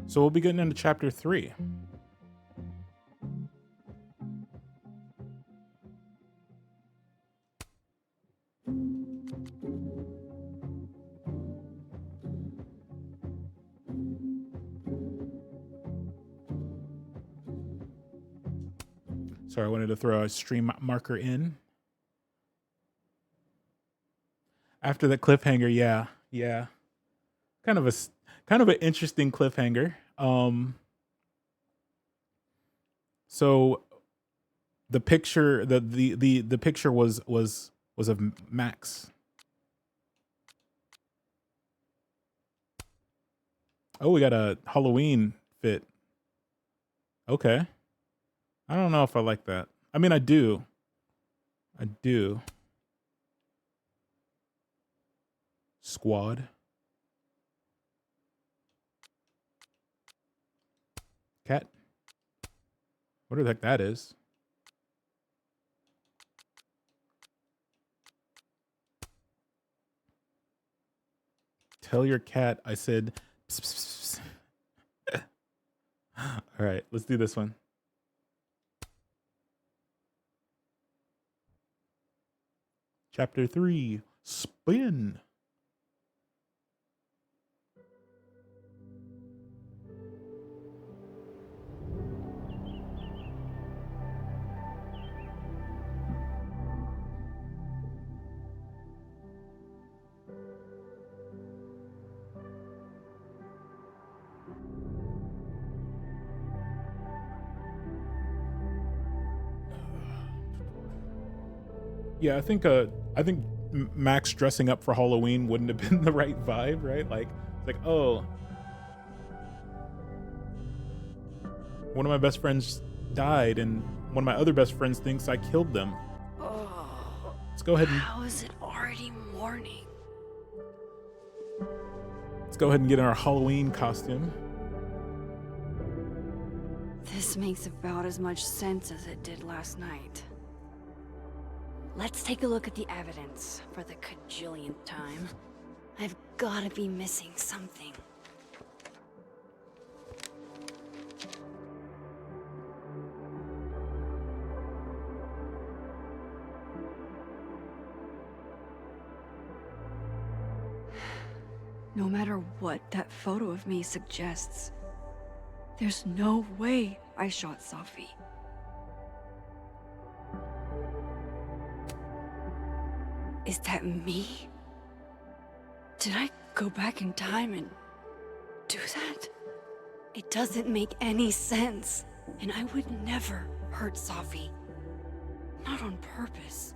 So we'll be getting into chapter 3. Sorry, I wanted to throw a stream marker in. After the cliffhanger, yeah. Kind of an interesting cliffhanger. So the picture the picture was of Max. Oh, we got a Halloween fit. Okay. I don't know if I like that. I mean, I do. Squad. Cat. What the heck that is? Tell your cat I said pss, pss, pss. All right, let's do this one. Chapter 3, Spin. Yeah, I think Max dressing up for Halloween wouldn't have been the right vibe, right? Like it's like, oh, one of my best friends died and one of my other best friends thinks I killed them. Oh, let's go ahead and how is it already morning? Let's go ahead and get in our Halloween costume. This makes about as much sense as it did last night. Let's take a look at the evidence for the cajillionth time. I've gotta be missing something. No matter what that photo of me suggests, there's no way I shot Safi. Is that me? Did I go back in time and do that? It doesn't make any sense. And I would never hurt Safi. Not on purpose.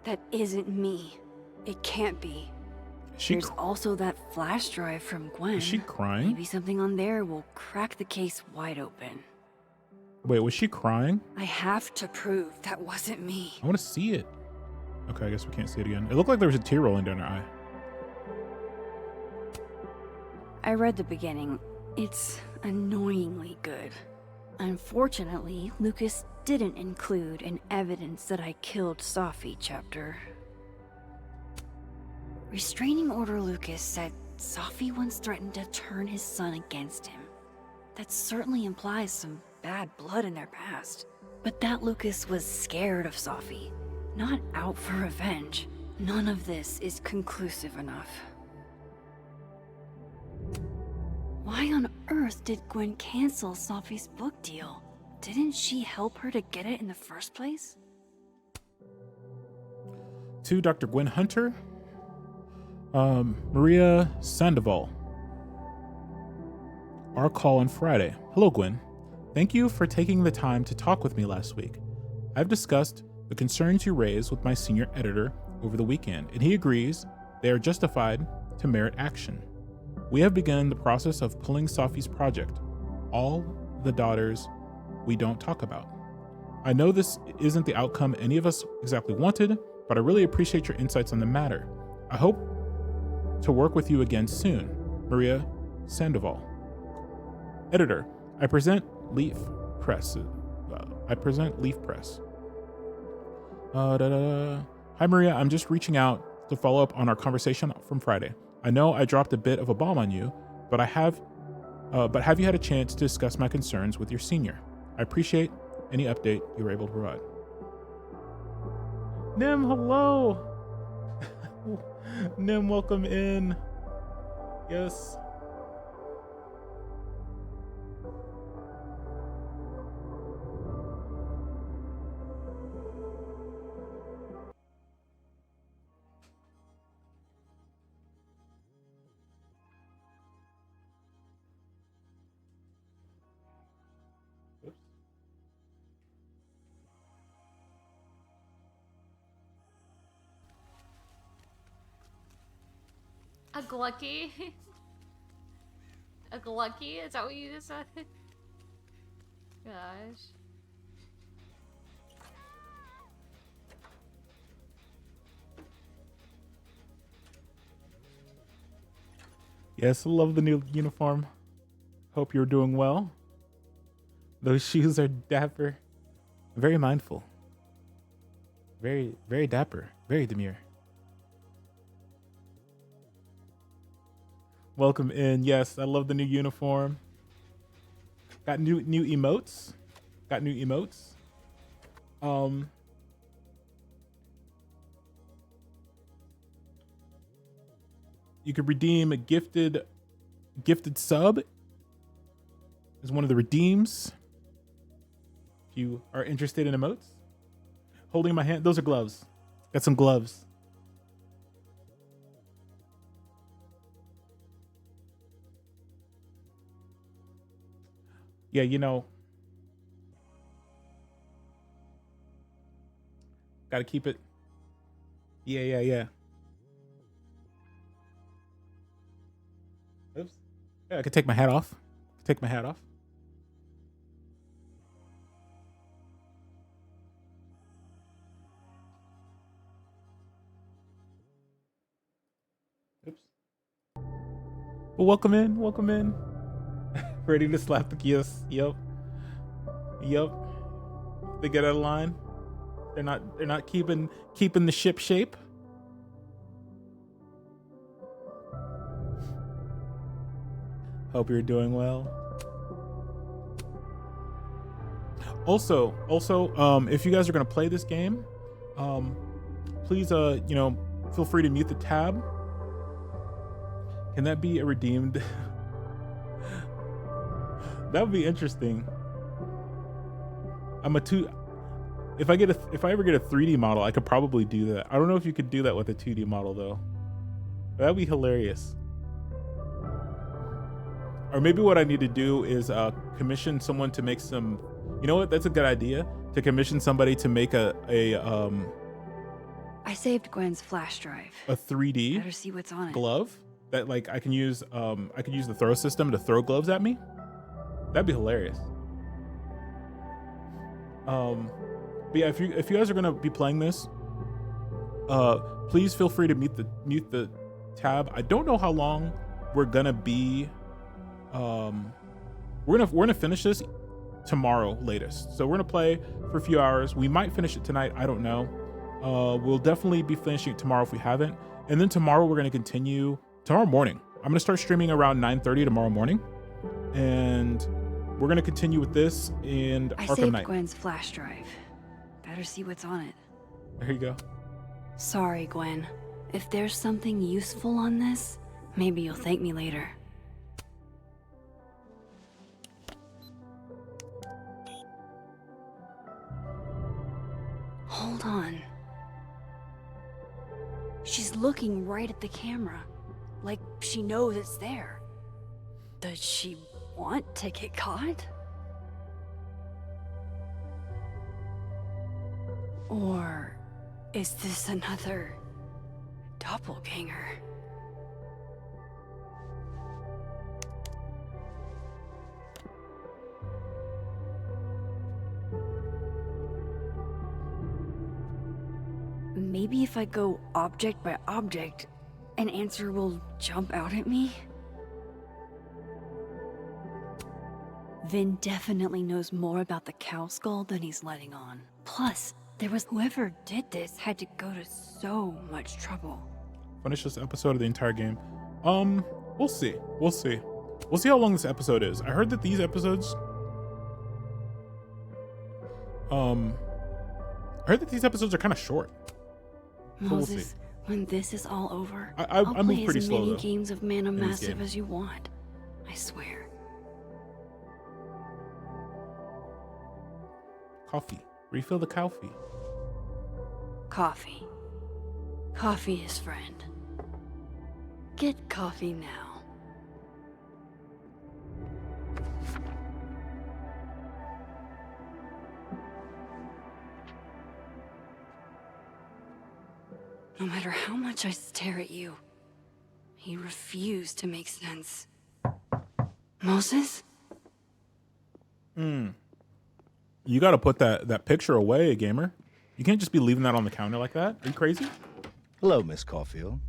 That isn't me. It can't be. There's also that flash drive from Gwen. Is she crying? Maybe something on there will crack the case wide open. Wait, was she crying? I have to prove that wasn't me. I want to see it. Okay, I guess we can't see it again. It looked like there was a tear rolling down her eye. I read the beginning. It's annoyingly good. Unfortunately, Lucas didn't include an evidence that I killed Safi chapter. Restraining Order Lucas said Safi once threatened to turn his son against him. That certainly implies some bad blood in their past. But that Lucas was scared of Safi, not out for revenge. None of this is conclusive enough. Why on earth did Gwen cancel Safi's book deal? Didn't she help her to get it in the first place? To Dr. Gwen Hunter, Maria Sandoval. Our call on Friday. Hello, Gwen. Thank you for taking the time to talk with me last week. I've discussed the concerns you raised with my senior editor over the weekend, and he agrees they are justified to merit action. We have begun the process of pulling Safi's project, All the Daughters We Don't Talk About. I know this isn't the outcome any of us exactly wanted, but I really appreciate your insights on the matter. I hope to work with you again soon. Maria Sandoval. Editor, I present Leaf Press. Hi, Maria. I'm just reaching out to follow up on our conversation from Friday. I know I dropped a bit of a bomb on you, but I have But have you had a chance to discuss my concerns with your senior? I appreciate any update you were able to provide. Nim, hello. Nim, welcome in. Yes. A Glucky? A Glucky? Is that what you just said? Gosh. Yes, I love the new uniform. Hope you're doing well. Those shoes are dapper. Very mindful. Very, very dapper. Very demure. Welcome in. Yes, I love the new uniform. Got new emotes. Got new emotes. You could redeem a gifted sub as one of the redeems. If you are interested in emotes. Holding my hand. Those are gloves. Got some gloves. Yeah, you know, gotta keep it. Yeah. Oops. Yeah, I could take my hat off. Take my hat off. Oops. Well, welcome in. Welcome in. Ready to slap the yes. Yep. They get out of line. They're not keeping the ship shape. Hope you're doing well. Also, if you guys are gonna play this game, please feel free to mute the tab. Can that be a redeemed? That would be interesting. If I ever get a 3D model, I could probably do that. I don't know if you could do that with a 2D model though. That'd be hilarious. Or maybe what I need to do is commission someone to make some. You know what? That's a good idea. To commission somebody to make I saved Gwen's flash drive. a 3D Better see what's on it. glove that like I can use the throw system to throw gloves at me. That'd be hilarious. But yeah, if you guys are gonna be playing this, please feel free to mute the tab. I don't know how long we're gonna be. We're gonna finish this tomorrow latest. So we're gonna play for a few hours. We might finish it tonight. I don't know. We'll definitely be finishing it tomorrow if we haven't. And then tomorrow we're gonna continue. Tomorrow morning, I'm gonna start streaming around 9:30 tomorrow morning, and we're gonna continue with this and I Arkham saved Knight. Gwen's flash drive. Better see what's on it. There you go. Sorry, Gwen. If there's something useful on this, maybe you'll thank me later. Hold on. She's looking right at the camera, like she knows it's there. Does she want to get caught? Or is this another doppelganger? Maybe if I go object by object, an answer will jump out at me? Vin definitely knows more about the cow skull than he's letting on. Plus, whoever did this had to go to so much trouble. Finish this episode of the entire game. We'll see. We'll see how long this episode is. I heard that these episodes, I heard that these episodes are kind of short. So we'll see. Moses, when this is all over, I I'll move play pretty as slow, many though, games of Mana in this Massive game. as you want. I swear. Coffee. Refill the coffee. Coffee. Coffee is friend. Get coffee now. No matter how much I stare at you, he refused to make sense. Moses? You got to put that picture away, gamer. You can't just be leaving that on the counter like that. Are you crazy? Hello, Miss Caulfield.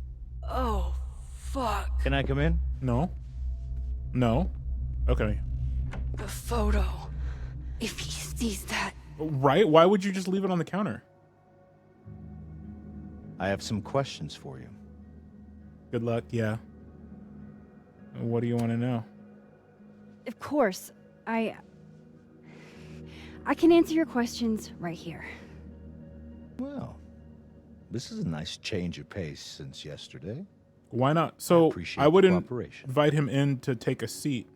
Oh, fuck. Can I come in? No. No. Okay. The photo. If he sees that, Right? Why would you just leave it on the counter? I have some questions for you. Good luck. Yeah. What do you want to know? Of course. I can answer your questions right here. Well, this is a nice change of pace since yesterday. Why not? So appreciate I the wouldn't cooperation. invite him in to take a seat.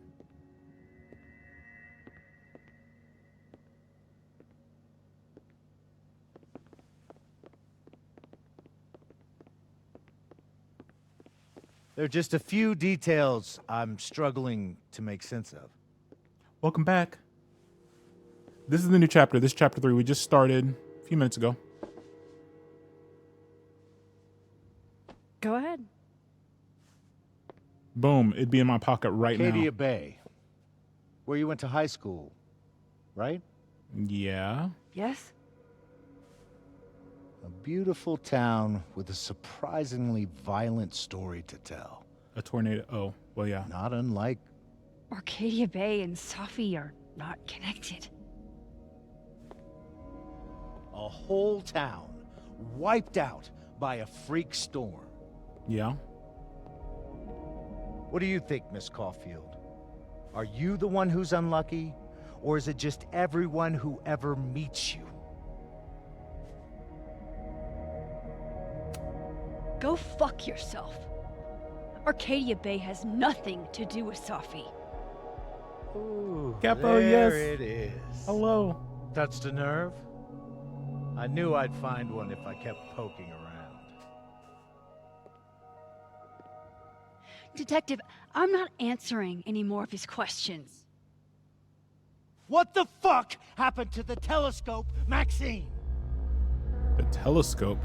There are just a few details I'm struggling to make sense of. Welcome back. This is the new chapter. This is chapter 3. We just started a few minutes ago. Go ahead. Boom. It'd be in my pocket right Arcadia now. Bay, where you went to high school, right? Yeah. Yes? A beautiful town with a surprisingly violent story to tell. A tornado. Oh, well, yeah. Not unlike Arcadia Bay and Safi are not connected. a whole town wiped out by a freak storm. Yeah. What do you think, Miss Caulfield? Are you the one who's unlucky, or is it just everyone who ever meets you? Go fuck yourself. Arcadia Bay has nothing to do with Safi. Ooh, Capo, there yes. it is. Hello. Touched a nerve? I knew I'd find one if I kept poking around. Detective, I'm not answering any more of his questions. What the fuck happened to the telescope, Maxine? The telescope.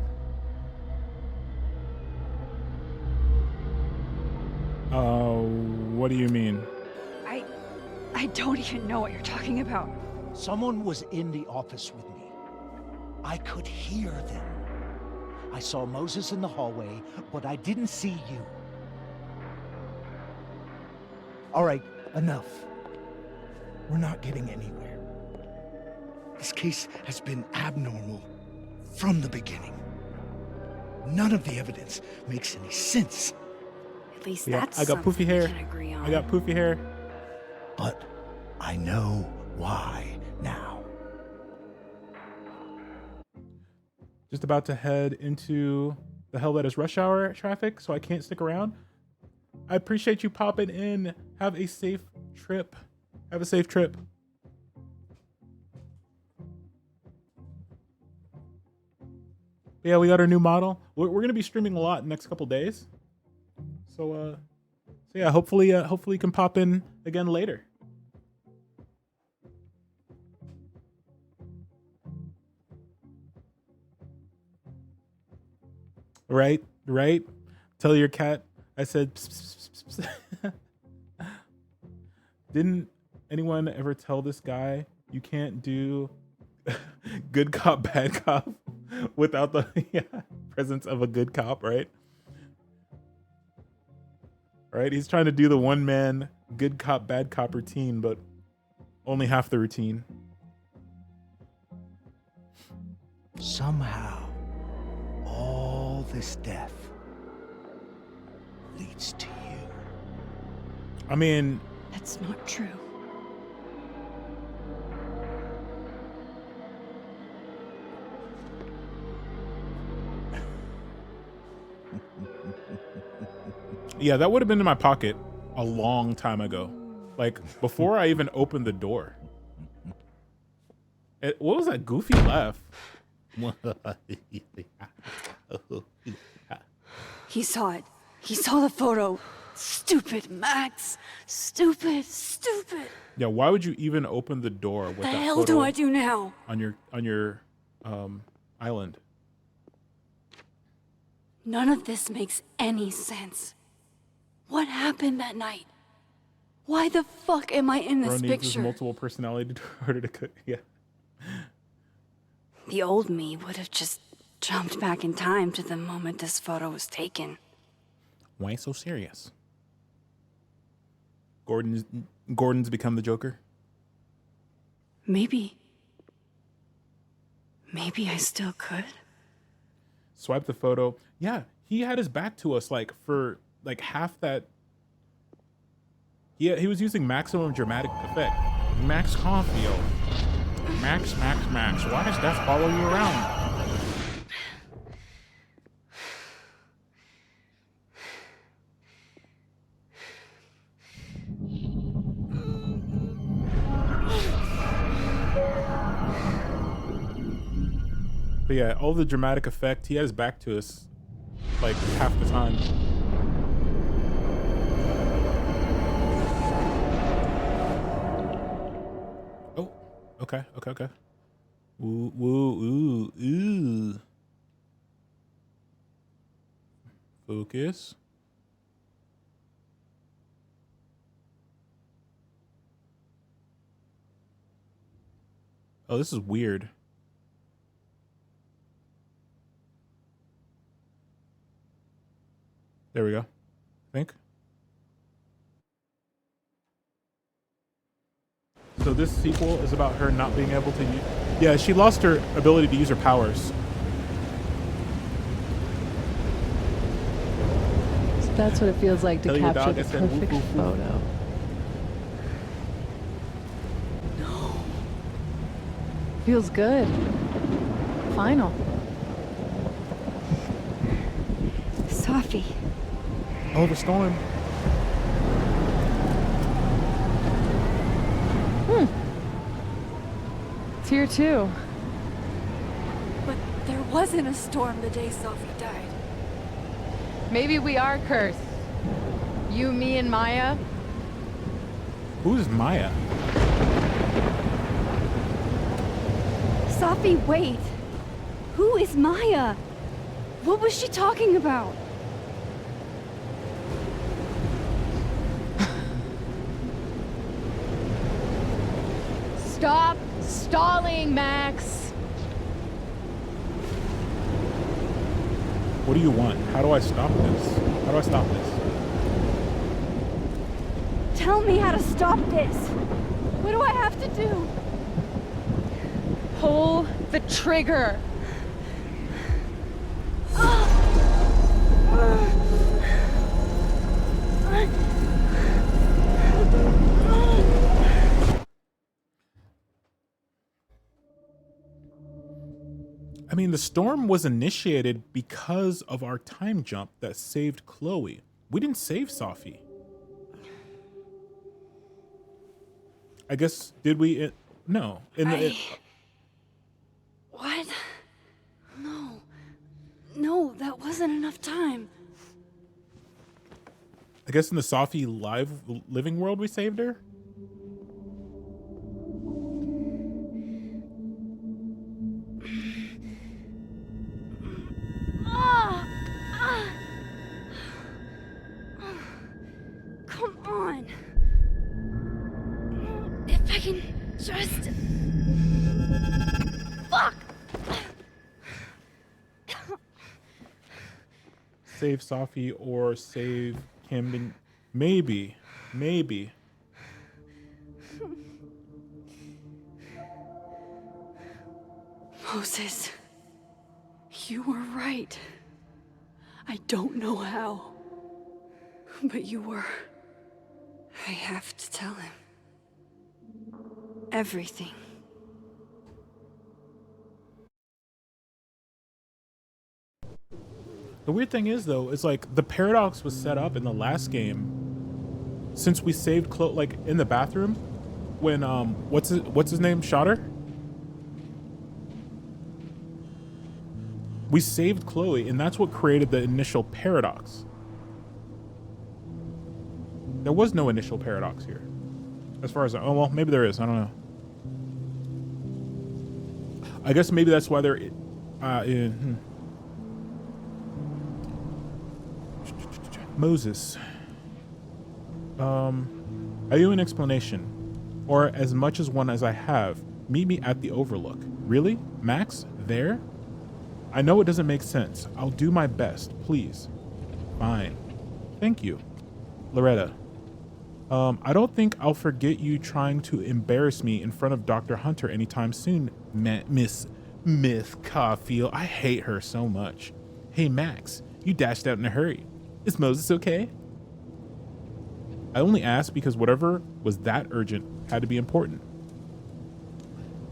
What do you mean? I don't even know what you're talking about. Someone was in the office with me. I could hear them. I saw Moses in the hallway, but I didn't see you. All right, enough. We're not getting anywhere. This case has been abnormal from the beginning. None of the evidence makes any sense. at least Yeah, that's I got something poofy hair. we can agree on. I got poofy hair. But I know why now. Just about to head into the hell that is rush hour traffic, so I can't stick around. I appreciate you popping in. Have a safe trip. Have a safe trip. Yeah, we got our new model. We're gonna be streaming a lot in the next couple days. So yeah, hopefully you can pop in again later. Right. Tell your cat I said pss, pss, pss, pss. Didn't anyone ever tell this guy you can't do good cop, bad cop without the presence of a good cop, right? Right? He's trying to do the one man good cop, bad cop routine, but only half the routine. Somehow, all this death leads to you. I mean, That's not true. yeah, that would have been in my pocket a long time ago. Like, before I even opened the door. What was that goofy laugh? He saw it. He saw the photo. Stupid Max. Stupid. Yeah, why would you even open the door with The that hell photo do I do now? on your island? None of this makes any sense. What happened that night? Why the fuck am I in Bro this needs his picture? multiple personality disorder to cook. Yeah. The old me would have just jumped back in time to the moment this photo was taken. Why so serious? Gordon's become the Joker. Maybe I still could. Swipe the photo. Yeah, he had his back to us like for like half that. Yeah, he was using maximum dramatic effect. Max Caulfield. Max. Why does Death follow you around? But yeah, all the dramatic effect, he had his back to us like half the time. Oh, okay. Ooh. Focus. Oh, this is weird. There we go. I think. So this sequel is about her not being able to use... Yeah, she lost her ability to use her powers. So that's what it feels like to Tell your capture dog the I said woof, perfect woof, woof. photo. No. Feels good. Final. Safi. Oh, the storm. It's here too. But there wasn't a storm the day Sophie died. Maybe we are cursed. You, me, and Maya. Who's Maya? Safi, wait. Who is Maya? What was she talking about? Stop stalling, Max. What do you want? How do I stop this? How do I stop this? Tell me how to stop this. What do I have to do? Pull the trigger. I mean, the storm was initiated because of our time jump that saved Chloe. We didn't save Safi. I guess, did we? No. What? No, that wasn't enough time. I guess in the Safi living world, we saved her? Come on. If I can just... Fuck! Save Safi or save Camden? Maybe. Moses, you were right. I don't know how, but you were I have to tell him. Everything. The weird thing is, though, is like the paradox was set up in the last game. Since we saved Chloe, like in the bathroom, when what's his name, shot her. We saved Chloe, and that's what created the initial paradox. There was no initial paradox here, as far as oh well, maybe there is. I don't know. I guess maybe that's why they're Moses. I owe you an explanation, or as much as one as I have. Meet me at the Overlook. Really, Max? There? I know it doesn't make sense. I'll do my best, please. Fine. Thank you. Loretta. I don't think I'll forget you trying to embarrass me in front of Dr. Hunter anytime soon, Miss Caulfield. I hate her so much. Hey, Max, you dashed out in a hurry. Is Moses okay? I only asked because whatever was that urgent had to be important.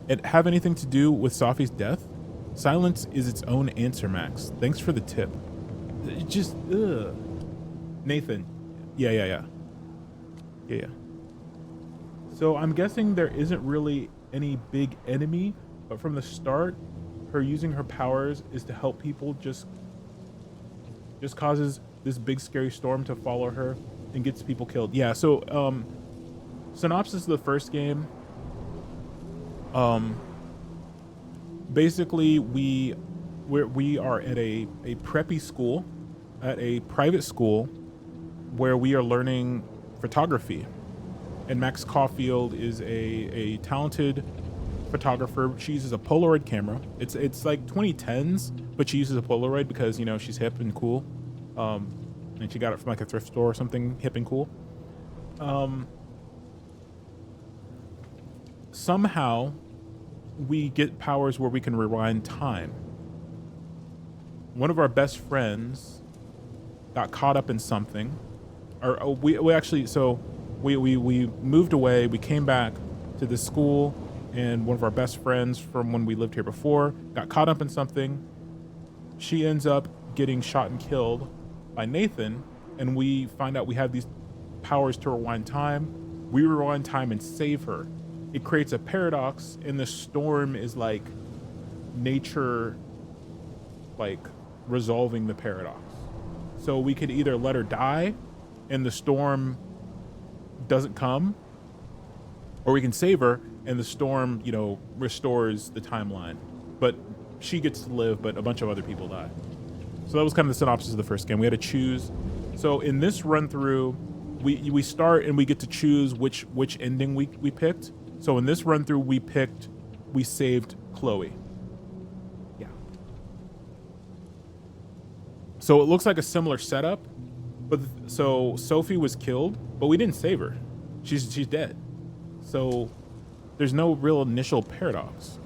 It have anything to do with Sophie's death? Silence is its own answer, Max. Thanks for the tip. Just, ugh. Nathan. Yeah. So I'm guessing there isn't really any big enemy, but from the start, her using her powers is to help people, just causes this big scary storm to follow her and gets people killed. Yeah, so synopsis of the first game. Basically we are at a preppy school, at a private school where we are learning photography, and Max Caulfield is a talented photographer. She uses a Polaroid camera. It's like 2010s, but she uses a Polaroid because, you know, she's hip and cool, and she got it from like a thrift store or something hip and cool. Somehow we get powers where we can rewind time. One of our best friends got caught up in something, or we moved away. We came back to this school, and one of our best friends from when we lived here before got caught up in something. She ends up getting shot and killed by Nathan, and we find out we have these powers to rewind time. We rewind time and save her. It creates a paradox, and the storm is like nature, like resolving the paradox. So we could either let her die and the storm doesn't come, or we can save her and the storm, you know, restores the timeline. But she gets to live, but a bunch of other people die. So that was kind of the synopsis of the first game. We had to choose. So in this run through, we start and we get to choose which ending we picked. So in this run through, we saved Chloe. Yeah. So it looks like a similar setup, but so Sophie was killed, but we didn't save her. She's dead. So there's no real initial paradox.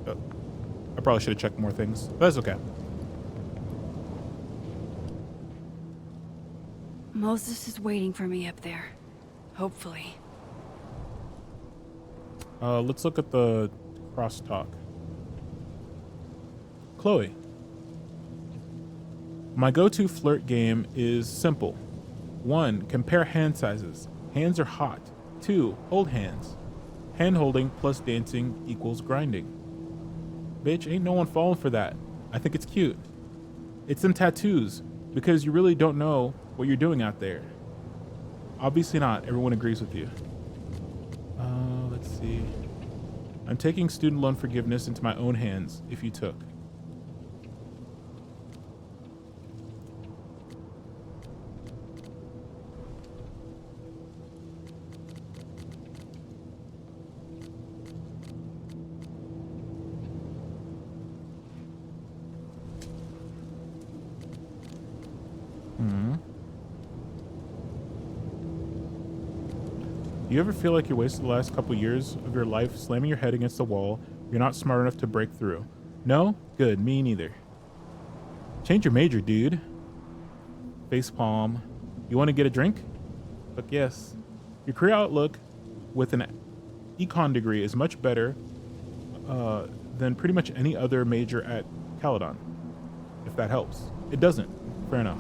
I probably should have checked more things, but that's okay. Moses is waiting for me up there. Hopefully. Let's look at the crosstalk. Chloe. My go-to flirt game is simple. 1, compare hand sizes. Hands are hot. 2, hold hands. Hand holding plus dancing equals grinding. Bitch, ain't no one falling for that. I think it's cute. It's them tattoos, because you really don't know what you're doing out there. Obviously not. Everyone agrees with you. Let's see. I'm taking student loan forgiveness into my own hands if you took. You ever feel like you wasted the last couple years of your life slamming your head against the wall? You're not smart enough to break through. No? Good, me neither. Change your major, dude. Face palm. You want to get a drink? But yes, your career outlook with an econ degree is much better than pretty much any other major at Caledon, if that helps. It doesn't. Fair enough.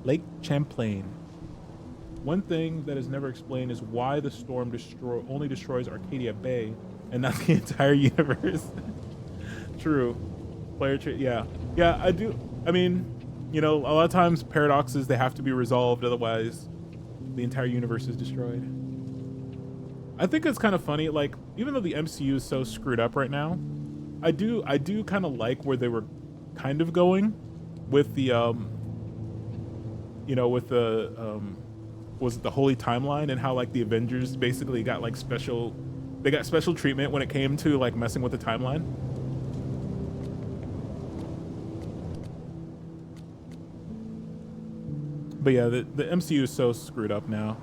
Lake Champlain. One thing that is never explained is why the storm only destroys Arcadia Bay and not the entire universe. True. Yeah. Yeah, I do. I mean, you know, a lot of times paradoxes, they have to be resolved, otherwise the entire universe is destroyed. I think it's kind of funny, like, even though the MCU is so screwed up right now, I do kind of like where they were kind of going with the you know, with the was it the Holy Timeline, and how like the Avengers basically got like special treatment when it came to like messing with the timeline. But yeah, the MCU is so screwed up now.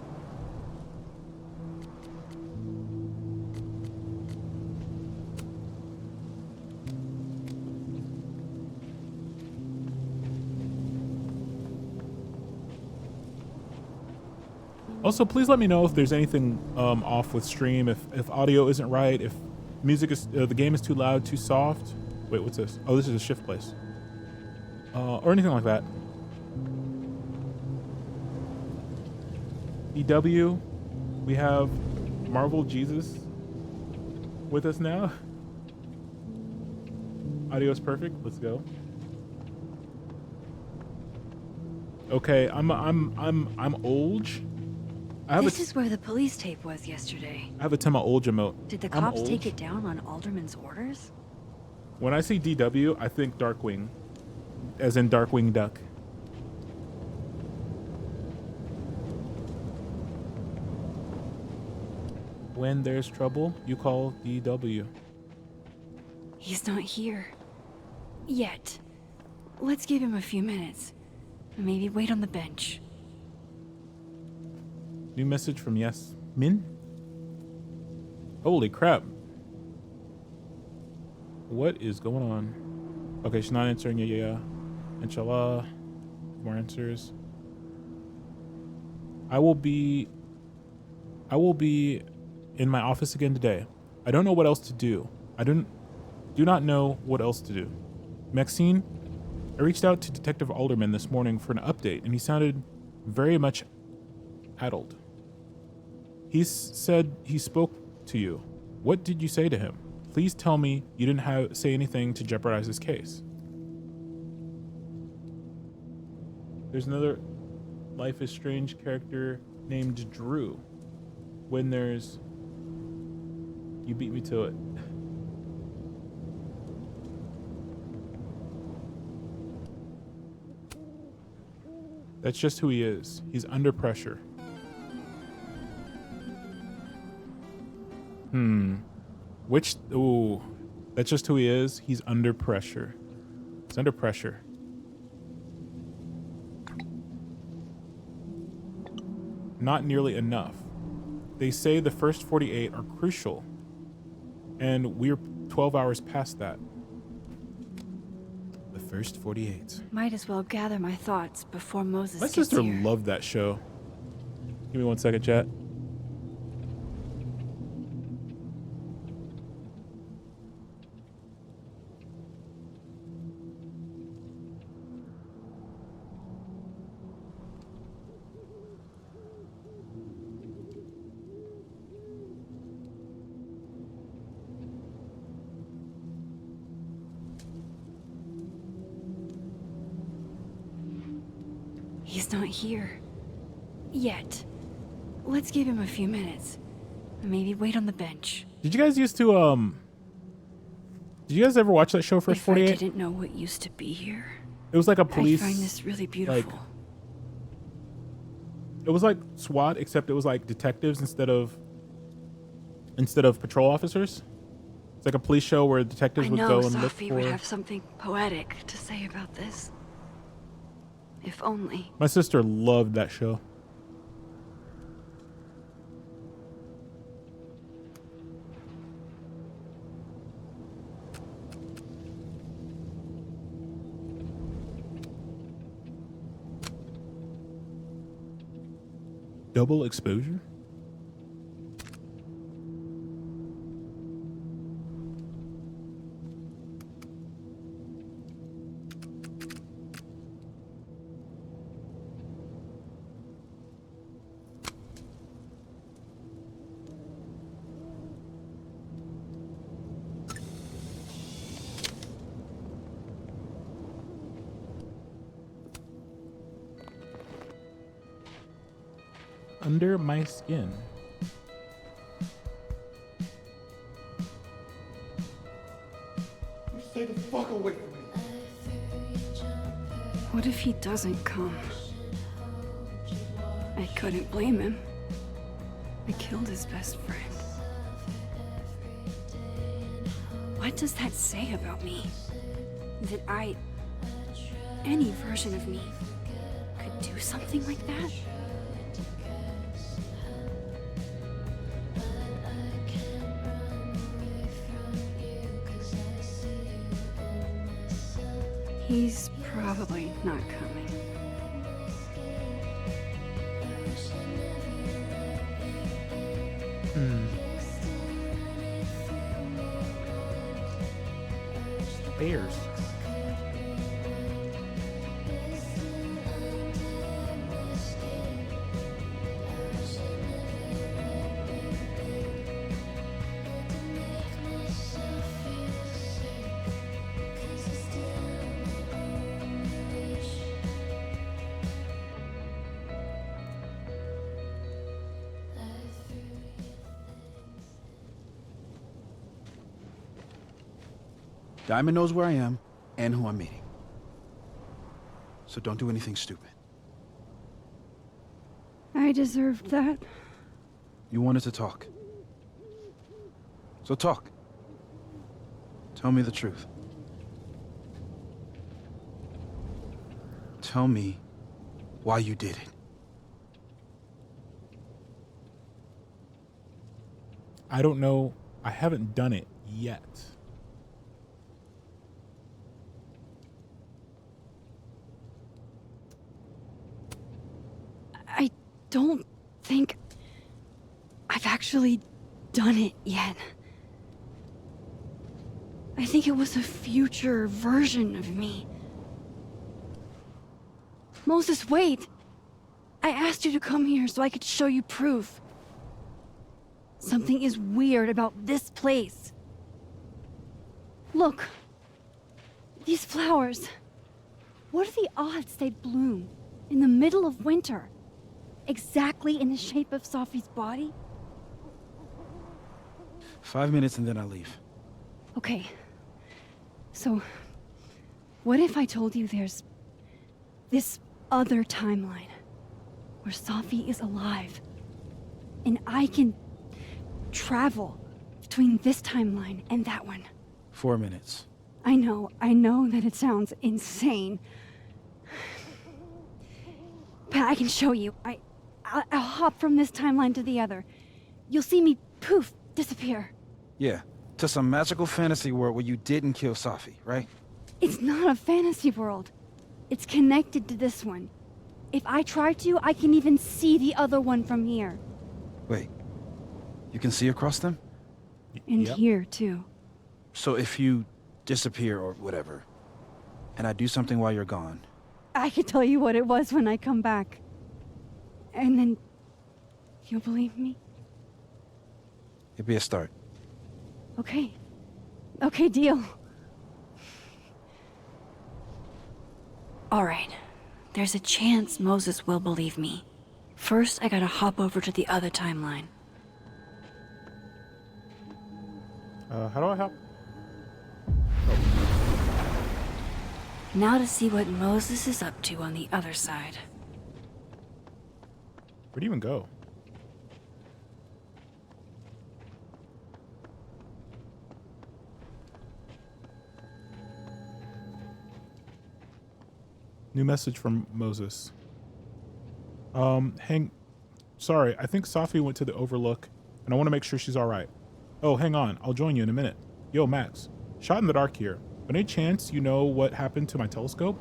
Also, please let me know if there's anything off with stream, if audio isn't right, if music is the game is too loud, too soft. Wait, what's this? Oh, this is a shift place. Or anything like that. EW, we have Marvel Jesus with us now. Audio is perfect. Let's go. Okay, I'm old. This is where the police tape was yesterday. I have a Tema Olge emote. Did the cops take it down on Alderman's orders? When I say DW, I think Darkwing, as in Darkwing Duck. When there's trouble, you call DW. He's not here. Yet. Let's give him a few minutes. Maybe wait on the bench. New message from Yasmin? Holy crap. What is going on? Okay, she's not answering. Yeah. Inshallah. More answers. I will be in my office again today. I don't know what else to do. I do not know what else to do. Maxine, I reached out to Detective Alderman this morning for an update, and he sounded very much addled. He said he spoke to you. What did you say to him? Please tell me you didn't say anything to jeopardize his case. There's another Life is Strange character named Drew. When there's... You beat me to it. That's just who he is. He's under pressure. Ooh, that's just who he is. He's under pressure. He's under pressure. Not nearly enough. They say the first 48 are crucial, and we're 12 hours past that. The first 48. Might as well gather my thoughts before Moses My gets sister here. loved that show. Give me 1 second, chat. He's not here. Yet. Let's give him a few minutes. Maybe wait on the bench. Did you guys used to Did you guys ever watch that show First If 48? I didn't know what used to be here, It was like a police. I find this really beautiful. It was like SWAT, except it was like detectives instead of patrol officers. It's like a police show where detectives I would know go and look Sophie for. would have something poetic to say about this. If only. My sister loved that show. Double exposure? Under my skin. Stay the fuck away from me. What if he doesn't come? I couldn't blame him. I killed his best friend. What does that say about me? That any version of me, could do something like that? He's probably not coming. Bears. Diamond knows where I am and who I'm meeting. So don't do anything stupid. I deserved that. You wanted to talk. So talk. Tell me the truth. Tell me why you did it. I don't know. I haven't done it yet. I don't think I've actually done it yet. I think it was a future version of me. Moses, wait! I asked you to come here so I could show you proof. Something is weird about this place. Look. These flowers. What are the odds they'd bloom in the middle of winter? Exactly in the shape of Safi's body? 5 minutes and then I leave. Okay. So, what if I told you there's this other timeline where Safi is alive and I can travel between this timeline and that one? 4 minutes. I know that it sounds insane. But I can show you. I'll hop from this timeline to the other. You'll see me, poof, disappear. Yeah, to some magical fantasy world where you didn't kill Safi, right? It's not a fantasy world. It's connected to this one. If I try to, I can even see the other one from here. Wait, you can see across them? And Yep. here, too. So if you disappear or whatever, and I do something while you're gone, I can tell you what it was when I come back. And then you'll believe me? it'd be a start. Okay. Okay, deal. Alright. There's a chance Moses will believe me. First, I gotta hop over to the other timeline. How do I help? Now to see what Moses is up to on the other side. Where'd you even go? New message from Moses. Sorry, I think Safi went to the Overlook, and I want to make sure she's all right. Oh, hang on, I'll join you in a minute. Yo, Max, shot in the dark here. By any chance you know what happened to my telescope?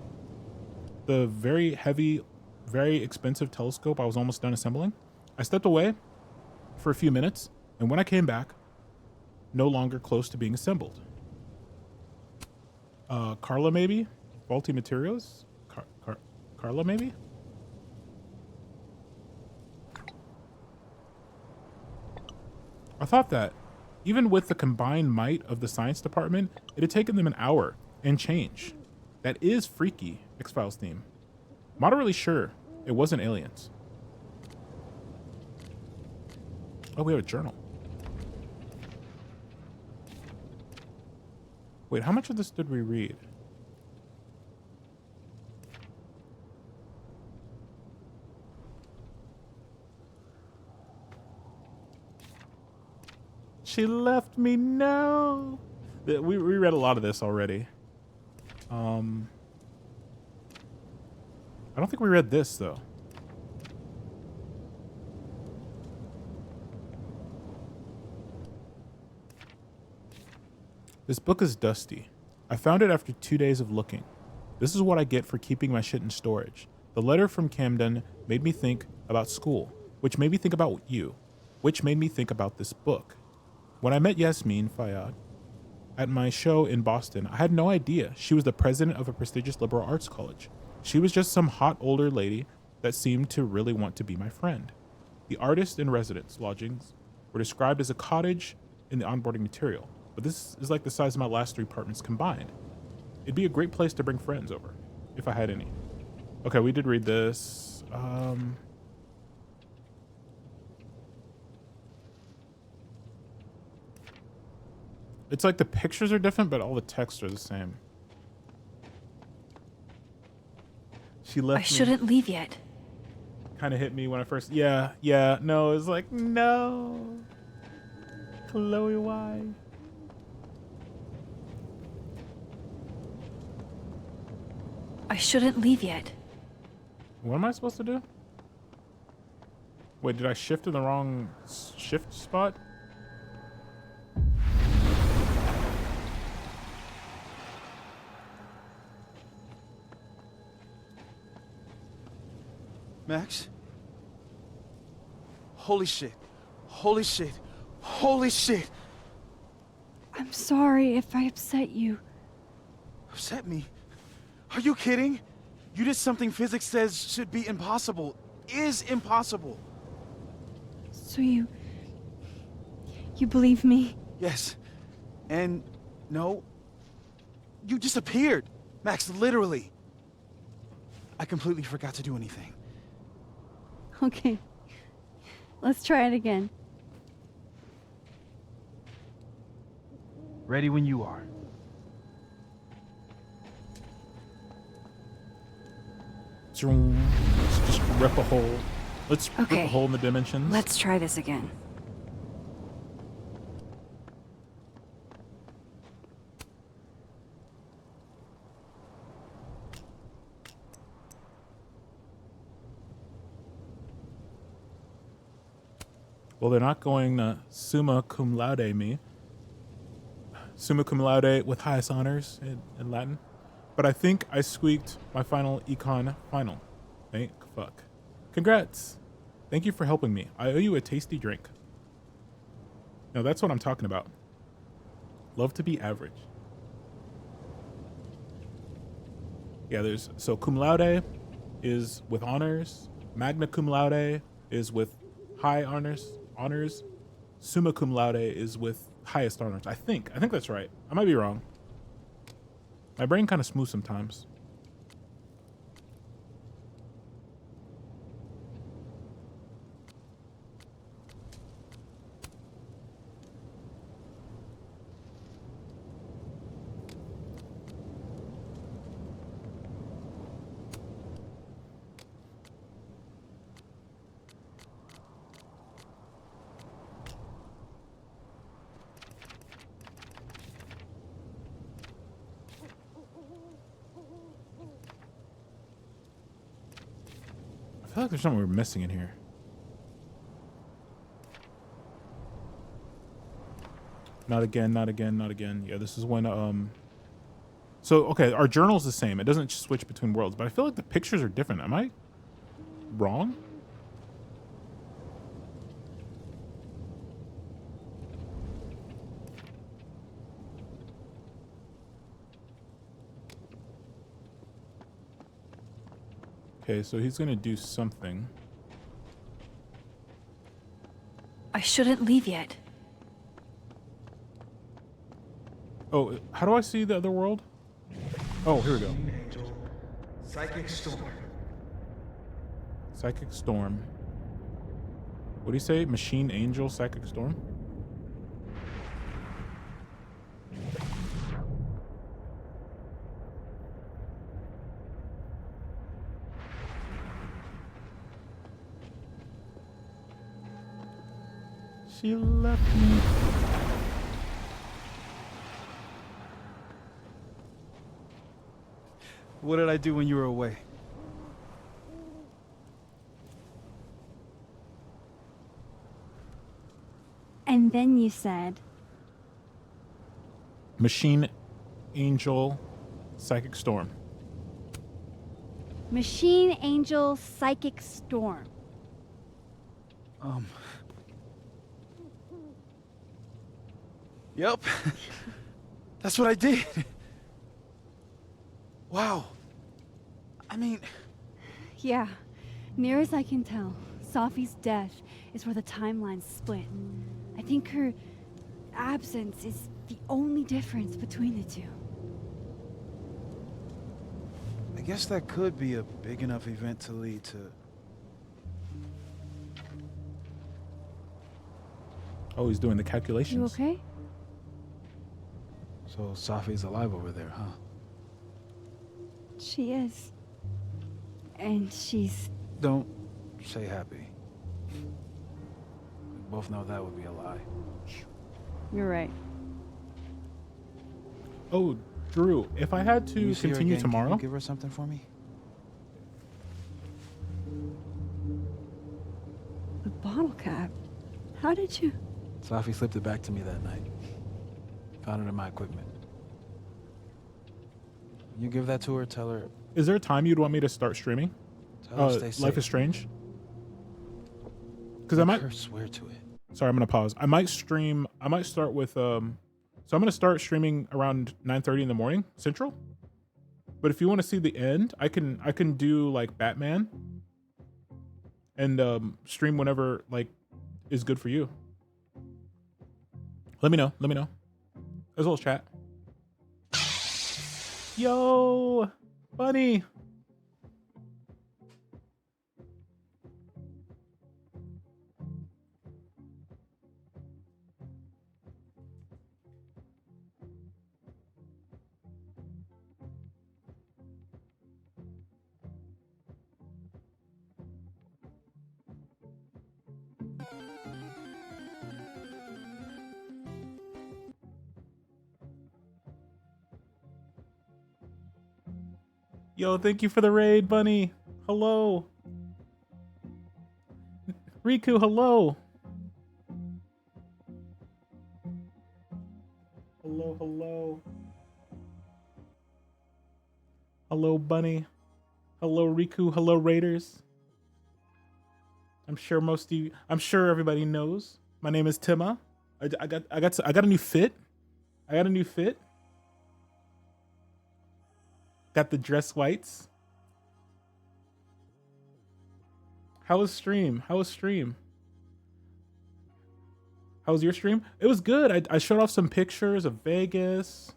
The very heavy, very expensive telescope I was almost done assembling? I stepped away for a few minutes, and when I came back, no longer close to being assembled. Carla, maybe? Faulty materials? Carla, maybe? I thought that, even with the combined might of the science department, it had taken them an hour and change. That is freaky, X-Files theme. Moderately sure it wasn't aliens. Oh, we have a journal. Wait, how much of this did we read? She left me, no. We read a lot of this already. I don't think we read this though. This book is dusty. I found it after 2 days of looking. This is what I get for keeping my shit in storage. The letter from Camden made me think about school, which made me think about you, which made me think about this book. When I met Yasmin Fayyad at my show in Boston, I had no idea she was the president of a prestigious liberal arts college. She was just some hot older lady that seemed to really want to be my friend. The artist in residence lodgings were described as a cottage in the onboarding material, but this is like the size of my last 3 apartments combined. It'd be a great place to bring friends over, if I had any. Okay, we did read this. It's like the pictures are different, but all the texts are the same. She left I shouldn't leave yet. Kind of hit me when I first... Yeah, no, it's like, no. Chloe, why? I shouldn't leave yet. What am I supposed to do? Wait, did I shift in the wrong shift spot? Max? Holy shit. Holy shit. Holy shit. I'm sorry if I upset you. Upset me? Are you kidding? You did something physics says should be impossible. Is impossible. So you believe me? Yes. And no. You disappeared. Max, literally. I completely forgot to do anything. Okay. Let's try it again. Ready when you are. Let's just rip a hole. Let's rip Okay. a hole in the dimensions. Let's try this again. Well, they're not going to summa cum laude me. Summa cum laude with highest honors in Latin. But I think I squeaked my final econ final. Thank fuck. Congrats. Thank you for helping me. I owe you a tasty drink. No, that's what I'm talking about. Love to be average. Yeah, so cum laude is with honors. Magna cum laude is with high honors. Summa cum laude is with highest honors. I think that's right. I might be wrong. My brain kind of smooth sometimes. I feel like there's something we're missing in here. Not again. Yeah, this is when, so, okay, our journal's the same. It doesn't switch between worlds, but I feel like the pictures are different. Am I wrong? Okay, so he's gonna do something. I shouldn't leave yet. Oh, how do I see the other world? Oh, here we go. Angel, Psychic Storm. Psychic Storm. What do you say? Machine Angel Psychic Storm? She left me. What did I do when you were away? And then you said, Machine Angel Psychic Storm. Machine Angel Psychic Storm. Yep. That's what I did. Wow. I mean, Yeah, near as I can tell, Safi's death is where the timelines split. I think her absence is the only difference between the two. I guess that could be a big enough event to lead to... Oh, he's doing the calculations. You okay? So Safi's alive over there, huh? She is. And she's... Don't say happy. We both know that would be a lie. You're right. Oh, Drew, if I had When you to see her continue again, can tomorrow, you give her something for me? The bottle cap. How did you... Safi slipped it back to me that night. Found it in my equipment. You give that to her, tell her... is there a time you'd want me to start streaming? Tell her to stay Life safe. is Strange? Because I Make might... her swear to it. Sorry, I'm gonna pause. I might start with so I'm gonna start streaming around 9:30 in the morning Central. But if you want to see the end, I can do like Batman and stream whenever like is good for you. Let me know. As well as chat. Yo, Bunny. Yo, thank you for the raid, Bunny. Hello. Riku, hello. Hello. Hello, Bunny. Hello, Riku. Hello, Raiders. I'm sure everybody knows. My name is Tima. I got a new fit. Got the dress whites. How was stream? How was your stream? It was good. I showed off some pictures of Vegas,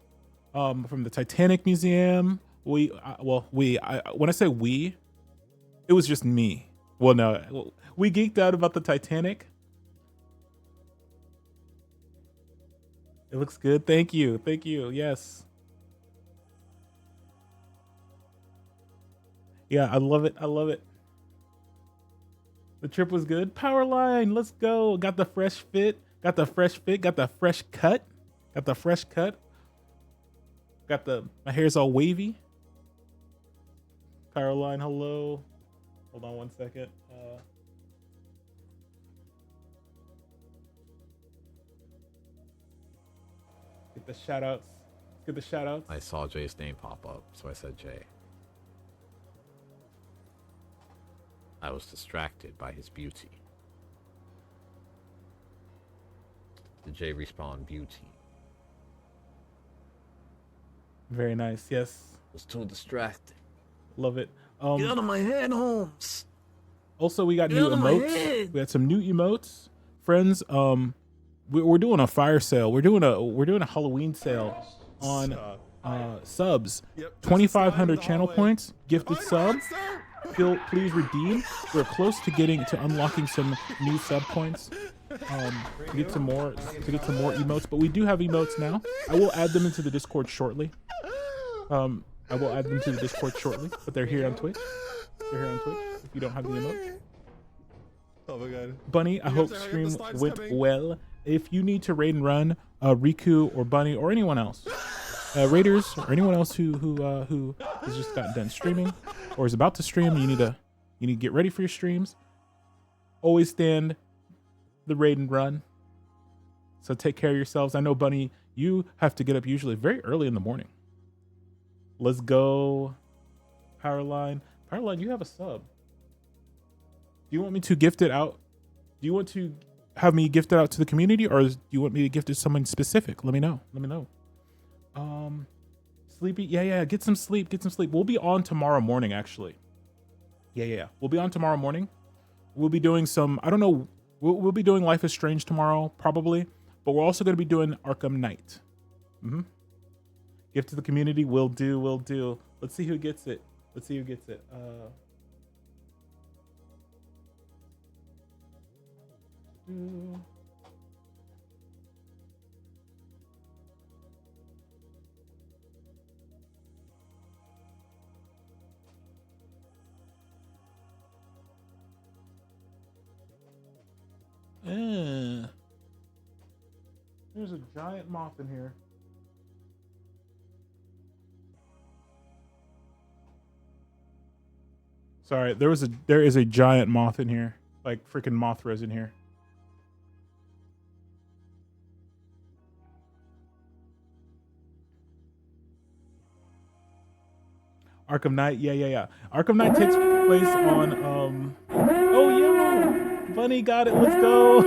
from the Titanic Museum. When I say we, it was just me. Well, no, we geeked out about the Titanic. It looks good. Thank you. Yes. Yeah, I love it. The trip was good. Powerline, let's go. Got the fresh fit. Got the fresh cut. My hair's all wavy. Powerline, hello. Hold on one second. Get the shout outs. I saw Jay's name pop up, so I said Jay. I was distracted by his beauty. The Jay respawn beauty. Very nice. Yes. Was too distracted. Love it. Get out of my head, Holmes. Also, we got Get new out of my emotes. head. We had some new emotes, friends. We're doing a fire sale. We're doing a Halloween sale on subs. 2,500 channel points, gifted sub. Please redeem. We're close to getting to unlocking some new sub points. To get some more emotes, but we do have emotes now. I will add them into the Discord shortly. But they're here on Twitch. If you don't have the emotes. Oh my god. Bunny, I hope stream went well. If you need to raid and run, Riku or Bunny or anyone else, raiders or anyone else who has just gotten done streaming or is about to stream, you need to get ready for your streams. Always stand the raid and run. So take care of yourselves. I know, Bunny, you have to get up usually very early in the morning. Let's go, Powerline. Powerline, you have a sub. Do you want me to gift it out? Do you want to have me gift it out to the community, or do you want me to gift it to someone specific? Let me know. Sleepy, yeah. Get some sleep. We'll be on tomorrow morning, actually. Yeah. We'll be on tomorrow morning. We'll be doing some, I don't know, we'll be doing Life is Strange tomorrow, probably, but we're also going to be doing Arkham Knight. Gift to the community, will do. Let's see who gets it. There's a giant moth in here. Sorry, there is a giant moth in here. Like freaking Mothra's in here. Arkham Knight, yeah. Arkham Knight takes place on oh yeah, Bunny got it. Let's go.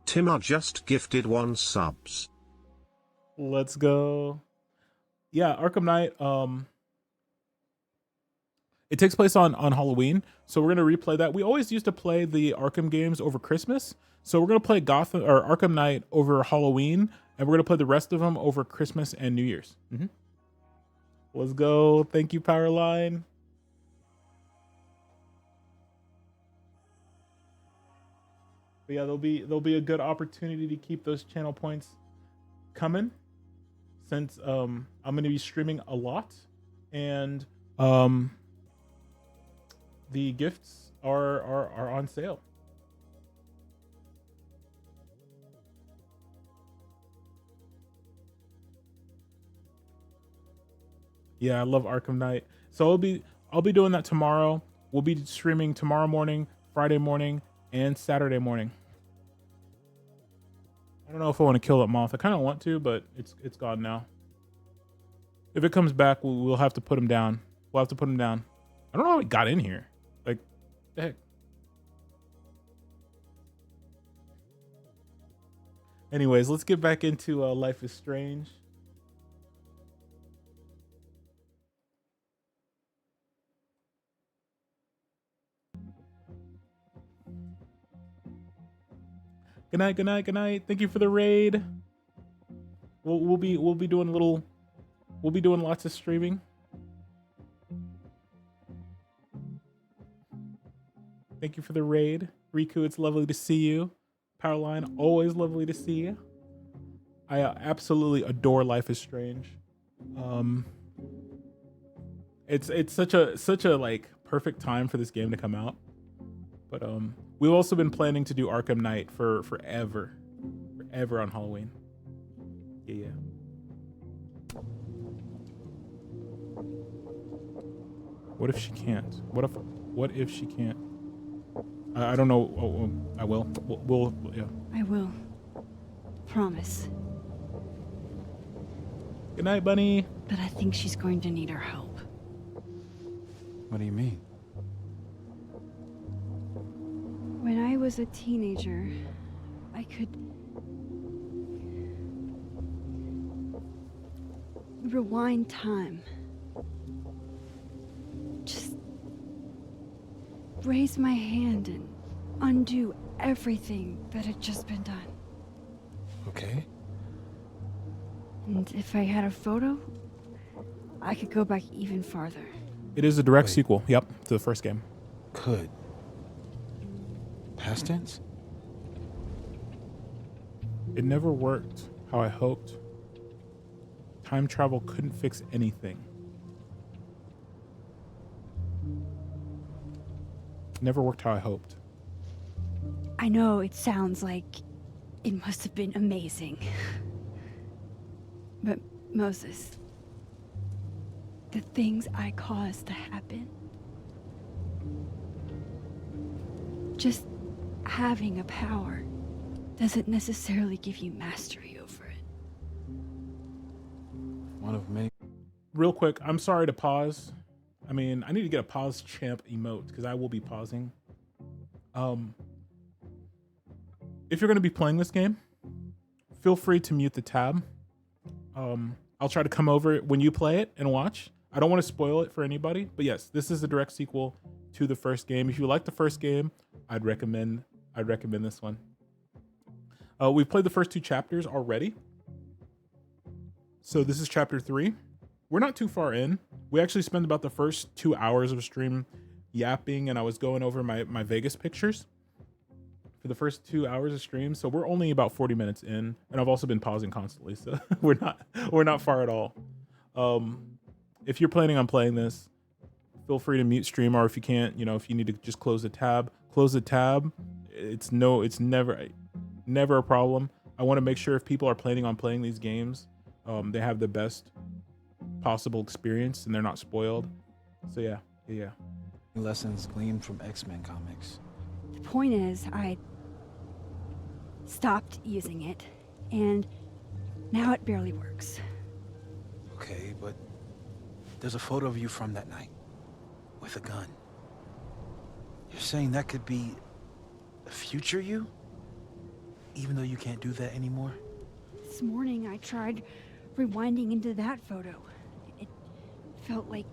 Timar just gifted 1 subs. Let's go. Yeah, Arkham Knight. It takes place on Halloween, so we're gonna replay that. We always used to play the Arkham games over Christmas, so we're gonna play Arkham Knight over Halloween, and we're gonna play the rest of them over Christmas and New Year's. Let's go. Thank you, Powerline. But yeah, there'll be a good opportunity to keep those channel points coming, since I'm gonna be streaming a lot, and the gifts are on sale. Yeah, I love Arkham Knight. So I'll be doing that tomorrow. We'll be streaming tomorrow morning, Friday morning, and Saturday morning. I don't know if I want to kill that moth. I kind of want to, but it's gone now. If it comes back, we'll have to put him down. I don't know how it got in here. Like, the heck. Anyways, let's get back into Life is Strange. Good night. Thank you for the raid. We'll be doing lots of streaming. Thank you for the raid. Riku, it's lovely to see you. Powerline, always lovely to see you. I absolutely adore Life is Strange. It's such a like perfect time for this game to come out. But we've also been planning to do Arkham Knight for forever on Halloween. Yeah. What if she can't? What if she can't? I don't know. I will. We'll yeah. I will. Promise. Good night, Bunny. But I think she's going to need our help. What do you mean? When I was a teenager, I could rewind time raise my hand and undo everything that had just been done. Okay. And if I had a photo, I could go back even farther. It is a direct sequel, yep, to the first game. Could. Past tense? It never worked how I hoped. Time travel couldn't fix anything. Never worked how I hoped. I know it sounds like it must have been amazing. But Moses, the things I caused to happen, just having a power doesn't necessarily give you mastery over it. One of many. Real quick, I'm sorry to pause. I mean, I need to get a pause champ emote because I will be pausing. If you're going to be playing this game, feel free to mute the tab. I'll try to come over when you play it and watch. I don't want to spoil it for anybody, but yes, this is a direct sequel to the first game. If you like the first game, I'd recommend this one. We've played the first 2 chapters already. So this is chapter 3. We're not too far in. We actually spent about the first 2 hours of stream yapping, and I was going over my Vegas pictures for the first 2 hours of stream. So we're only about 40 minutes in, and I've also been pausing constantly. So we're not far at all. If you're planning on playing this, feel free to mute stream, or if you can't, if you need to just close the tab. It's never a problem. I want to make sure if people are planning on playing these games, they have the best possible experience and they're not spoiled. So yeah. Lessons gleaned from X-Men comics. The point is, I stopped using it, and now it barely works. Okay, but there's a photo of you from that night with a gun. You're saying that could be a future you? Even though you can't do that anymore? This morning I tried rewinding into that photo. It felt like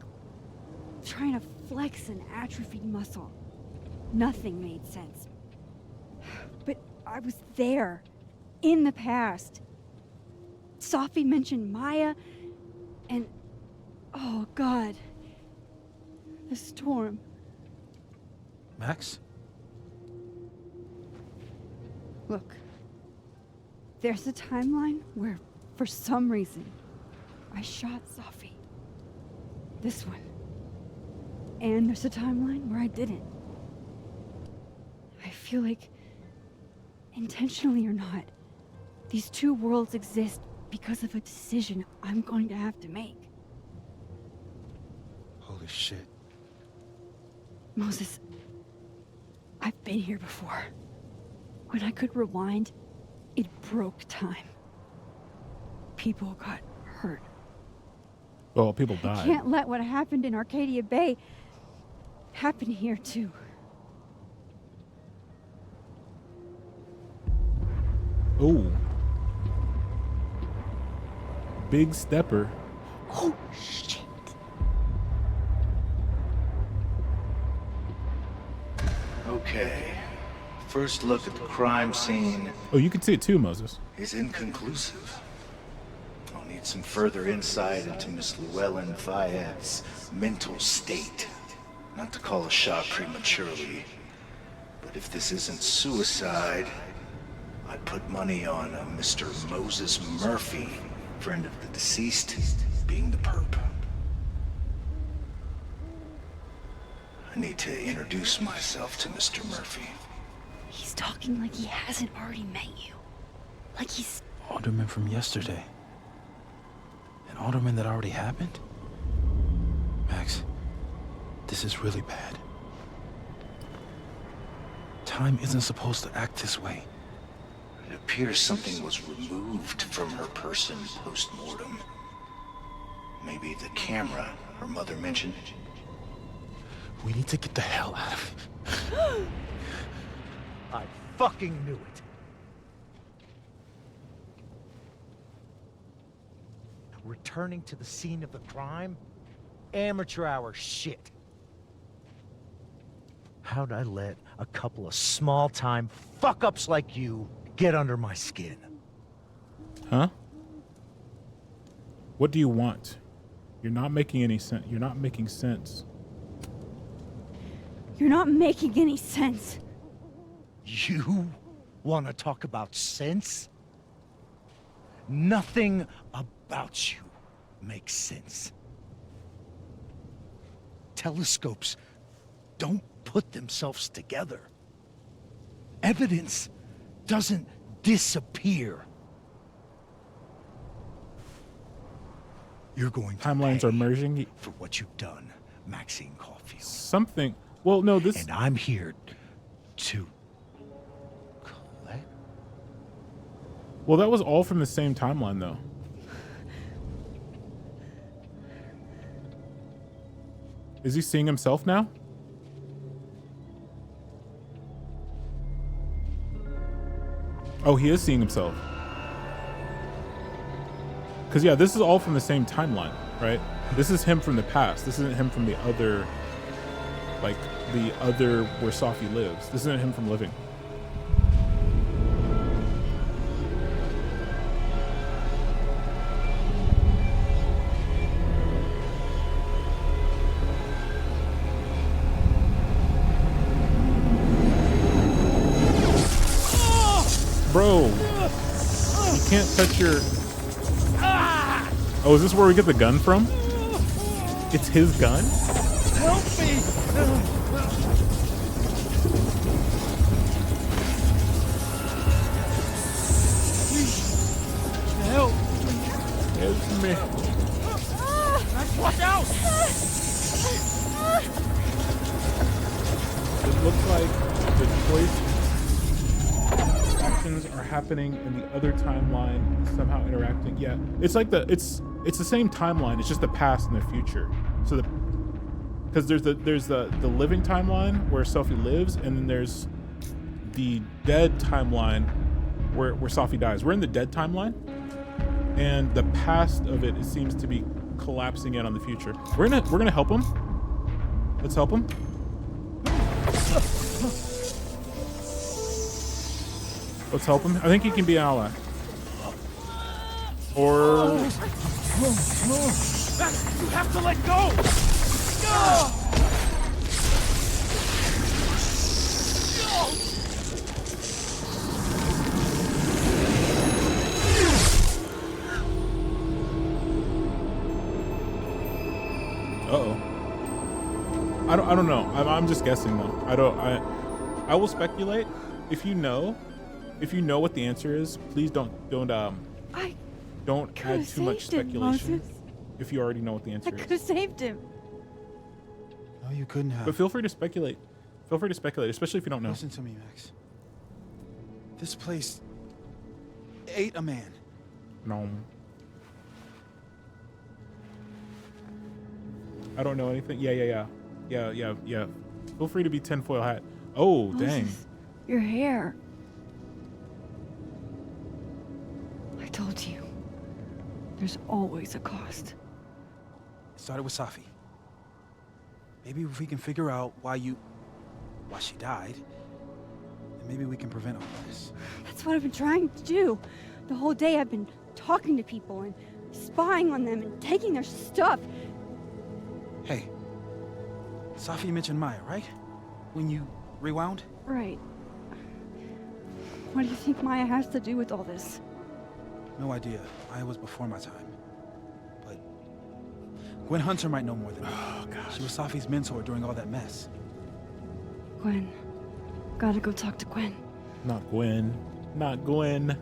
trying to flex an atrophied muscle. Nothing made sense. But I was there, in the past. Sophie mentioned Maya, and oh God, the storm. Max? Look, there's a timeline where, for some reason, I shot Sophie. This one. And there's a timeline where I didn't. I feel like, intentionally or not, these 2 worlds exist because of a decision I'm going to have to make. Holy shit. Moses, I've been here before. When I could rewind, it broke time. People got hurt. Well, people died. I can't let what happened in Arcadia Bay happen here too. Oh. Big stepper. Oh, shit. Okay. First look at the crime scene Oh, you can see it too, Moses. is inconclusive. I'll need some further insight into Miss Llewellyn Fayette's mental state. Not to call a shot prematurely, but if this isn't suicide, I'd put money on a Mr. Moses Murphy, friend of the deceased, being the perp. I need to introduce myself to Mr. Murphy. He's talking like he hasn't already met you. Like he's... Alderman from yesterday. An alderman that already happened? Max, this is really bad. Time isn't supposed to act this way. It appears something was removed from her person post-mortem. Maybe the camera her mother mentioned. We need to get the hell out of it. I fucking knew it. Returning to the scene of the crime? Amateur hour shit. How'd I let a couple of small-time fuck-ups like you get under my skin? Huh? What do you want? You're not making any sense. You're not making sense. You're not making any sense. You want to talk about sense? Nothing about you makes sense. Telescopes don't put themselves together. Evidence doesn't disappear. You're going to Timelines pay are merging. for what you've done, Maxine Caulfield. Something. Well, no, this. And I'm here to collect. Well, that was all from the same timeline, though. Is he seeing himself now? Oh, he is seeing himself. Because, yeah, this is all from the same timeline, right? This is him from the past. This isn't him from the other, like, the other where Safi lives. This isn't him from living. Bro, you can't touch your... Oh, is this where we get the gun from? It's his gun? Help me! Help! It's me. Watch out! It looks like the choice options are happening in the other timeline, somehow interacting. Yeah, it's like it's the same timeline. It's just the past and the future. So because there's the living timeline where Safi lives, and then there's the dead timeline where Safi dies. We're in the dead timeline, and the past of it seems to be collapsing in on the future. We're gonna help him. Let's help him. Let's help him. I think he can be an ally. Or... Max, you have to let go! Uh-oh. I don't know. I'm just guessing though. I will speculate. If you know what the answer is, please don't add too much speculation. If you already know what the answer I is. could have saved him. No, you couldn't have. But feel free to speculate. Feel free to speculate, especially if you don't know. Listen to me, Max. This place ate a man. No. I don't know anything. Yeah. Feel free to be tinfoil hat. Oh, dang. Moses, your hair. I told you. There's always a cost. It started with Safi. Maybe if we can figure out why she died, then maybe we can prevent all this. That's what I've been trying to do. The whole day I've been talking to people and spying on them and taking their stuff. Hey, Safi mentioned Maya, right? When you rewound? Right. What do you think Maya has to do with all this? No idea. Maya was before my time. But Gwen Hunter might know more than me. Oh, gosh. She was Safi's mentor during all that mess. Gwen. Gotta go talk to Gwen. Not Gwen. Not Gwen.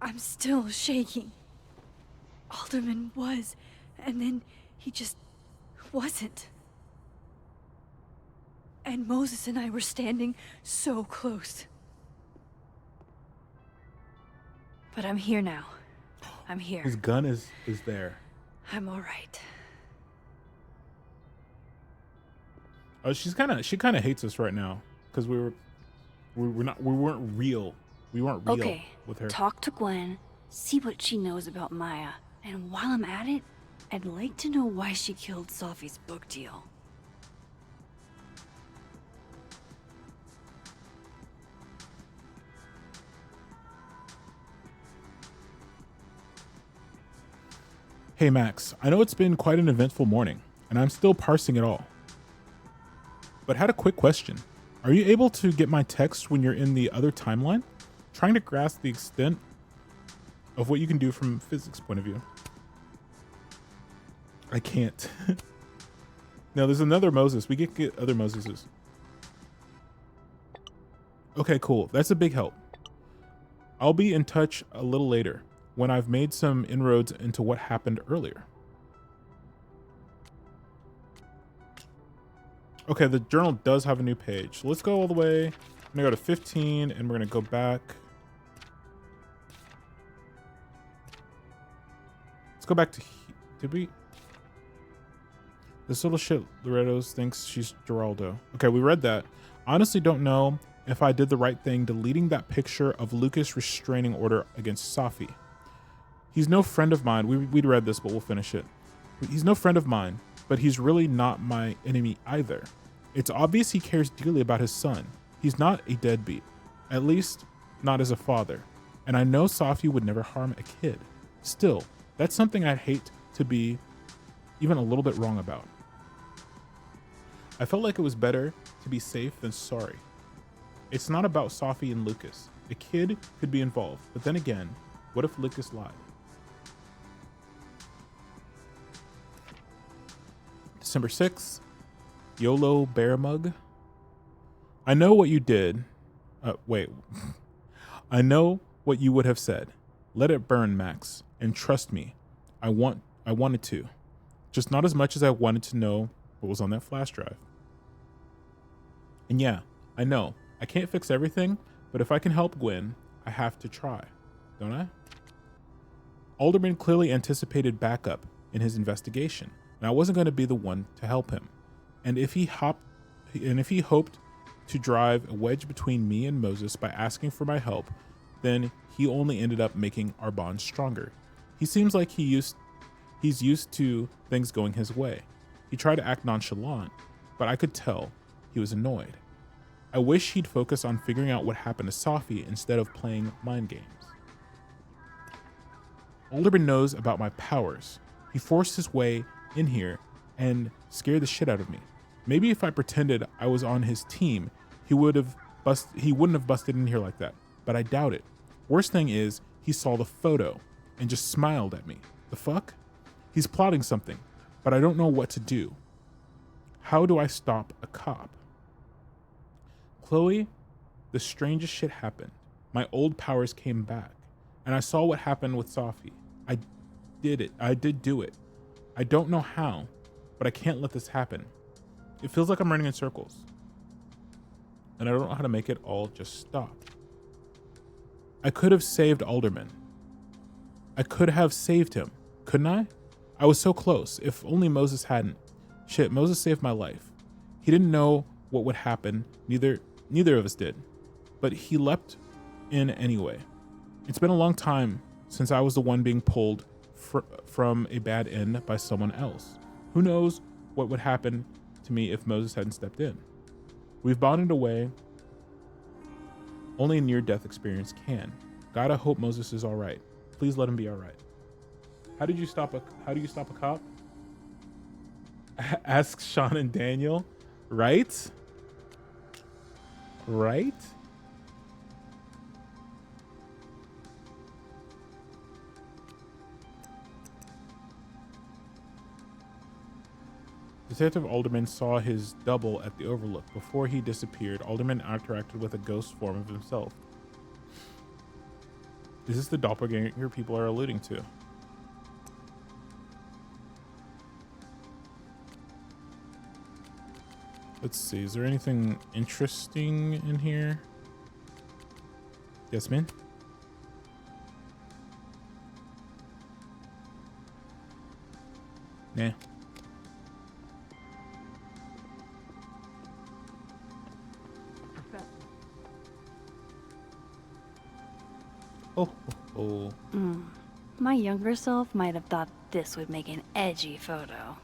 I'm still shaking. Alderman was, and then he just wasn't. And Moses and I were standing so close. But I'm here now. I'm here. His gun is there. I'm all right. Oh, she kind of hates us right now because we weren't real We weren't real Okay, with her. talk to Gwen, see what she knows about Maya, and while I'm at it, I'd like to know why she killed Sophie's book deal. Hey Max, I know it's been quite an eventful morning, and I'm still parsing it all. But had a quick question. Are you able to get my text when you're in the other timeline? Trying to grasp the extent of what you can do from a physics point of view. I can't. No, there's another Moses. We get other Moseses. Okay, cool. That's a big help. I'll be in touch a little later when I've made some inroads into what happened earlier. Okay, the journal does have a new page. So let's go all the way. I'm gonna go to 15 and we're gonna go back. Let's go back to, did we? This little shit Loretto's thinks she's Geraldo. Okay, we read that. Honestly don't know if I did the right thing deleting that picture of Lucas restraining order against Safi. He's no friend of mine. We'd read this, but we'll finish it. He's no friend of mine, but he's really not my enemy either. It's obvious he cares dearly about his son. He's not a deadbeat, at least not as a father. And I know Safi would never harm a kid. Still, that's something I'd hate to be even a little bit wrong about. I felt like it was better to be safe than sorry. It's not about Safi and Lucas. A kid could be involved, but then again, what if Lucas lied? December 6th, YOLO Bear Mug. I know what you did. Wait. I know what you would have said. Let it burn, Max. And trust me, I wanted to. Just not as much as I wanted to know what was on that flash drive. And yeah, I know. I can't fix everything, but if I can help Gwen, I have to try. Don't I? Alderman clearly anticipated backup in his investigation, and I wasn't going to be the one to help him. And if he hoped to drive a wedge between me and Moses by asking for my help, then he only ended up making our bond stronger. He seems like he's used to things going his way. He tried to act nonchalant, but I could tell he was annoyed. I wish he'd focus on figuring out what happened to Safi instead of playing mind games. Alderman knows about my powers. He forced his way in here and scared the shit out of me. Maybe if I pretended I was on his team, he wouldn't have busted in here like that, but I doubt it. Worst thing is, he saw the photo and just smiled at me. The fuck? He's plotting something, but I don't know what to do. How do I stop a cop? Chloe, the strangest shit happened. My old powers came back, and I saw what happened with Safi. I did it. I did do it. I don't know how, but I can't let this happen. It feels like I'm running in circles, and I don't know how to make it all just stop. I could have saved Alderman. I could have saved him, couldn't I? I was so close. If only Moses hadn't. Shit, Moses saved my life. He didn't know what would happen. Neither of us did. But he leapt in anyway. It's been a long time since I was the one being pulled from a bad end by someone else. Who knows what would happen to me if Moses hadn't stepped in. We've bonded away. Only a near-death experience can. Gotta hope Moses is all right. Please let him be all right. How do you stop a cop? Ask Sean and Daniel. Right? Right? Detective Alderman saw his double at the Overlook. Before he disappeared, Alderman interacted with a ghost form of himself. Is this the doppelganger people are alluding to? Let's see, is there anything interesting in here? Yes, man? Nah. Oh, oh, oh. My younger self might have thought this would make an edgy photo.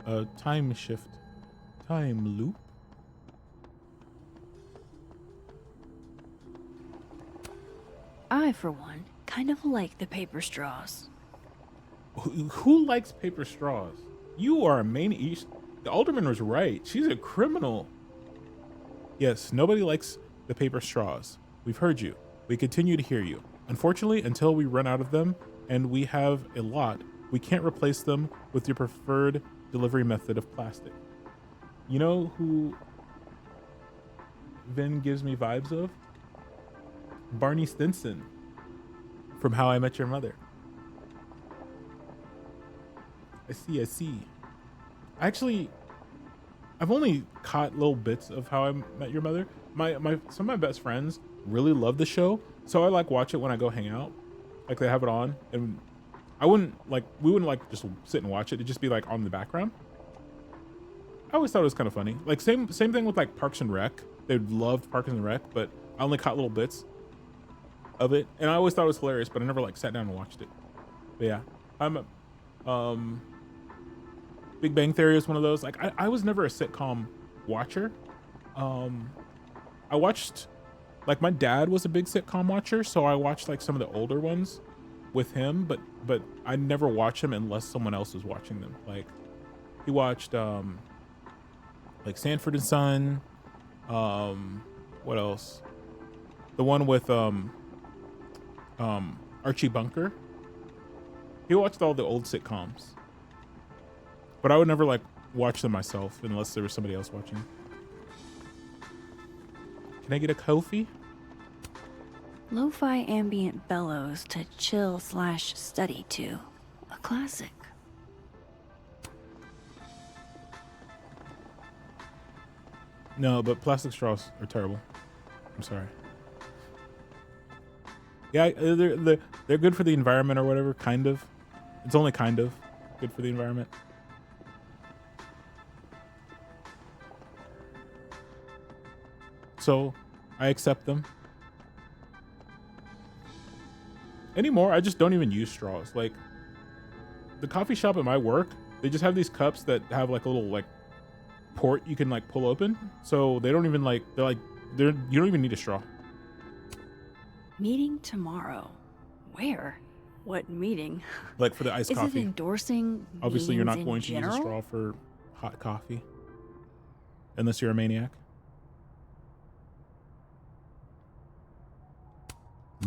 Oh, time shift. Time loop. I, for one, kind of like the paper straws. Who likes paper straws? You are a maniac. The alderman was right. She's a criminal. Yes, nobody likes the paper straws. We've heard you. We continue to hear you. Unfortunately, until we run out of them, and we have a lot, we can't replace them with your preferred delivery method of plastic. You know who Vin gives me vibes of? Barney Stinson from How I Met Your Mother. I see. Actually, I've only caught little bits of How I Met Your Mother. Some of my best friends really love the show, so I like watch it when I go hang out. Like they have it on, and we wouldn't like just sit and watch it. It'd just be like on the background. I always thought it was kind of funny. Like same thing with like Parks and Rec. They loved Parks and Rec, but I only caught little bits of it, and I always thought it was hilarious, but I never like sat down and watched it. But yeah, I'm Big Bang Theory is one of those. Like I was never a sitcom watcher. I watched, like, my dad was a big sitcom watcher, so I watched like some of the older ones with him, but I never watch them unless someone else is watching them. Like he watched like Sanford and Son. What else? The one with Archie Bunker. He watched all the old sitcoms. But I would never like watch them myself unless there was somebody else watching. Can I get a Kofi? Lo-fi ambient bellows to chill/study to. A classic. No, but plastic straws are terrible. I'm sorry. Yeah, they're good for the environment or whatever, kind of. It's only kind of good for the environment. So I accept them. Anymore, I just don't even use straws. Like the coffee shop at my work, they just have these cups that have like a little like port you can like pull open. So they don't even like, you don't even need a straw. Meeting tomorrow. Where? What meeting? Like for the iced Is coffee. it endorsing Obviously you're not meetings going in to general? use a straw for hot coffee. Unless you're a maniac.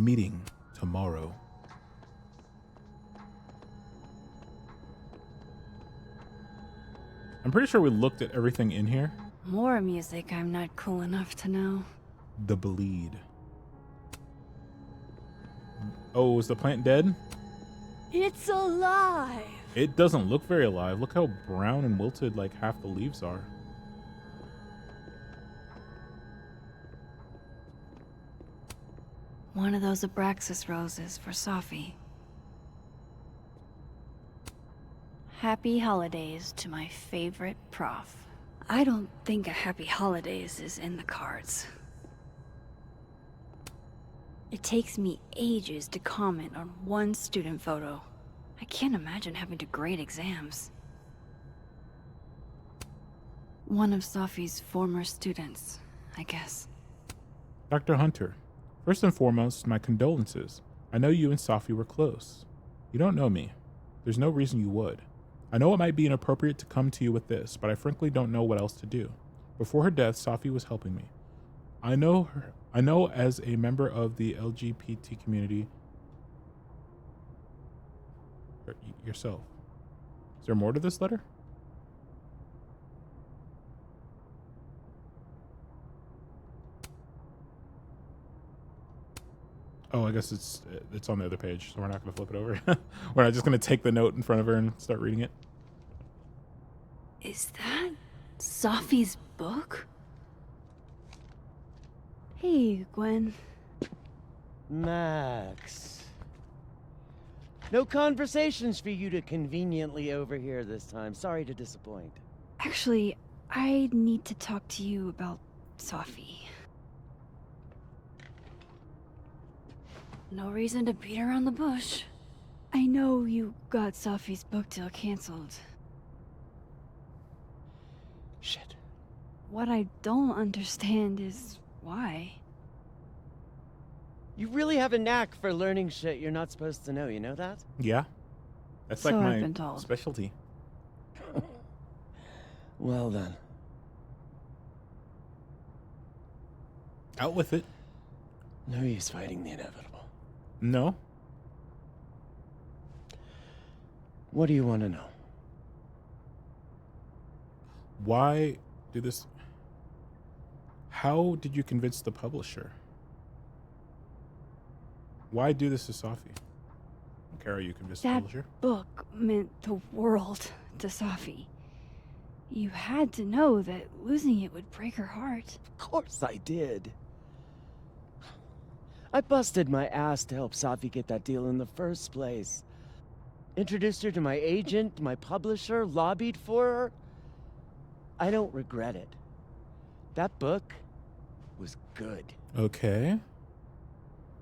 Meeting tomorrow. I'm pretty sure we looked at everything in here. More music I'm not cool enough to know. The bleed. Oh, is the plant dead? It's alive! It doesn't look very alive. Look how brown and wilted like half the leaves are. One of those Abraxas roses for Safi. Happy holidays to my favorite prof. I don't think a happy holidays is in the cards. It takes me ages to comment on one student photo. I can't imagine having to grade exams. One of Safi's former students, I guess. Dr. Hunter, first and foremost, my condolences. I know you and Safi were close. You don't know me. There's no reason you would. I know it might be inappropriate to come to you with this, but I frankly don't know what else to do. Before her death, Safi was helping me. I know as a member of the LGBT community yourself. Is there more to this letter? Oh, I guess it's on the other page, so we're not going to flip it over. We're not just going to take the note in front of her and start reading it. Is that Safi's book? Hey, Gwen. Max. No conversations for you to conveniently overhear this time. Sorry to disappoint. Actually, I need to talk to you about Sophie. No reason to beat around the bush. I know you got Sophie's book deal canceled. Shit. What I don't understand is why. You really have a knack for learning shit you're not supposed to know, you know that? Yeah. That's So like I've my been told. specialty. Well then. Out with it. No use fighting the inevitable. No. What do you want to know? Why do this? How did you convince the publisher? Why do this to Sophie? Okay, are you convinced the That publisher? book meant the world to Sophie. You had to know that losing it would break her heart. Of course I did. I busted my ass to help Sophie get that deal in the first place. Introduced her to my agent, my publisher, lobbied for her. I don't regret it. That book was good. Okay.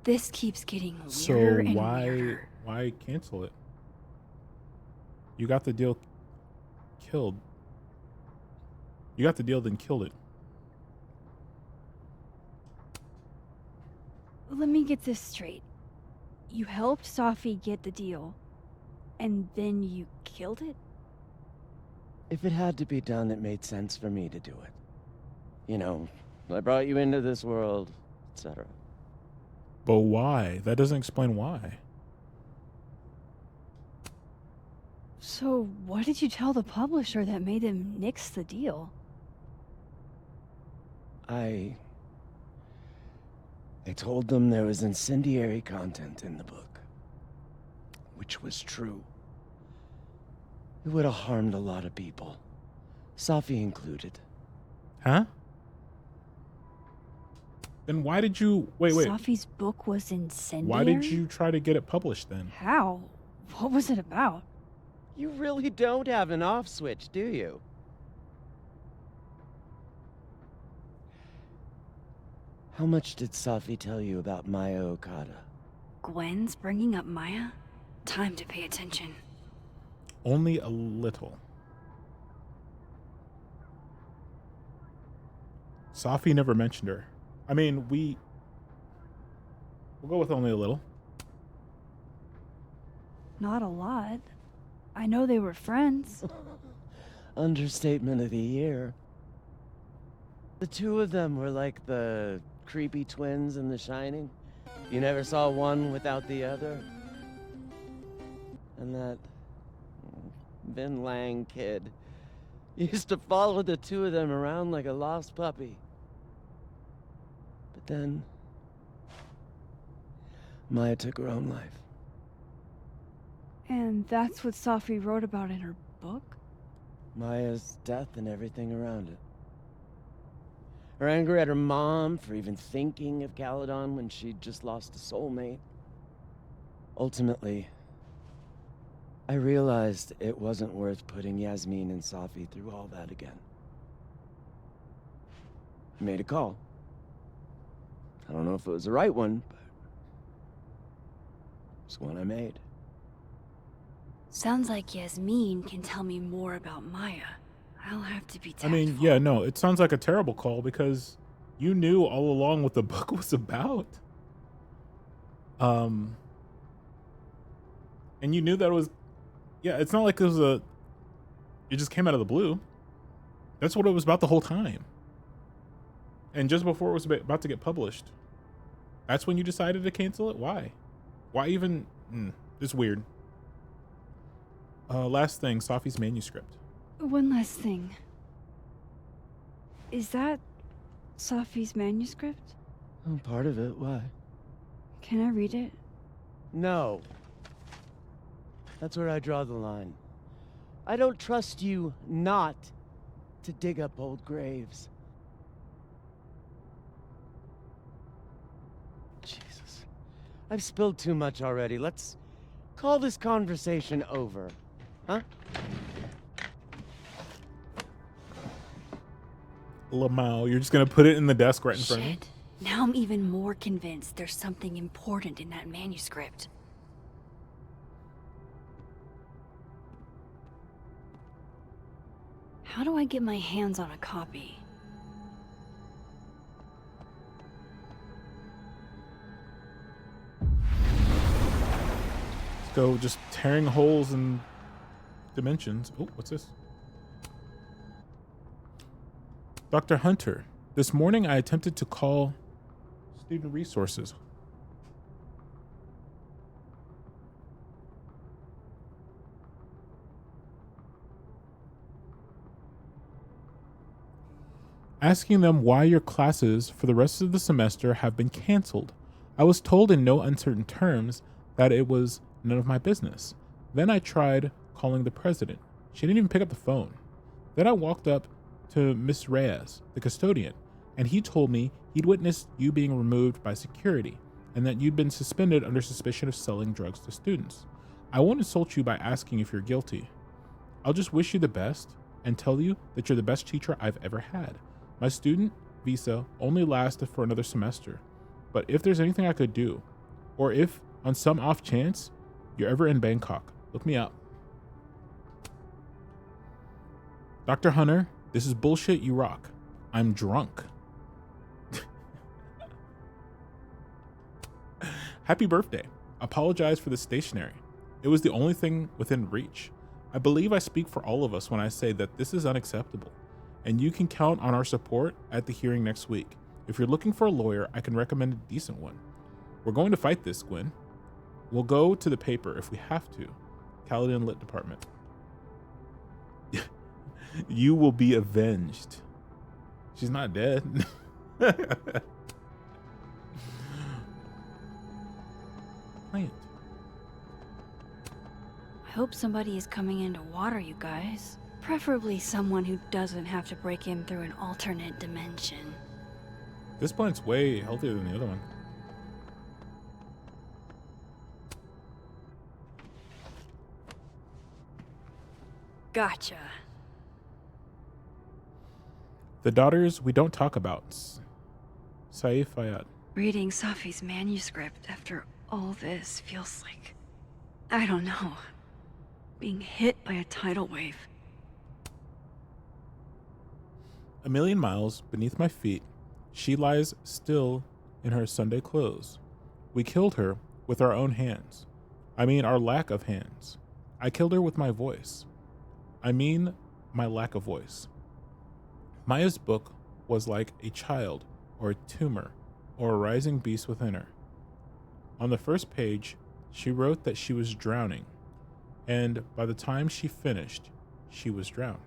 This keeps getting So weirder and weirder. why cancel it? You got the deal killed. You got the deal, then killed it. Let me get this straight. You helped Sophie get the deal, and then you killed it? If it had to be done, it made sense for me to do it. You know, I brought you into this world, etc. But why? That doesn't explain why. So what did you tell the publisher that made them nix the deal? I told them there was incendiary content in the book. Which was true. It would have harmed a lot of people. Sophie included. Huh? Then why did you wait? Sophie's book was incendiary? Why did you try to get it published then? How? What was it about? You really don't have an off switch, do you? How much did Sophie tell you about Maya Okada? Gwen's bringing up Maya? Time to pay attention. Only a little. Sophie never mentioned her. I mean, we'll go with only a little. Not a lot. I know they were friends. Understatement of the year. The two of them were like the creepy twins in The Shining. You never saw one without the other. And that Vin Lang kid used to follow the two of them around like a lost puppy. But then Maya took her own life. And that's what Sophie wrote about in her book? Maya's death and everything around it. Her anger at her mom for even thinking of Caledon when she'd just lost a soulmate. Ultimately, I realized it wasn't worth putting Yasmin and Sophie through all that again. I made a call. I don't know if it was the right one, but it's one I made. Sounds like Yasmin can tell me more about Maya. I'll have to be tactful. I mean, yeah, no, it sounds like a terrible call because you knew all along what the book was about. And you knew that it was, yeah, it's not like it was it just came out of the blue. That's what it was about the whole time. And just before it was about to get published, that's when you decided to cancel it? Why? Why even? It's weird. Last thing, Sophie's manuscript. One last thing. Is that Sophie's manuscript? Oh, part of it. Why? Can I read it? No. That's where I draw the line. I don't trust you not to dig up old graves. Jesus. I've spilled too much already. Let's call this conversation over. Huh? Lamau, you're just gonna put it in the desk right in front of me? Shit. Now I'm even more convinced there's something important in that manuscript. How do I get my hands on a copy? Let's go just tearing holes in dimensions. Oh, what's this? Dr. Hunter, this morning I attempted to call student resources. Asking them why your classes for the rest of the semester have been canceled. I was told in no uncertain terms that it was none of my business. Then I tried calling the president. She didn't even pick up the phone. Then I walked up to Miss Reyes, the custodian, and he told me he'd witnessed you being removed by security and that you'd been suspended under suspicion of selling drugs to students. I won't insult you by asking if you're guilty. I'll just wish you the best and tell you that you're the best teacher I've ever had. My student visa only lasted for another semester, but if there's anything I could do, or if on some off chance you're ever in Bangkok, look me up. Dr. Hunter, this is bullshit, you rock. I'm drunk. Happy birthday. Apologize for the stationery. It was the only thing within reach. I believe I speak for all of us when I say that this is unacceptable, and you can count on our support at the hearing next week. If you're looking for a lawyer, I can recommend a decent one. We're going to fight this, Gwen. We'll go to the paper if we have to. Caledon Lit Department. You will be avenged. She's not dead. Plant. I hope somebody is coming in to water you guys. Preferably someone who doesn't have to break in through an alternate dimension. This plant's way healthier than the other one. Gotcha. The daughters we don't talk about. Saif Fayyad. Reading Safi's manuscript after all this feels like, I don't know, being hit by a tidal wave. A million miles beneath my feet, she lies still in her Sunday clothes. We killed her with our own hands. I mean, our lack of hands. I killed her with my voice. I mean, my lack of voice. Maya's book was like a child, or a tumor, or a rising beast within her. On the first page, she wrote that she was drowning, and by the time she finished, she was drowned.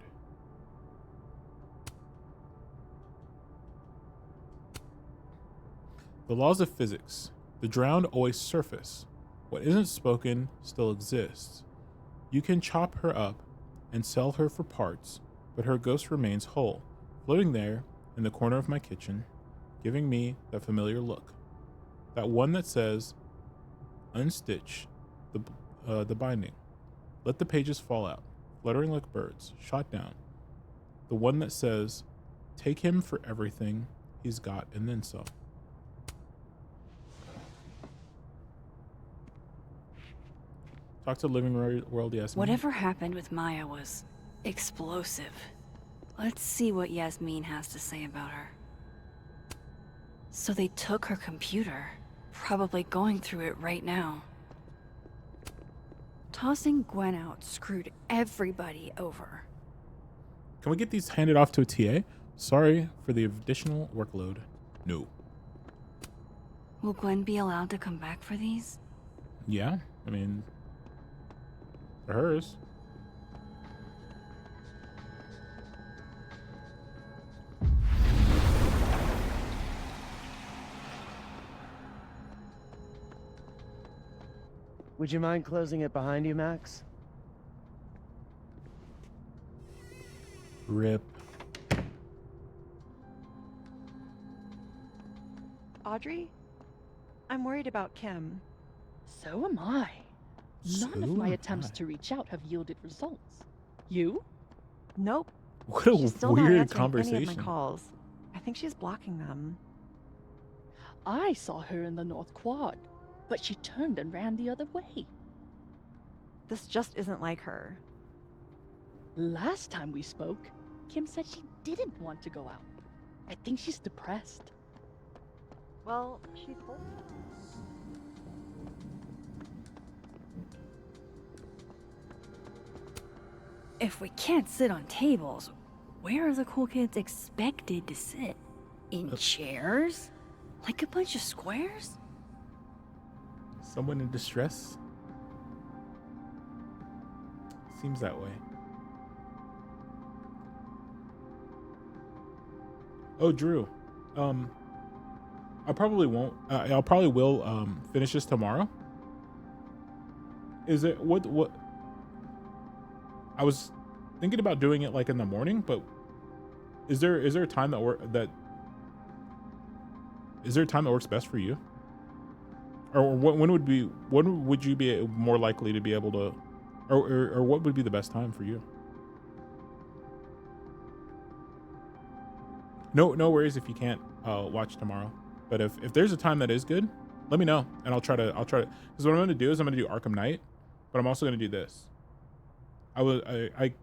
The laws of physics. The drowned always surface. What isn't spoken still exists. You can chop her up and sell her for parts, but her ghost remains whole, floating there in the corner of my kitchen, giving me that familiar look. That one that says, unstitch the binding. Let the pages fall out, fluttering like birds, shot down. The one that says, take him for everything he's got and then some. Talk to Living World Yasmin. Whatever happened with Maya was explosive. Let's see what Yasmin has to say about her. So they took her computer, probably going through it right now. Tossing Gwen out screwed everybody over. Can we get these handed off to a TA? Sorry for the additional workload. No. Will Gwen be allowed to come back for these? Yeah, I mean, for hers. Would you mind closing it behind you, Max? Rip. Audrey? I'm worried about Kim. So am I. None of my attempts to reach out have yielded results. You? Nope. What a She's still not weird answering any of conversation. my calls. I think she's blocking them. I saw her in the North Quad, but she turned and ran the other way. This just isn't like her. Last time we spoke, Kim said she didn't want to go out. I think she's depressed. Well, she's told me. If we can't sit on tables, where are the cool kids expected to sit? In chairs? Like a bunch of squares? Someone in distress? Seems that way. Oh, Drew. I probably won't. I'll probably will finish this tomorrow. Is it what? I was thinking about doing it like in the morning, but is there a time is there a time that works best for you? Or when would you be more likely to be able to, or what would be the best time for you? No worries if you can't watch tomorrow. But if there's a time that is good, let me know and I'll try to. Because what I'm going to do is I'm going to do Arkham Knight, but I'm also going to do this. I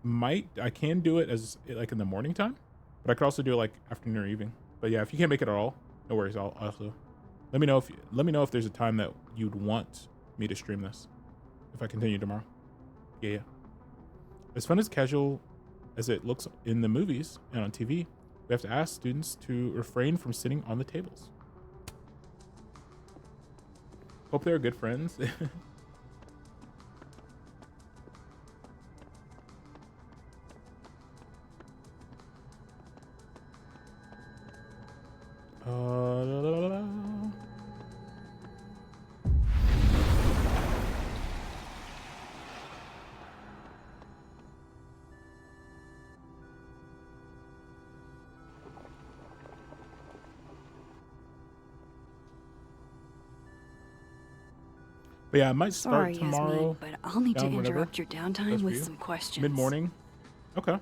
can do it as like in the morning time, but I could also do it like afternoon or evening. But yeah, if you can't make it at all, no worries. I'll also let me know if there's a time that you'd want me to stream this if I continue tomorrow. Yeah. As fun as casual as it looks in the movies and on TV, we have to ask students to refrain from sitting on the tables. Hope they're good friends. La, la, la, la. But yeah, I might start Sorry, tomorrow. Yasmin, but I'll need to whenever. interrupt your downtime Best for with you. some questions. Mid-morning. Okay.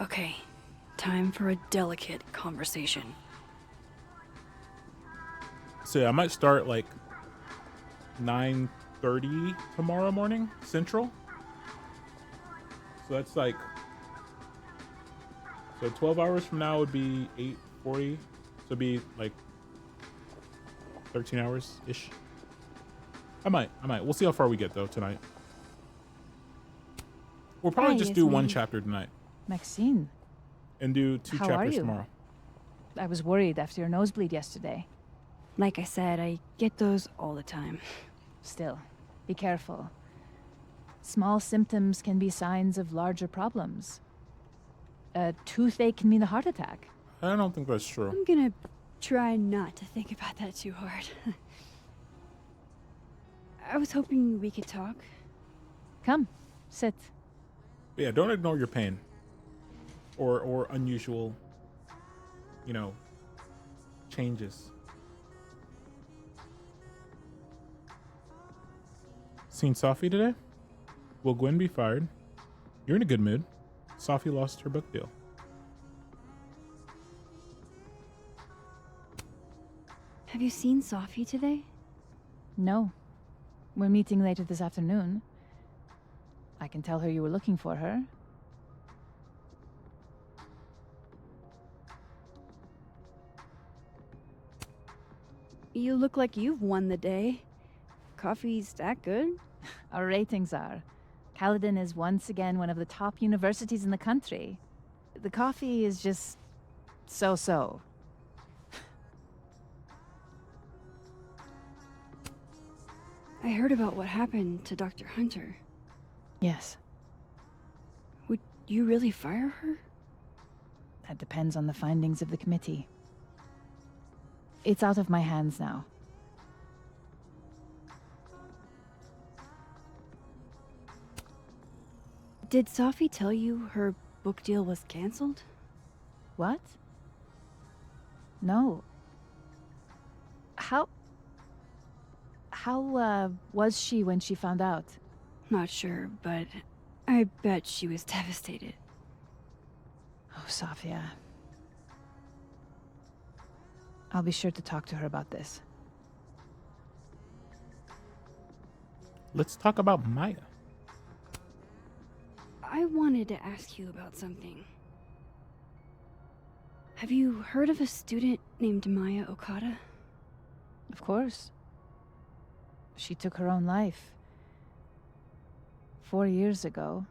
Okay, time for a delicate conversation. So yeah, I might start like 9:30 tomorrow morning Central. So that's like, so 12 hours from now would be 8:40. So it'd be like 13 hours ish. I might. We'll see how far we get though tonight. We'll probably Hi, just do one Yasmin. chapter tonight Maxine, and do two how are chapters you? tomorrow. I was worried after your nosebleed yesterday. Like I said, I get those all the time. Still, be careful. Small symptoms can be signs of larger problems. A toothache can mean a heart attack. I don't think that's true. I'm gonna try not to think about that too hard. I was hoping we could talk. Come, sit. But yeah, don't ignore your pain or unusual, changes. Seen Safi today? Will Gwen be fired? You're in a good mood. Safi lost her book deal. Have you seen Safi today? No. We're meeting later this afternoon. I can tell her you were looking for her. You look like you've won the day. Coffee's that good? Our ratings are. Caledon is once again one of the top universities in the country. The coffee is just so-so. I heard about what happened to Dr. Hunter. Yes, Would you really fire her? that depends on the findings of the committee. It's out of my hands now. Did Safi tell you her book deal was canceled? What? No. How was she when she found out? Not sure, but I bet she was devastated. Oh, Safia. I'll be sure to talk to her about this. Let's talk about Maya. I wanted to ask you about something. Have you heard of a student named Maya Okada? Of course. She took her own life. 4 years ago.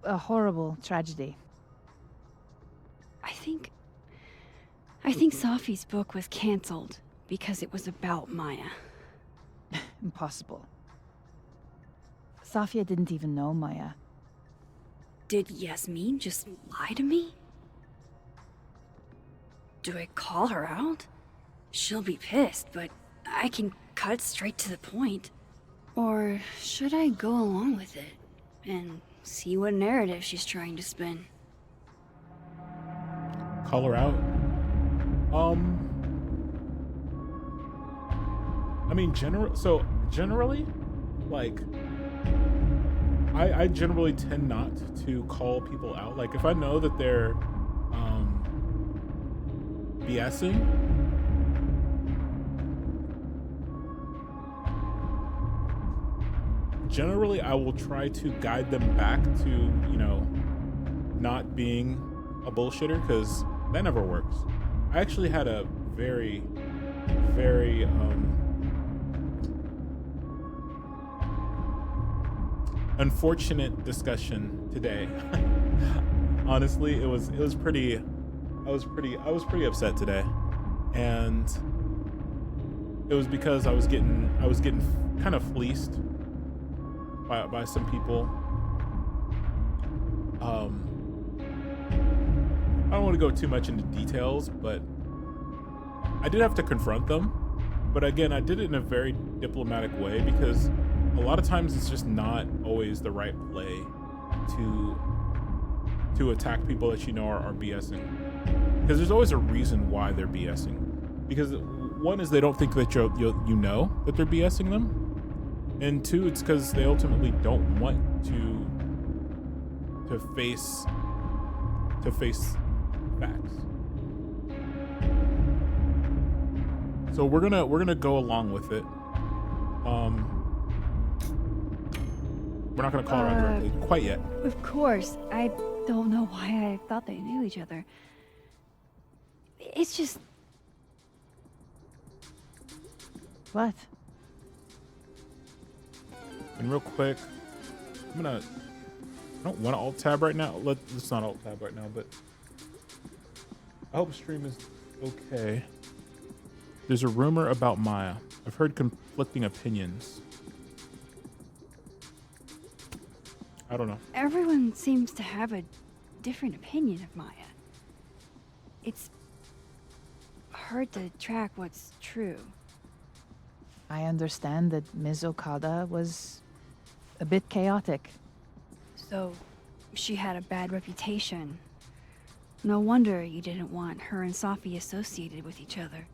A horrible tragedy. I think Safi's book was cancelled because it was about Maya. Impossible. Safia didn't even know Maya. Did Yasmin just lie to me? Do I call her out? She'll be pissed, but I can cut straight to the point. Or should I go along with it and see what narrative she's trying to spin? Call her out. I mean, generally, like, I generally tend not to call people out. Like, if I know that they're BSing, generally I will try to guide them back to, you know, not being a bullshitter, because that never works. I actually had a very unfortunate discussion today. Honestly, it was pretty. I was pretty upset today, and it was because I was getting kind of fleeced by some people. I don't want to go too much into details, but I did have to confront them. But again, I did it in a very diplomatic way, because a lot of times it's just not always the right play to attack people that you know are BSing. Because there's always a reason why they're BSing. Because one is they don't think that you know that they're BSing them. And two, it's because they ultimately don't want to face facts. So we're gonna go along with it. We're not gonna call her out directly quite yet. Of course, I don't know why I thought they knew each other. It's just... What? And real quick, I don't want to alt tab right now. Let's not alt tab right now, but I hope stream is okay. There's a rumor about Maya. I've heard conflicting opinions. I don't know. Everyone seems to have a different opinion of Maya. It's hard to track what's true. I understand that Ms. Okada was a bit chaotic. So, she had a bad reputation. No wonder you didn't want her and Safi associated with each other.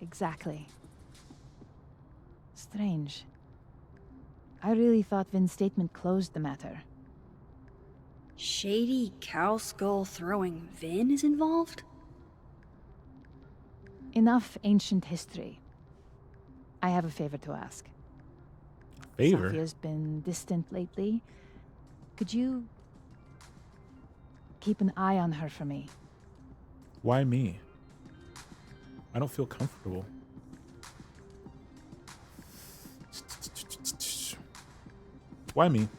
Exactly. Strange. I really thought Vin's statement closed the matter. Shady cow skull throwing Vin is involved? Enough ancient history. I have a favor to ask. Favor? Safia's been distant lately. Could you keep an eye on her for me? Why me? I don't feel comfortable. Why me?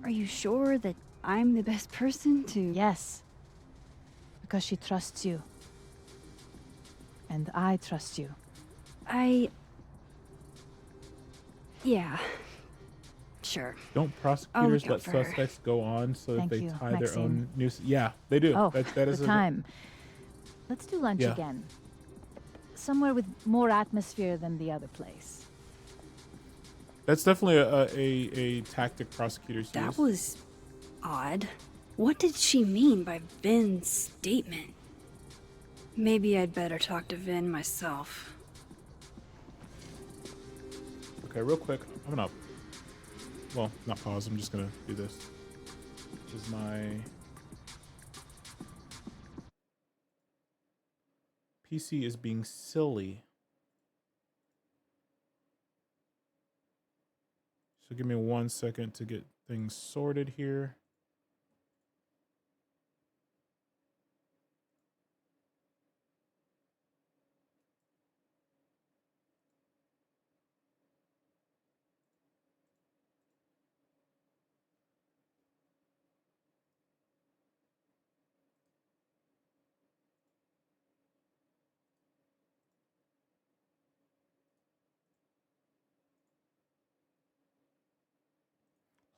Are you sure that I'm the best person to... Yes. Because she trusts you. And I trust you. Yeah. Sure. Don't prosecutors let suspects go on so that they tie their own news? Yeah, they do. Oh, that is the time. Let's do lunch again. Somewhere with more atmosphere than the other place. That's definitely a tactic prosecutors use. That was odd. What did she mean by Vin's statement? Maybe I'd better talk to Vin myself. Okay, real quick, I'm gonna, well, not pause, I'm just gonna do this. This is my PC is being silly. So give me 1 second to get things sorted here.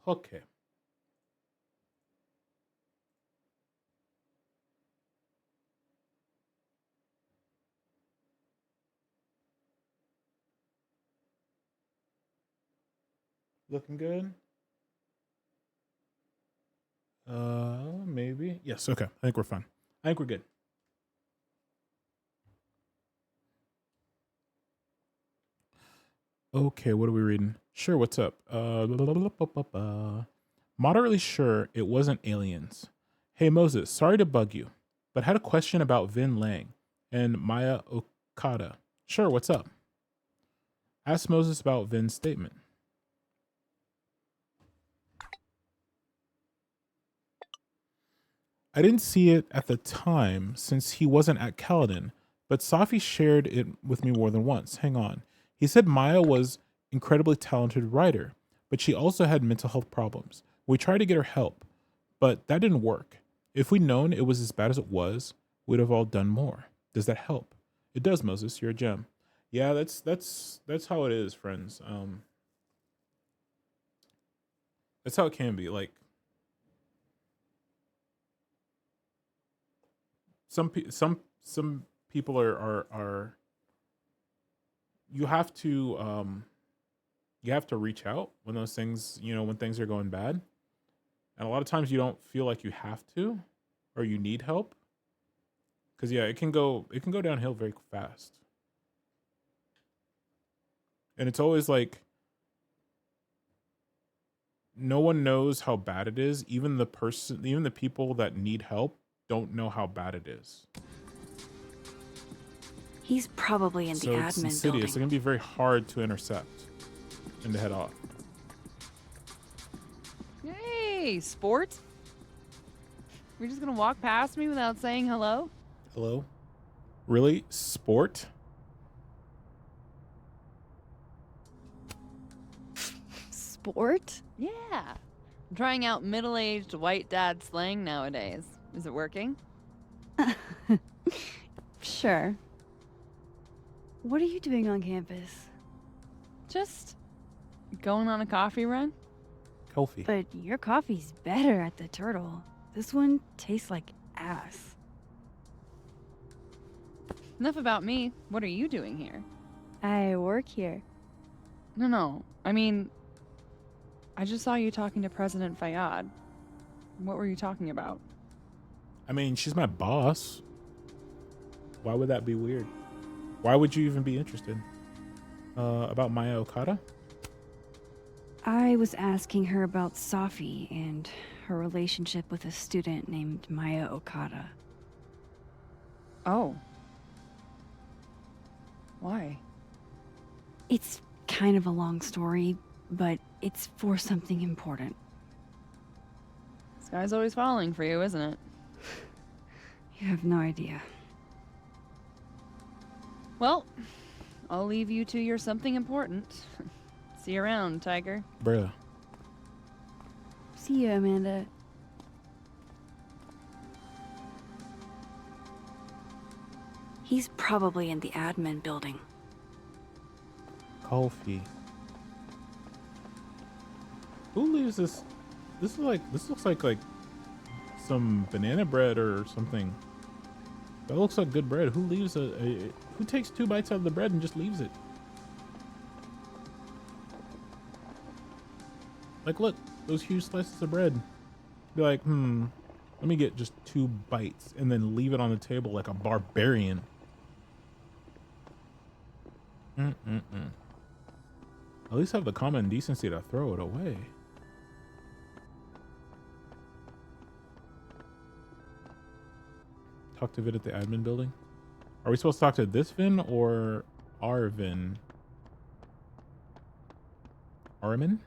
Okay. Looking good? Maybe. Yes, okay. I think we're fine. I think we're good. Okay, what are we reading? Sure, what's up? Moderately sure it wasn't aliens. Hey Moses, sorry to bug you, but had a question about Vin Lang and Maya Okada. Sure, what's up? Ask Moses about Vin's statement. I didn't see it at the time since he wasn't at Kaladin, but Safi shared it with me more than once. Hang on. He said Maya was incredibly talented writer, but she also had mental health problems. We tried to get her help, but that didn't work. If we'd known it was as bad as it was, we'd have all done more. Does that help? It does, Moses. You're a gem. Yeah, that's how it is, friends. That's how it can be. Like some people are you have to reach out when those things, when things are going bad. And a lot of times you don't feel like you have to or you need help. Cause yeah, it can go downhill very fast. And it's always like no one knows how bad it is. Even the people that need help don't know how bad it is. He's probably in the admin it's insidious. building. It's gonna be very hard to intercept and to head off. Hey, sport. We're just gonna walk past me without saying hello? Hello? Really? Sport? Sport? Yeah. I'm trying out middle-aged white dad slang nowadays. Is it working? Sure. What are you doing on campus? Just going on a coffee run. Coffee. But your coffee's better at the Turtle. This one tastes like ass. Enough about me. What are you doing here? I work here. No. I mean, I just saw you talking to President Fayyad. What were you talking about? I mean, she's my boss. Why would that be weird? Why would you even be interested? About Maya Okada? I was asking her about Safi and her relationship with a student named Maya Okada. Oh. Why? It's kind of a long story, but it's for something important. Sky's always falling for you, isn't it? You have no idea. Well, I'll leave you to your something important. See you around, Tiger. Bruh. See you, Amanda. He's probably in the admin building. Coffee. Who leaves this? This looks like some banana bread or something. That looks like good bread. Who leaves who takes 2 bites out of the bread and just leaves it? Like, look, those huge slices of bread. Be like, Let me get just 2 bites and then leave it on the table like a barbarian. At least have the common decency to throw it away. Talk to Vid at the admin building. Are we supposed to talk to this Vin or our Vin? Armin?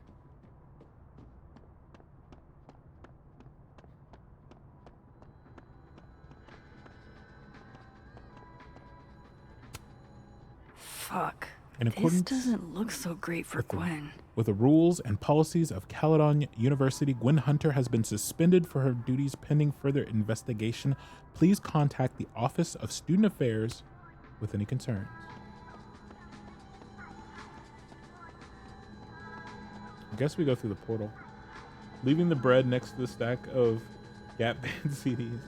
Fuck. In This accordance doesn't look so great for Gwen. with the rules and policies of Caledon University, Gwen Hunter has been suspended for her duties pending further investigation. Please contact the Office of Student Affairs with any concerns. I guess we go through the portal. Leaving the bread next to the stack of Gap Band CDs.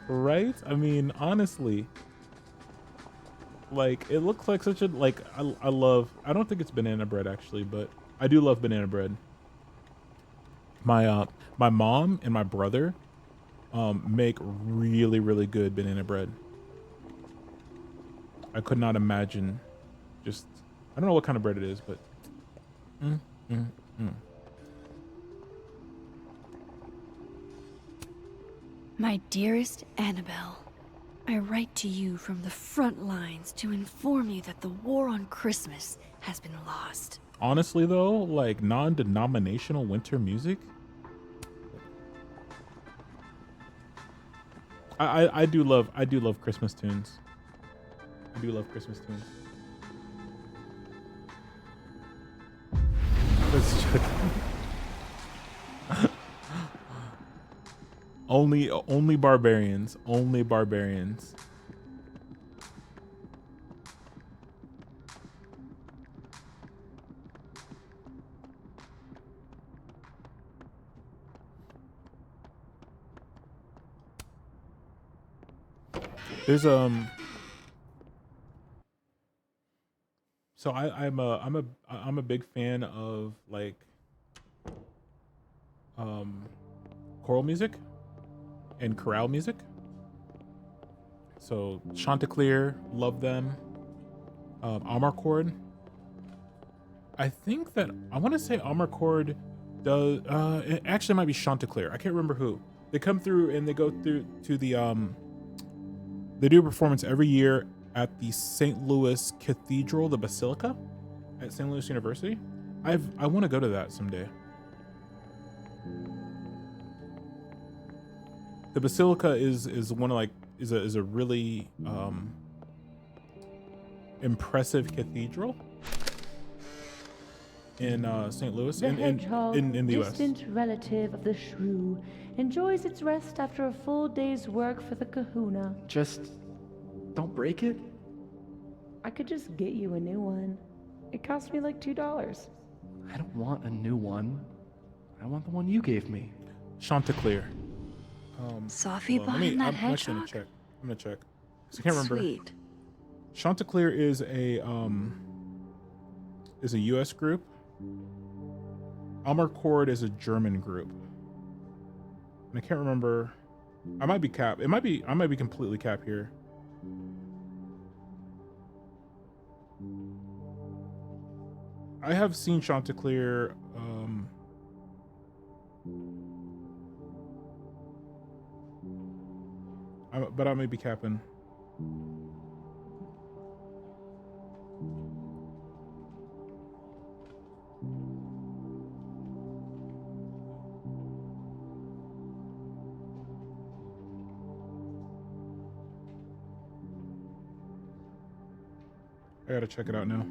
Right? I mean, honestly, like, it looks like such a, like, I love, I don't think it's banana bread actually, but I do love banana bread. My mom and my brother make really, really good banana bread. I could not imagine just, I don't know what kind of bread it is, but My dearest Annabelle, I write to you from the front lines to inform you that the war on Christmas has been lost. Honestly though, like non-denominational winter music, I do love Christmas tunes. I do love Christmas tunes. Let's check. Only barbarians. Only barbarians. There's so I'm a big fan of like choral music and chorale music. So Chanticleer, love them. Amarcord. I think that I want to say Amarcord does. It actually might be Chanticleer. I can't remember who. They come through and they go through to the They do a performance every year at the St. Louis Cathedral, the Basilica, at St. Louis University. I want to go to that someday. The Basilica is one of like is a really impressive cathedral in St. Louis The in hedgehog, the US. distant relative of the shrew, enjoys its rest after a full day's work for the kahuna. Just don't break it. I could just get you a new one. It cost me like $2. I don't want a new one. I want the one you gave me. Chanticleer. Sophie hold on, behind that I'm actually hedgehog? I'm gonna check. 'Cause I can't remember. Sweet. Chanticleer is a US group. Amarcord is a German group. And I can't remember. I might be cap. I might be completely cap here. I have seen Chanticleer but I may be capping. I gotta check it out now.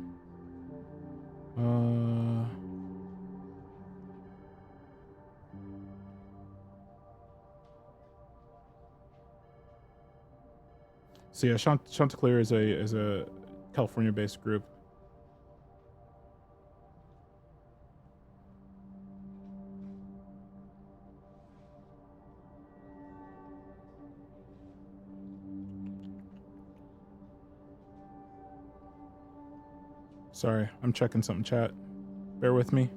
So yeah, Chanticleer is a California-based group. Sorry, I'm checking something, chat. Bear with me.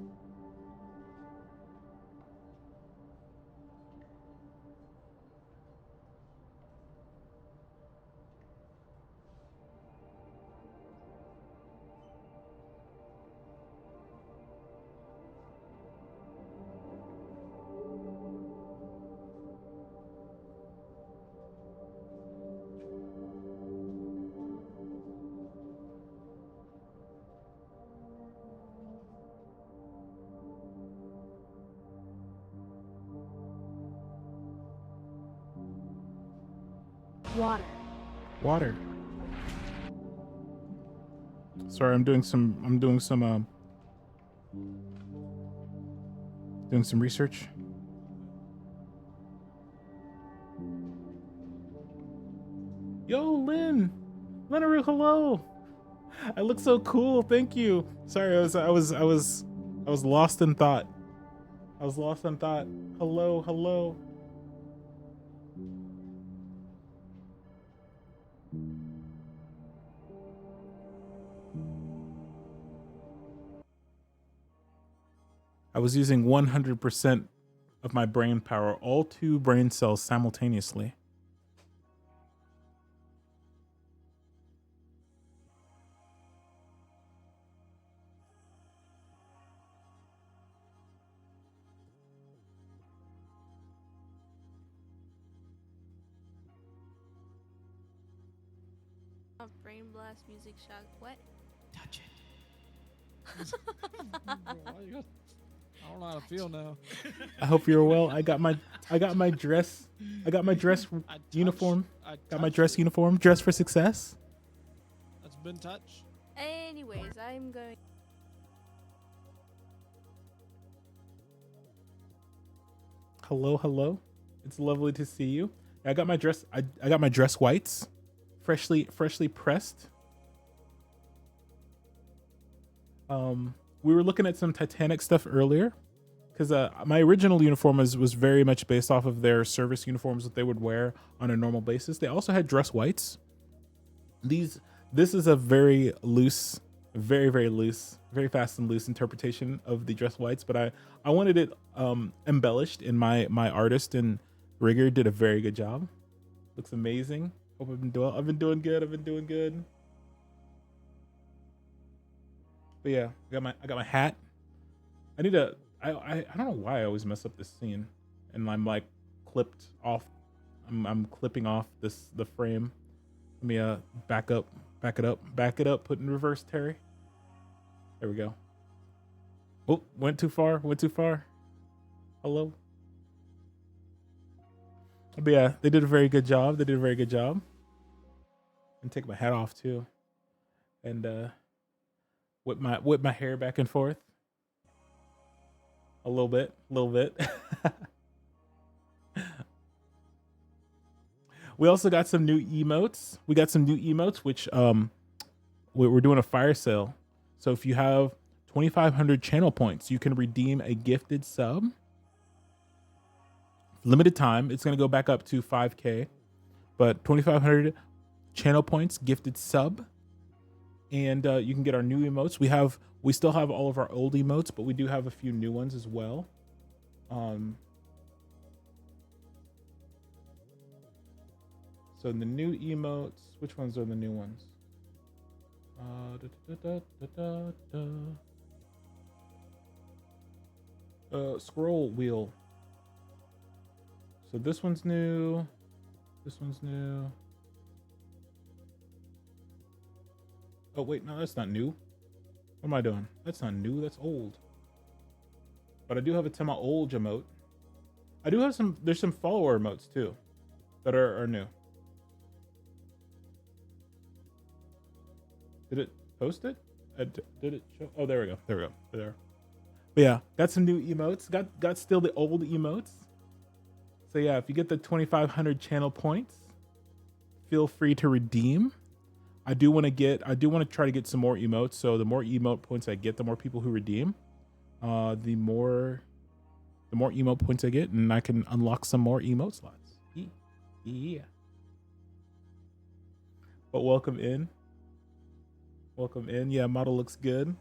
Water. Water. Sorry, I'm doing some research. Yo, Lynn. Lenaru, hello. I look so cool. Thank you. Sorry, I was lost in thought. Hello, hello. I was using 100% of my brain power, all 2 brain cells simultaneously. Brain blast, music shock, what? Touch it. I don't know how to feel now. I hope you're well. I got my dress uniform. Got my dress uniform. Dress for success. That's been touched. Anyways, I'm going. Hello, hello. It's lovely to see you. I got my dress. I got my dress whites, freshly pressed. We were looking at some Titanic stuff earlier, because my original uniform was very much based off of their service uniforms that they would wear on a normal basis. They also had dress whites. This is a very loose, very loose, very fast and loose interpretation of the dress whites, but I wanted it embellished, and my artist and rigger did a very good job. Looks amazing. Hope I've been doing good. But yeah, I got my hat. I need to. I don't know why I always mess up this scene, and I'm like clipped off. I'm clipping off the frame. Let me back it up. Put in reverse, Terry. There we go. Oh, went too far. Hello. But yeah, they did a very good job. And take my hat off too, and whip my hair back and forth a little bit. We also got some new emotes. Which we're doing a fire sale. So if you have 2,500 channel points, you can redeem a gifted sub. Limited time. It's gonna go back up to 5K, but 2,500 channel points, gifted sub. And you can get our new emotes. We still have all of our old emotes, but we do have a few new ones as well. So the new emotes, which ones are the new ones? Scroll wheel. So this one's new. Oh wait, no, that's not new. What am I doing? That's not new, that's old. But I do have a Tema old emote. I do have there's some follower emotes too that are new. Did it post it? Did it show? Oh, there we go. There. But yeah, got some new emotes. Got still the old emotes. So yeah, if you get the 2,500 channel points, feel free to redeem. I do want to try to get some more emotes. So the more emote points I get, the more people who redeem, the more emote points I get, and I can unlock some more emote slots. Yeah. But welcome in. Yeah, model looks good.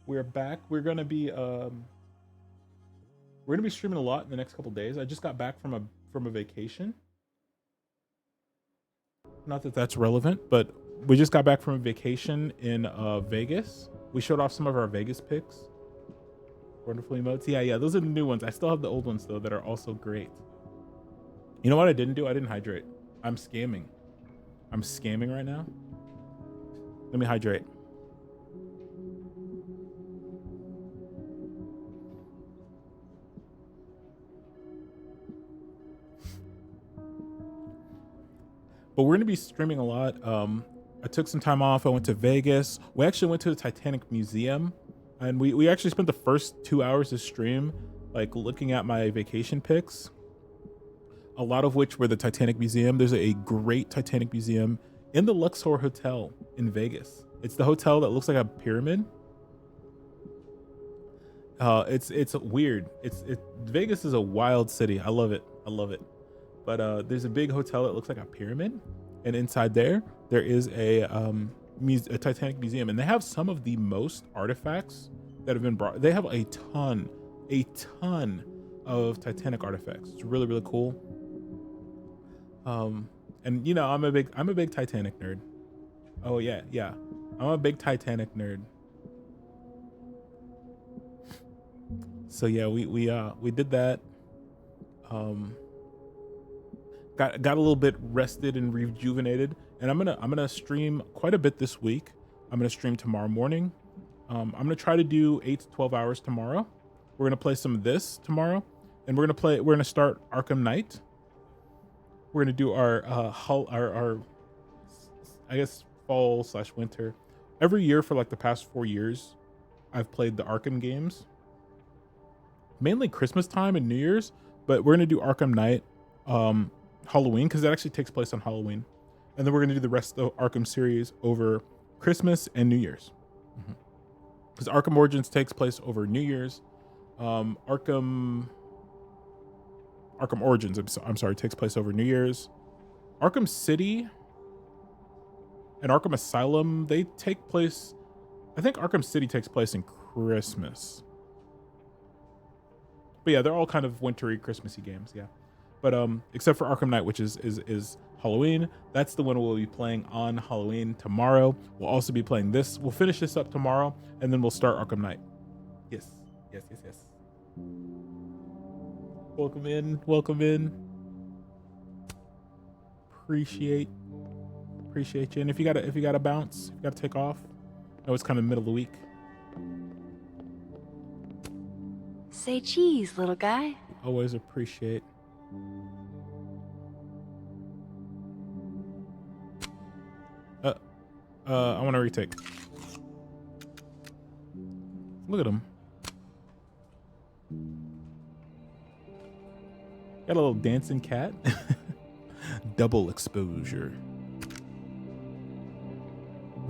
We're back. We're gonna be streaming a lot in the next couple days. I just got back from a vacation. Not that that's relevant, but we just got back from a vacation in Vegas. We showed off some of our Vegas pics. Wonderful emotes. Yeah, those are the new ones. I still have the old ones though that are also great. You know what I didn't do? I didn't hydrate. I'm scamming right now. Let me hydrate. but we're gonna be streaming a lot. I took some time off. I went to Vegas. We actually went to the Titanic Museum, and we actually spent the first 2 hours of stream like looking at my vacation pics, a lot of which were the Titanic Museum. There's a great Titanic Museum in the Luxor Hotel in Vegas. It's the hotel that looks like a pyramid. It's weird. Vegas is a wild city. I love it. But there's a big hotel that looks like a pyramid, and inside there is a Titanic museum, and they have some of the most artifacts that have been brought. They have a ton of Titanic artifacts. It's really, really cool. And you know, I'm a big Titanic nerd. Oh yeah. I'm a big Titanic nerd. So yeah, we did that. Got a little bit rested and rejuvenated, and I'm gonna stream quite a bit this week. I'm gonna stream tomorrow morning. I'm gonna try to do 8 to 12 hours tomorrow. We're gonna play some of this tomorrow, and we're gonna start Arkham Knight. We're gonna do our I guess fall/winter. Every year for like the past 4 years, I've played the Arkham games, mainly Christmas time and New Year's, but we're gonna do Arkham Knight, Halloween, because that actually takes place on Halloween, and then we're gonna do the rest of the Arkham series over Christmas and New Year's, because Arkham Origins takes place over New Year's. Arkham Origins, I'm sorry, takes place over New Year's. Arkham City and Arkham Asylum, they take place, I think Arkham City takes place in Christmas. But yeah, they're all kind of wintry, Christmassy games, yeah. But except for Arkham Knight, which is Halloween. That's the one we'll be playing on Halloween tomorrow. We'll also be playing this. We'll finish this up tomorrow, and then we'll start Arkham Knight. Yes. Welcome in. Appreciate you. And if you gotta bounce, if you gotta take off, I know it's kind of middle of the week. Say cheese, little guy. Always appreciate. I want to retake. Look at him. Got a little dancing cat. Double exposure.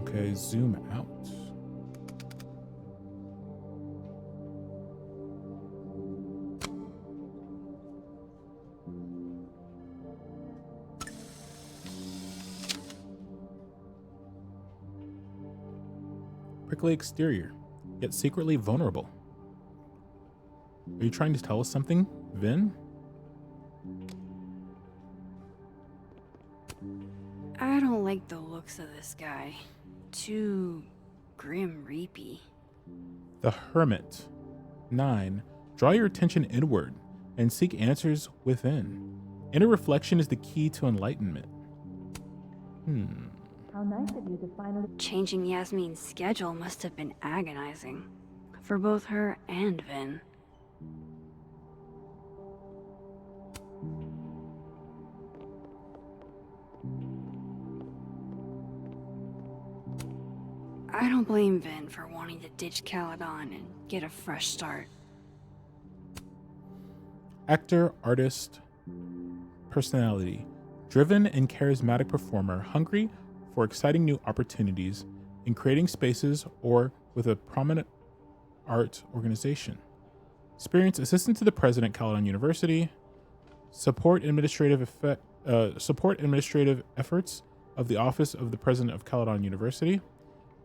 Okay, zoom out. Prickly exterior, yet secretly vulnerable. Are you trying to tell us something, Vin? I don't like the looks of this guy. Too grim reapy. The Hermit. 9. Draw your attention inward and seek answers within. Inner reflection is the key to enlightenment. How nice of you to finally... Changing Yasmin's schedule must have been agonizing. For both her and Vin. I don't blame Vin for wanting to ditch Caledon and get a fresh start. Actor, artist, personality. Driven and charismatic performer, hungry for exciting new opportunities in creating spaces or with a prominent art organization. Experience assistant to the president, Caledon University. Support administrative efforts of the Office of the President of Caledon University.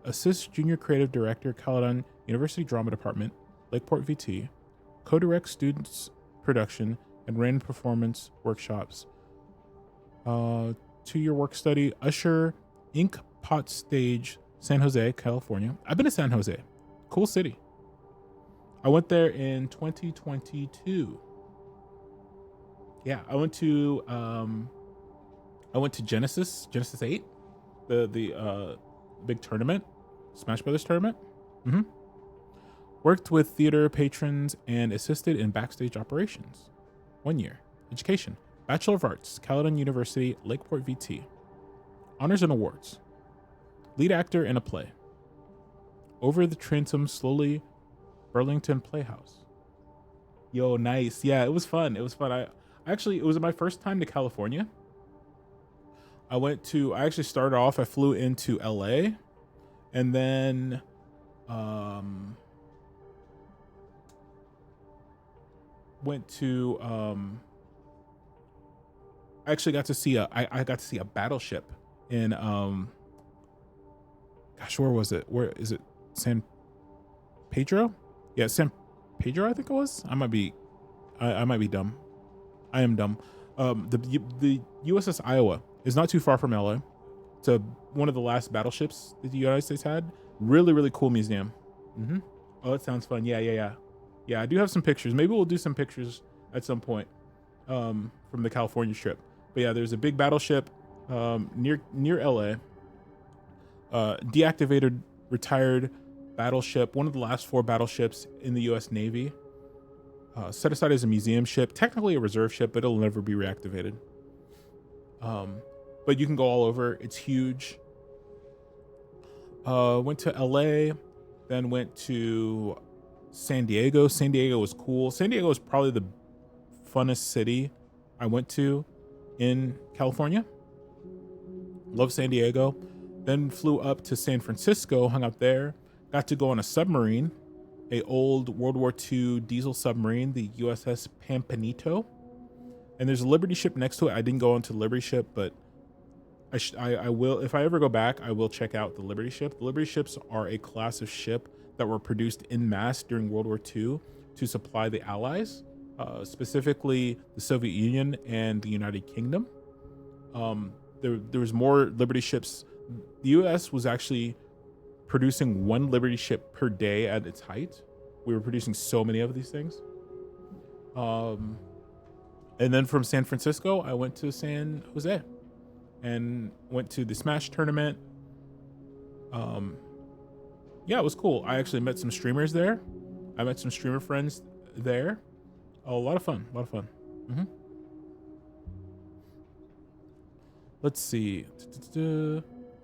Assist Junior Creative Director, Caledon University Drama Department, Lakeport VT. Co-direct students production and random performance workshops. 2-year work study, Usher, Ink Pot Stage, San Jose, California. I've been to San Jose. Cool city. I went there in 2022. Yeah, I went to Genesis 8, the big tournament, Smash Brothers tournament. Worked with theater patrons and assisted in backstage operations. 1 year. Education. Bachelor of Arts, Caledon University, Lakeport VT. Honors and awards. Lead actor in a play. Over the Transom Slowly Burlington Playhouse. Yo, nice. Yeah, it was fun. It was fun. I actually, it was my first time to California. I actually started off, I flew into LA and then went to I actually got to see I got to see a battleship in gosh, where was it? Where is it? San Pedro? Yeah, San Pedro, I think it was. I might be dumb. I am dumb. The USS Iowa is not too far from LA. It's one of the last battleships that the United States had. Really, really cool museum. Oh, it sounds fun. Yeah. I do have some pictures. Maybe we'll do some pictures at some point from the California trip. But yeah, there's a big battleship near LA. Deactivated, retired battleship. One of the last 4 battleships in the U.S. Navy. Set aside as a museum ship. Technically a reserve ship, but it'll never be reactivated. But you can go all over. It's huge. Went to LA, then went to San Diego. San Diego was cool. San Diego was probably the funnest city I went to in California. Love San Diego. Then flew up to San Francisco, hung out there. Got to go on a submarine, a old World War II diesel submarine, the USS Pampanito. And there's a Liberty ship next to it. I didn't go onto the Liberty ship, but I will, if I ever go back, I will check out the Liberty ship. The Liberty ships are a class of ship that were produced en masse during World War II to supply the Allies, specifically the Soviet Union and the United Kingdom. There was more Liberty ships. The U.S. was actually producing 1 Liberty ship per day at its height. We were producing so many of these things. And then from San Francisco, I went to San Jose and went to the Smash tournament. Yeah, it was cool. I actually met some streamers there. I met some streamer friends there. A lot of fun. Let's see.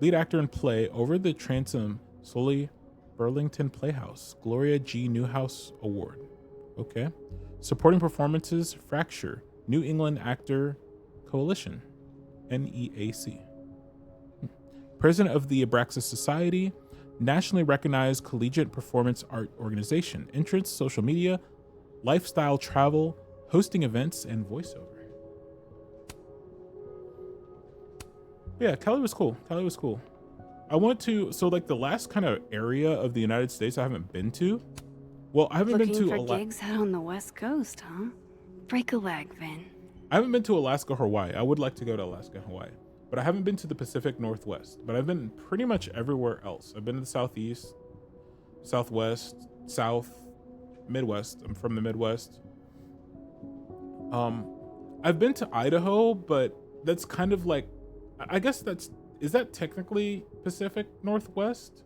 Lead actor in play Over the Transom Slowly Burlington Playhouse. Gloria G. Newhouse Award. Okay. Supporting performances Fracture. New England Actor Coalition. NEAC. President of the Abraxas Society. Nationally recognized collegiate performance art organization. Entrance, social media, lifestyle travel, hosting events, and voiceover. Yeah, Cali was cool. I went to, so like the last kind of area of the United States I haven't been to. Well, I haven't been to Looking for gigs out on the West Coast, huh? Break a leg, Vin. I haven't been to Alaska, Hawaii. I would like to go to Alaska, Hawaii, but I haven't been to the Pacific Northwest. But I've been pretty much everywhere else. I've been to the Southeast, Southwest, South, Midwest. I'm from the Midwest. I've been to Idaho, but that's kind of like, I guess is that technically Pacific Northwest?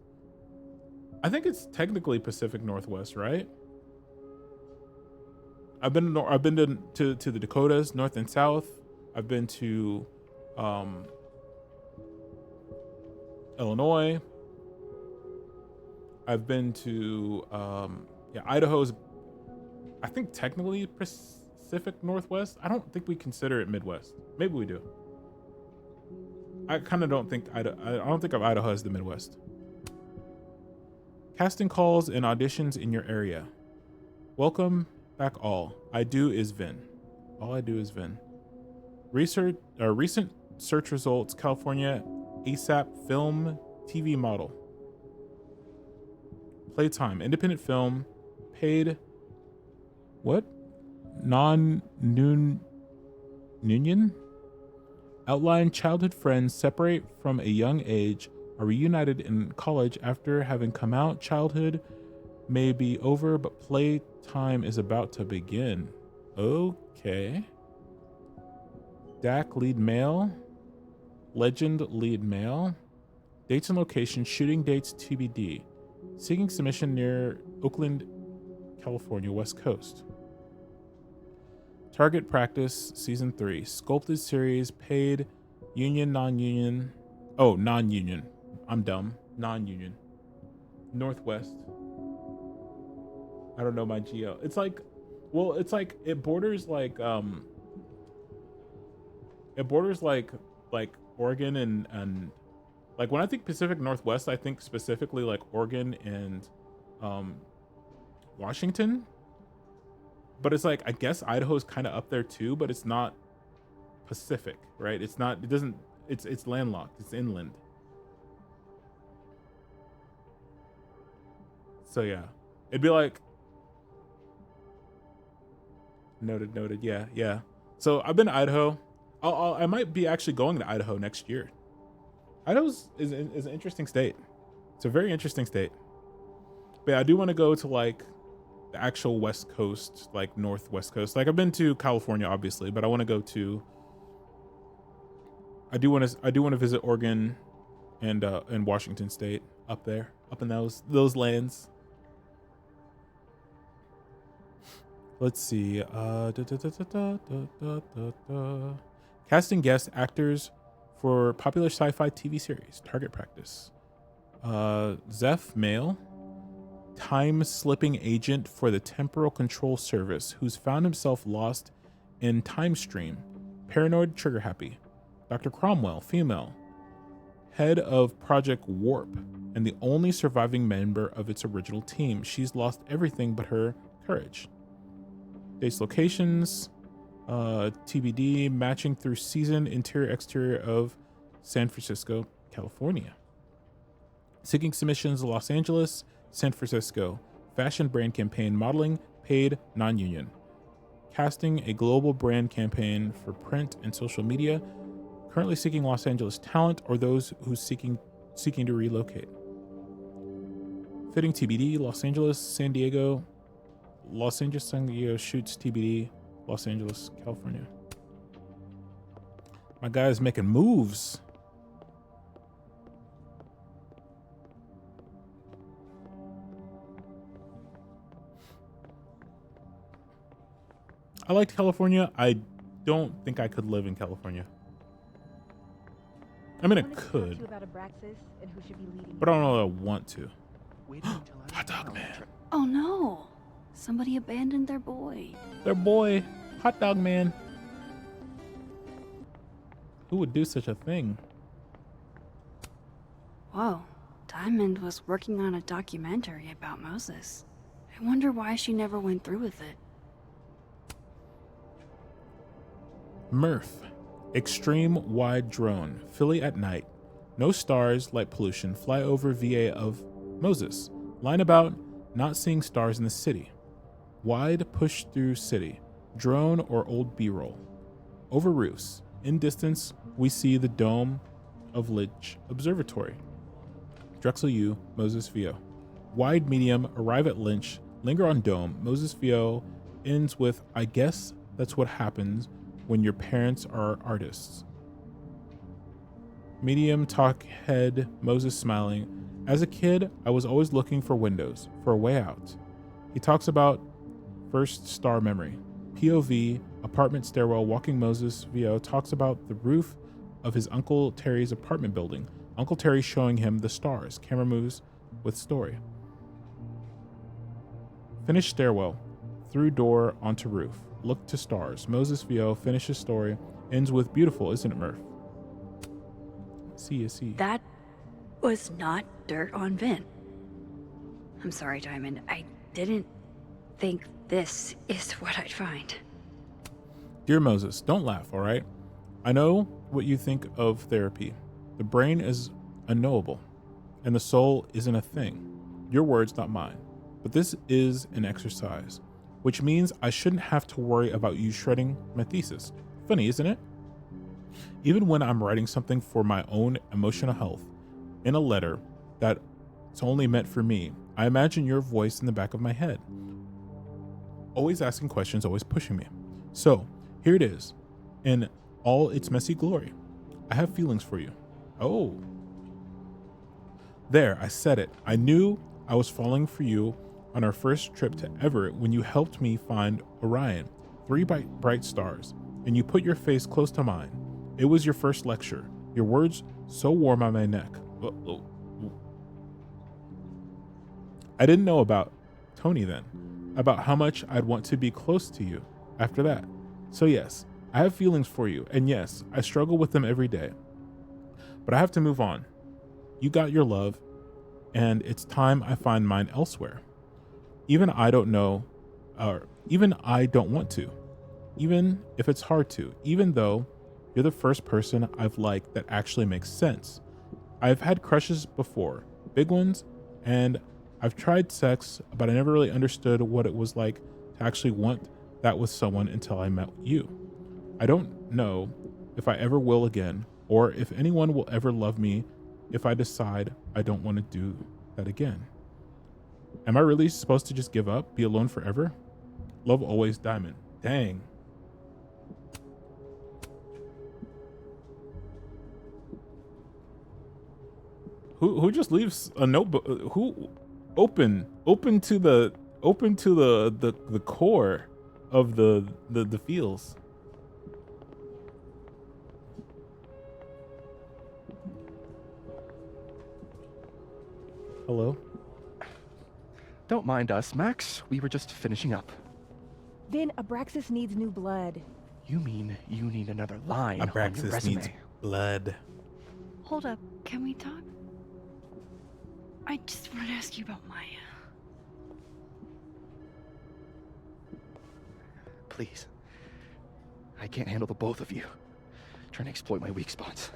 I think it's technically Pacific Northwest, right? I've been to the Dakotas, North and South. I've been to Illinois. I've been to Idaho's, I think technically Pacific Northwest. I don't think we consider it Midwest. Maybe we do. I kind of don't think I don't think of Idaho as the Midwest. Casting calls and auditions in your area. Welcome back all. I do is Vin. All I do is Vin. Recent search results, California ASAP film TV model. Playtime, independent film, paid what? Non-union? Outline childhood friends separate from a young age, are reunited in college after having come out. Childhood may be over, but playtime is about to begin. Okay. DAC lead male. Legend lead male. Dates and location, shooting dates TBD. Seeking submission near Oakland, California, West Coast. Target practice, season 3. Sculpted series, paid, union, non-union. Oh, non-union. I'm dumb. Non-union. Northwest. I don't know my geo. It's like, well, it's like it borders like Oregon and like when I think Pacific Northwest, I think specifically like Oregon and Washington. But it's like I guess Idaho's kind of up there too, but it's not Pacific, right? It's not. It doesn't. It's landlocked. It's inland. So yeah, it'd be like noted. Yeah. So I've been to Idaho. I might be actually going to Idaho next year. Idaho is an interesting state. It's a very interesting state. But yeah, I do want to go to like the actual West Coast, like Northwest Coast. Like I've been to California, obviously, but I want to go to. I do want to visit Oregon, and Washington State up there, up in those lands. Let's see. Casting guest actors for popular sci-fi TV series. Target practice. Zeph Male, time-slipping agent for the Temporal Control Service, who's found himself lost in time stream. Paranoid, trigger happy. Dr. Cromwell, female, head of Project Warp, and the only surviving member of its original team. She's lost everything but her courage. Dates, locations, TBD, matching through season, interior, exterior of San Francisco, California. Seeking submissions, Los Angeles, San Francisco. Fashion brand campaign modeling, paid, non-union. Casting a global brand campaign for print and social media. Currently seeking Los Angeles talent or those who's seeking to relocate. Fitting TBD, Los Angeles, San Diego. Los Angeles, San Diego shoots TBD, Los Angeles, California. My guy's making moves. I liked California. I don't think I could live in California. I mean, I could, but I don't know that I want to. Hot dog man. Oh no! Somebody abandoned their boy. Their boy, hot dog man. Who would do such a thing? Whoa, Diamond was working on a documentary about Moses. I wonder why she never went through with it. Murph. Extreme wide drone. Philly at night. No stars, light pollution. Fly over VA of Moses. Line about not seeing stars in the city. Wide push through city. Drone or old B-roll. Over roofs. In distance, we see the dome of Lynch Observatory. Drexel U, Moses VO. Wide medium, arrive at Lynch, linger on dome. Moses VO ends with, I guess that's what happens when your parents are artists. Medium talk head, Moses smiling. As a kid, I was always looking for windows, for a way out. He talks about first star memory. POV, apartment stairwell, walking Moses VO talks about the roof of his Uncle Terry's apartment building. Uncle Terry showing him the stars. Camera moves with story. Finish stairwell, through door onto roof. Look to stars. Moses VO finishes story, ends with beautiful, isn't it, Murph? See. That was not dirt on Vin. I'm sorry, Diamond. I didn't think this is what I'd find. Dear Moses, don't laugh, all right? I know what you think of therapy. The brain is unknowable, and the soul isn't a thing. Your words, not mine. But this is an exercise, which means I shouldn't have to worry about you shredding my thesis. Funny, isn't it? Even when I'm writing something for my own emotional health, in a letter that's only meant for me, I imagine your voice in the back of my head. Always asking questions, always pushing me. So, here it is, in all its messy glory. I have feelings for you. Oh. There, I said it. I knew I was falling for you on our first trip to Everett when you helped me find Orion, 3 bright stars, and you put your face close to mine. It was your first lecture. Your words so warm on my neck. I didn't know about Tony then, about how much I'd want to be close to you after that. So yes, I have feelings for you, and yes, I struggle with them every day. But I have to move on. You got your love, and it's time I find mine elsewhere. Even I don't know, or even I don't want to, even if it's hard to, even though you're the first person I've liked that actually makes sense. I've had crushes before, big ones, and I've tried sex, but I never really understood what it was like to actually want that with someone until I met you. I don't know if I ever will again, or if anyone will ever love me if I decide I don't want to do that again. Am I really supposed to just give up, be alone forever? Love always, Diamond. Dang. Who just leaves a notebook? Who open to the core of the feels? Hello? Don't mind us, Max. We were just finishing up. Vin, Abraxas needs new blood. You mean you need another line on your Abraxas resume? needs blood. Hold up, can we talk? I just want to ask you about Maya. Please. I can't handle the both of you. Trying to exploit my weak spots.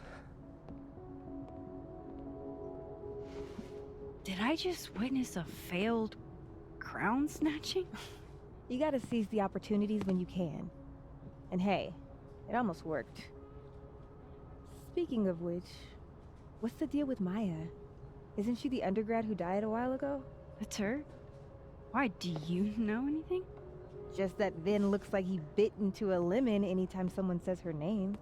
Did I just witness a failed crown snatching? You gotta seize the opportunities when you can. And hey, it almost worked. Speaking of which, what's the deal with Maya? Isn't she the undergrad who died a while ago? That's her? Why, do you know anything? Just that Vin looks like he bit into a lemon anytime someone says her name.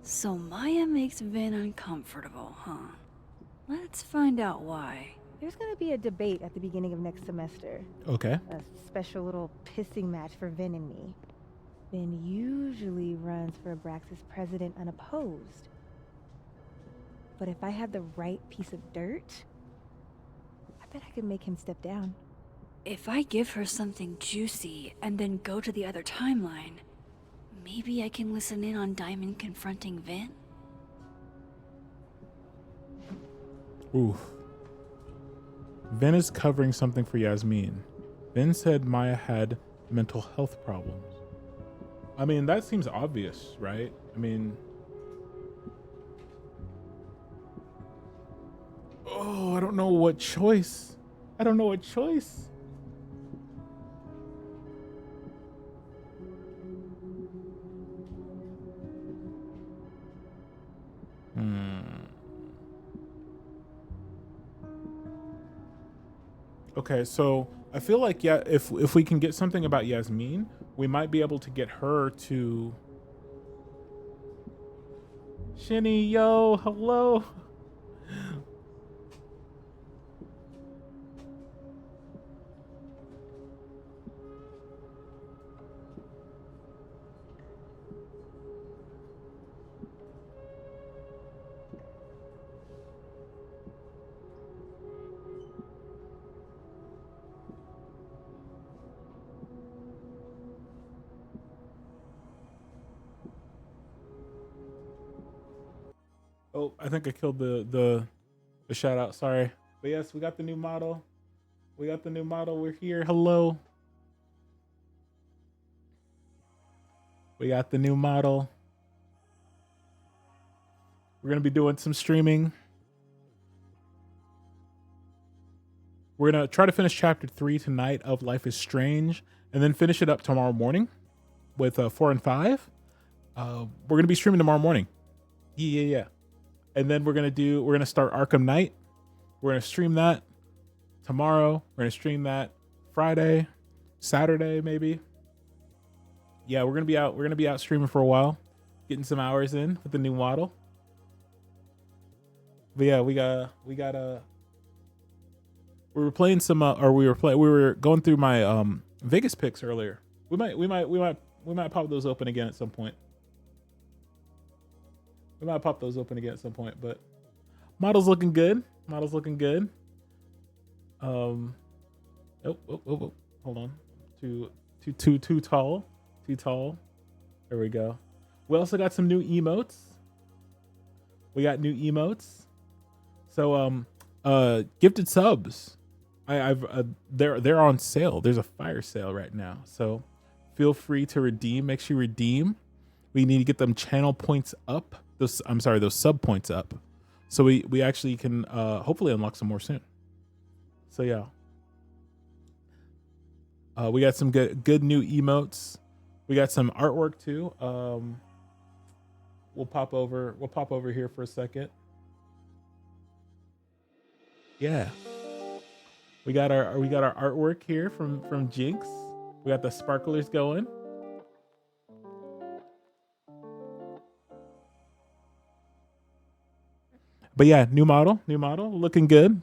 So Maya makes Vin uncomfortable, huh? Let's find out why. There's gonna be a debate at the beginning of next semester. Okay. A special little pissing match for Vin and me. Vin usually runs for Abraxas president unopposed. But if I had the right piece of dirt, I bet I could make him step down. If I give her something juicy and then go to the other timeline, maybe I can listen in on Diamond confronting Vin? Oof. Vin is covering something for Yasmin. Vin said Maya had mental health problems. I mean, that seems obvious, right? I mean... Oh, I don't know what choice. I don't know what choice. Okay, so I feel like, yeah, if we can get something about Yasmin, we might be able to get her to... Shinny, yo, hello. Oh, I think I killed the shout out. Sorry. But yes, we got the new model. We got the new model. We're here. Hello. We got the new model. We're going to be doing some streaming. We're going to try to finish chapter 3 tonight of Life is Strange and then finish it up tomorrow morning with 4 and 5. We're going to be streaming tomorrow morning. Yeah. And then we're going to start Arkham Knight. We're going to stream that tomorrow. We're going to stream that Friday, Saturday, maybe. Yeah, we're going to be out streaming for a while, getting some hours in with the new model. But yeah, we were playing some, we were going through my Vegas picks earlier. We might pop those open again at some point. We might pop those open again at some point, but model's looking good. Model's looking good. Oh, hold on. Too tall. Too tall. There we go. We also got some new emotes. We got new emotes. So gifted subs. They're on sale. There's a fire sale right now. So feel free to redeem. Make sure you redeem. We need to get them channel points up. Those sub points up. So we actually can hopefully unlock some more soon. So yeah. We got some good new emotes. We got some artwork too. We'll pop over here for a second. Yeah. We got our artwork here from Jinx. We got the sparklers going. But yeah, new model, looking good.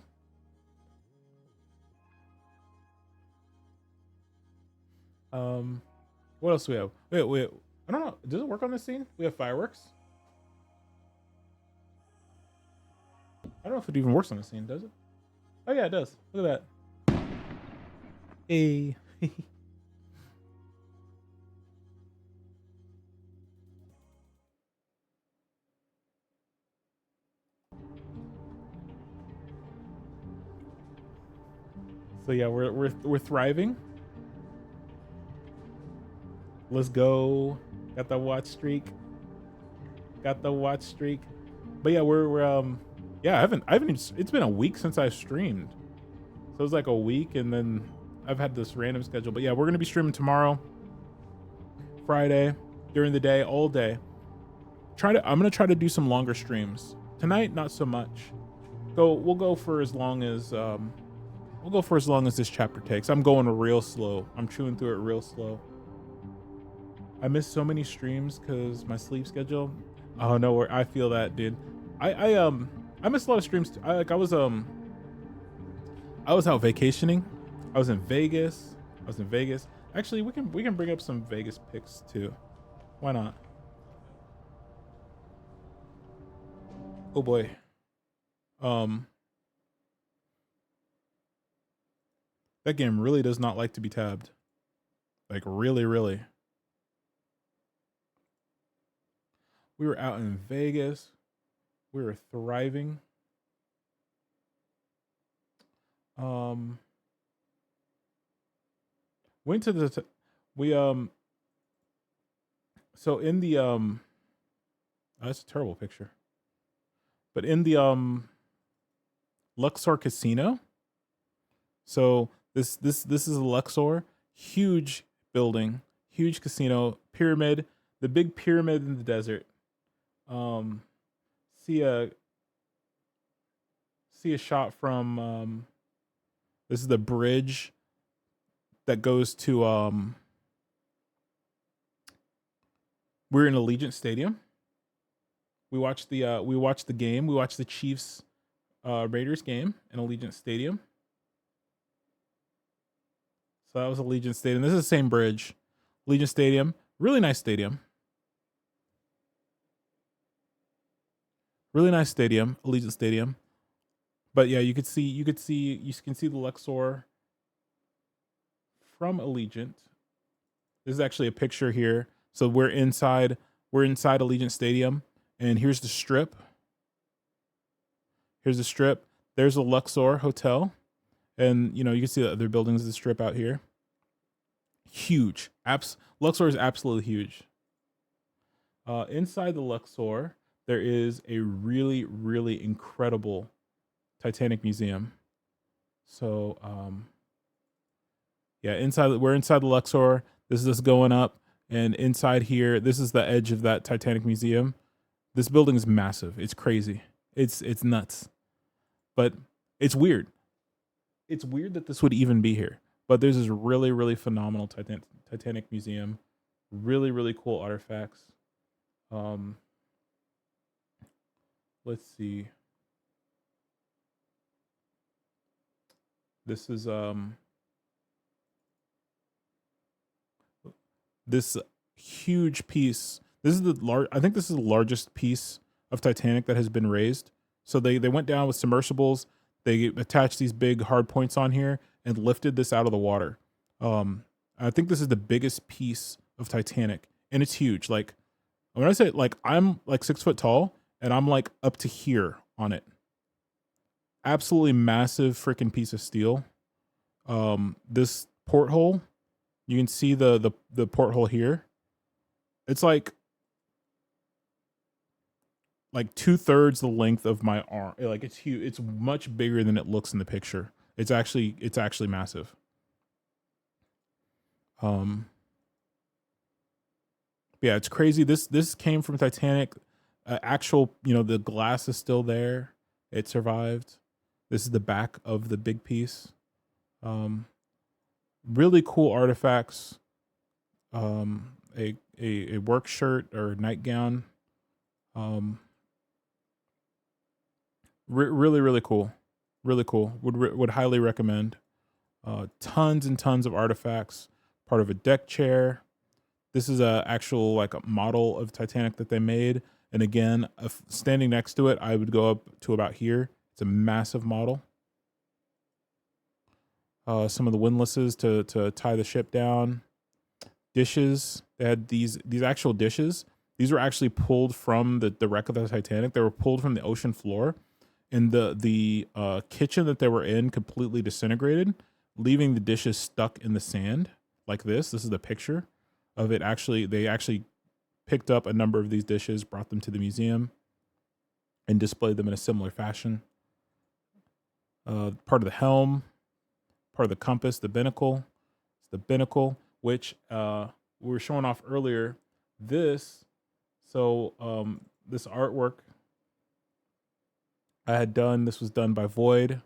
What else do we have? Wait, I don't know. Does it work on this scene? We have fireworks. I don't know if it even works on the scene, does it? Oh yeah, it does. Look at that. Hey. So yeah, we're thriving. Let's go. Got the watch streak. But yeah, we're yeah, I haven't even, it's been a week since I streamed. So it's like a week and then I've had this random schedule. But yeah, we're gonna be streaming tomorrow, Friday, during the day, all day. I'm gonna try to do some longer streams. Tonight, not so much. We'll go for as long as this chapter takes. I'm going real slow. I'm chewing through it real slow. I missed so many streams because my sleep schedule. Oh no, I feel that, dude. I missed a lot of streams. I was out vacationing. I was in Vegas. Actually, we can bring up some Vegas pics too. Why not? Oh boy. That game really does not like to be tabbed. Like really. We were out in Vegas. We were thriving. Went to the so in the oh, that's a terrible picture. But in the Luxor Casino. So this is Luxor, huge building, huge casino, pyramid, the big pyramid in the desert. See a shot from this is the bridge that goes to we're in Allegiant Stadium. We watched the game. We watched the Chiefs Raiders game in Allegiant Stadium. So that was Allegiant Stadium. This is the same bridge. Allegiant Stadium. Really nice stadium. Allegiant Stadium. But yeah, you can see the Luxor from Allegiant. This is actually a picture here. So we're inside Allegiant Stadium, and here's the strip. There's the Luxor Hotel. And, you can see the other buildings of the strip out here. Huge. Luxor is absolutely huge. Inside the Luxor, there is a really, really incredible Titanic museum. So, yeah, we're inside the Luxor. This is us going up. And inside here, this is the edge of that Titanic museum. This building is massive. It's crazy. It's nuts. But it's weird. It's weird that this would even be here, but there's this really, really phenomenal Titanic museum, really, really cool artifacts. Let's see. This is this huge piece. I think this is the largest piece of Titanic that has been raised. So they went down with submersibles. They attached these big hard points on here and lifted this out of the water. I think this is the biggest piece of Titanic, and it's huge. Like when I say like I'm like 6 foot tall, and I'm like up to here on it. Absolutely massive freaking piece of steel. This porthole, you can see the porthole here. It's like 2/3 the length of my arm. Like it's huge. It's much bigger than it looks in the picture. It's actually massive. Yeah, it's crazy. This came from Titanic. Actual, the glass is still there. It survived. This is the back of the big piece. Really cool artifacts. A work shirt or nightgown. Really, really cool. Really cool. Would highly recommend. Tons and tons of artifacts. Part of a deck chair. This is a actual like a model of Titanic that they made. And again, standing next to it, I would go up to about here. It's a massive model. Some of the windlasses to tie the ship down. Dishes. They had these actual dishes. These were actually pulled from the wreck of the Titanic. They were pulled from the ocean floor. And the kitchen that they were in completely disintegrated, leaving the dishes stuck in the sand like this. This is the picture of it. They actually picked up a number of these dishes, brought them to the museum, and displayed them in a similar fashion. Part of the helm, part of the compass, the binnacle. It's the binnacle, which we were showing off earlier. This artwork I had done, this was done by Void.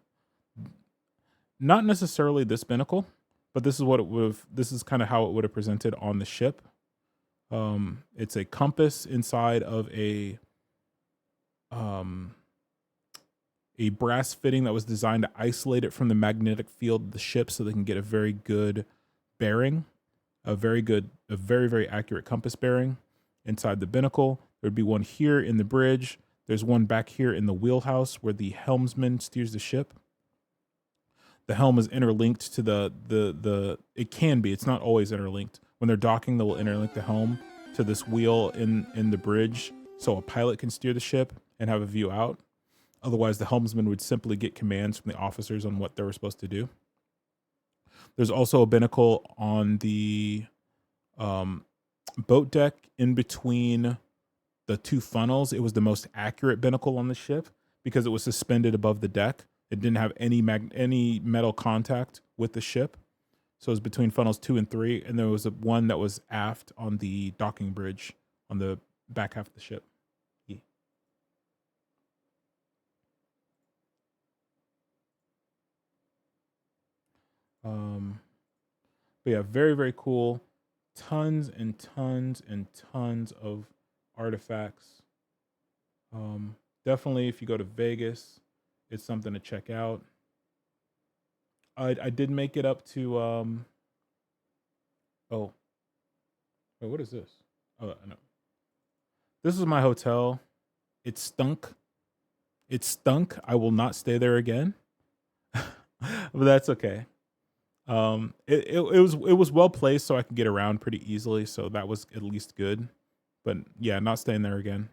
Not necessarily this binnacle, but this is kind of how it would have presented on the ship. It's a compass inside of a brass fitting that was designed to isolate it from the magnetic field of the ship so they can get a very good bearing, a very, very accurate compass bearing inside the binnacle. There'd be one here in the bridge. There's one back here in the wheelhouse where the helmsman steers the ship. The helm is interlinked to it can be, it's not always interlinked. When they're docking, they will interlink the helm to this wheel in the bridge so a pilot can steer the ship and have a view out. Otherwise, the helmsman would simply get commands from the officers on what they were supposed to do. There's also a binnacle on the boat deck in between the two funnels. It was the most accurate binnacle on the ship because it was suspended above the deck. It didn't have any metal contact with the ship. So it was between funnels 2 and 3. And there was one that was aft on the docking bridge on the back half of the ship. Yeah. But yeah, very, very cool. Tons and tons and tons of artifacts. Definitely, if you go to Vegas, it's something to check out. I did make it up to oh wait, what is this? Oh no, this is my hotel. It stunk. I will not stay there again. But that's okay. It was well placed so I could get around pretty easily, so that was at least good. But yeah, not staying there again.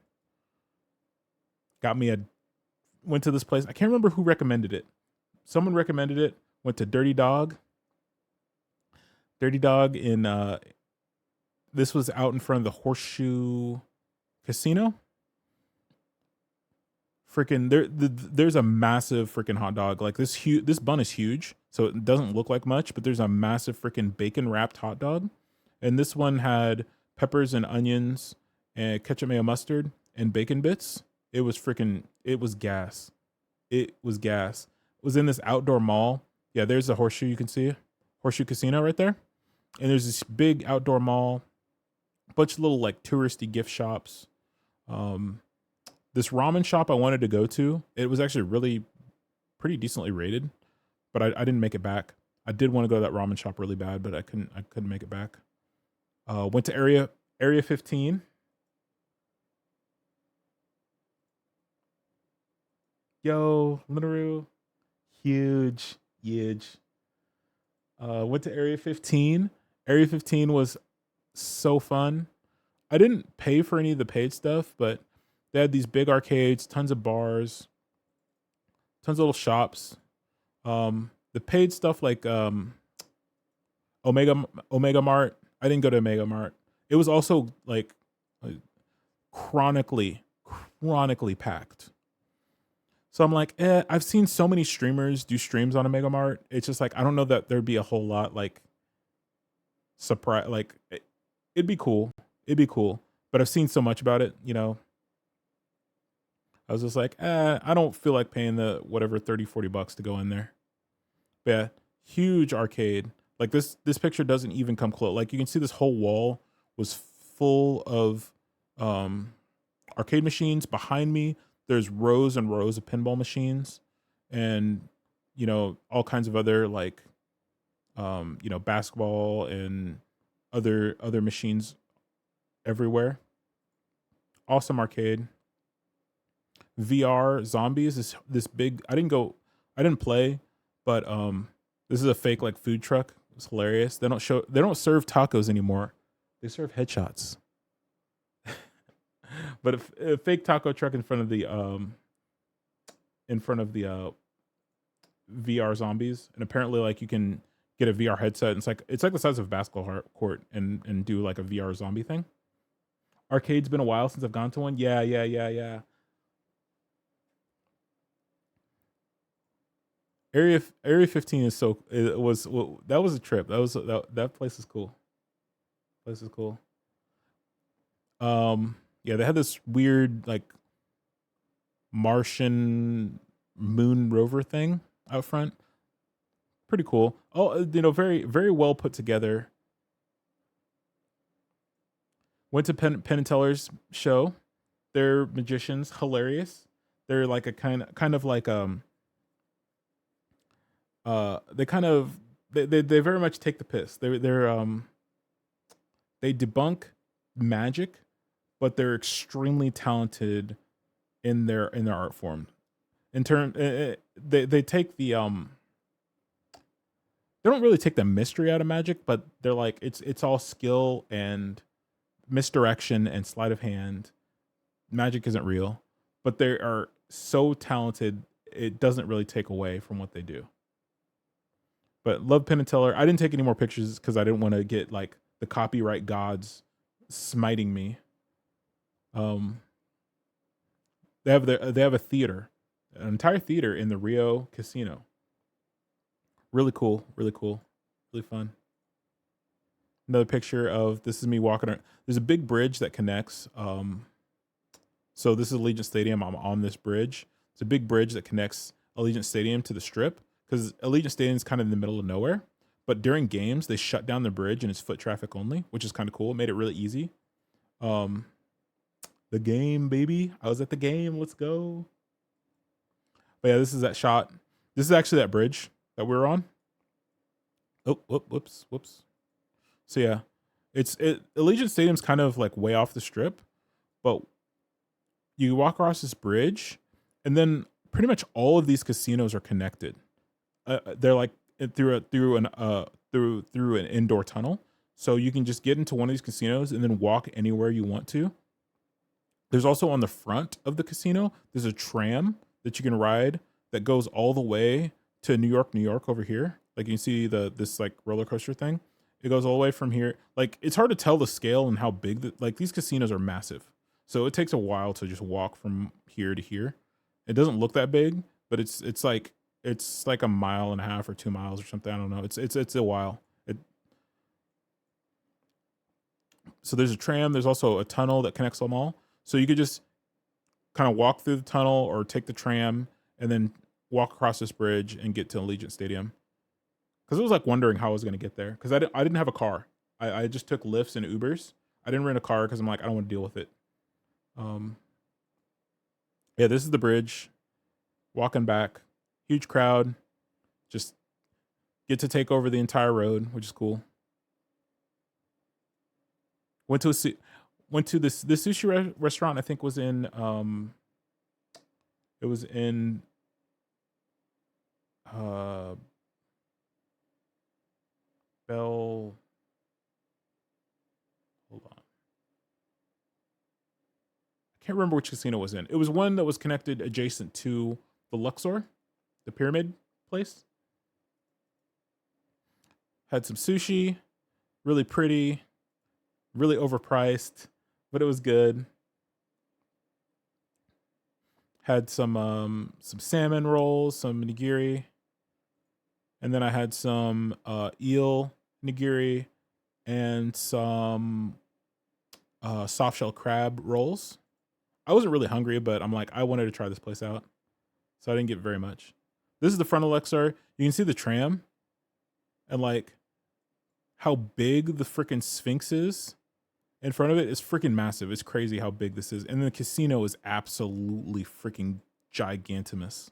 Went to this place. I can't remember who recommended it. Someone recommended it. Went to Dirty Dog. Dirty Dog this was out in front of the Horseshoe Casino. Freaking there's a massive freaking hot dog. Like this bun is huge, so it doesn't look like much, but there's a massive freaking bacon wrapped hot dog. And this one had peppers and onions and ketchup, mayo, mustard, and bacon bits. It was gas. It was in this outdoor mall. Yeah, there's the Horseshoe, you can see. Horseshoe Casino right there. And there's this big outdoor mall. A bunch of little like touristy gift shops. This ramen shop I wanted to go to, it was actually really pretty decently rated, but I didn't make it back. I did want to go to that ramen shop really bad, but I couldn't make it back. Went to Area 15. Yo, Linaroo, huge, huge. Went to Area 15. Area 15 was so fun. I didn't pay for any of the paid stuff, but they had these big arcades, tons of bars, tons of little shops. The paid stuff like Omega Mart. I didn't go to Omega Mart. It was also like chronically packed. So I'm like, I've seen so many streamers do streams on Omega Mart. It's just like I don't know that there'd be a whole lot like surprise. Like it'd be cool. It'd be cool. But I've seen so much about it, you know. I was just like, I don't feel like paying the whatever $30-40 to go in there. But yeah, huge arcade. Like this picture doesn't even come close. Like you can see this whole wall was full of arcade machines. Behind me, there's rows and rows of pinball machines and, you know, all kinds of other like, you know, basketball and other machines everywhere. Awesome arcade. VR zombies, this big, I didn't play, but this is a fake like food truck. It's hilarious. They don't serve tacos anymore. They serve headshots. But a fake taco truck in front of the VR zombies, and apparently like you can get a VR headset. It's like the size of a basketball court and do like a VR zombie thing. Arcade's been a while since I've gone to one. Yeah. Area 15 is that was a trip. That place is cool. Yeah, they had this weird like Martian moon rover thing out front. Pretty cool. Oh, you know, very, very well put together. Went to Penn and Teller's show. They're magicians, hilarious. They're like a kind of like they very much take the piss. They debunk magic, but they're extremely talented in their art form. They take the they don't really take the mystery out of magic, but they're like it's all skill and misdirection and sleight of hand. Magic isn't real, but they are so talented. It doesn't really take away from what they do. But love Penn and Teller. I didn't take any more pictures because I didn't want to get like the copyright gods smiting me. They have a theater, an entire theater in the Rio Casino. Really cool, really fun. Another picture of this is me walking around. There's a big bridge that connects. So this is Allegiant Stadium. I'm on this bridge. It's a big bridge that connects Allegiant Stadium to the Strip because Allegiant Stadium is kind of in the middle of nowhere. But during games, they shut down the bridge and it's foot traffic only, which is kind of cool. It made it really easy. The game, baby. I was at the game. Let's go. But yeah, this is that shot. This is actually that bridge that we were on. Oh, whoops. So yeah, Allegiant Stadium's kind of like way off the Strip, but you walk across this bridge, and then pretty much all of these casinos are connected. They're like through an indoor tunnel, so you can just get into one of these casinos and then walk anywhere you want to. There's also on the front of the casino, there's a tram that you can ride that goes all the way to New York over here. Like you can see this like roller coaster thing. It goes all the way from here. Like it's hard to tell the scale and how big like these casinos are massive. So it takes a while to just walk from here to here. It doesn't look that big, but it's like a mile and a half or 2 miles or something. I don't know. It's a while. So there's a tram. There's also a tunnel that connects them all. So you could just kind of walk through the tunnel or take the tram and then walk across this bridge and get to Allegiant Stadium. Because I was like wondering how I was going to get there. Because I didn't have a car. I just took Lyfts and Ubers. I didn't rent a car because I'm like, I don't want to deal with it. Yeah, this is the bridge. Walking back. Huge crowd. Just get to take over the entire road, which is cool. Went to this sushi restaurant. I think was in it was in Bell. Hold on. I can't remember which casino it was in. It was one that was connected adjacent to the Luxor, the pyramid place. Had some sushi, really pretty, really overpriced, but it was good. Had some salmon rolls, some nigiri, and then I had some eel nigiri and some soft shell crab rolls. I wasn't really hungry, but I'm like, I wanted to try this place out, so I didn't get very much. This is the front of Luxor. You can see the tram and like how big the freaking Sphinx is in front of it is freaking massive. It's crazy how big this is. And the casino is absolutely freaking gigantimous.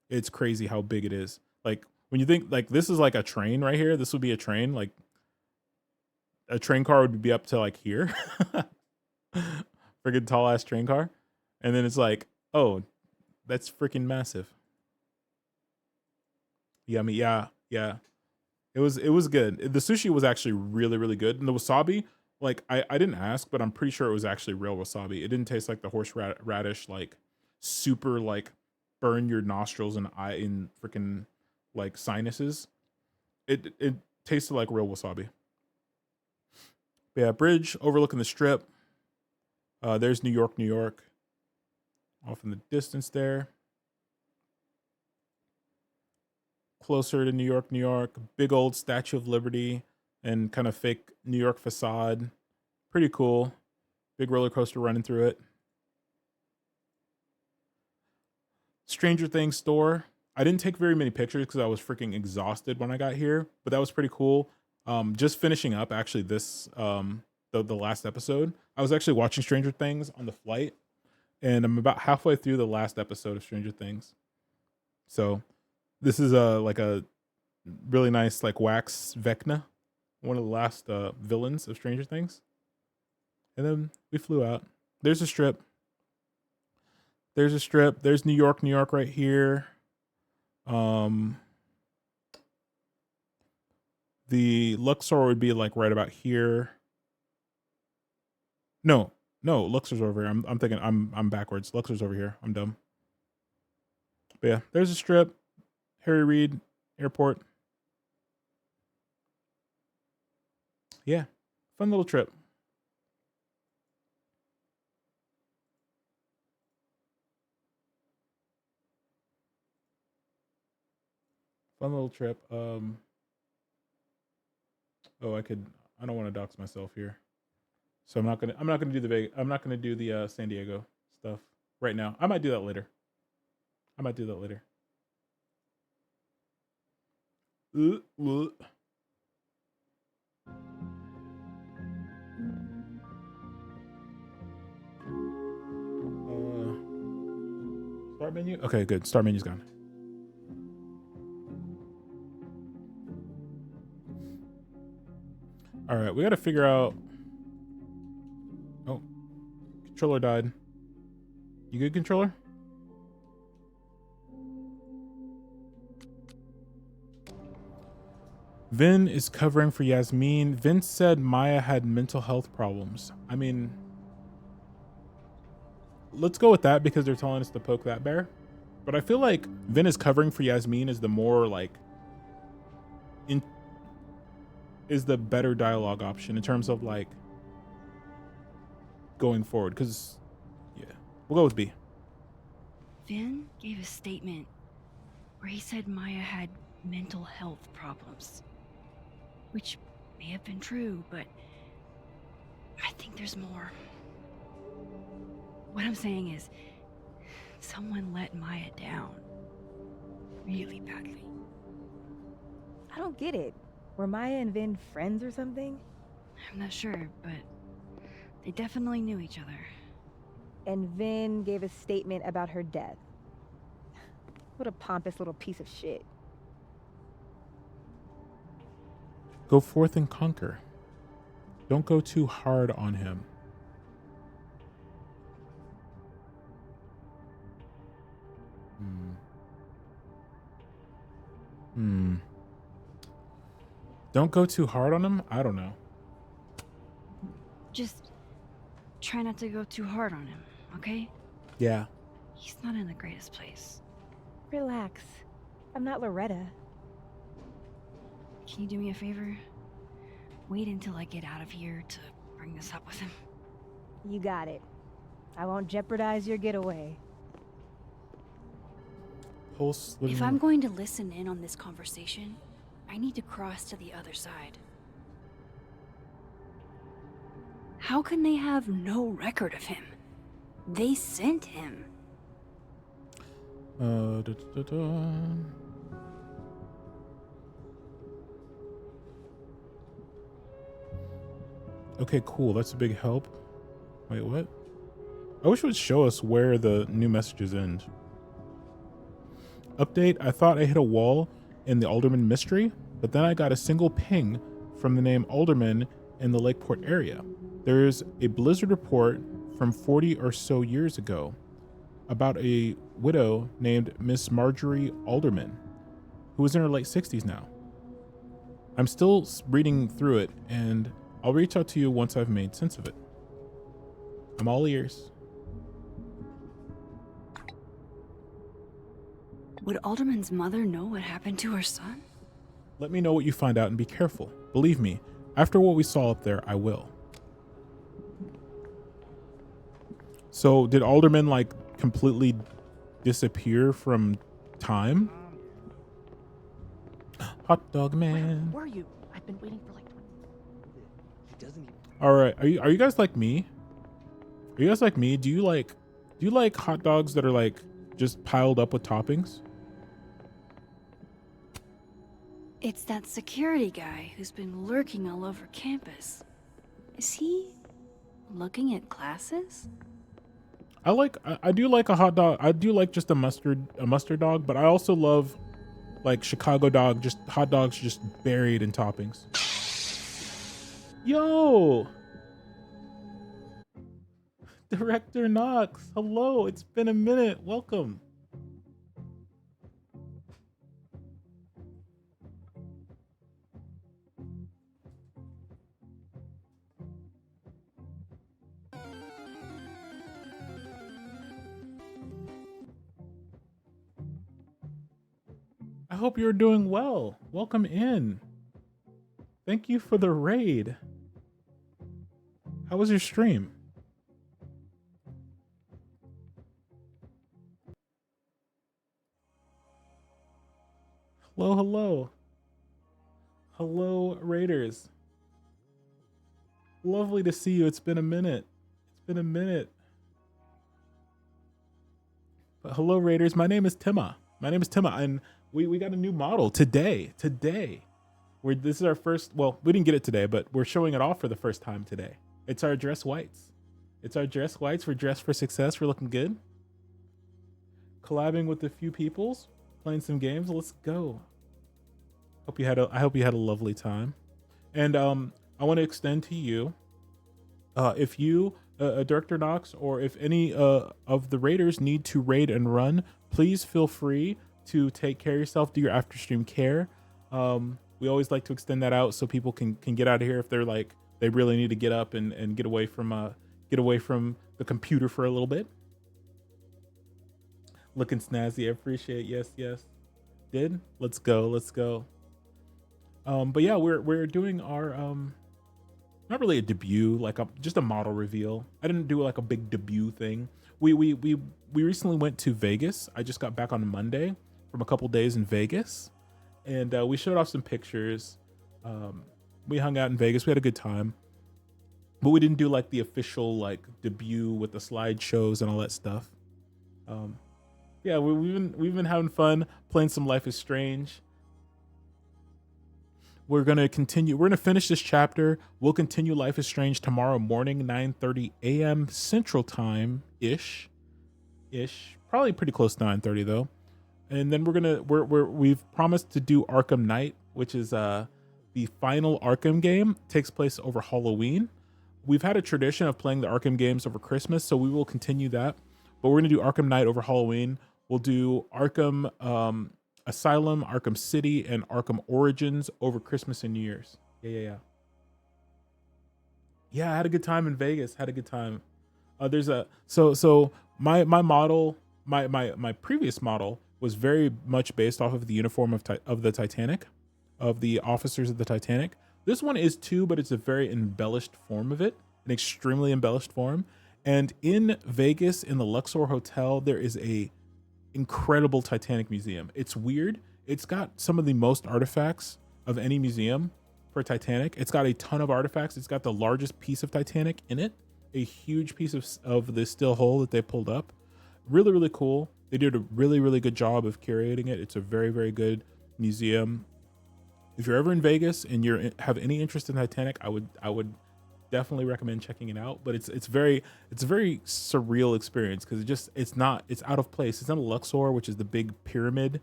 It's crazy how big it is. Like when you think like this is like a train right here, this would be a train. Like a train car would be up to like here. Freaking tall ass train car. And then it's like, oh, that's freaking massive. Yummy. Yeah. It was good. The sushi was actually really, really good. And the wasabi, like I didn't ask, but I'm pretty sure it was actually real wasabi. It didn't taste like the horseradish, like super like burn your nostrils and eye in freaking like sinuses. It tasted like real wasabi. But yeah, bridge overlooking the strip. There's New York, New York. Off in the distance there. Closer to New York, New York. Big old Statue of Liberty and kind of fake New York facade. Pretty cool. Big roller coaster running through it. Stranger Things store. I didn't take very many pictures because I was freaking exhausted when I got here, but that was pretty cool. Just finishing up actually this the last episode. I was actually watching Stranger Things on the flight, and I'm about halfway through the last episode of Stranger Things. So this is like a really nice like wax Vecna, one of the last villains of Stranger Things. And then we flew out. There's a strip. There's New York, New York right here. The Luxor would be like right about here. No, Luxor's over here. I'm thinking I'm backwards. Luxor's over here. I'm dumb. But yeah, there's a strip. Harry Reid Airport. Yeah, fun little trip. Fun little trip. Oh, I don't want to dox myself here. So I'm not gonna do the San Diego stuff right now. I might do that later. Start menu? Okay, good. Start menu's gone. All right, we got to figure out. Oh, controller died. You good, controller? Vin is covering for Yasmin. Vin said Maya had mental health problems. I mean, let's go with that because they're telling us to poke that bear. But I feel like Vin is covering for Yasmin is the more like is the better dialogue option in terms of like going forward. Because yeah, we'll go with B. Vin gave a statement where he said Maya had mental health problems, which may have been true, but I think there's more. What I'm saying is, someone let Maya down really badly. I don't get it. Were Maya and Vin friends or something? I'm not sure, but they definitely knew each other. And Vin gave a statement about her death. What a pompous little piece of shit. Go forth and conquer. Don't go too hard on him. Don't go too hard on him? I don't know. Just try not to go too hard on him, okay? Yeah. He's not in the greatest place. Relax. I'm not Loretta. Can you do me a favor? Wait until I get out of here to bring this up with him. You got it. I won't jeopardize your getaway. If I'm going to listen in on this conversation, I need to cross to the other side. How can they have no record of him? They sent him. Okay, cool. That's a big help. Wait, what? I wish it would show us where the new messages end. Update, I thought I hit a wall in the Alderman mystery, but then I got a single ping from the name Alderman in the Lakeport area. There's a Blizzard report from 40 or so years ago about a widow named Miss Marjorie Alderman, who is in her late 60s now. I'm still reading through it, and I'll reach out to you once I've made sense of it. I'm all ears. Would Alderman's mother know what happened to her son? Let me know what you find out and be careful. Believe me, after what we saw up there, I will. So did Alderman like completely disappear from time? Hot dog man. Where are you? I've been waiting for like. He doesn't even. All right, are you guys like me? Are you guys like me? Do you like hot dogs that are like just piled up with toppings? It's that security guy who's been lurking all over campus. Is he looking at classes? I do like a hot dog. I do like just a mustard dog, but I also love like Chicago dog, just hot dogs just buried in toppings. Yo! Director Knox, hello, it's been a minute. Welcome. I hope you're doing well. Welcome in. Thank you for the raid. How was your stream? Hello, hello. Hello, Raiders. Lovely to see you. It's been a minute. It's been a minute. But hello, Raiders. My name is Tima. And we got a new model today. This is our first, well, we didn't get it today, but we're showing it off for the first time today. It's our dress whites. We're dressed for success. We're looking good. Collabing with a few peoples, playing some games. Let's go. I hope you had a lovely time. And I want to extend to you, if you, Director Knox, or if any of the raiders need to raid and run, please feel free to take care of yourself, do your after stream care. We always like to extend that out so people can get out of here if they're like, they really need to get up and get away from the computer for a little bit. Looking snazzy, I appreciate it. Yes. Did? Let's go. But yeah, we're doing our not really a debut, like just a model reveal. I didn't do like a big debut thing. We recently went to Vegas. I just got back on Monday from a couple days in Vegas, and we showed off some pictures. We hung out in Vegas. We had a good time, but we didn't do like the official like debut with the slideshows and all that stuff. Yeah, we've been having fun playing some Life is Strange. We're gonna continue. We're gonna finish this chapter. We'll continue Life is Strange tomorrow morning, 9:30 a.m. Central Time ish, probably pretty close to 9:30 though. And then we've promised to do Arkham Knight, which is the final Arkham game. Takes place over Halloween. We've had a tradition of playing the Arkham games over Christmas, so we will continue that. But we're gonna do Arkham Knight over Halloween. We'll do Arkham Asylum, Arkham City, and Arkham Origins over Christmas and New Year's. Yeah. Yeah, I had a good time in Vegas. Had a good time. There's a so my model, my previous model was very much based off of the uniform of the Titanic, of the officers of the Titanic. This one is too, but it's a very embellished form of it, an extremely embellished form. And in Vegas, in the Luxor Hotel, there is a incredible Titanic museum. It's weird. It's got some of the most artifacts of any museum for Titanic. It's got a ton of artifacts. It's got the largest piece of Titanic in it, a huge piece of the still hull that they pulled up. Really, really cool. They did a really, really good job of curating it. It's a very, very good museum. If you're ever in Vegas and have any interest in Titanic, I would definitely recommend checking it out. But it's a very surreal experience because it's out of place. It's not a Luxor, which is the big pyramid.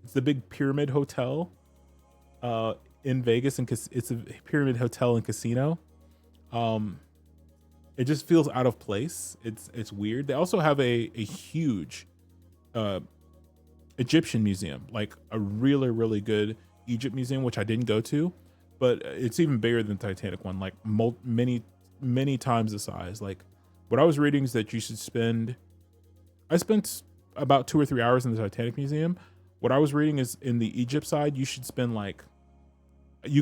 It's the big pyramid hotel in Vegas, and it's a pyramid hotel and casino. It just feels out of place. It's weird. They also have a huge Egyptian museum, like a really, really good Egypt museum, which I didn't go to, but it's even bigger than the Titanic one, like many times the size. Like what I was reading is that I spent about 2 or 3 hours in the Titanic museum. What I was reading is in the Egypt side, you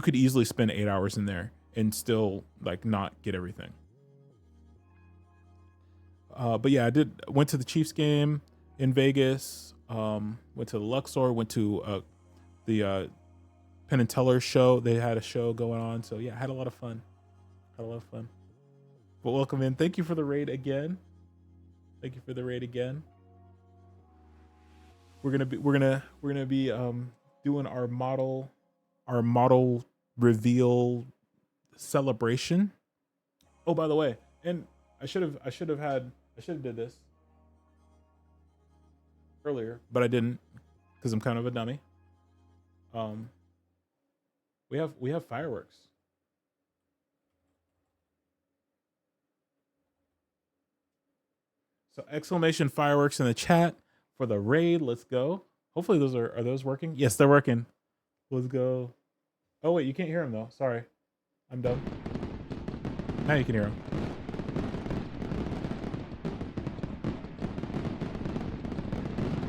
could easily spend 8 hours in there and still like not get everything. But yeah, went to the Chiefs game in Vegas, went to the Luxor, went to the Penn and Teller show. They had a show going on. So yeah, I had a lot of fun. But welcome in. Thank you for the raid again. We're gonna be doing our model reveal celebration. Oh, by the way, and I should have did this earlier, but I didn't because I'm kind of a dummy. We have fireworks. So exclamation fireworks in the chat for the raid. Let's go. Hopefully those are those working? Yes, they're working. Let's go. Oh wait, you can't hear them though. Sorry. I'm dumb. Now you can hear them.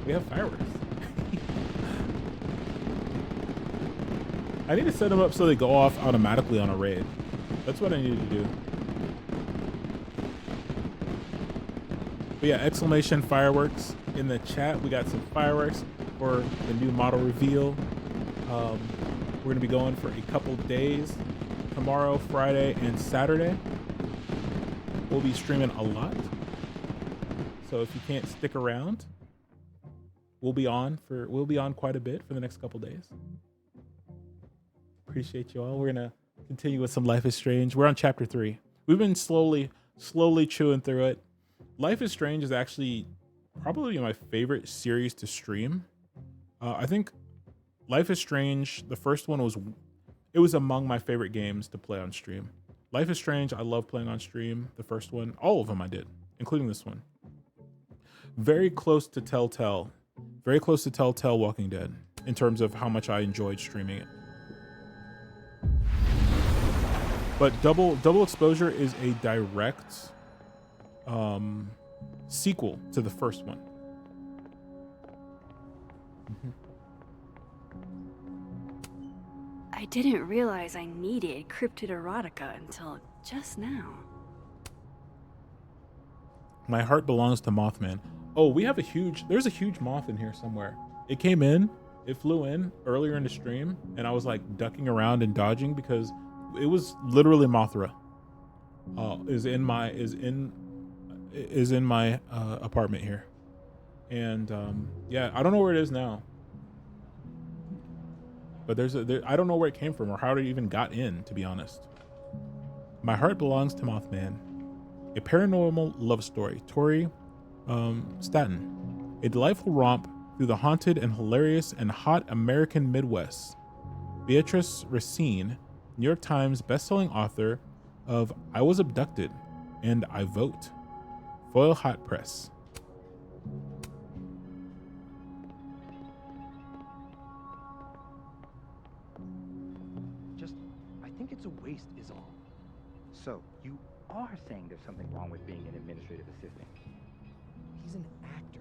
We have fireworks. I need to set them up so they go off automatically on a raid. That's what I need to do. But yeah, exclamation fireworks in the chat. We got some fireworks for the new model reveal. We're going to be going for a couple days. Tomorrow, Friday, and Saturday. We'll be streaming a lot. So if you can't stick around, we'll be on quite a bit for the next couple days. Appreciate you all. We're going to continue with some Life is Strange. We're on chapter 3. We've been slowly chewing through it. Life is Strange is actually probably my favorite series to stream. I think Life is Strange, the first one was among my favorite games to play on stream. Life is Strange, I love playing on stream. The first one, all of them I did, including this one. Very close to Telltale Walking Dead in terms of how much I enjoyed streaming it. But Double Exposure is a direct sequel to the first one. I didn't realize I needed Cryptid Erotica until just now. My heart belongs to Mothman. Oh, there's a huge moth in here somewhere. It flew in earlier in the stream, and I was like ducking around and dodging because it was literally Mothra. Is in my apartment here. And yeah, I don't know where it is now. But I don't know where it came from or how it even got in, to be honest. My Heart Belongs to Mothman. A paranormal love story. Tori Staten. A delightful romp through the haunted and hilarious and hot American Midwest. Beatrice Racine, New York Times bestselling author of I Was Abducted and I Vote. Foil Hot Press. think it's a waste is all. So, you are saying there's something wrong with being an administrative assistant? He's an actor.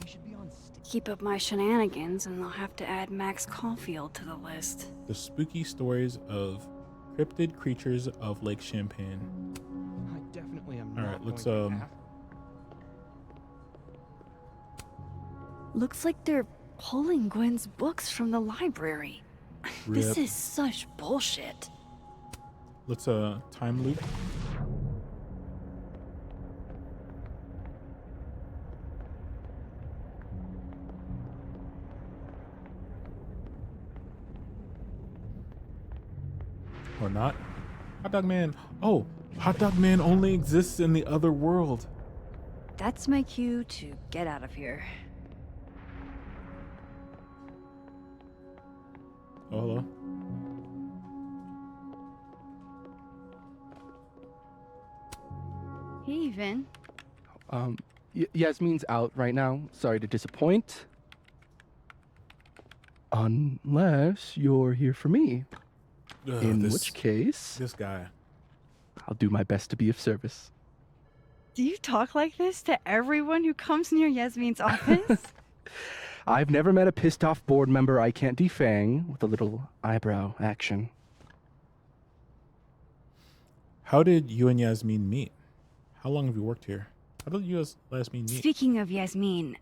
He should be on stage. Keep up my shenanigans, and I'll have to add Max Caulfield to the list. The spooky stories of cryptid creatures of Lake Champagne. I definitely am All not right, let's going to Looks like they're pulling Gwen's books from the library. This Rip. is such bullshit. Let's time loop. Or not. Hot Dog Man. Oh, Hot Dog Man only exists in the other world. That's my cue to get out of here. Oh, hello. Hey, Vin. Yasmin's out right now. Sorry to disappoint. Unless you're here for me. In which case, this guy. I'll do my best to be of service. Do you talk like this to everyone who comes near Yasmin's office? I've never met a pissed off board member I can't defang with a little eyebrow action. How did you and Yasmin meet? How long have you worked here? How did you and Yasmin meet? Speaking of Yasmin,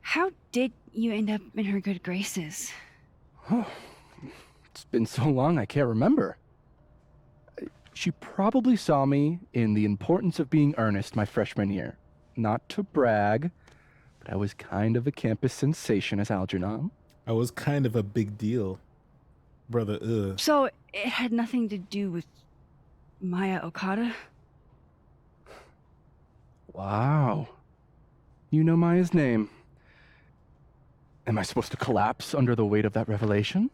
how did you end up in her good graces? It's been so long I can't remember. She probably saw me in The Importance of Being Earnest my freshman year. Not to brag, but I was kind of a campus sensation as Algernon. I was kind of a big deal. Brother, ugh. So it had nothing to do with Maya Okada? Wow. You know Maya's name. Am I supposed to collapse under the weight of that revelation?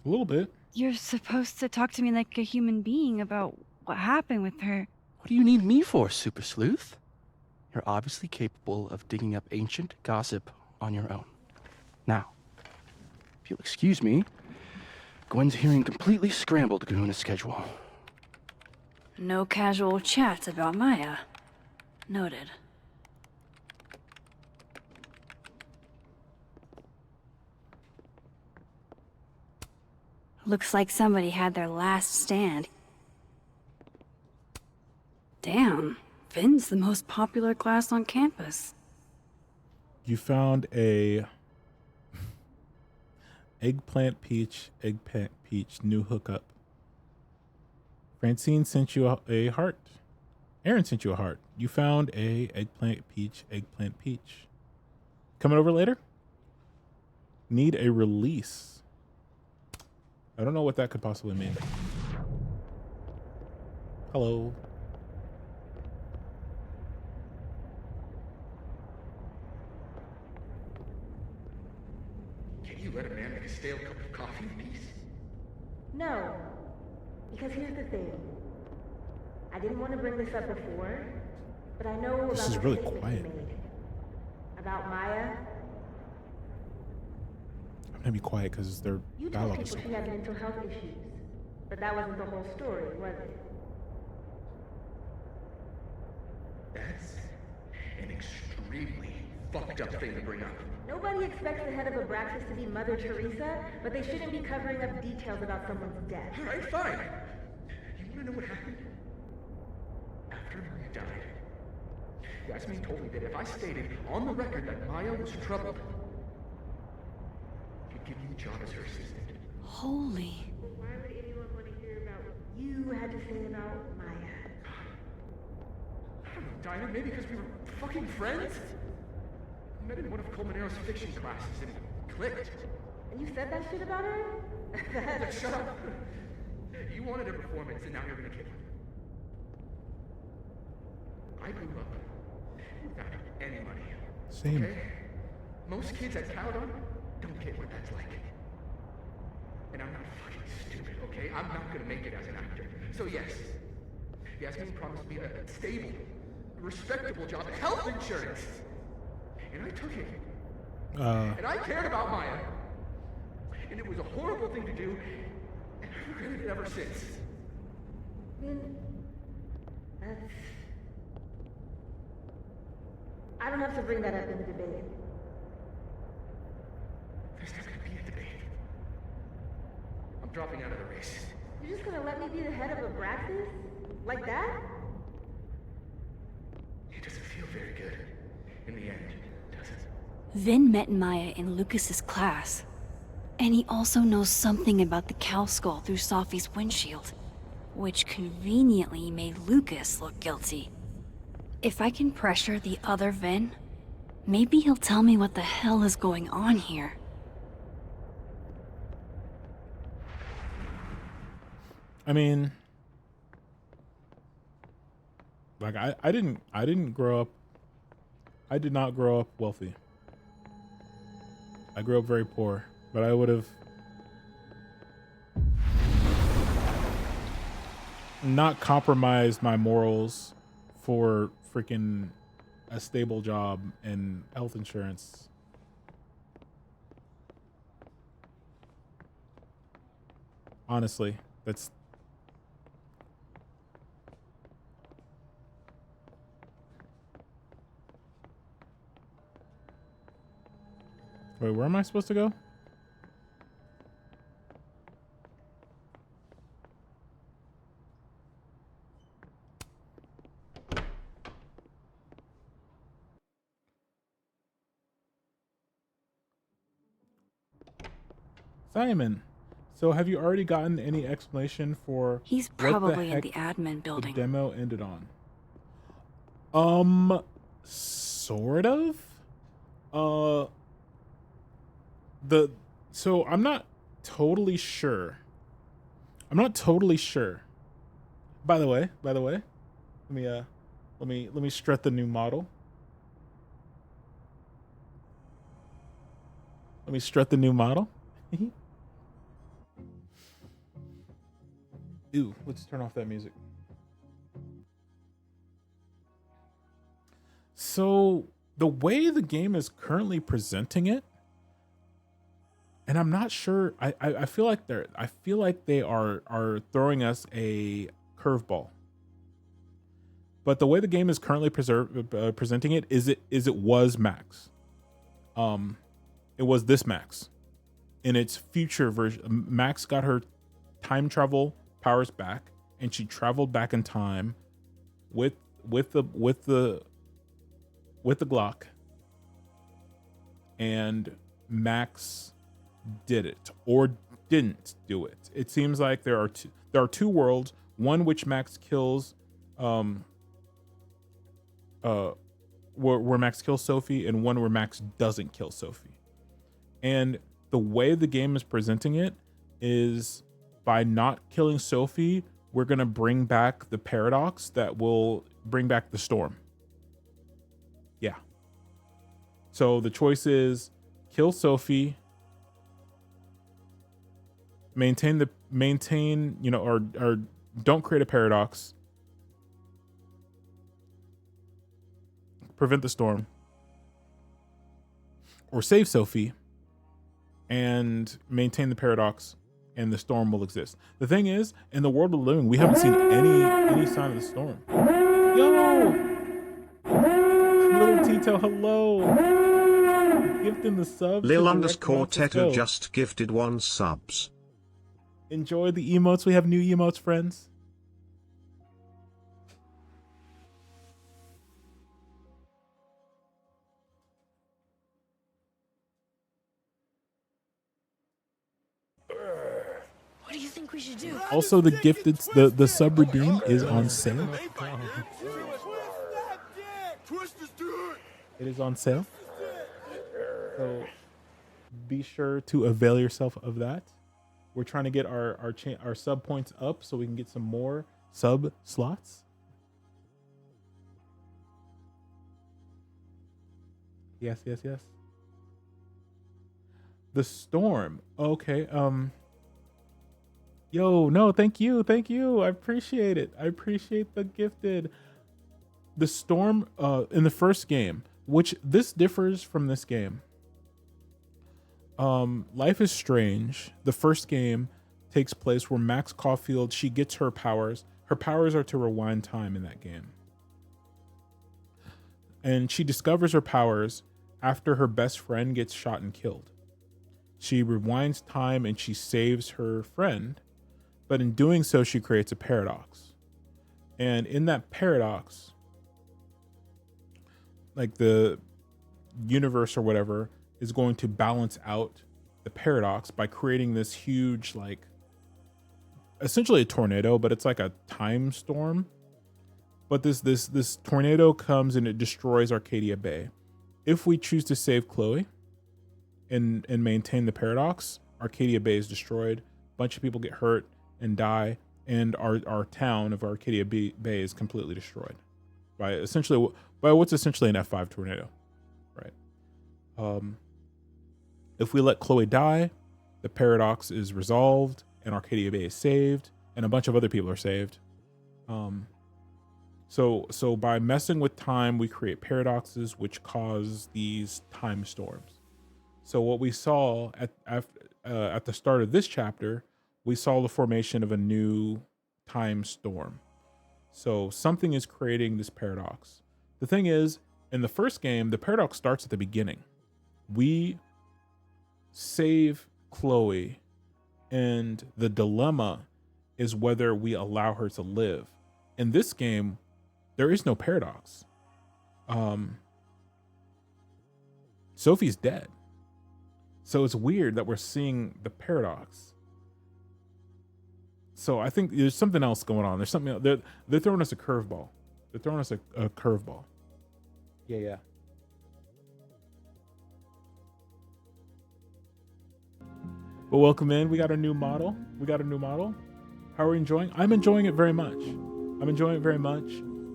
A little bit. You're supposed to talk to me like a human being about what happened with her. What do you need me for, Super Sleuth? You're obviously capable of digging up ancient gossip on your own. Now, if you'll excuse me, Gwen's hearing completely scrambled Kahuna schedule. No casual chats about Maya. Noted. Looks like somebody had their last stand. Damn, Vin's the most popular class on campus. You found a eggplant peach new hookup. Francine sent you a heart. Aaron sent you a heart. You found a eggplant peach. Coming over later? Need a release. I don't know what that could possibly mean. Hello. Can you let a man make a stale cup of coffee in peace? No. Because here's the thing. I didn't want to bring this up before, but I know This about is the really statement quiet. you made. About Maya. I'm gonna be quiet because their You told dialogue people is so she had mental health issues, but that wasn't the whole story, was it? That's an extremely fucked up thing to bring up. Nobody expects the head of Abraxas to be Mother Teresa, but they shouldn't be covering up details about someone's death. All right, fine. You want to know what happened? After Maya died, Yasmin told me that if I stated on the record that Maya was troubled, she'd give me the job as her assistant. Holy. Why would anyone want to hear about what you had to say about Maya? I don't know, Dinah, maybe because we were fucking friends? We met in one of Colmenaro's fiction classes and it clicked. And you said that shit about her? Shut up. You wanted a performance and now you're gonna kill her. I grew up without any money. Same. Okay? Most kids at Caledon don't get what that's like. And I'm not fucking stupid, okay? I'm not gonna make it as an actor. So yes, Yasmin promised me a stable, respectable job, health insurance. And I took it. And I cared about Maya. And it was a horrible thing to do. And I I've regretted it ever since. That's... I don't have to bring that up in the debate. There's not gonna be a debate. I'm dropping out of the race. You're just gonna let me be the head of Abraxas? Like that? It doesn't feel very good. In the end, does it? Vin met Maya in Lucas's class. And he also knows something about the cow skull through Sophie's windshield, which conveniently made Lucas look guilty. If I can pressure the other Vin, maybe he'll tell me what the hell is going on here. I mean, like I didn't grow up. I did not grow up wealthy. I grew up very poor, but I would have not compromised my morals for freaking a stable job and health insurance. Honestly, that's wait, where am I supposed to go? Simon, so have you already gotten any explanation for He's what the probably in heck the admin building. the demo ended on? Sort of. So I'm not totally sure. By the way, let me strut the new model. Let me strut the new model. Ooh, let's turn off that music. So the way the game is currently presenting it, and I'm not sure. I feel like they are throwing us a curveball. But the way the game is currently presenting it is it was Max. It was this Max. In its future version, Max got her time travel powers back, and she traveled back in time with the Glock, and Max did it or didn't do it. It seems like there are two worlds, one which Max kills where Max kills Sophie, and one where Max doesn't kill Sophie. And the way the game is presenting it is by not killing Sophie, we're going to bring back the paradox that will bring back the storm. Yeah. So the choice is kill Sophie, maintain, or don't create a paradox, prevent the storm, or save Sophie and maintain the paradox, and the storm will exist. The thing is, in the world of living, we haven't seen any sign of the storm. Yo! Little Tito, hello! Gifting the sub. Lil_Teto just gifted 1 subs. Enjoy the emotes. We have new emotes, friends. What do you think we should do? Also, the gifted, the sub redeem is on sale. It is on sale. So be sure to avail yourself of that. We're trying to get our sub points up so we can get some more sub slots. Yes. The storm. Okay. Yo, no, thank you. I appreciate it. I appreciate the gifted. The storm in the first game, which this differs from this game. Life is Strange, the first game, takes place where Max Caulfield, she gets her powers. Her powers are to rewind time in that game. And she discovers her powers after her best friend gets shot and killed. She rewinds time and she saves her friend, but in doing so, she creates a paradox. And in that paradox, like the universe or whatever is going to balance out the paradox by creating this huge, like, essentially a tornado, but it's like a time storm. But this tornado comes and it destroys Arcadia Bay. If we choose to save Chloe and maintain the paradox, Arcadia Bay is destroyed. A bunch of people get hurt and die, and our town of Arcadia Bay is completely destroyed by what's essentially an F5 tornado, right? If we let Chloe die, the paradox is resolved, and Arcadia Bay is saved, and a bunch of other people are saved. So by messing with time, we create paradoxes which cause these time storms. So what we saw at the start of this chapter, we saw the formation of a new time storm. So something is creating this paradox. The thing is, in the first game, the paradox starts at the beginning. We save Chloe, and the dilemma is whether we allow her to live. In this game, there is no paradox. Sophie's dead. So it's weird that we're seeing the paradox. So I think there's something else going on. There's something else. They're throwing us a curveball. They're throwing us a curveball. Yeah. But welcome in. We got a new model. How are we enjoying? I'm enjoying it very much.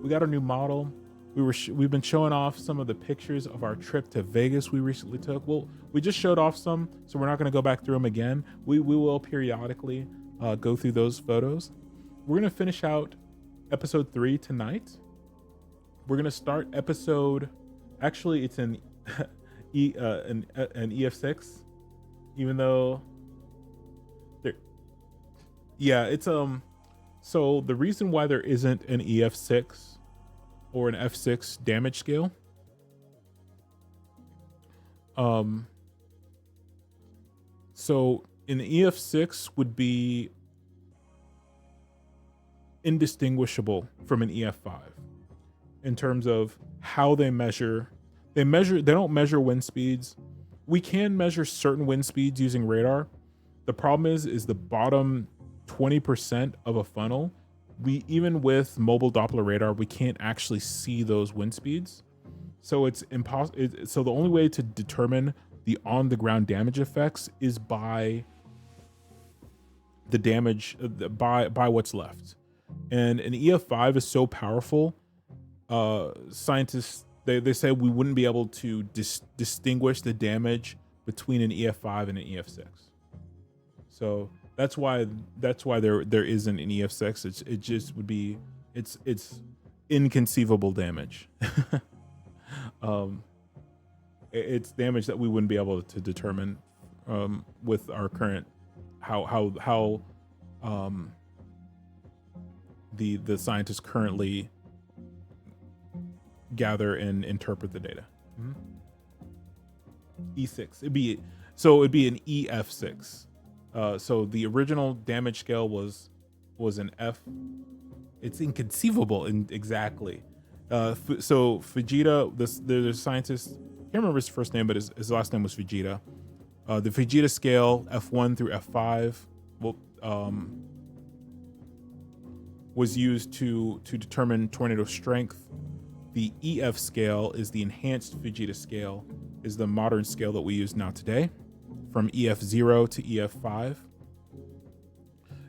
We got a new model. We've been showing off some of the pictures of our trip to Vegas we recently took. Well, we just showed off some, so we're not going to go back through them again. We will periodically go through those photos. We're going to finish out episode 3 tonight. We're going to start episode, actually it's an EF6, even though it's so the reason why there isn't an EF6 or an F6 damage scale, so an EF6 would be indistinguishable from an EF5 in terms of how they measure. They don't measure wind speeds. We can measure certain wind speeds using radar. The problem is the bottom 20% of a funnel. Even with mobile Doppler radar, we can't actually see those wind speeds. So it's impossible. So the only way to determine the on the ground damage effects is by the damage by what's left. And an EF5 is so powerful. Scientists, they say we wouldn't be able to distinguish the damage between an EF5 and an EF6. So that's why there isn't an EF6. It just would be it's inconceivable damage. It's damage that we wouldn't be able to determine with our current how the scientists currently gather and interpret the data. E6. It'd be an EF6. So the original damage scale was an F. It's inconceivable exactly. So Fujita, the scientist, I can't remember his first name, but his last name was Fujita. The Fujita scale, F1 through F5, was used to determine tornado strength. The EF scale is the enhanced Fujita scale, is the modern scale that we use now today, from EF0 to EF5.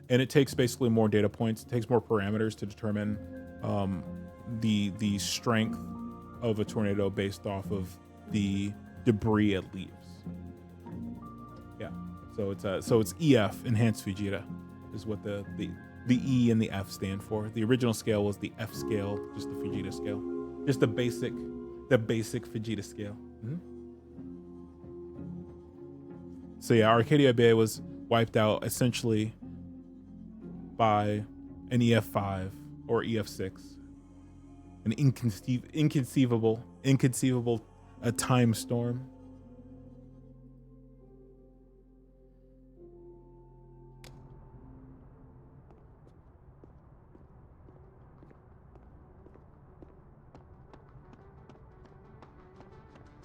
And it takes basically more data points. It takes more parameters to determine the strength of a tornado based off of the debris it leaves. Yeah. So it's EF, enhanced Fujita, is what the E and the F stand for. The original scale was the F scale, just the Fujita scale, just the basic Fujita scale. So yeah, Arcadia Bay was wiped out essentially by an EF5 or EF6. An inconceivable a time storm.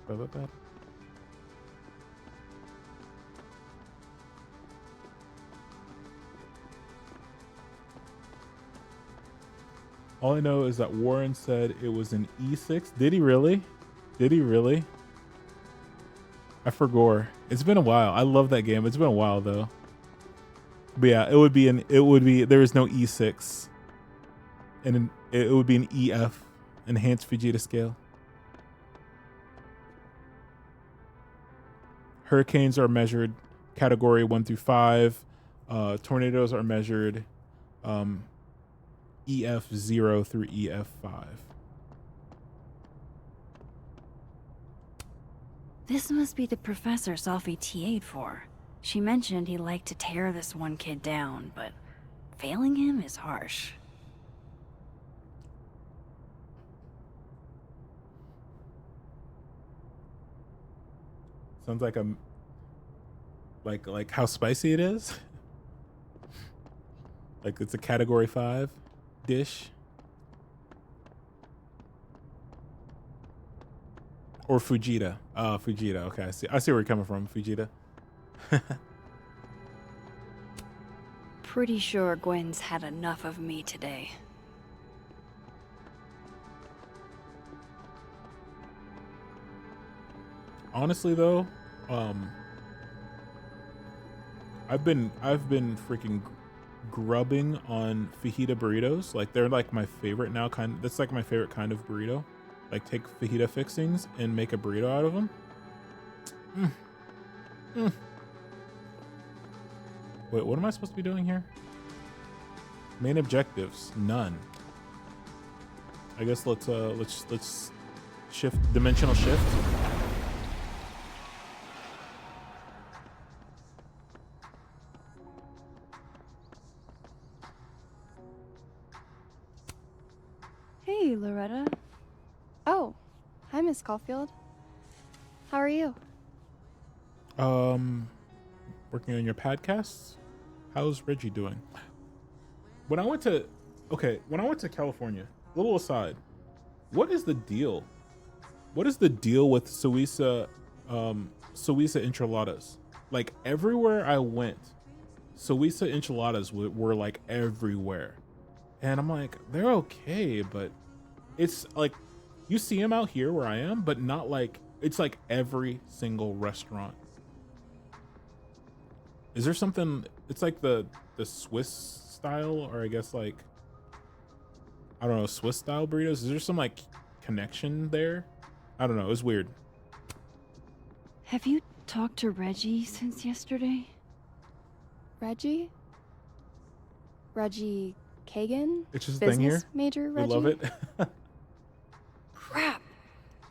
Ba-ba-ba. All I know is that Warren said it was an E6. Did he really? Did he really? I forgot. It's been a while. I love that game. It's been a while though. But yeah, there is no E6. And it would be an EF, enhanced Fujita scale. Hurricanes are measured category 1 through 5. Tornadoes are measured EF0 through EF5. This must be the professor Safi TA'd for. She mentioned he liked to tear this one kid down, but failing him is harsh. Sounds like like how spicy it is. Like it's a category 5 dish. Or Fujita. Fujita. Okay, I see where you're coming from, Fujita. Pretty sure Gwen's had enough of me today. Honestly though, I've been freaking grubbing on fajita burritos. Like they're like my favorite now that's like my favorite kind of burrito. Like take fajita fixings and make a burrito out of them. Wait, what am I supposed to be doing here? Main objectives, none. I guess let's shift, dimensional shift. Hey, Loretta. Oh, hi, Miss Caulfield. How are you? Working on your podcasts. How's Reggie doing? When I went to California, little aside, what is the deal? What is the deal with Suiza enchiladas? Like everywhere I went, Suiza enchiladas were like everywhere. And I'm like, they're okay, but it's like, you see them out here where I am, but not like, it's like every single restaurant. Is there something, it's like the Swiss style, or I guess like, I don't know, Swiss style burritos? Is there some like connection there? I don't know, it's weird. Have you talked to Reggie since yesterday? Reggie? Reggie Kagan? It's just a thing here. Major Reggie? We love it. Crap!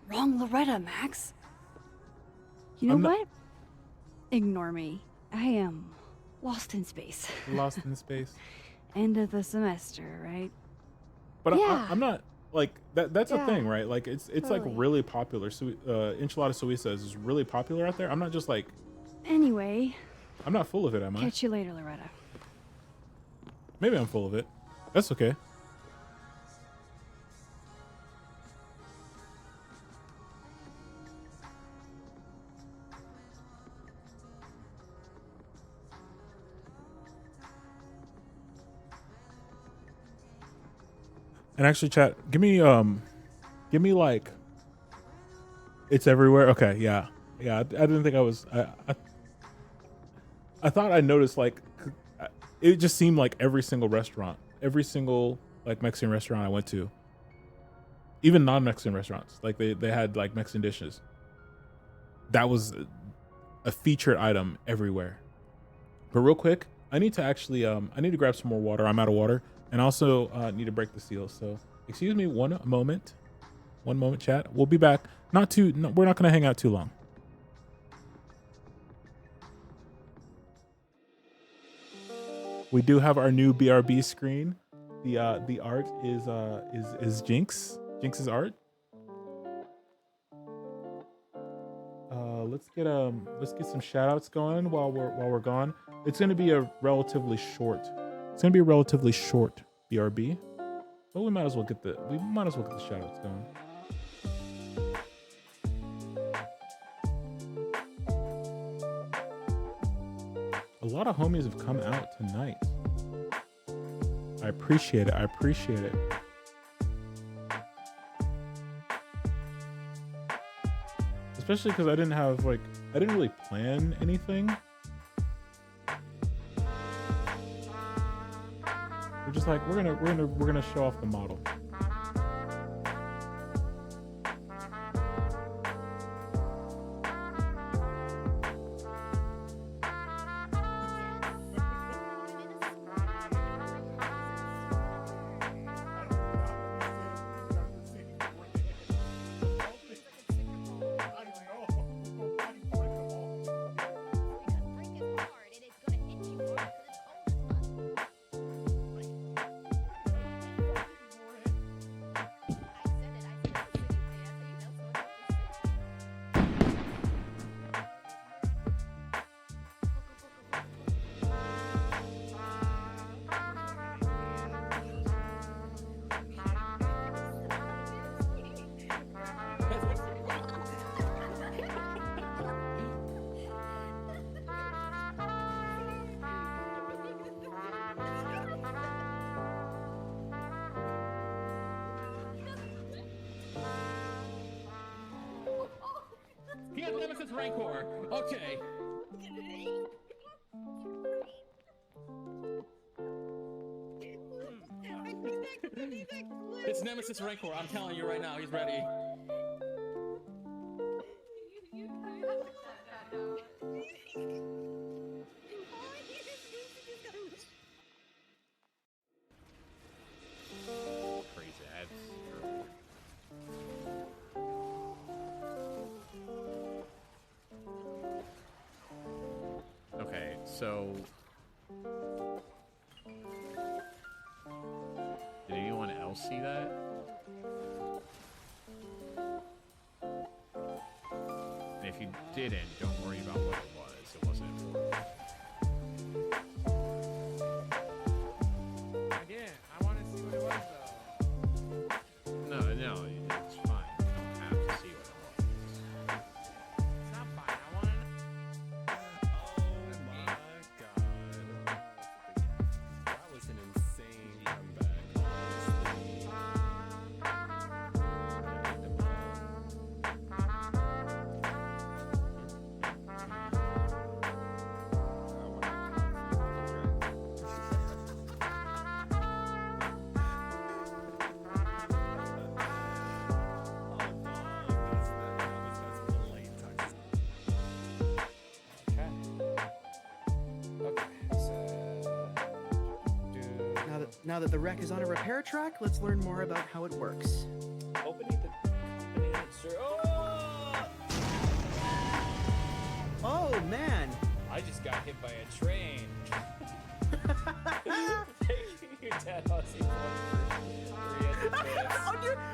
Wrong Loretta, Max. You know what? Ignore me. I am lost in space. Lost in space. End of the semester, right? But yeah. I'm not like that. That's a Yeah. thing, right? Like it's like Totally. really popular. So enchilada suiza is really popular out there. I'm not just like, Anyway, I'm not full of it, am I? catch you later, Loretta. Maybe I'm full of it. That's okay. And actually, chat, give me like, it's everywhere. Okay, yeah. I didn't think I was. I thought I noticed like, it just seemed like every single restaurant, every single like Mexican restaurant I went to, even non-Mexican restaurants, like they had like Mexican dishes. That was a featured item everywhere. But real quick, I need to actually I need to grab some more water. I'm out of water. And also need to break the seal. So excuse me one moment, chat. We'll be back. We're not going to hang out too long. We do have our new BRB screen. The art is Jinx. Jinx's art. Let's get some shout outs going while we're gone. It's gonna be a relatively short. It's gonna be a relatively short BRB, but we might as well get the shout outs going. A lot of homies have come out tonight. I appreciate it. Especially because I didn't really plan anything. We're just like we're gonna show off the model. He has Nemesis Rancor. Okay. It's Nemesis Rancor. I'm telling you right now, he's ready. Crazy ads. Okay, so did anyone else see that? And if you didn't, don't worry about what it was. It wasn't important. Again, I want to see what it was though. No, it's fine. You don't have to see what it was. It's not fine. I want to know. Oh my god. That was an insane comeback. Now that the wreck is on a repair track, let's learn more about how it works. Opening the company insert. Oh man! I just got hit by a train. Taking your dad on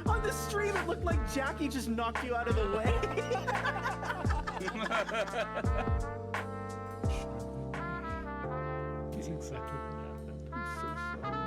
On the stream, it looked like Jackie just knocked you out of the way. He's exactly what happened. I'm so sorry.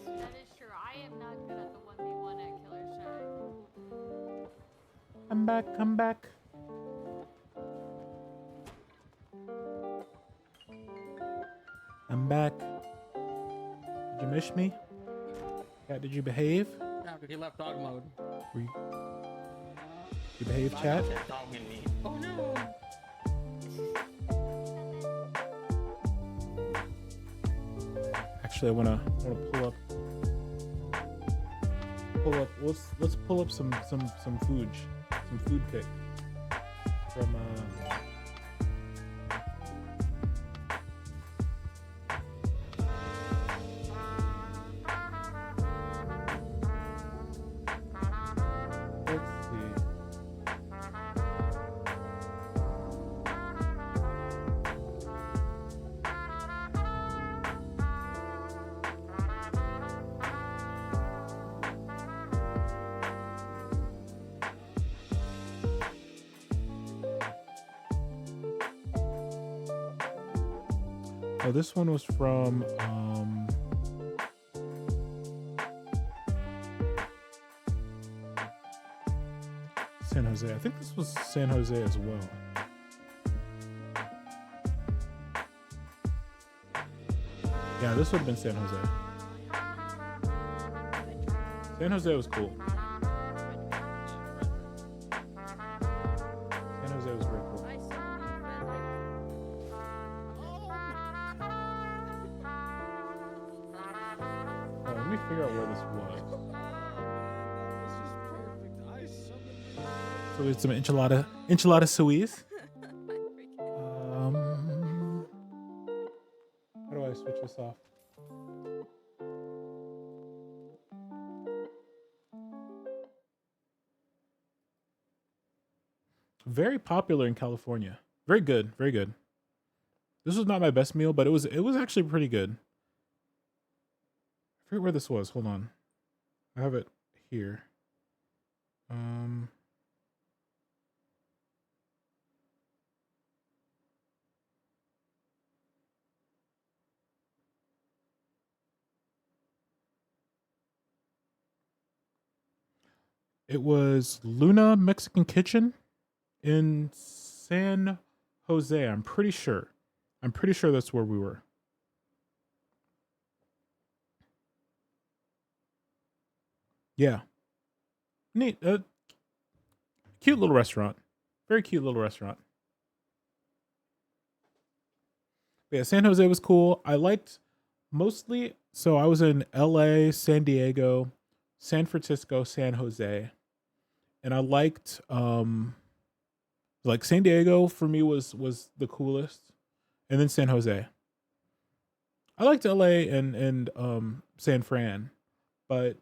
That is true. I am not good at the 1v1 at Killer Shack. Come back. I'm back. Did you miss me? Cat, did you behave? Yeah, he left dog mode. Were you... You behave, chat. Oh no. Actually, I wanna pull up. Let's pull up some food pic from let's see. Oh, this one was from San Jose. I think this was San Jose as well. Yeah, this would have been San Jose. San Jose was cool. San Jose was very cool. Oh, let me figure out where this was. So we had some enchilada Suisse. How do I switch this off? Very popular in California. Very good, very good. This was not my best meal, but it was actually pretty good. I forget where this was. Hold on. I have it here. It was Luna Mexican Kitchen in San Jose. I'm pretty sure. I'm pretty sure that's where we were. Yeah. Neat. Cute little restaurant. Very cute little restaurant. But yeah, San Jose was cool. I liked mostly, so I was in LA, San Diego, San Francisco, San Jose. And I liked like San Diego for me was the coolest. And then San Jose. I liked LA and San Fran, but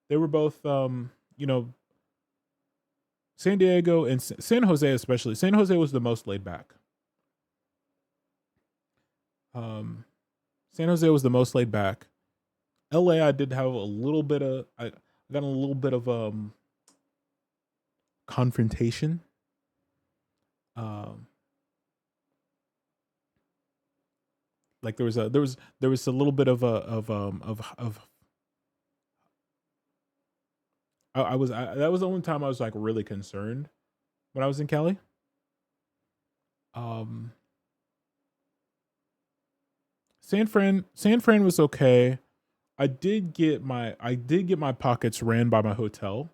they were both you know, San Diego and San Jose especially. San Jose was the most laid back. San Jose was the most laid back. LA, I did have a little bit of I got a little bit of confrontation. Like there was a little bit of that was the only time I was like really concerned when I was in Cali. San Fran was okay. I did get my pockets ran by my hotel.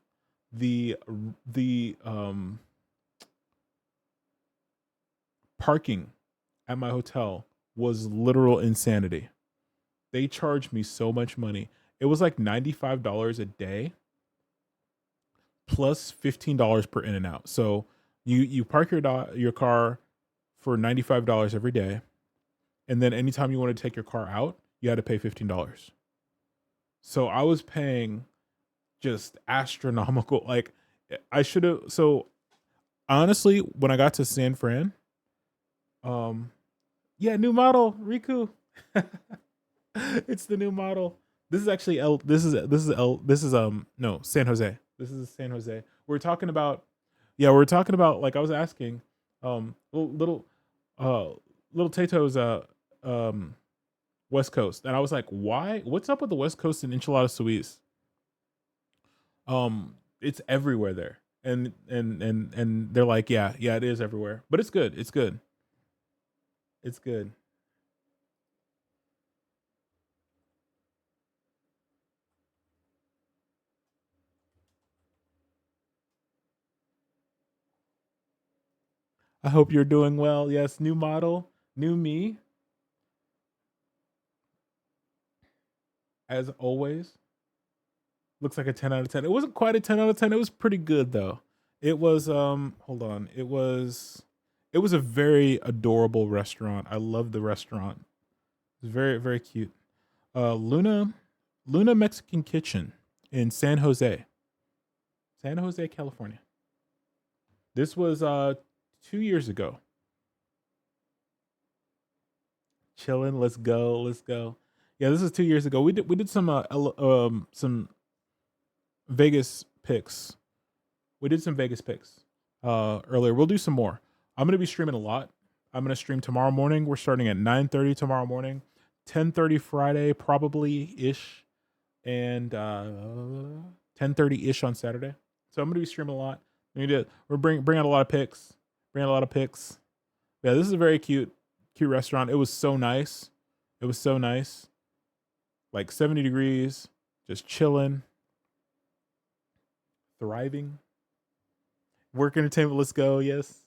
The parking at my hotel was literal insanity. They charged me so much money. It was like $95 a day plus $15 per in and out. So you park your car for $95 every day. And then anytime you want to take your car out, you had to pay $15. So I was paying just astronomical. Like I should have. So honestly, when I got to San Fran, yeah, new model, Riku. It's the new model. This is actually no, San Jose. This is San Jose. We're talking about like I was asking little Tato's West Coast, and I was like, why? What's up with the West Coast and enchilada Suisse? It's everywhere there. And they're like, yeah, it is everywhere. But it's good. It's good. It's good. I hope you're doing well. Yes, new model, new me. As always. Looks like a 10 out of 10. It wasn't quite a 10 out of 10. It was pretty good though. It was hold on. It was a very adorable restaurant. I love the restaurant. It's very, very cute. Luna Mexican Kitchen in San Jose, California. This was 2 years ago. Chilling. Let's go. Yeah, this is 2 years ago. We did some Vegas picks. We did some Vegas picks earlier. We'll do some more. I'm gonna be streaming a lot. I'm gonna stream tomorrow morning. We're starting at 9:30 tomorrow morning, 10:30 Friday probably ish, and 10:30 ish on Saturday. So I'm gonna be streaming a lot. We're bring out a lot of picks. Yeah, this is a very cute restaurant. It was so nice. Like 70 degrees, just chilling, thriving. Work entertainment. Let's go. Yes.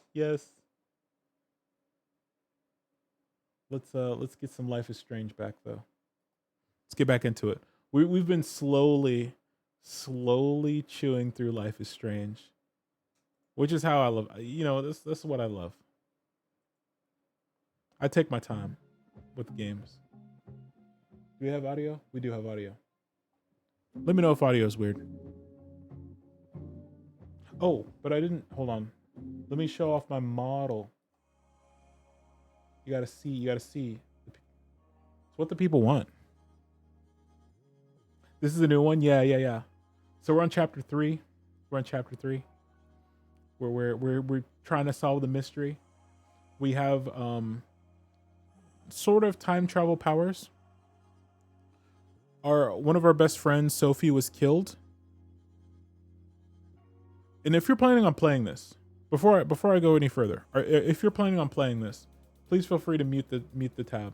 Let's get some Life is Strange back though. Let's get back into it. We've been slowly chewing through Life is Strange, which is how I love. That's what I love. I take my time with games. Do we have audio? We do have audio. Let me know if audio is weird. Oh, but I didn't. Hold on. Let me show off my model. You gotta see. It's what the people want. This is a new one. Yeah. So we're on chapter 3. Where we're trying to solve the mystery. We have sort of time travel powers. One of our best friends, Sophie, was killed. And if you're planning on playing this, before I go any further, or if you're planning on playing this, please feel free to mute the tab.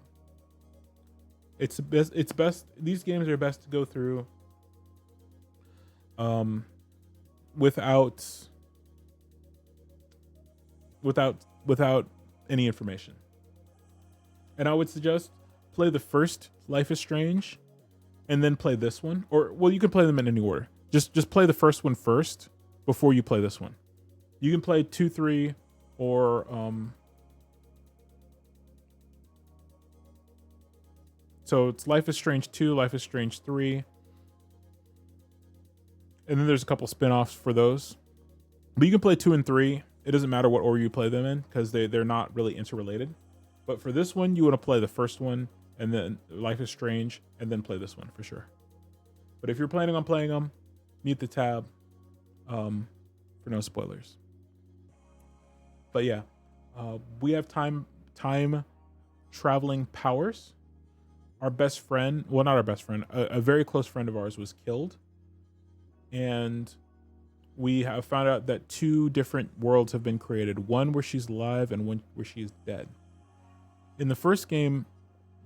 It's best. These games are best to go through without any information. And I would suggest play the first Life is Strange and then play this one. Or, well, you can play them in any order. Just play the first one first before you play this one. You can play 2, 3, or so it's Life is Strange 2, Life is Strange 3. And then there's a couple spin-offs for those. But you can play 2 and 3. It doesn't matter what order you play them in because they're not really interrelated. But for this one, you want to play the first one and then Life is Strange and then play this one for sure. But if you're planning on playing them, mute the tab for no spoilers. But yeah, we have time traveling powers. Our best friend, well, not our best friend, a very close friend of ours was killed. And we have found out that 2 different worlds have been created. One where she's alive and one where she is dead. In the first game,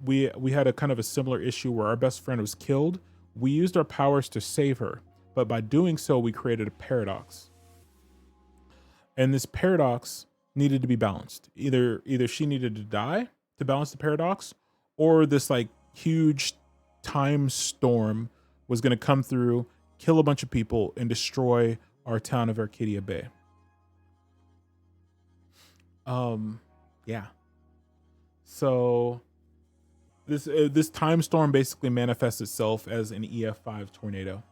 we had a kind of a similar issue where our best friend was killed. We used our powers to save her, but by doing so, we created a paradox. And this paradox needed to be balanced. Either she needed to die to balance the paradox, or this like huge time storm was going to come through, kill a bunch of people, and destroy our town of Arcadia Bay. Yeah. So this time storm basically manifests itself as an EF5 tornado.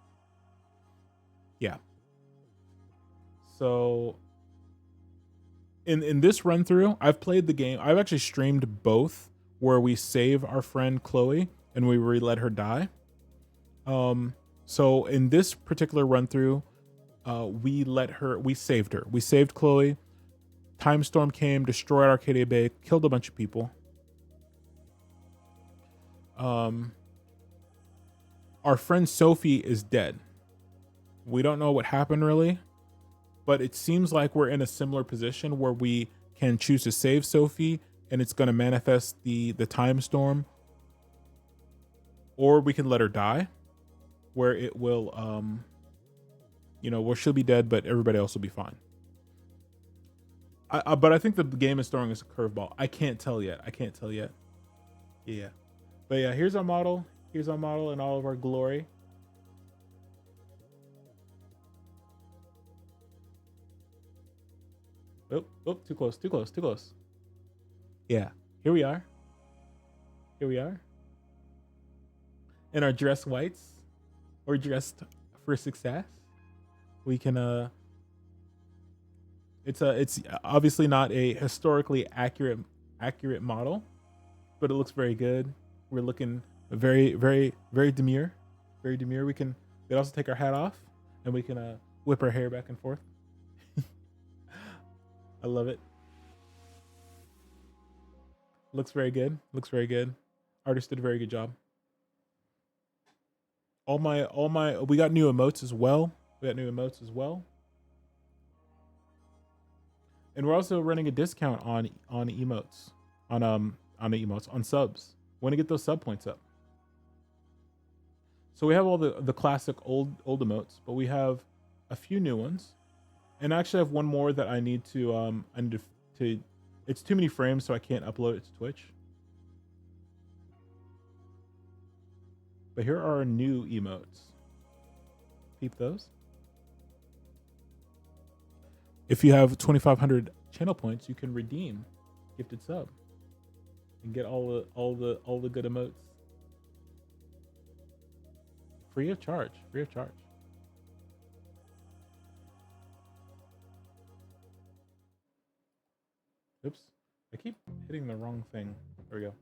Yeah. So in this run through, I've played the game. I've actually streamed both, where we save our friend Chloe and we let her die. So in this particular run through, we saved her. We saved Chloe. Time storm came, destroyed Arcadia Bay, killed a bunch of people. Our friend Sophie is dead. We don't know what happened really, but it seems like we're in a similar position where we can choose to save Sophie and it's going to manifest the time storm, or we can let her die, where it will, where she'll be dead, but everybody else will be fine. But I think the game is throwing us a curveball. I can't tell yet. Yeah. But yeah, here's our model. Here's our model in all of our glory. Oh, too close. Yeah, here we are. In our dress whites. We're dressed for success. We can it's obviously not a historically accurate model, but it looks very good. We're looking very demure. We can also take our hat off and we can whip our hair back and forth. I love it. Looks very good. Artist did a very good job. We got new emotes as well. And we're also running a discount on emotes, on subs. Want to get those sub points up. So we have all the classic old emotes, but we have a few new ones. And I actually have one more that I need to it's too many frames, so I can't upload it to Twitch. But here are our new emotes. Peep those. If you have 2,500 channel points, you can redeem gifted sub and get all the good emotes free of charge. Oops, I keep hitting the wrong thing. There we go.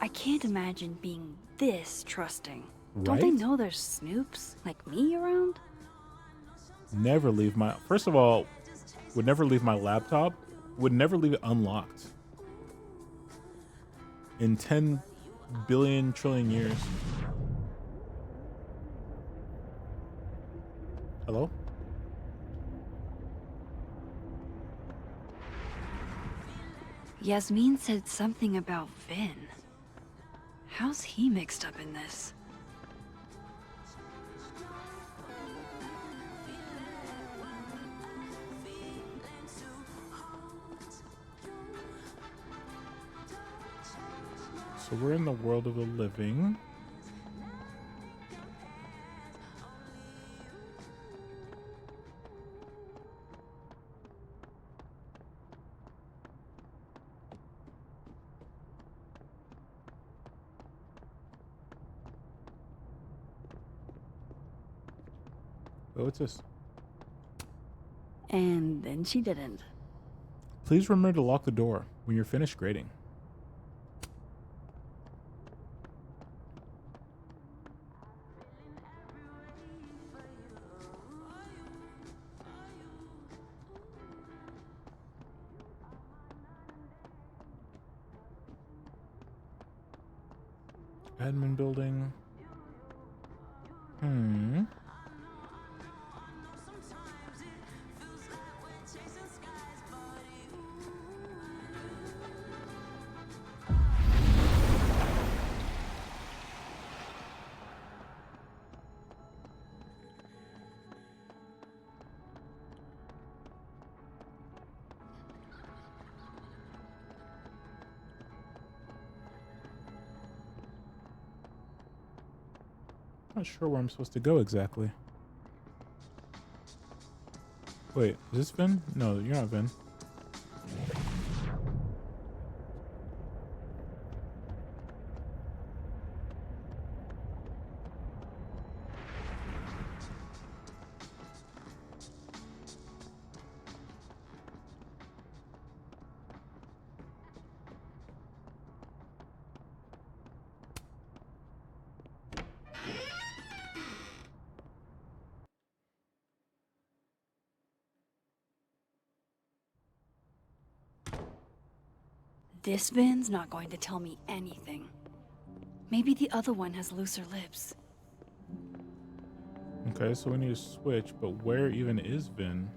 I can't imagine being this trusting. Don't they Right? know there's snoops like me around? First of all, would never leave my laptop, would never leave it unlocked. In 10 billion trillion years. Hello? Yasmin said something about Vin. How's he mixed up in this? So we're in the world of the living. Oh, what's this? And then she didn't. Please remember to lock the door when you're finished grading. Admin building. Not sure where I'm supposed to go exactly. Wait, is this Vin? No, you're not Vin. This Vin's not going to tell me anything. Maybe the other one has looser lips. Okay, so we need to switch, but where even is Vin?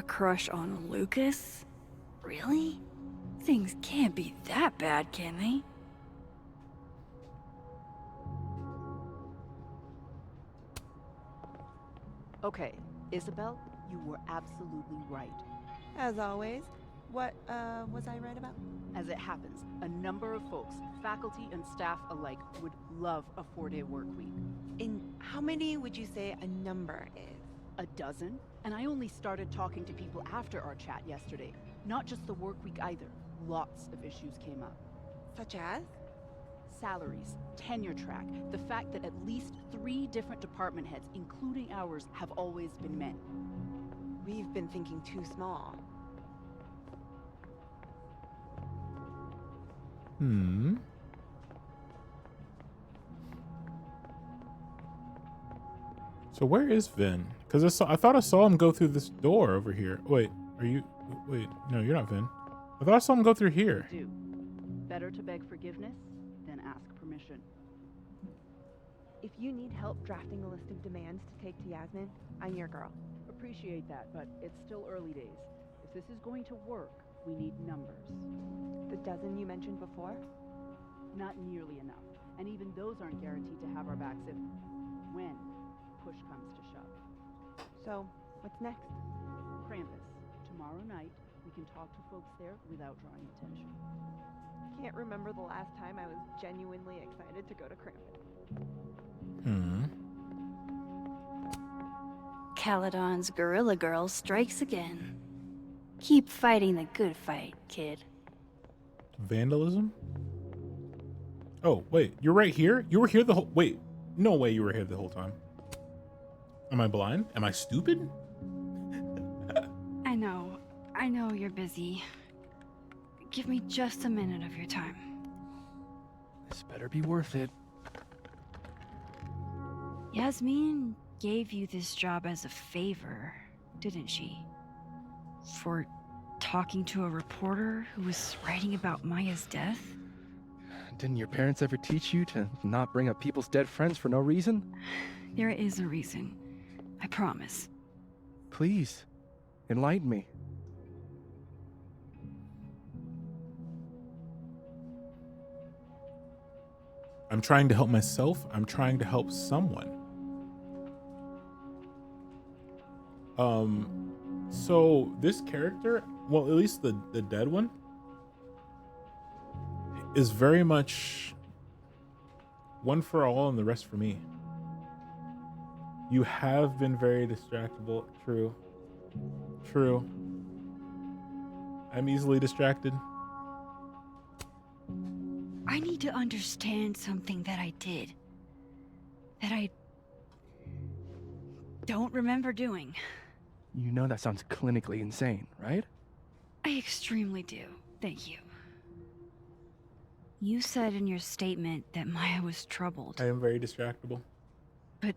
crush on Lucas? Really? Things can't be that bad, can they? Okay, Isabel, you were absolutely right. As always. What, was I right about? As it happens, a number of folks, faculty and staff alike, would love a 4-day work week. And how many would you say a number is? A dozen? And I only started talking to people after our chat yesterday. Not just the work week either. Lots of issues came up. Such as? Salaries, tenure track, the fact that at least 3 different department heads, including ours, have always been men. We've been thinking too small. So where is Vin? Because I thought I saw him go through this door over here. Wait, are you? Wait, no, you're not Vin. I thought I saw him go through here. Do. Better to beg forgiveness than ask permission. If you need help drafting a list of demands to take to Yasmin, I'm your girl. Appreciate that, but it's still early days. If this is going to work, we need numbers. The dozen you mentioned before? Not nearly enough. And even those aren't guaranteed to have our backs when push comes to shove. So, what's next? Krampus. Tomorrow night, we can talk to folks there without drawing attention. Can't remember the last time I was genuinely excited to go to Krampus. Caledon's Gorilla Girl strikes again. Keep fighting the good fight, kid. Vandalism? Oh, wait, you're right here? You were here the whole... Wait, no way you were here the whole time. Am I blind? Am I stupid? I know you're busy. Give me just a minute of your time. This better be worth it. Yasmin gave you this job as a favor, didn't she? For talking to a reporter who was writing about Maya's death? Didn't your parents ever teach you to not bring up people's dead friends for no reason? There is a reason. I promise. Please, enlighten me. I'm trying to help myself. I'm trying to help someone. So this character, well, at least the dead one, is very much one for all and the rest for me. You have been very distractible. True. True. I'm easily distracted. I need to understand something that I did. That I don't remember doing. You know that sounds clinically insane, right? I extremely do. Thank you. You said in your statement that Maya was troubled. I am very distractible. But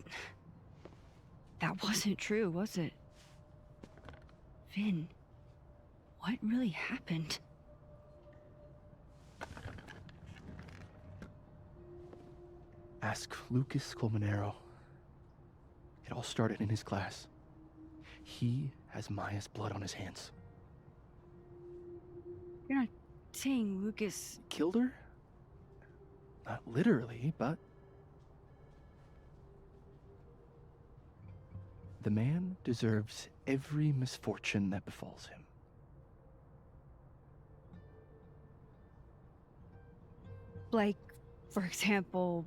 that wasn't true, was it? Vin, what really happened? Ask Lucas Colmenero. It all started in his class. He has Maya's blood on his hands. You're not saying Lucas killed her? Not literally, but... The man deserves every misfortune that befalls him. Like, for example,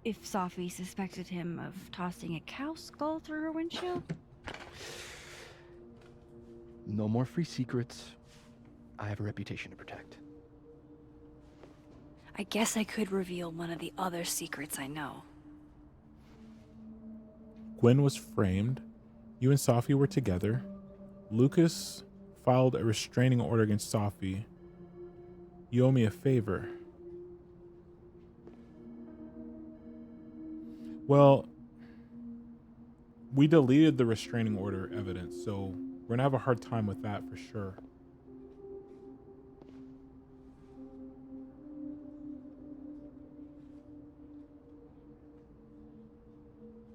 if Safi suspected him of tossing a cow skull through her windshield? No more free secrets. I have a reputation to protect. I guess I could reveal one of the other secrets I know. Gwen was framed. You and Safi were together. Lucas filed a restraining order against Safi. You owe me a favor. Well, we deleted the restraining order evidence, so we're gonna have a hard time with that for sure.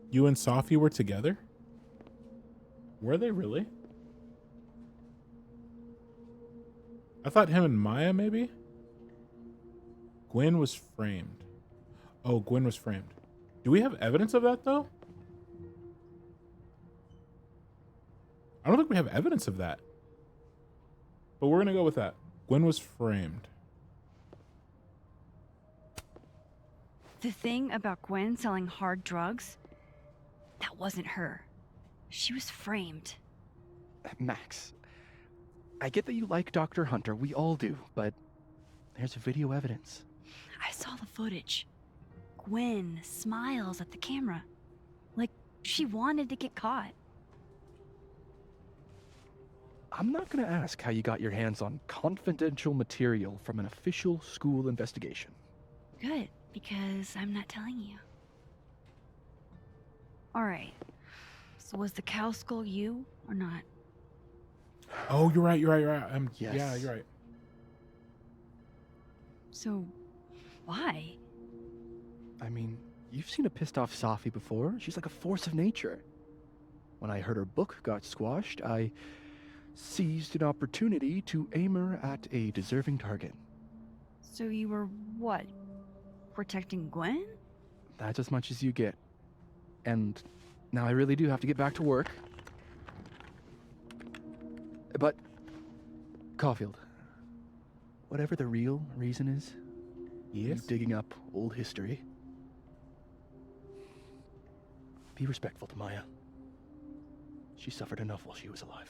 You and Safi were together? Were they really? I thought him and Maya, maybe? Gwen was framed. Oh, Gwen was framed. Do we have evidence of that, though? I don't think we have evidence of that. But we're going to go with that. Gwen was framed. The thing about Gwen selling hard drugs, that wasn't her. She was framed. Max, I get that you like Dr. Hunter, we all do, but there's video evidence. I saw the footage. Gwen smiles at the camera, like she wanted to get caught. I'm not gonna ask how you got your hands on confidential material from an official school investigation. Good, because I'm not telling you. Alright, so was the cow skull you or not? Oh, you're right. Yeah, Yes. you're right. So, why? I mean, you've seen a pissed off Safi before. She's like a force of nature. When I heard her book got squashed, I seized an opportunity to aim her at a deserving target. So you were, what, protecting Gwen? That's as much as you get. And now I really do have to get back to work. But, Caulfield, whatever the real reason is, you digging up old history, be respectful to Maya. She suffered enough while she was alive.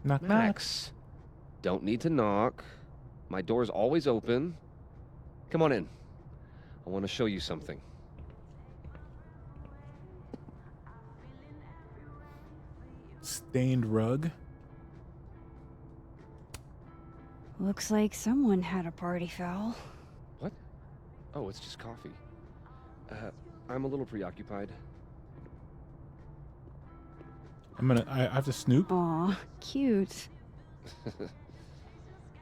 Knock, Max, don't need to knock. My door's always open. Come on in. I want to show you something. Stained rug. Looks like someone had a party foul. What? Oh, it's just coffee. I'm a little preoccupied. I have to snoop. Aw, cute.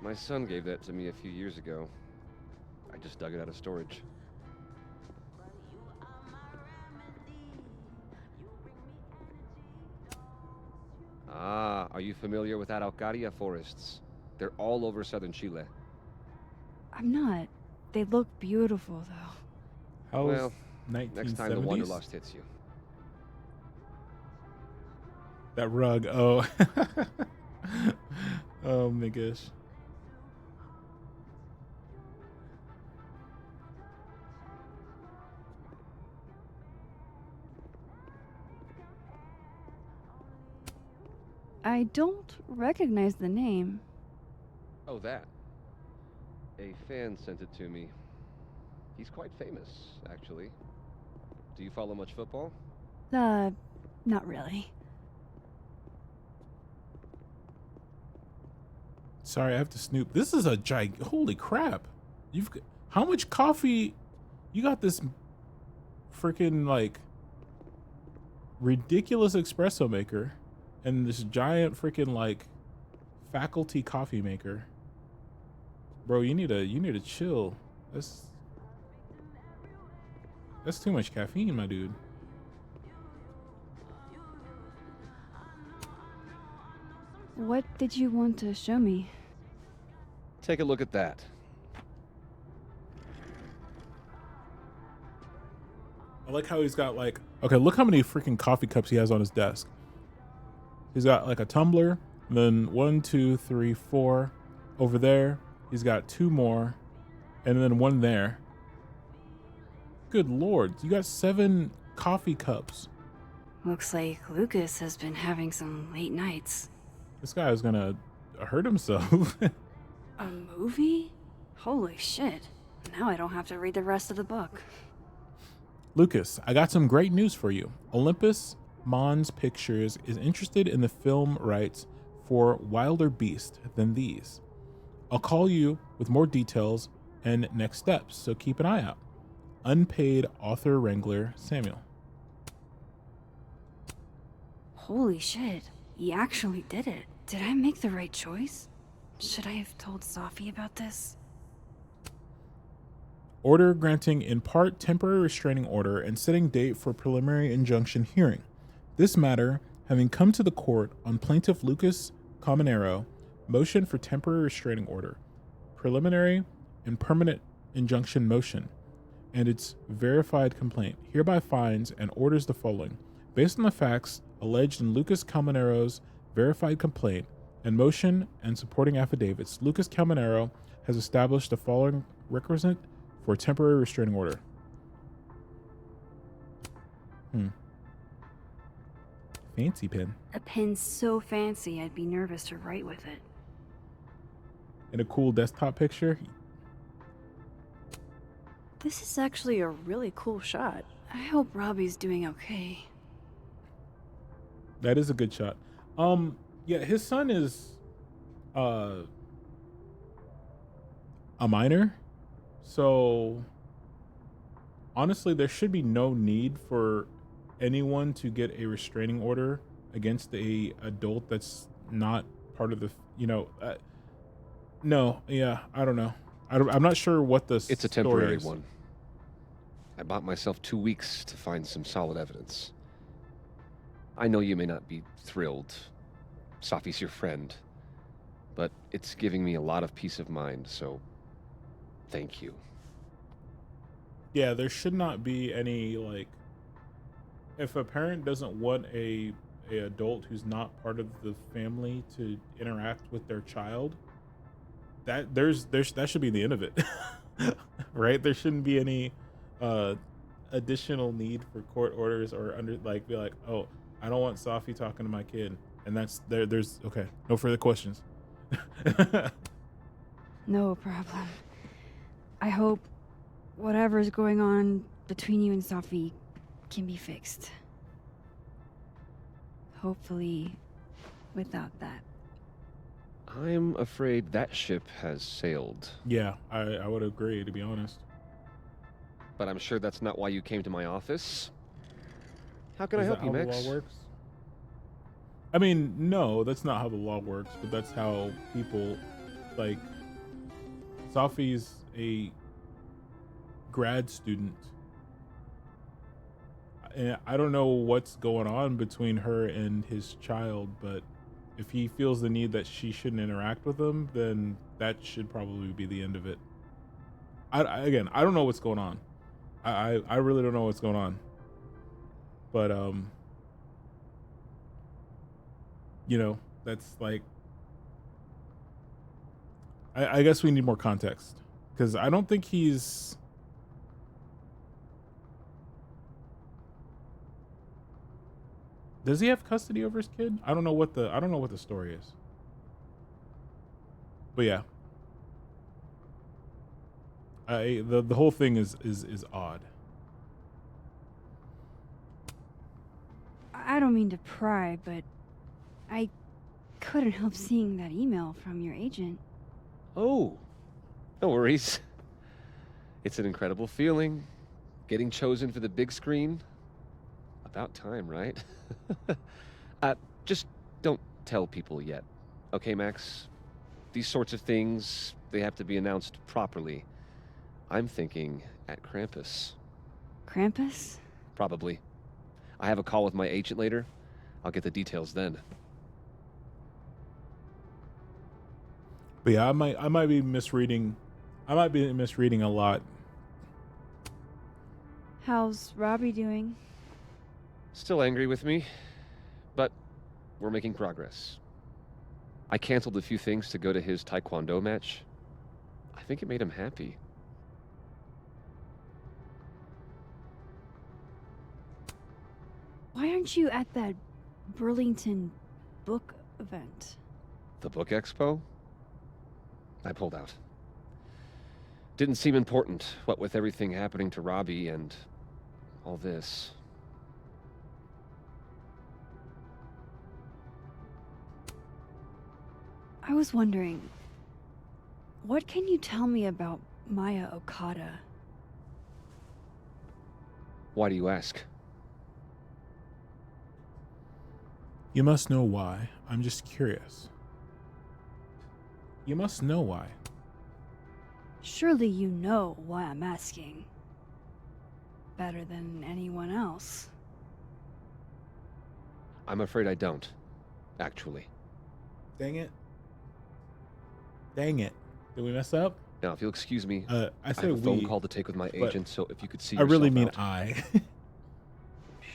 My son gave that to me a few years ago. I just dug it out of storage. Ah, are you familiar with Araucaria forests? They're all over southern Chile. I'm not. They look beautiful, though. How was Well, 1970s? next time the wanderlust hits you. That rug. Oh. Oh my gosh. I don't recognize the name. Oh, that. A fan sent it to me. He's quite famous, actually. Do you follow much football? Not really. Sorry, I have to snoop. This is a holy crap. How much coffee? You got this freaking like ridiculous espresso maker and this giant freaking like faculty coffee maker. Bro, you need to chill. That's too much caffeine, my dude. What did you want to show me? Take a look at that. I like how he's got like, okay, look how many freaking coffee cups he has on his desk. He's got like a tumbler, and then 1, 2, 3, 4 over there. He's got 2 more, and then 1 there. Good Lord, you got 7 coffee cups. Looks like Lucas has been having some late nights. This guy is gonna hurt himself. A movie? Holy shit. Now I don't have to read the rest of the book. Lucas, I got some great news for you. Olympus Mons Pictures is interested in the film rights for Wilder Beast Than These. I'll call you with more details and next steps, so keep an eye out. Unpaid author wrangler Samuel. Holy shit. He actually did it. Did I make the right choice? Should I have told Safi about this? Order granting in part temporary restraining order and setting date for preliminary injunction hearing. This matter having come to the court on plaintiff Lucas Caminero motion for temporary restraining order, preliminary and permanent injunction motion, and its verified complaint, hereby finds and orders the following. Based on the facts alleged in Lucas Caminero's verified complaint and motion and supporting affidavits, Lucas Caminero has established the following requisite for a temporary restraining order. Fancy pen. A pen so fancy I'd be nervous to write with it. And a cool desktop picture. This is actually a really cool shot. I hope Robbie's doing okay. That is a good shot. Yeah, his son is a minor. So honestly, there should be no need for anyone to get a restraining order against a adult that's not part of the, no, yeah, I don't know. I'm not sure what the It's a temporary one. I bought myself 2 weeks to find some solid evidence. I know you may not be thrilled. Safi's your friend. But it's giving me a lot of peace of mind, so thank you. Yeah, there should not be any, if a parent doesn't want a adult who's not part of the family to interact with their child, that should be the end of it. Right? There shouldn't be any additional need for court orders or be like, oh, I don't want Safi talking to my kid. And that's there's okay. No further questions. No problem. I hope whatever's going on between you and Safi can be fixed. Hopefully, without that. I'm afraid that ship has sailed. Yeah, I would agree, to be honest. But I'm sure that's not why you came to my office. How can I Is help that you, how Max? the law works? I mean, no, that's not how the law works, but that's how people, Safi's a grad student. And I don't know what's going on between her and his child, but if he feels the need that she shouldn't interact with him, then that should probably be the end of it. I don't know what's going on. I really don't know what's going on. But that's I guess we need more context, because I don't think he's does he have custody over his kid? I don't know what the story is. But yeah. The whole thing is odd. I don't mean to pry, but I couldn't help seeing that email from your agent. Oh, no worries. It's an incredible feeling. Getting chosen for the big screen. About time, right? Just don't tell people yet. Okay, Max? These sorts of things, they have to be announced properly. I'm thinking at Krampus. Krampus? Probably. I have a call with my agent later. I'll get the details then. But yeah, I might be misreading a lot. How's Robbie doing? Still angry with me, but we're making progress. I canceled a few things to go to his Taekwondo match. I think it made him happy. Why aren't you at that Burlington book event? The book expo? I pulled out. Didn't seem important, what with everything happening to Robbie and all this. I was wondering, what can you tell me about Maya Okada? Why do you ask? You must know why. I'm just curious. You must know why. Surely you know why I'm asking. Better than anyone else. I'm afraid I don't, actually. Dang it. Dang it. Did we mess up? Now, if you'll excuse me, I I said have a phone we, call to take with my but agent, so if you could see I really yourself mean out. I.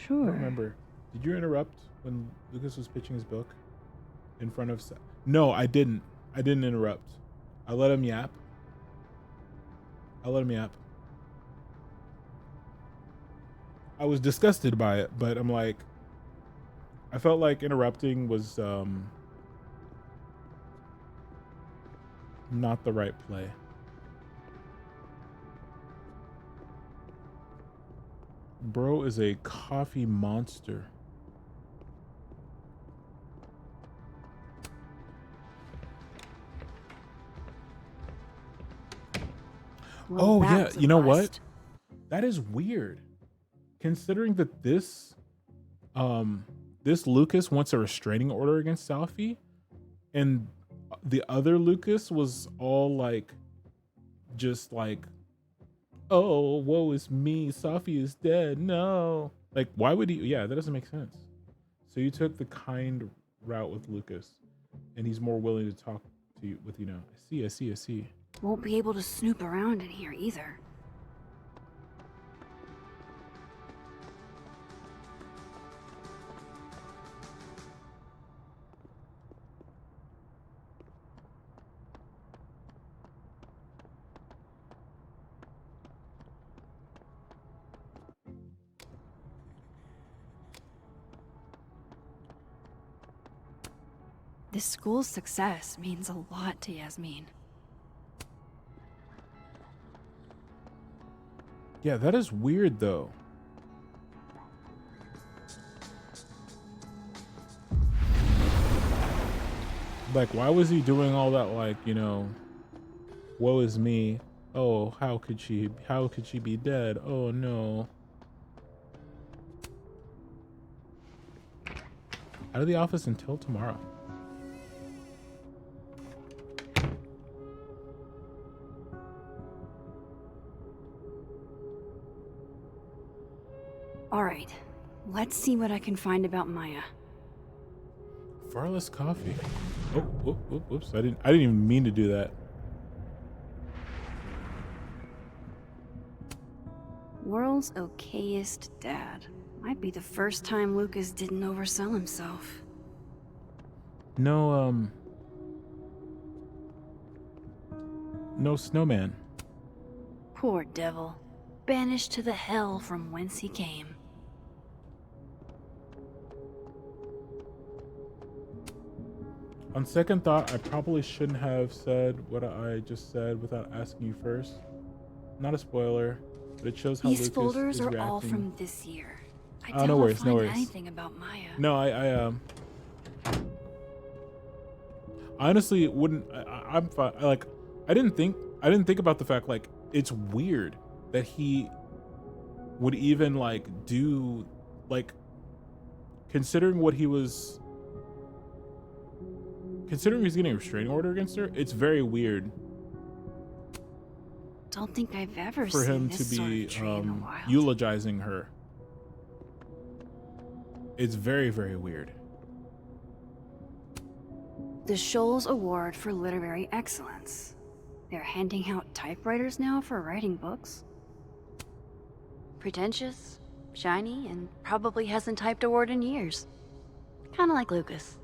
Sure. I don't remember. Did you interrupt when Lucas was pitching his book in front of? No, I didn't. I didn't interrupt. I let him yap. I was disgusted by it, but I'm like, I felt like interrupting was not the right play. Bro is a coffee monster. Well, Oh that yeah, was a you know bust. what? That is weird. Considering that this Lucas wants a restraining order against Selphie, and the other Lucas was all like, just like, oh, woe is me, Selphie is dead, no. Like, why would he? Yeah, that doesn't make sense. So you took the kind route with Lucas, and he's more willing to talk to you with, I see. Won't be able to snoop around in here either. This school's success means a lot to Yasmin. Yeah, that is weird though. Like, why was he doing all that, like, woe is me. Oh, how could she be dead? Oh no. Out of the office until tomorrow. All right, let's see what I can find about Maya. Farless coffee. Oh, whoops! I didn't even mean to do that. World's okayest dad. Might be the first time Lucas didn't oversell himself. No, no snowman. Poor devil. Banished to the hell from whence he came. On second thought, I probably shouldn't have said what I just said without asking you first. Not a spoiler, but it shows how These Lucas folders is are reacting. all from this year. I Oh, doubt no I'll worries, find no worries. anything about Maya. No, I honestly wouldn't. I'm fine. Like, I didn't think about the fact, like, it's weird that he would even like do, like, considering he was getting a restraining order against her. It's very weird Don't think I've ever for seen him this to sort be of tree in the wild. eulogizing her. It's very, very weird. The Shoals Award for Literary Excellence. They're handing out typewriters now for writing books. Pretentious, shiny, and probably hasn't typed a word in years. Kinda like Lucas.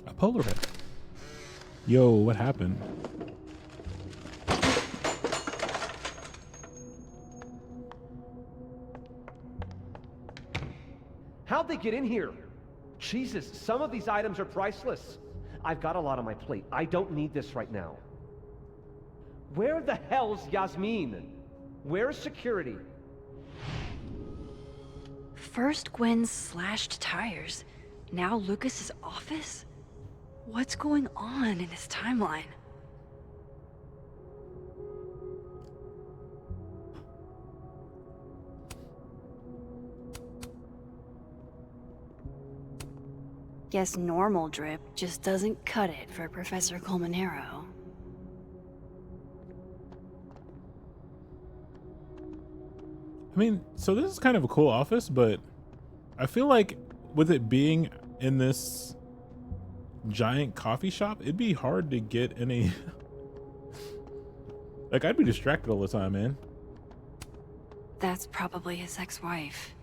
A Polaroid. Yo, what happened? How'd they get in here? Jesus, some of these items are priceless. I've got a lot on my plate. I don't need this right now. Where the hell's Yasmin? Where's security? First Gwen's slashed tires, now Lucas's office? What's going on in this timeline? Guess normal drip just doesn't cut it for Professor Colmenero. I mean, so this is kind of a cool office, but I feel like with it being in this giant coffee shop, it'd be hard to get any. Like, I'd be distracted all the time, man. That's probably his ex-wife.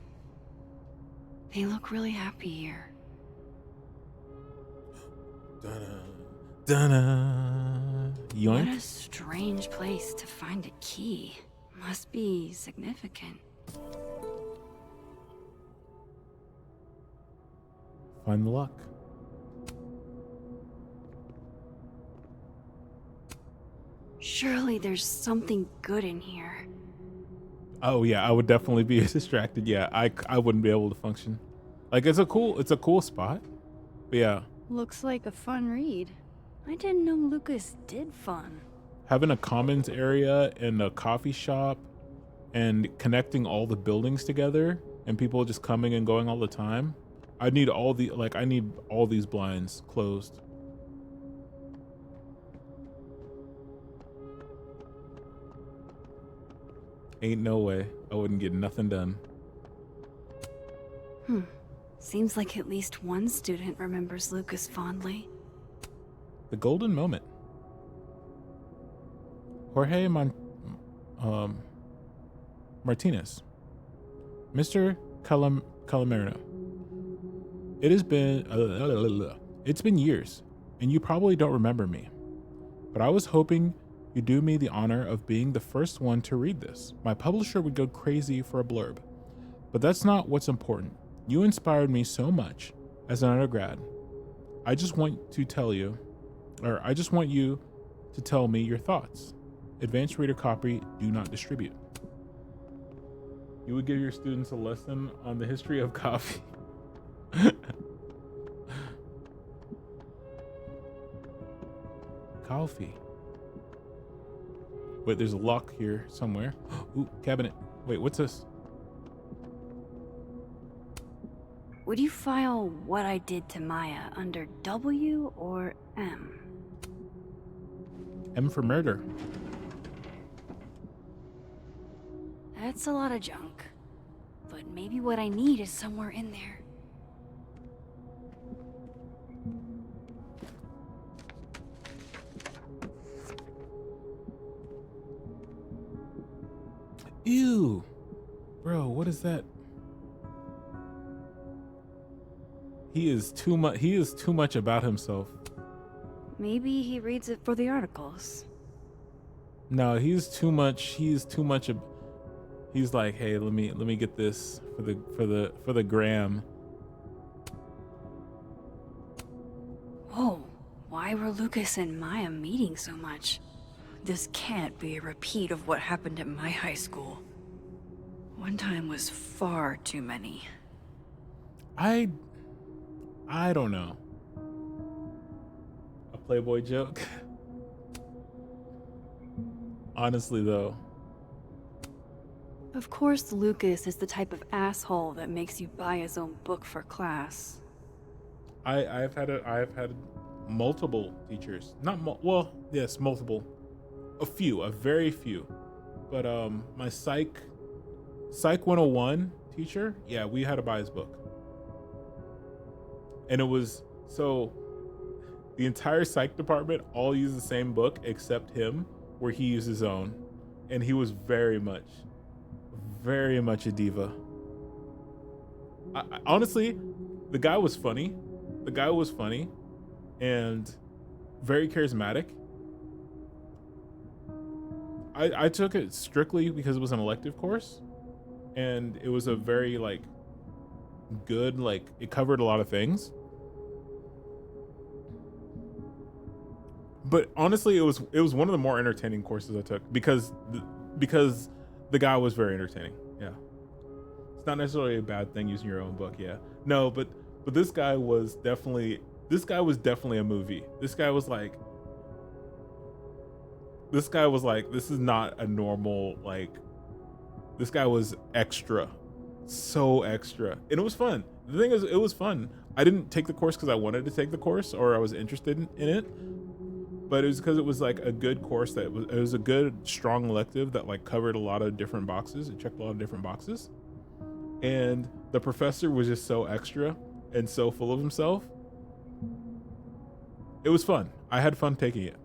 They look really happy here. Dun-dun. Yoink. What a strange place to find a key. Must be significant. Find the lock. Surely there's something good in here. Oh yeah, I would definitely be distracted. Yeah, I wouldn't be able to function. Like, it's a cool spot. But yeah, Looks like a fun read. I didn't know Lucas did fun. having a commons area and a coffee shop and connecting all the buildings together and people just coming and going all the time. I need all these blinds closed. Ain't no way I wouldn't get nothing done. Seems like at least one student remembers Lucas fondly. The golden moment. Jorge Martinez. Mr. Colmenero. It's been years, and you probably don't remember me. But I was hoping you'd do me the honor of being the first one to read this. My publisher would go crazy for a blurb. But that's not what's important. You inspired me so much as an undergrad. I just want you to tell me your thoughts. Advanced reader copy, do not distribute. You would give your students a lesson on the history of coffee. Coffee. Wait, there's a lock here somewhere. Ooh, cabinet. Wait, what's this? Would you file what I did to Maya under W or M? M for murder. That's a lot of junk. But maybe what I need is somewhere in there. Ew. Bro, what is that? He is too much about himself. Maybe he reads it for the articles. No, he's like, hey, let me get this for the gram. Whoa, why were Lucas and Maya meeting so much? This can't be a repeat of what happened at my high school. One time was far too many. I don't know. A Playboy joke? Honestly, though. Of course, Lucas is the type of asshole that makes you buy his own book for class. I've had multiple teachers. Yes, multiple. A very few. But my Psych 101 teacher, yeah, we had to buy his book. And it was, so the entire psych department all used the same book except him, where he used his own. And he was very much a diva. Honestly, the guy was funny. And very charismatic. I took it strictly because it was an elective course. And it was a very good, it covered a lot of things. But honestly, it was one of the more entertaining courses I took because the guy was very entertaining. Yeah. It's not necessarily a bad thing using your own book. Yeah. No, but this guy was definitely a movie. This guy was like, this is not a normal, like, this guy was extra, so extra. And it was fun. The thing is, it was fun. I didn't take the course because I wanted to take the course or I was interested in it, but it was because it was like a good course it was a good, strong elective that like covered a lot of different boxes. It checked a lot of different boxes. And the professor was just so extra and so full of himself. It was fun. I had fun taking it.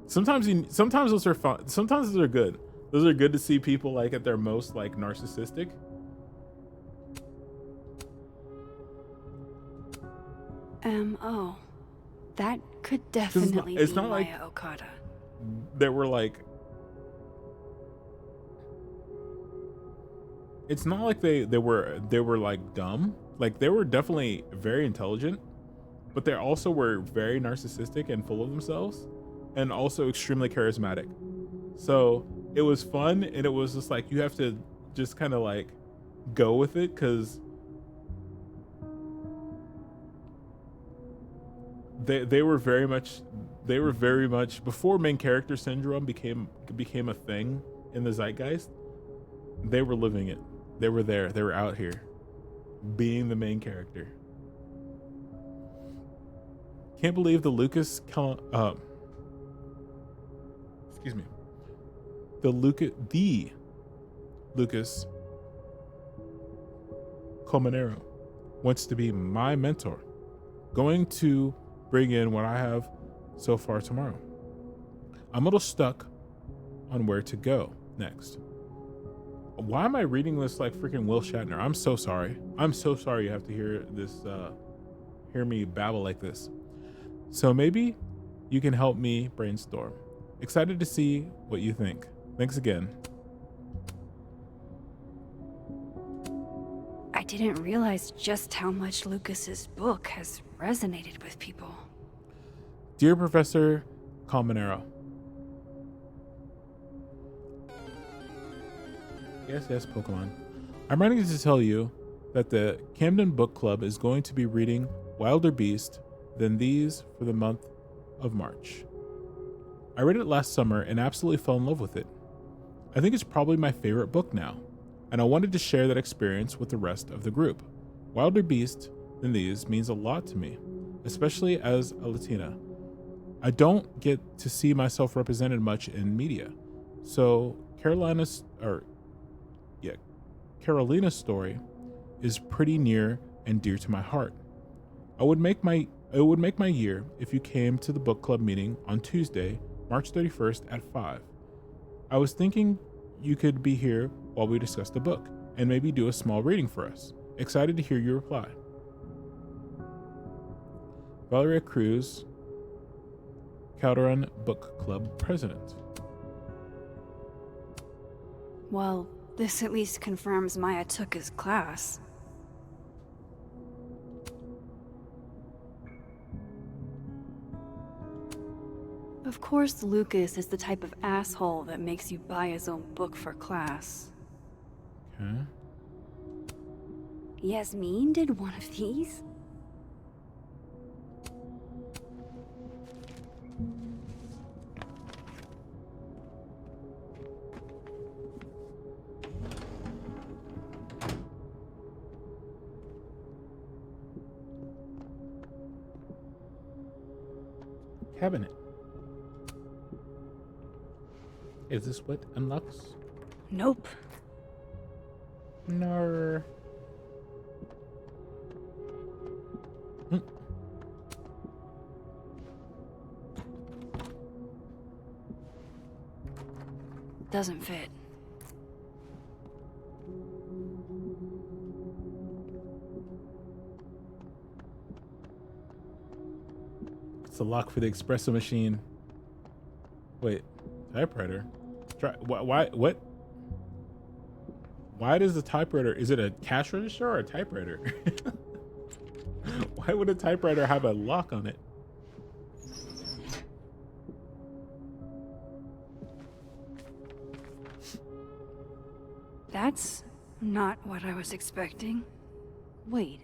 Sometimes those are fun. Sometimes those are good. Those are good to see people like at their most like narcissistic. M.O. That could definitely it's be not Maya like Okada. There were like, it's not like they were like dumb. Like they were definitely very intelligent, but they also were very narcissistic and full of themselves, and also extremely charismatic. So it was fun, and it was just like you have to just kind of like go with it, because they were very much before main character syndrome became a thing in the zeitgeist. They were living it. They were there. They were out here being the main character. Can't believe the Lucas Colmenero wants to be my mentor. Going to bring in what I have so far tomorrow. I'm a little stuck on where to go next. Why am I reading this like freaking Will Shatner? I'm so sorry. I'm so sorry you have to hear this, hear me babble like this. So maybe you can help me brainstorm. Excited to see what you think. Thanks again. I didn't realize just how much Lucas's book has resonated with people. Dear Professor Colmenero. Yes, Pokemon. I'm writing to tell you that the Camden Book Club is going to be reading Wilder Beast Than These for the month of March. I read it last summer and absolutely fell in love with it. I think it's probably my favorite book now, and I wanted to share that experience with the rest of the group. Wilder Beast Than These means a lot to me, especially as a Latina. I don't get to see myself represented much in media, so Carolina's story is pretty near and dear to my heart. It would make my year if you came to the book club meeting on Tuesday, March 31st at 5. I was thinking you could be here while we discuss the book and maybe do a small reading for us. Excited to hear your reply. Valeria Cruz, Calderon Book Club President. Well, this at least confirms Maya took his class. Of course, Lucas is the type of asshole that makes you buy his own book for class. Okay. Yasmin did one of these? Cabinet. Is this what unlocks? Nope. No. Doesn't fit. It's a lock for the espresso machine. Wait, typewriter? Why? What? Why does the typewriter? Is it a cash register or a typewriter? Why would a typewriter have a lock on it? That's not what I was expecting. Wait,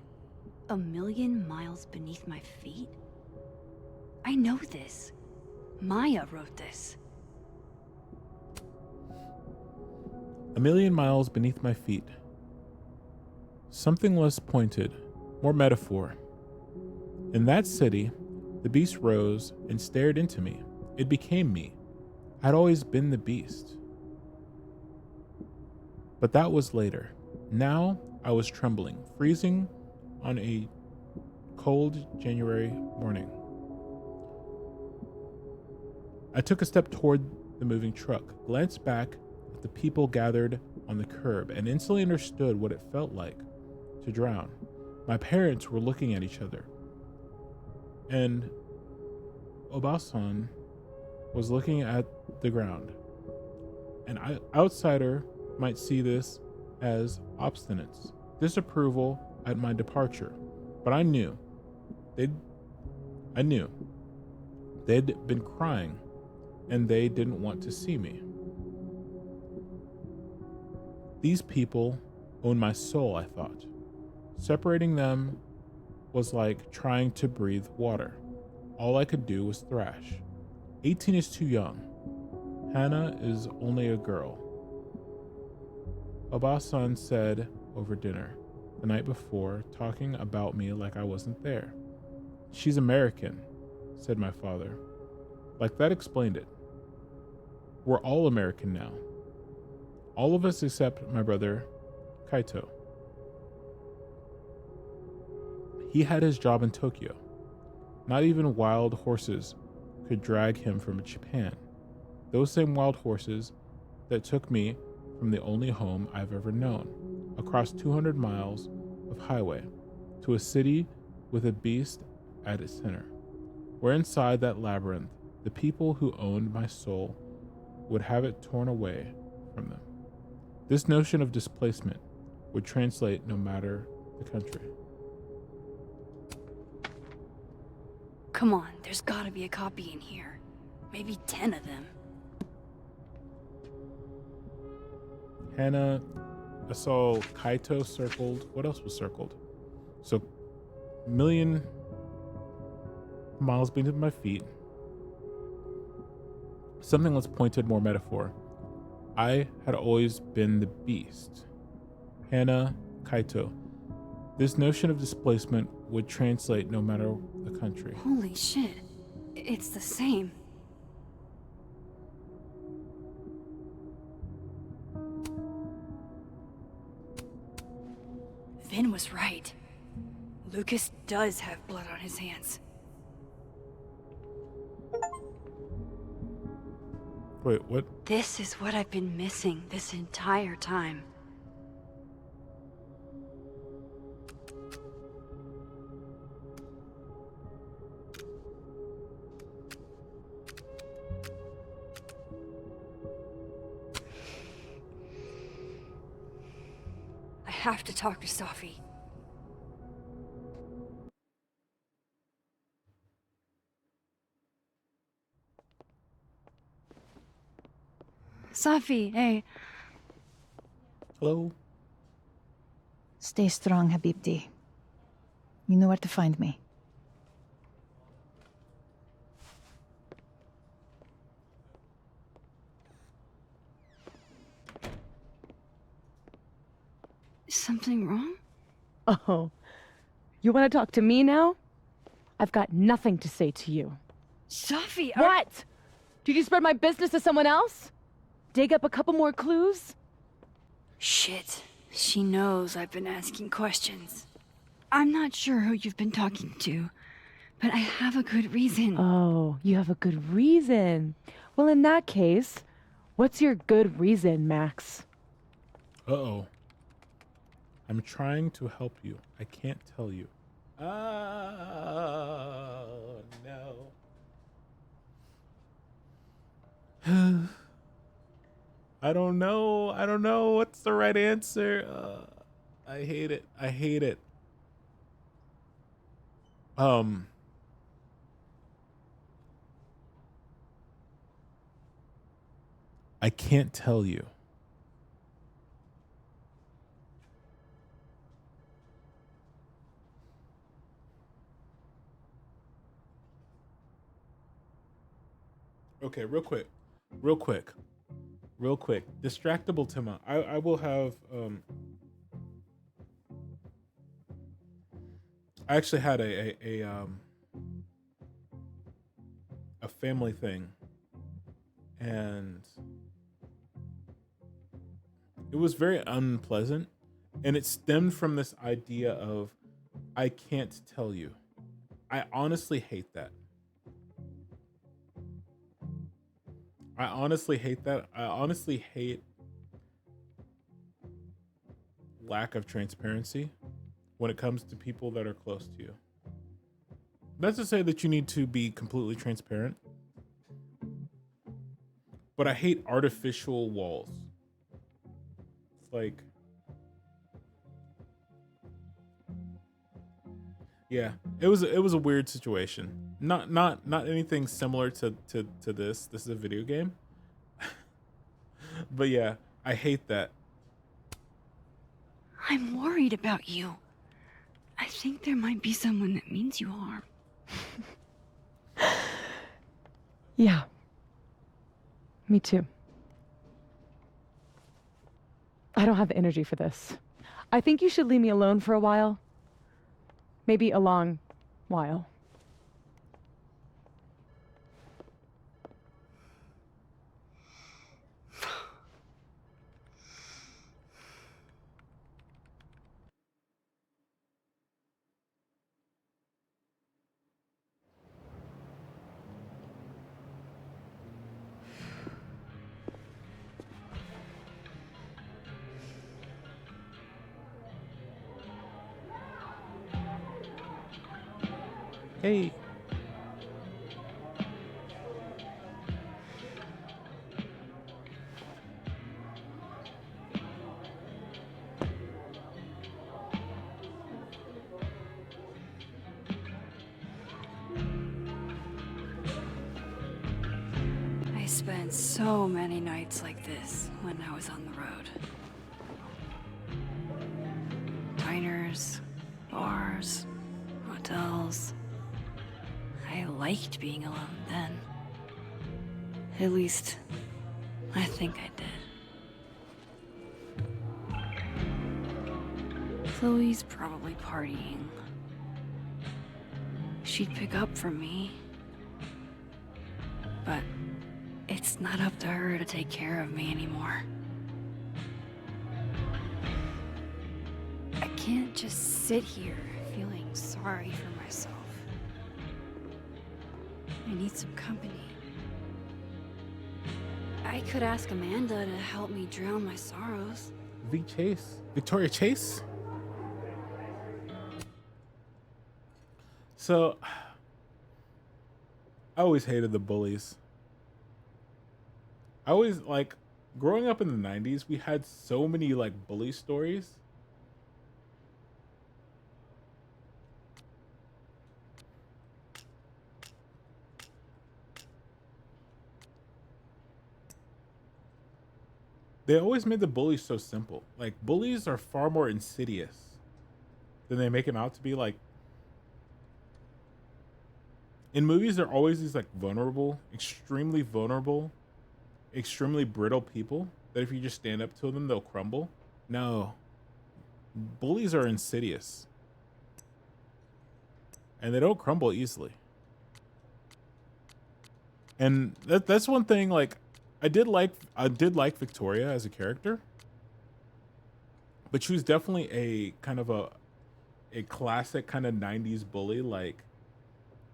1,000,000 miles beneath my feet? I know this. Maya wrote this. 1,000,000 miles beneath my feet. Something less pointed, more metaphor. In that city, the beast rose and stared into me. It became me. I'd always been the beast. But that was later. Now I was trembling, freezing on a cold January morning. I took a step toward the moving truck, glanced back at the people gathered on the curb, and instantly understood what it felt like to drown. My parents were looking at each other, and Obasan was looking at the ground. An outsider might see this as obstinance, disapproval at my departure, but I knew they'd been crying, and they didn't want to see me. These people own my soul, I thought. Separating them was like trying to breathe water. All I could do was thrash. 18 is too young. Hannah is only a girl. Obasan said over dinner the night before, talking about me like I wasn't there. She's American, said my father. Like that explained it. We're all American now. All of us except my brother, Kaito. He had his job in Tokyo. Not even wild horses could drag him from Japan. Those same wild horses that took me from the only home I've ever known, across 200 miles of highway, to a city with a beast at its center, where inside that labyrinth, the people who owned my soul would have it torn away from them. This notion of displacement would translate no matter the country. Come on, there's gotta be a copy in here. Maybe 10 of them. Hannah, I saw Kaito circled. What else was circled? So, 1,000,000 miles beneath my feet. Something less pointed, more metaphor. I had always been the beast. Hannah, Kaito. This notion of displacement would translate no matter the country. Holy shit. It's the same. Vin was right. Lucas does have blood on his hands. Wait, what? This is what I've been missing this entire time. I have to talk to Safi. Safi, hey. Hello? Stay strong, Habibti. You know where to find me. Is something wrong? Oh, you want to talk to me now? I've got nothing to say to you. Safi, What? Did you spread my business to someone else? Dig up a couple more clues? Shit. She knows I've been asking questions. I'm not sure who you've been talking to, but I have a good reason. Oh, you have a good reason. Well, in that case, what's your good reason, Max? Uh-oh. I'm trying to help you. I can't tell you. Oh, no. I don't know. I don't know what's the right answer. I hate it. I hate it. I can't tell you. Okay, real quick. Distractible Timma. I will have I actually had a family thing, and it was very unpleasant, and it stemmed from this idea of I can't tell you. I honestly hate that. I honestly hate lack of transparency when it comes to people that are close to you. Not to say that you need to be completely transparent, but I hate artificial walls. It's like, yeah, it was a weird situation. Not anything similar to this. This is a video game. But yeah, I hate that. I'm worried about you. I think there might be someone that means you harm. Yeah. Me too. I don't have the energy for this. I think you should leave me alone for a while. Maybe a long while. Hey. I spent so many nights like this when I was on the road. Diners, bars, hotels. I liked being alone then. At least, I think I did. Chloe's probably partying. She'd pick up for me. But it's not up to her to take care of me anymore. I can't just sit here feeling sorry for myself. I need some company. I could ask Amanda to help me drown my sorrows. Victoria Chase? So, I always hated the bullies. I always, like, growing up in the 90s, we had so many, like, bully stories. They always made the bullies so simple. Like, bullies are far more insidious than they make them out to be. Like, in movies, they're always these, like, extremely vulnerable, extremely brittle people that if you just stand up to them, they'll crumble. No. Bullies are insidious. And they don't crumble easily. And that's one thing, like, I did like Victoria as a character, but she was definitely a kind of a classic kind of 90s bully, like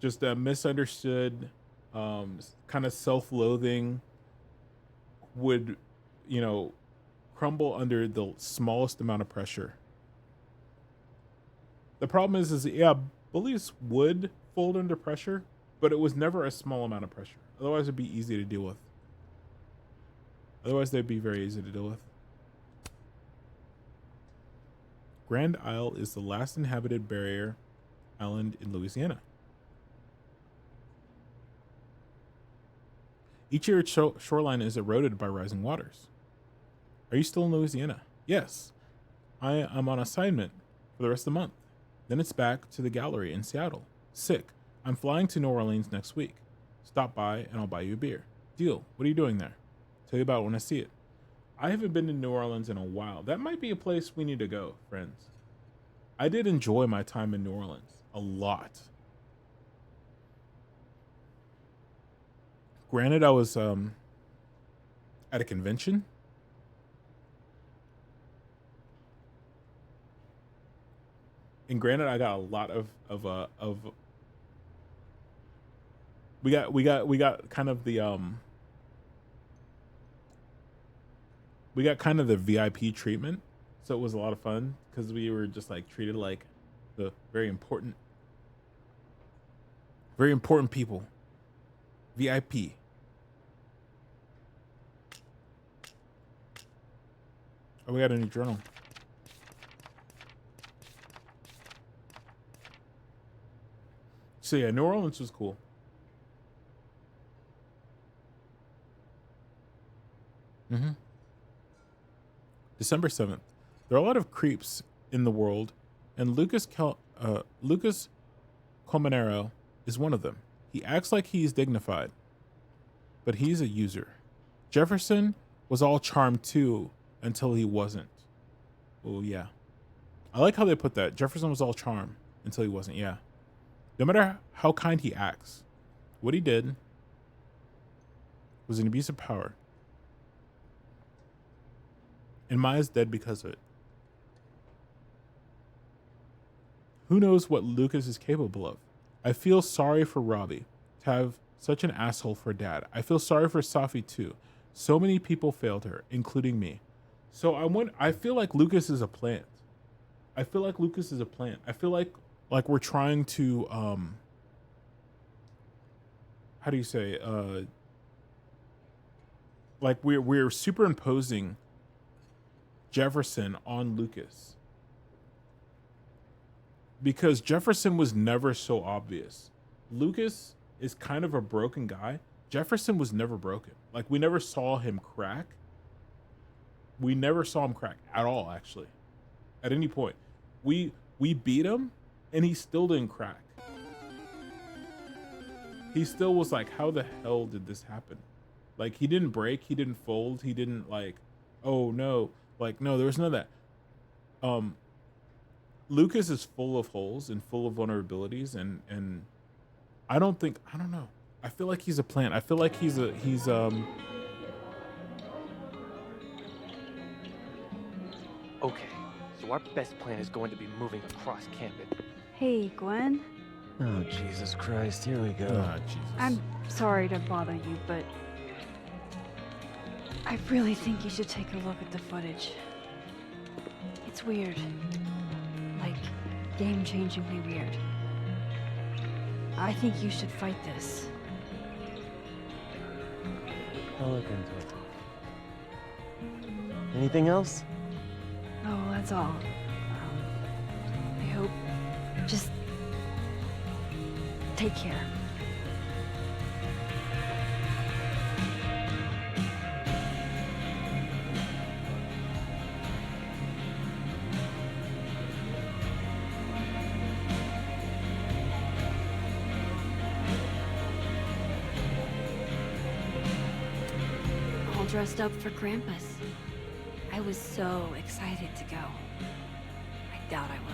just a misunderstood, kind of self-loathing, would, you know, crumble under the smallest amount of pressure. The problem is yeah, bullies would fold under pressure, but it was never a small amount of pressure. Otherwise it'd be easy to deal with. Otherwise, they'd be very easy to deal with. Grand Isle is the last inhabited barrier island in Louisiana. Each year, its shoreline is eroded by rising waters. Are you still in Louisiana? Yes. I am on assignment for the rest of the month. Then it's back to the gallery in Seattle. Sick. I'm flying to New Orleans next week. Stop by and I'll buy you a beer. Deal. What are you doing there? Tell you about it when I see it. I haven't been to New Orleans in a while. That might be a place we need to go, friends. I did enjoy my time in New Orleans a lot. Granted, I was at a convention. And granted, I got a lot of we got kind of the we got kind of the VIP treatment, so it was a lot of fun because we were just like treated like the very important people. VIP. Oh, we got a new journal. So yeah, New Orleans was cool. December 7th. There are a lot of creeps in the world, and Lucas Colmenero is one of them. He acts like he's dignified, but he's a user. Jefferson was all charm too until he wasn't. Oh yeah. I like how they put that. Jefferson was all charm until he wasn't. Yeah. No matter how kind he acts, what he did was an abuse of power. And Maya's dead because of it. Who knows what Lucas is capable of? I feel sorry for Robbie to have such an asshole for dad. I feel sorry for Safi too. So many people failed her, including me. So I feel like Lucas is a plant. I feel like we're trying to how do you say like we're superimposing Jefferson on Lucas. Because Jefferson was never so obvious. Lucas is kind of a broken guy. Jefferson was never broken. Like, we never saw him crack. We never saw him crack at all, actually. At any point. We beat him, and he still didn't crack. He still was like, how the hell did this happen? Like, he didn't break. He didn't fold. He didn't, like, oh, no. Like, no, there was none of that. Lucas is full of holes and full of vulnerabilities, and I don't know. I feel like he's a plant. I feel like he's Okay, so our best plan is going to be moving across campus. Hey, Gwen. Oh, Jesus Christ, here we go. Jesus. I'm sorry to bother you, but I really think you should take a look at the footage. It's weird. Like, game-changingly weird. I think you should fight this. I'll look into it. Anything else? Oh, that's all. I hope. Just take care. All dressed up for Krampus. I was so excited to go. I doubt I will.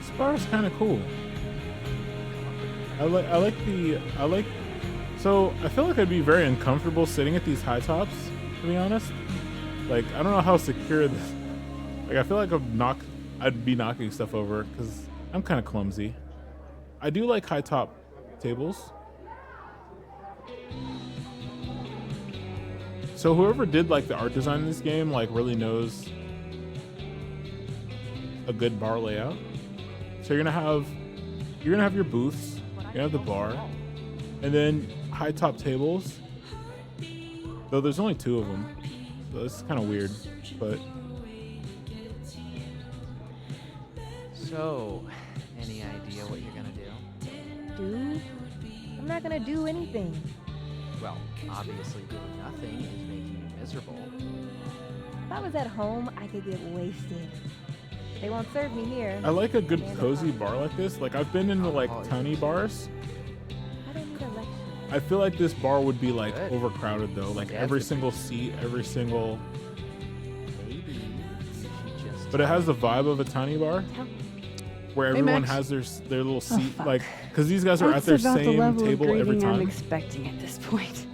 Spar's kind of cool. So I feel like I'd be very uncomfortable sitting at these high tops, to be honest. Like, I don't know how secure this. Like, I feel like I'd be knocking stuff over because I'm kind of clumsy. I do like high top tables. So whoever did like the art design in this game like really knows a good bar layout. So you're gonna have your booths, you're gonna have the bar, and then high top tables. Though there's only 2 of them. So this is kind of weird, but So, any idea what you're gonna do? Do? I'm not gonna do anything. Well, obviously doing nothing is making you miserable. If I was at home, I could get wasted. They won't serve me here. I like a good cozy bar like this. Like I've been into like tiny bars. I don't need a lecture. I feel like this bar would be like overcrowded though. Like every single seat, every single. But it has the vibe of a tiny bar, where Hey, everyone Max. has their little Oh, seat, fuck. like because these guys are That's at their about the same level of table every greeting I'm time. expecting at this point.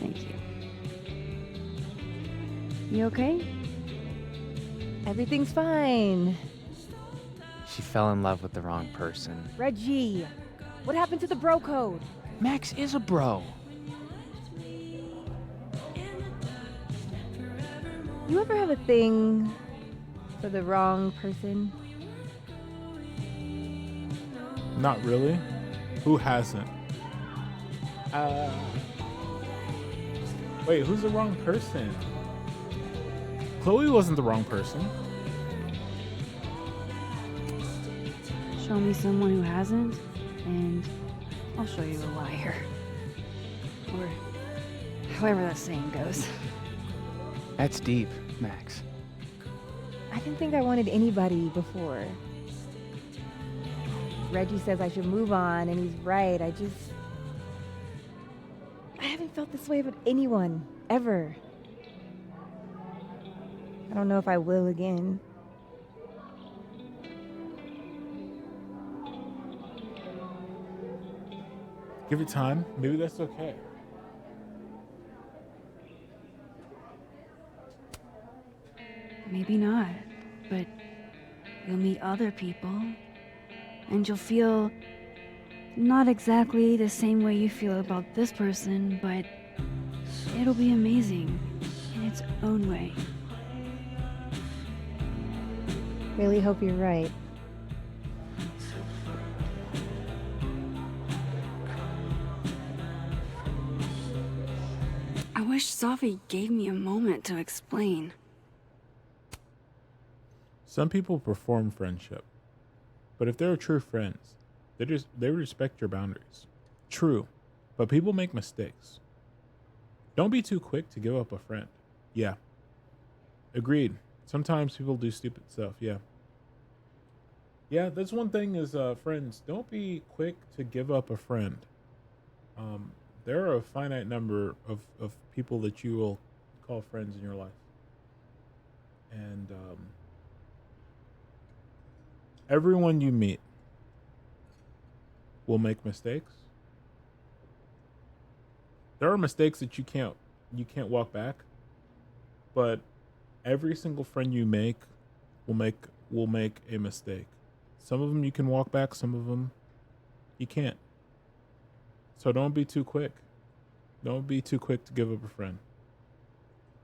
Thank you. You okay? Everything's fine. She fell in love with the wrong person. Reggie, what happened to the bro code? Max is a bro. You ever have a thing for the wrong person? Not really. Who hasn't? Wait, who's the wrong person? Chloe wasn't the wrong person. Show me someone who hasn't, and I'll show you a liar. Or however that saying goes. That's deep, Max. I didn't think I wanted anybody before. Reggie says I should move on, and he's right. I haven't felt this way about anyone, ever. I don't know if I will again. Give it time. Maybe that's okay. Maybe not, but you'll meet other people, and you'll feel not exactly the same way you feel about this person, but it'll be amazing in its own way. Really hope you're right. I wish Safi gave me a moment to explain. Some people perform friendship, but if they're true friends, they respect your boundaries. True, but people make mistakes. Don't be too quick to give up a friend. Yeah. Agreed. Sometimes people do stupid stuff. Yeah. Yeah, that's one thing is friends. Don't be quick to give up a friend. There are a finite number of people that you will call friends in your life. And everyone you meet will make mistakes. There are mistakes that you can't walk back, but every single friend you make will make a mistake. Some of them you can walk back, some of them you can't. So don't be too quick. Don't be too quick to give up a friend,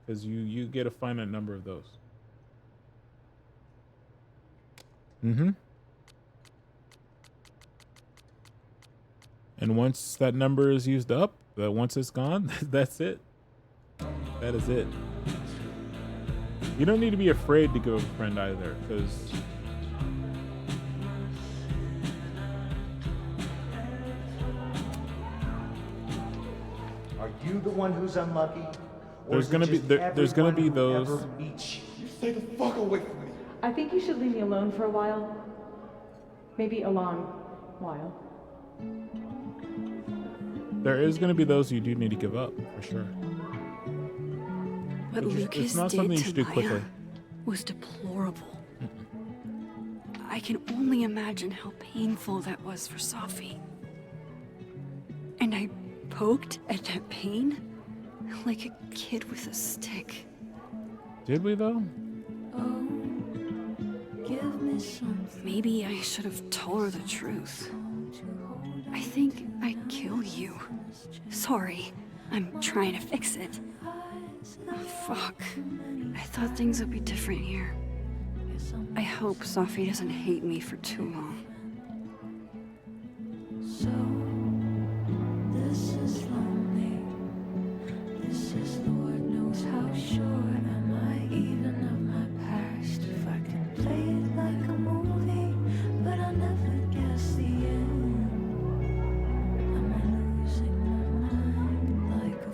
because you get a finite number of those. And once that number is used up, once it's gone, that's it. That is it. You don't need to be afraid to give up a friend either, because Are you the one who's unlucky? Or there's is it gonna be just there's gonna be everyone who those. ever meets you? You stay the fuck away from me. I think you should leave me alone for a while. Maybe a long while. There is gonna be those you do need to give up for sure. What It's Lucas not something did you should to do quickly. Maya was deplorable. I can only imagine how painful that was for Safi. And I poked at that pain like a kid with a stick. Did we though? Give me something. Maybe I should have told her the truth. I think I'd kill you. Sorry, I'm trying to fix it. Fuck. I thought things would be different here. I hope Safi doesn't hate me for too long. This is lonely. This is Lord knows how sure am I even of my past. If I can play it like a movie, but I never guess the end. Am I losing my mind like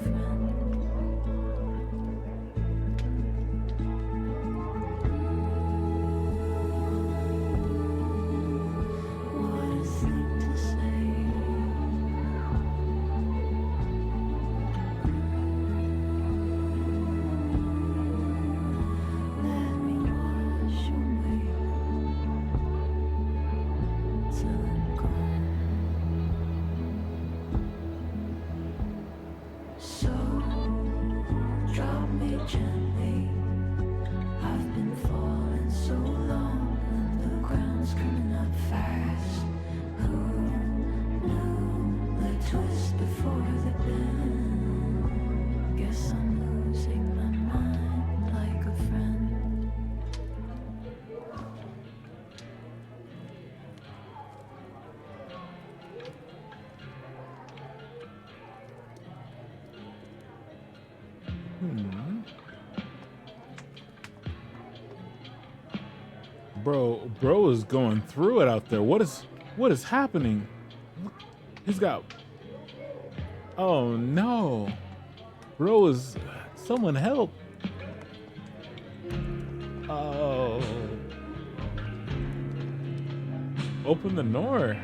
Bro is going through it out there. What is happening? He's got. Oh no. Bro is. Someone help. Oh. Open the door.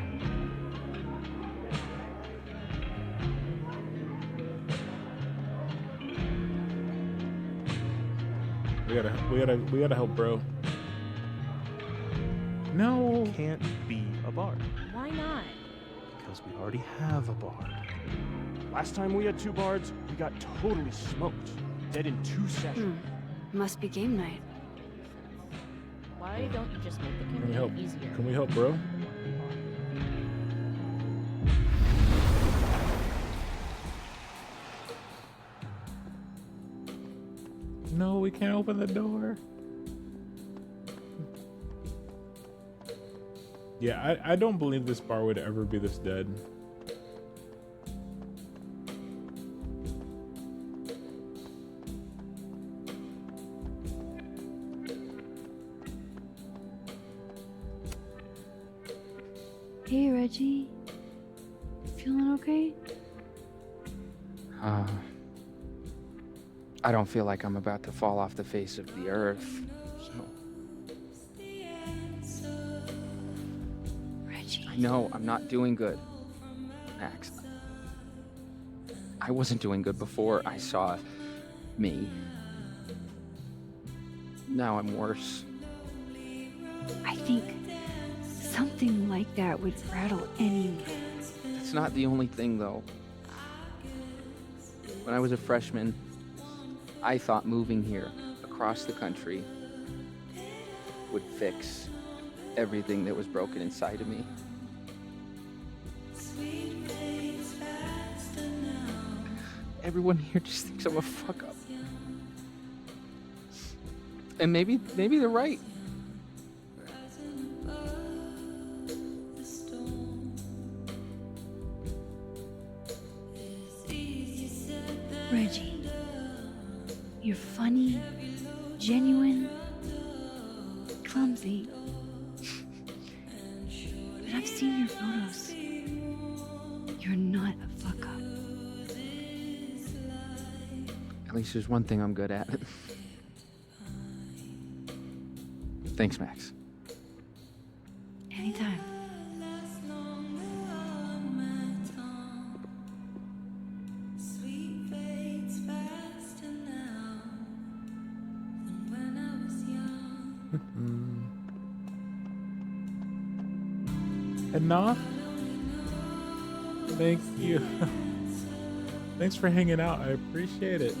We gotta help bro. No. Can't be a bar. Why not? Because we already have a bar. Last time we had 2 bards, we got totally smoked. Dead in 2 sessions. Must be game night. Why don't you just make the Can we help? campaign easier? Can we help bro? No, we can't open the door. Yeah, I don't believe this bar would ever be this dead. Hey, Reggie. Feeling okay? I don't feel like I'm about to fall off the face of the earth. So. Reggie. I know I'm not doing good, Max. I wasn't doing good before I saw me. Now I'm worse. I think something like that would rattle anyone. It's not the only thing, though. When I was a freshman, I thought moving here across the country would fix everything that was broken inside of me. Everyone here just thinks I'm a fuck up. And maybe they're right. Reggie, you're funny, genuine, clumsy. But I've seen your photos. You're not a fuck up. At least there's one thing I'm good at. Thanks, Max. Anytime. Enough. Thank you. Thanks for hanging out. I appreciate it.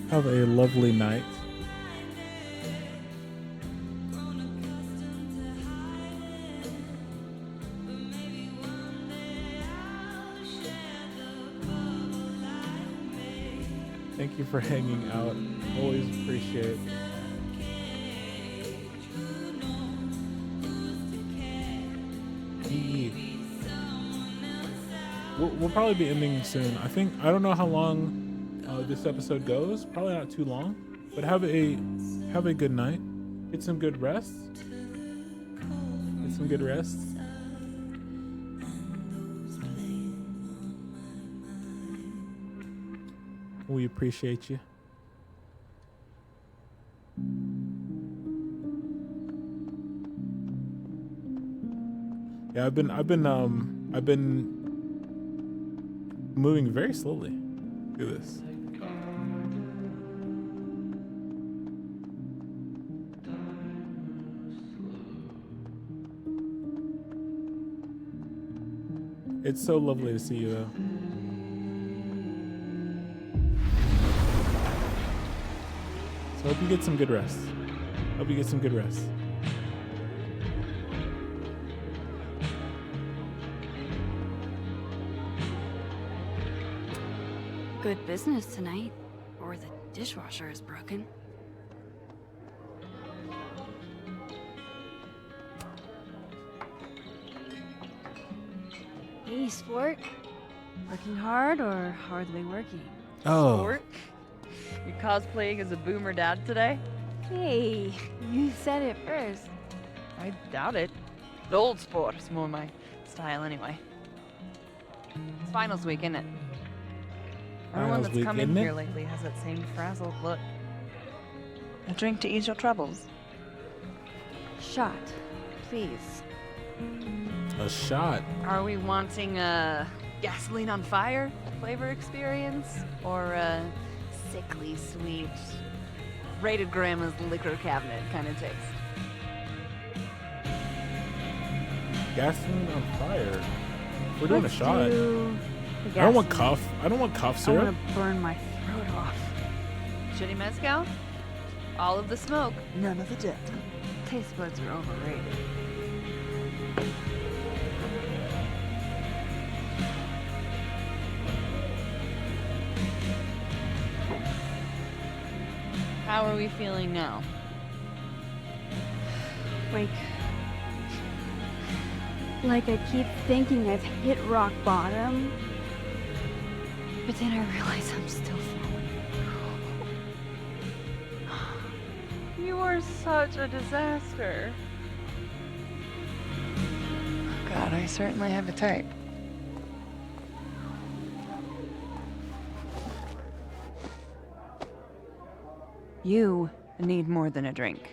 Have a lovely night. Thank you for hanging out. Always appreciate it. We'll probably be ending soon. I don't know how long this episode goes. Probably not too long. But have a good night. Get some good rest. We appreciate you. Yeah, I've been moving very slowly through this. It's so lovely to see you though. So hope you get some good rest. Good business tonight, or the dishwasher is broken. Hey, sport. Working hard or hardly working? Oh. Sport? You cosplaying as a boomer dad today? Hey, you said it first. I doubt it. Old sport is more my style anyway. It's finals week, isn't it? Everyone Finals that's week, come in isn't it? here lately has that same frazzled look. A drink to ease your troubles. Shot, please. A shot. Are we wanting a gasoline on fire flavor experience? Or a sickly sweet, rated grandma's liquor cabinet kind of taste? Gasoline on fire. We're doing a Let's shot. do the I don't want gasoline. cuff. I don't want cuff I syrup. want to burn my throat off. Shitty mezcal? All of the smoke, none of the dip. Taste buds are overrated. How are we feeling now? Like I keep thinking I've hit rock bottom, but then I realize I'm still falling. You are such a disaster. God, I certainly have a type. You need more than a drink.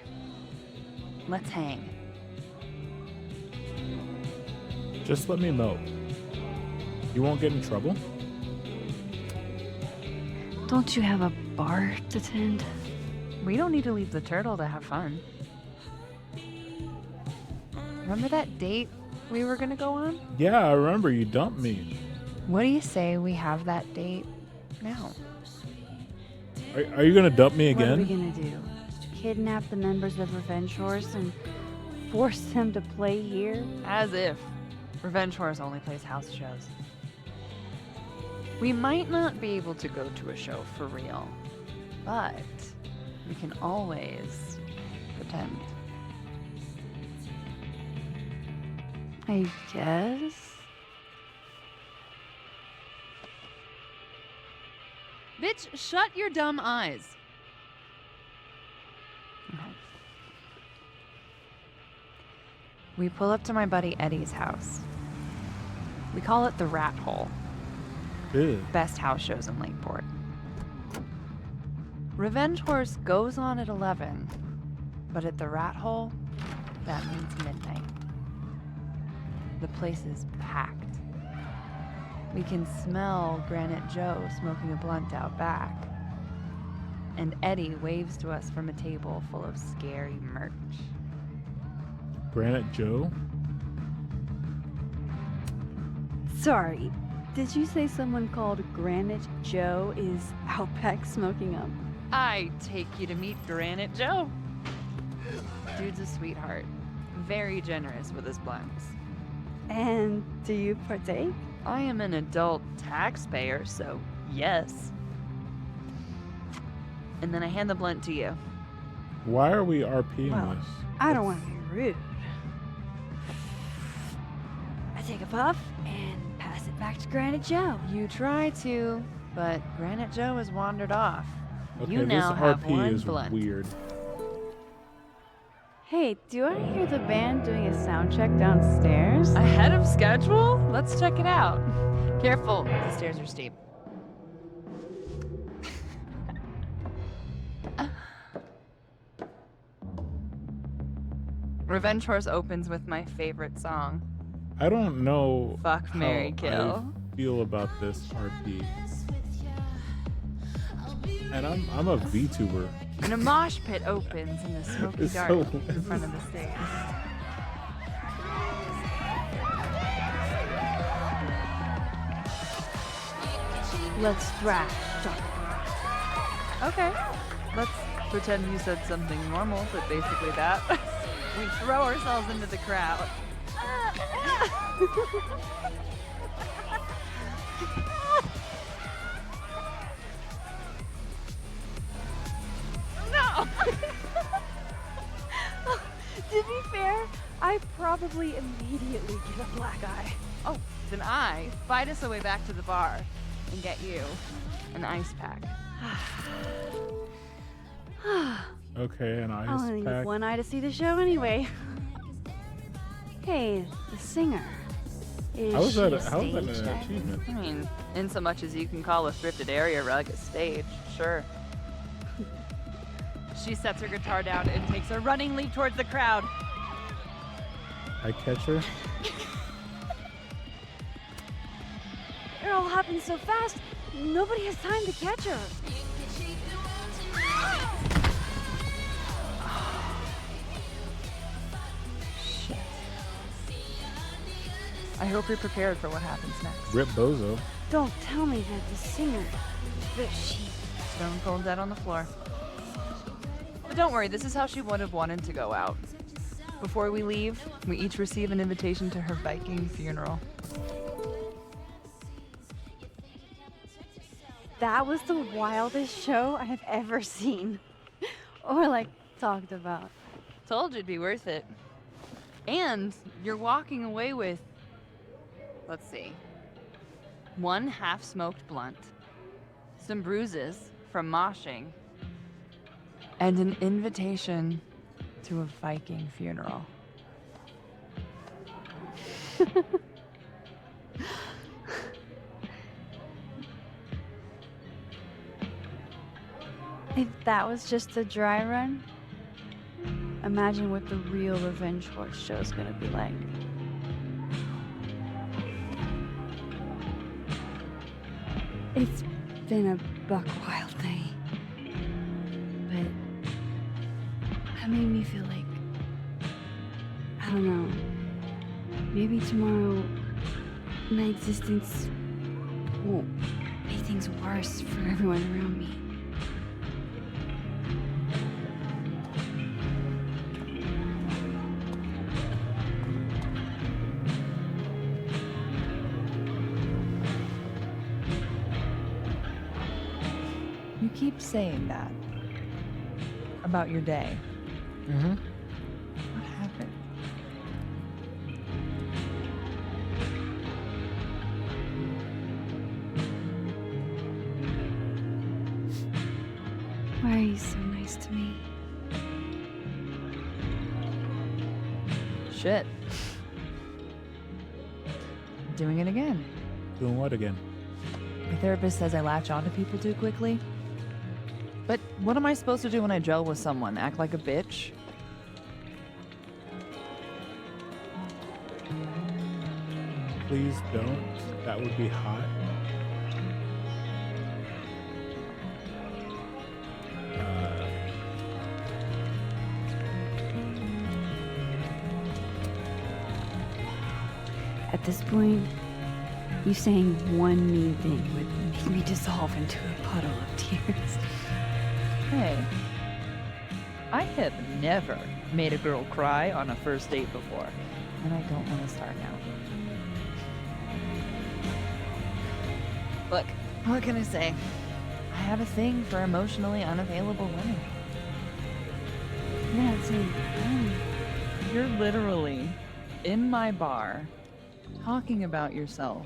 Let's hang. Just let me know. You won't get in trouble? Don't you have a bar to tend? We don't need to leave the turtle to have fun. Remember that date we were gonna go on? Yeah, I remember you dumped me. What do you say we have that date now? Are you gonna dump me What are we again? gonna do? Kidnap the members of Revenge Horse and force them to play here? As if. Revenge Horse only plays house shows. We might not be able to go to a show for real, but we can always pretend. I guess. Bitch, shut your dumb eyes. Okay. We pull up to my buddy Eddie's house. We call it the Rat Hole. Ew. Best house shows in Lakeport. Revenge Horse goes on at 11, but at the Rat Hole, that means midnight. The place is packed. We can smell Granite Joe smoking a blunt out back. And Eddie waves to us from a table full of scary merch. Granite Joe? Sorry, did you say someone called Granite Joe is out back smoking up? I take you to meet Granite Joe. Dude's a sweetheart. Very generous with his blunts. And do you partake? I am an adult taxpayer, so yes. And then I hand the blunt to you. Why are we RPing Well, this? I don't want to be rude. I take a puff and pass it back to Granite Joe. You try to, but Granite Joe has wandered off. Okay, You this now have RP one is blunt. weird. Hey, do I hear the band doing a sound check downstairs? Ahead of schedule? Let's check it out. Careful, the stairs are steep. Revenge Horse opens with my favorite song. I don't know Fuck, how marry, kill. I feel about this RP. And I'm a VTuber. And a mosh pit opens in the smoky It's dark so in front of the stage. Let's thrash. Okay. Let's pretend you said something normal, but basically that. We throw ourselves into the crowd. No! To be fair, I probably immediately get a black eye. Oh, and I fight us a way back to the bar and get you an ice pack. Okay, an I'll ice only need pack. one eye to see the show anyway. Hey, the singer. Is How is she that? a How is that stage an diver? achievement? I mean, in so much as you can call a thrifted area rug a stage, sure. She sets her guitar down and takes a running leap towards the crowd. I catch her. It all happened so fast, nobody has time to catch her. Shit. I hope you're prepared for what happens next. Rip Bozo. Don't tell me that the singer, that she... Stone cold dead on the floor. But don't worry, this is how she would have wanted to go out. Before we leave, we each receive an invitation to her Viking funeral. That was the wildest show I have ever seen. Or like, talked about. Told you it'd be worth it. And you're walking away with, let's see, one half-smoked blunt, some bruises from moshing, and an invitation to a Viking funeral. If that was just a dry run, imagine what the real Revenge Horse show's gonna be like. It's been a buck wild day, but that made me feel like, I don't know, maybe tomorrow my existence won't make things worse for everyone around me. You keep saying that about your day. Mm-hmm. What happened? Why are you so nice to me? Shit. Doing it again. Doing what again? My therapist says I latch onto people too quickly. But what am I supposed to do when I gel with someone? Act like a bitch? Please don't. That would be hot. At this point, you saying one mean thing would make me dissolve into a puddle of tears. Hey, I have never made a girl cry on a first date before, and I don't want to start now. Look, what can I say? I have a thing for emotionally unavailable women. You're not saying You're literally in my bar talking about yourself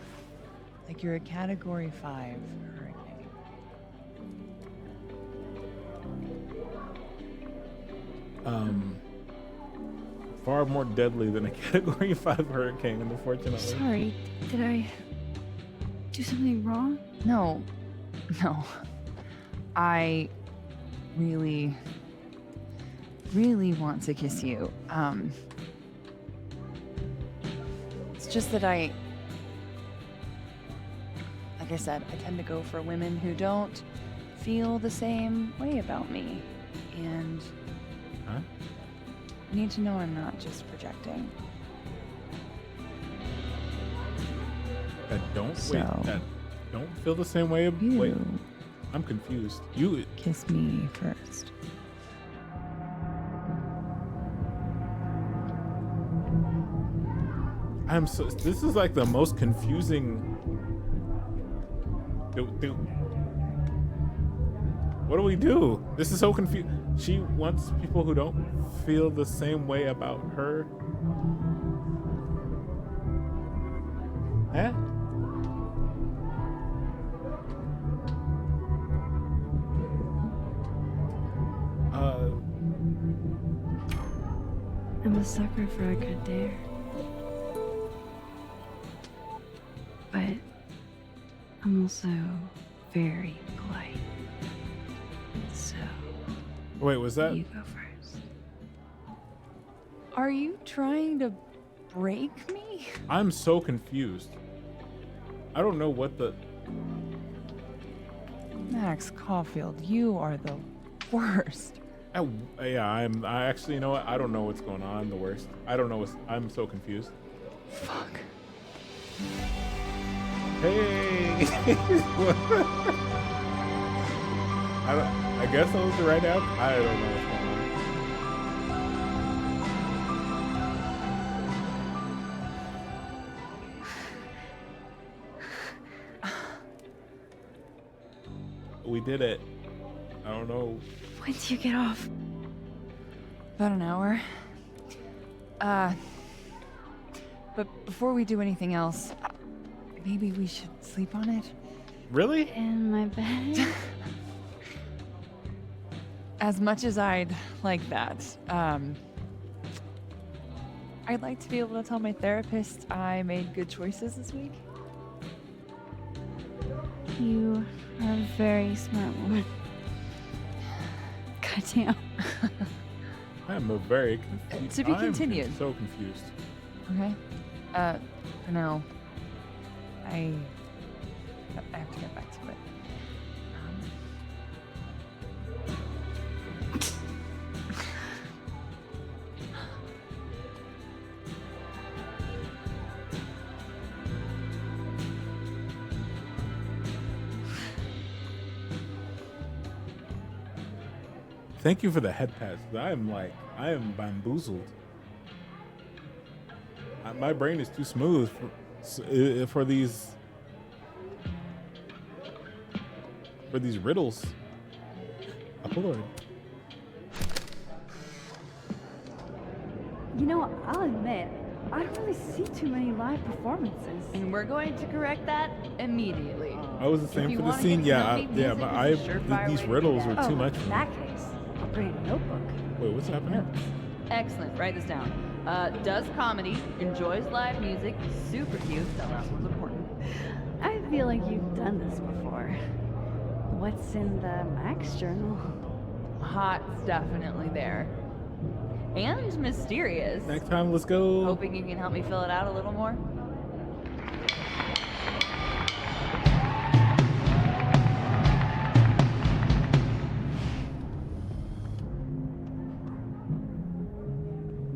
like you're a Category 5 hurricane. Far more deadly than a Category 5 hurricane, unfortunately. Sorry, did I do something wrong? No. I really want to kiss you. It's just that like I said, I tend to go for women who don't feel the same way about me. And Huh? I need to know I'm not just projecting. That don't So- wait. That don't feel the same way. Wait, I'm confused. You Kiss me first. I'm so. This is like the most confusing. What do we do? This is so confusing. She wants people who don't feel the same way about her. Eh? I'm a sucker for a good dare. But I'm also very polite. So Wait, was that? you go first. Are you trying to break me? I'm so confused. I don't know what the. Max Caulfield, you are the worst. I actually, you know what? I don't know what's going on. I'm the worst. I don't know what's. I'm so confused. Fuck. Hey. I guess that was the right app. I don't know what's going on. We did it. I don't know. When do you get off? About an hour. But before we do anything else, maybe we should sleep on it? Really? In my bed? As much as I'd like that, I'd like to be able to tell my therapist I made good choices this week. You are a very smart woman. Goddamn. I'm a very confused. To be continued. So confused. Okay. For now, I have to get back to it. Thank you for the head pats. I am bamboozled. My brain is too smooth for these riddles. Oh Lord. You know, I'll admit, I don't really see too many live performances. And we're going to correct that immediately. I was the same for the scene. Yeah, but these riddles were too much for In me. that case, I'll bring a notebook. Wait, what's happening? Excellent. Write this down. Does comedy, enjoys live music, super cute. That last one's important. I feel like you've done this before. What's in the Max journal? Hot's definitely there. And mysterious. Next time, let's go. Hoping you can help me fill it out a little more.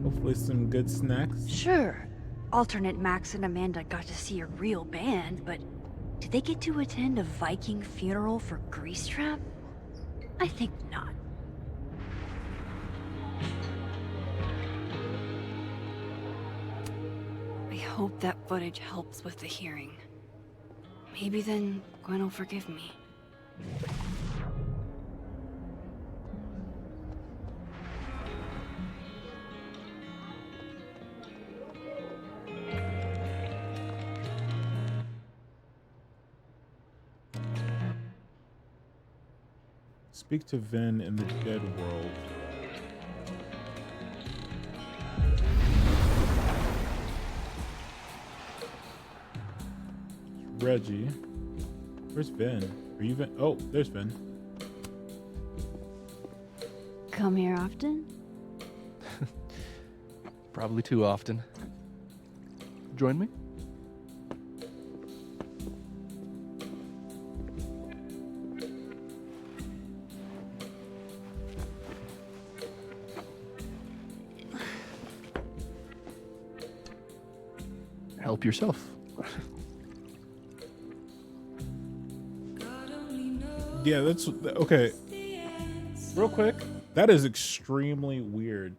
Hopefully some good snacks. Sure. Alternate Max and Amanda got to see a real band, but did they get to attend a Viking funeral for Greasetrap? I think not. I hope that footage helps with the hearing. Maybe then Gwen will forgive me. Speak to Vin in the dead world. Reggie. Where's Vin? Are you Vin? Oh, there's Vin. Come here often? Probably too often. Join me? Help yourself. Yeah, that's okay. Real quick, that is extremely weird.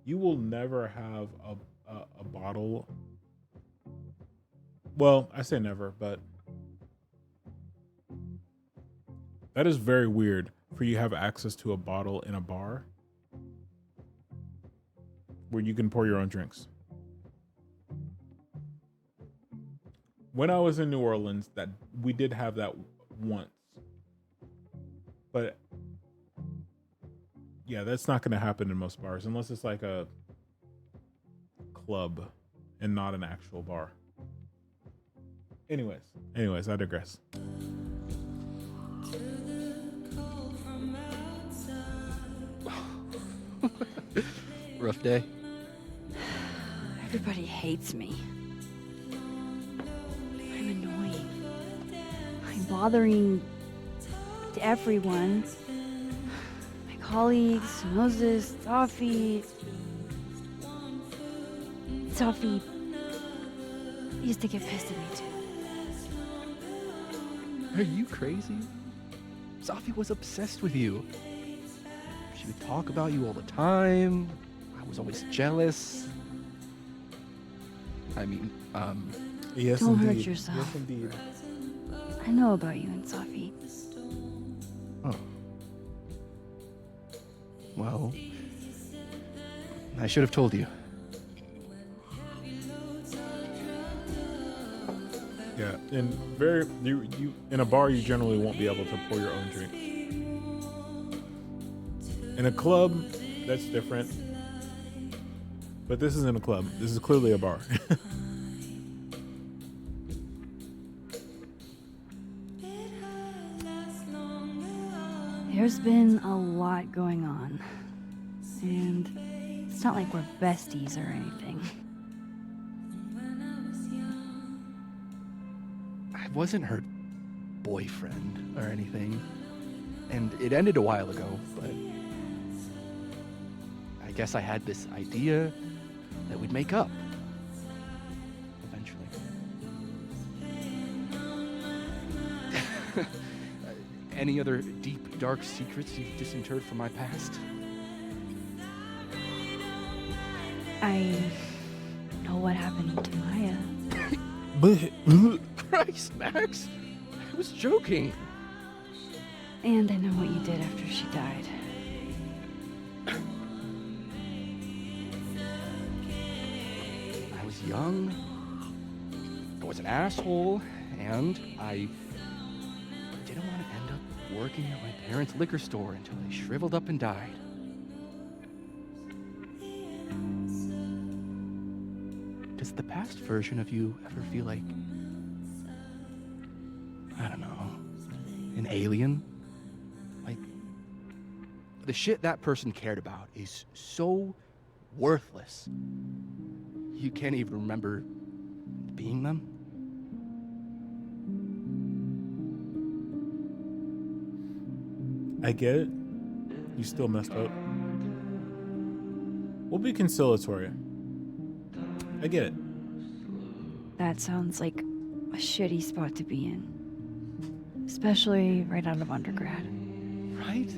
You will never have a bottle. Well, I say never, but that is very weird for you to have access to a bottle in a bar where you can pour your own drinks. when I was in New Orleans, that we did have that once. But yeah, that's not going to happen in most bars unless it's like a club and not an actual bar. Anyways, I digress. Rough day. Everybody hates me. I'm annoying. I'm bothering everyone. My colleagues, Moses, Sophie. Sophie used to get pissed at me too. Are you crazy? Sophie was obsessed with you. She would talk about you all the time. I was always jealous. I mean, yes, Don't indeed. hurt yourself. Yes, indeed. I know about you and Sophie. Oh. Well, I should have told you. Yeah, and you in a bar you generally won't be able to pour your own drink. In a club, that's different. But this isn't a club. This is clearly a bar. There's been a lot going on. And it's not like we're besties or anything. I wasn't her boyfriend or anything. And it ended a while ago, but I guess I had this idea that we'd make up. Eventually. Any other deep, dark secrets you've disinterred from my past? I know what happened to Maya. But Christ, Max! I was joking. And I know what you did after she died. I was young, I was an asshole, and I didn't want to end up working at my parents' liquor store until they shriveled up and died. Does the past version of you ever feel like, I don't know, an alien? Like, the shit that person cared about is so worthless. You can't even remember being them? I get it. You still messed up. We'll be conciliatory. I get it. That sounds like a shitty spot to be in. Especially right out of undergrad. Right?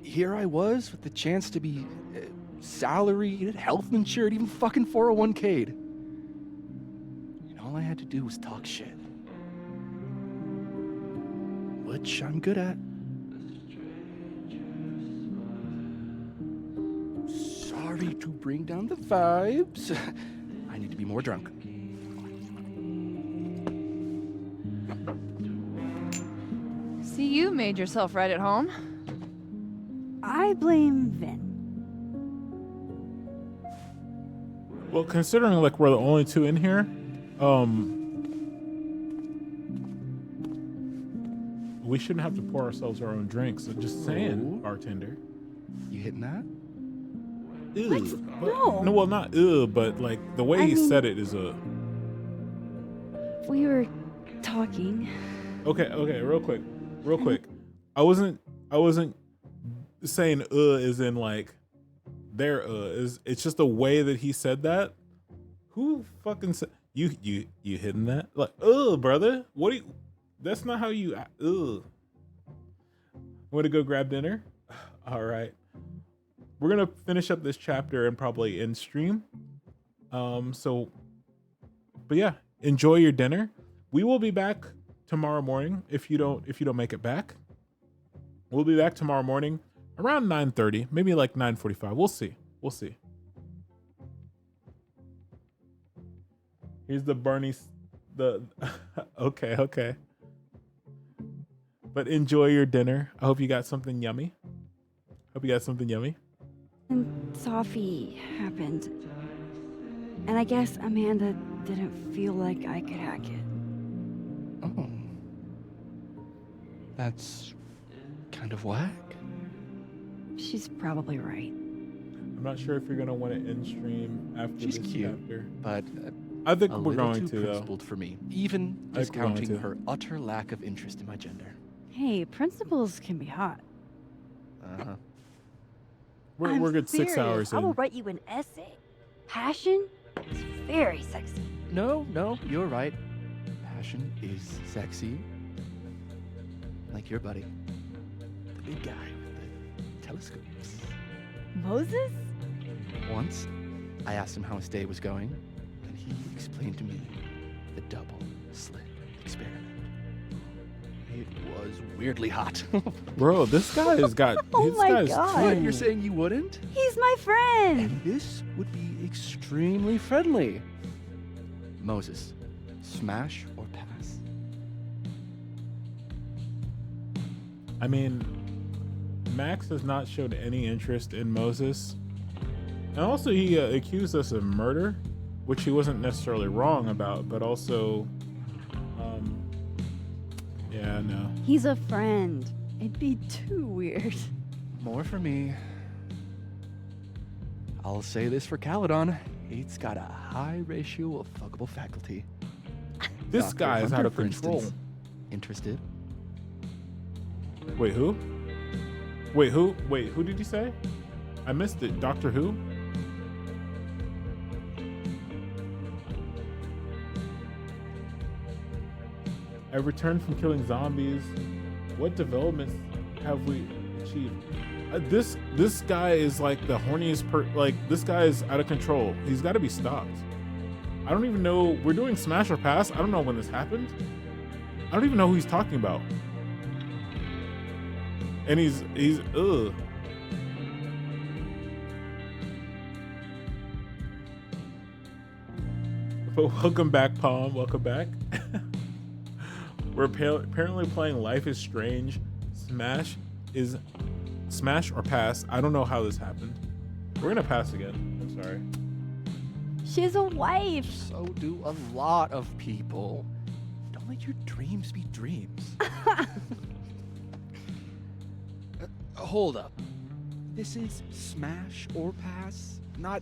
Here I was with the chance to be salaried, health insured, even fucking 401k'd. And all I had to do was talk shit. Which I'm good at. Sorry to bring down the vibes. I need to be more drunk. See, you made yourself right at home. I blame Vin. Well, considering like we're the only two in here, we shouldn't have to pour ourselves our own drinks. So just saying, bartender. You hitting that? Ew. No. No, well, not but like the way he said it is a. We were talking. Okay, real quick. I wasn't saying is in like there is. It's just the way that he said that. Who fucking said you hitting that? Like brother, what do you? That's not how you. Want to go grab dinner? All right. We're gonna finish up this chapter and probably end stream. But yeah, enjoy your dinner. We will be back tomorrow morning if you don't make it back. We'll be back tomorrow morning around 9:30, maybe like 9:45. We'll see. Here's the the okay. But enjoy your dinner. I hope you got something yummy. And Sophie happened. And I guess Amanda didn't feel like I could hack it. Oh. That's kind of whack. She's probably right. I'm not sure if you're gonna want to end stream after She's this cute, chapter. but I think a we're little going too to though. principled for me, even I think we're going discounting to. her utter lack of interest in my gender. Hey, principals can be hot. Uh-huh. We're good 6 hours I will in. write you an essay. Passion is very sexy. No, you're right. Passion is sexy. Like your buddy. The big guy with the telescopes. Moses? Once, I asked him how his day was going, and he explained to me the double slit experiment. It was weirdly hot. Bro, this guy has got. Oh this my guy's God. What, too- you're saying you wouldn't? He's my friend. And this would be extremely friendly. Moses, smash or pass? I mean, Max has not showed any interest in Moses. And also, he accused us of murder, which he wasn't necessarily wrong about, but also, yeah, no. He's a friend. It'd be too weird. More for me. I'll say this for Caledon. He's got a high ratio of fuckable faculty. This Dr. guy is out Hunter, of for control. instance, interested? Wait, who? Wait, who? Wait, who did you say? I missed it. Doctor Who? I returned from killing zombies. What developments have we achieved? This guy is like the horniest this guy is out of control. He's got to be stopped. I don't even know. We're doing Smash or Pass. I don't know when this happened. I don't even know who he's talking about. And he's ugh. But welcome back, Palm. Welcome back. We're apparently playing Life is Strange. Smash or Pass. I don't know how this happened. We're gonna pass again. I'm sorry. She has a wife. So do a lot of people. Don't let your dreams be dreams. Hold up. This is smash or pass? Not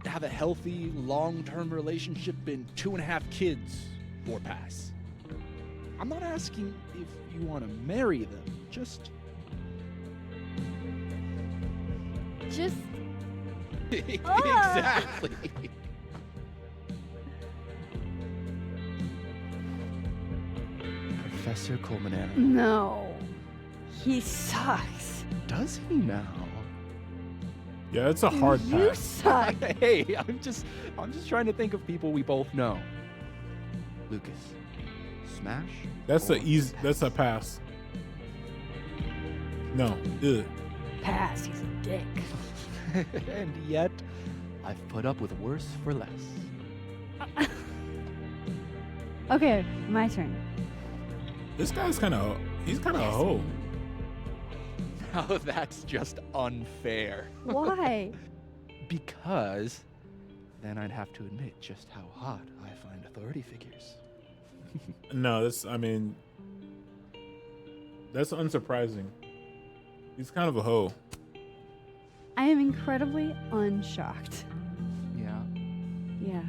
have a healthy, long-term relationship and 2.5 kids or pass. I'm not asking if you want to marry them. Just exactly. Professor Colmenero. No. He sucks. Does he now? Yeah, it's a hard You pass. suck. Hey, I'm just trying to think of people we both know. Lucas, smash? That's or a easy. That's a pass. No. Ugh. Pass. He's a dick. And yet, I've put up with worse for less. Okay, my turn. This guy's he's kind of a hoe. Now that's just unfair. Why? Because then I'd have to admit just how hot I find authority figures. No, that's unsurprising. He's kind of a hoe. I am incredibly unshocked. Yeah. Yeah.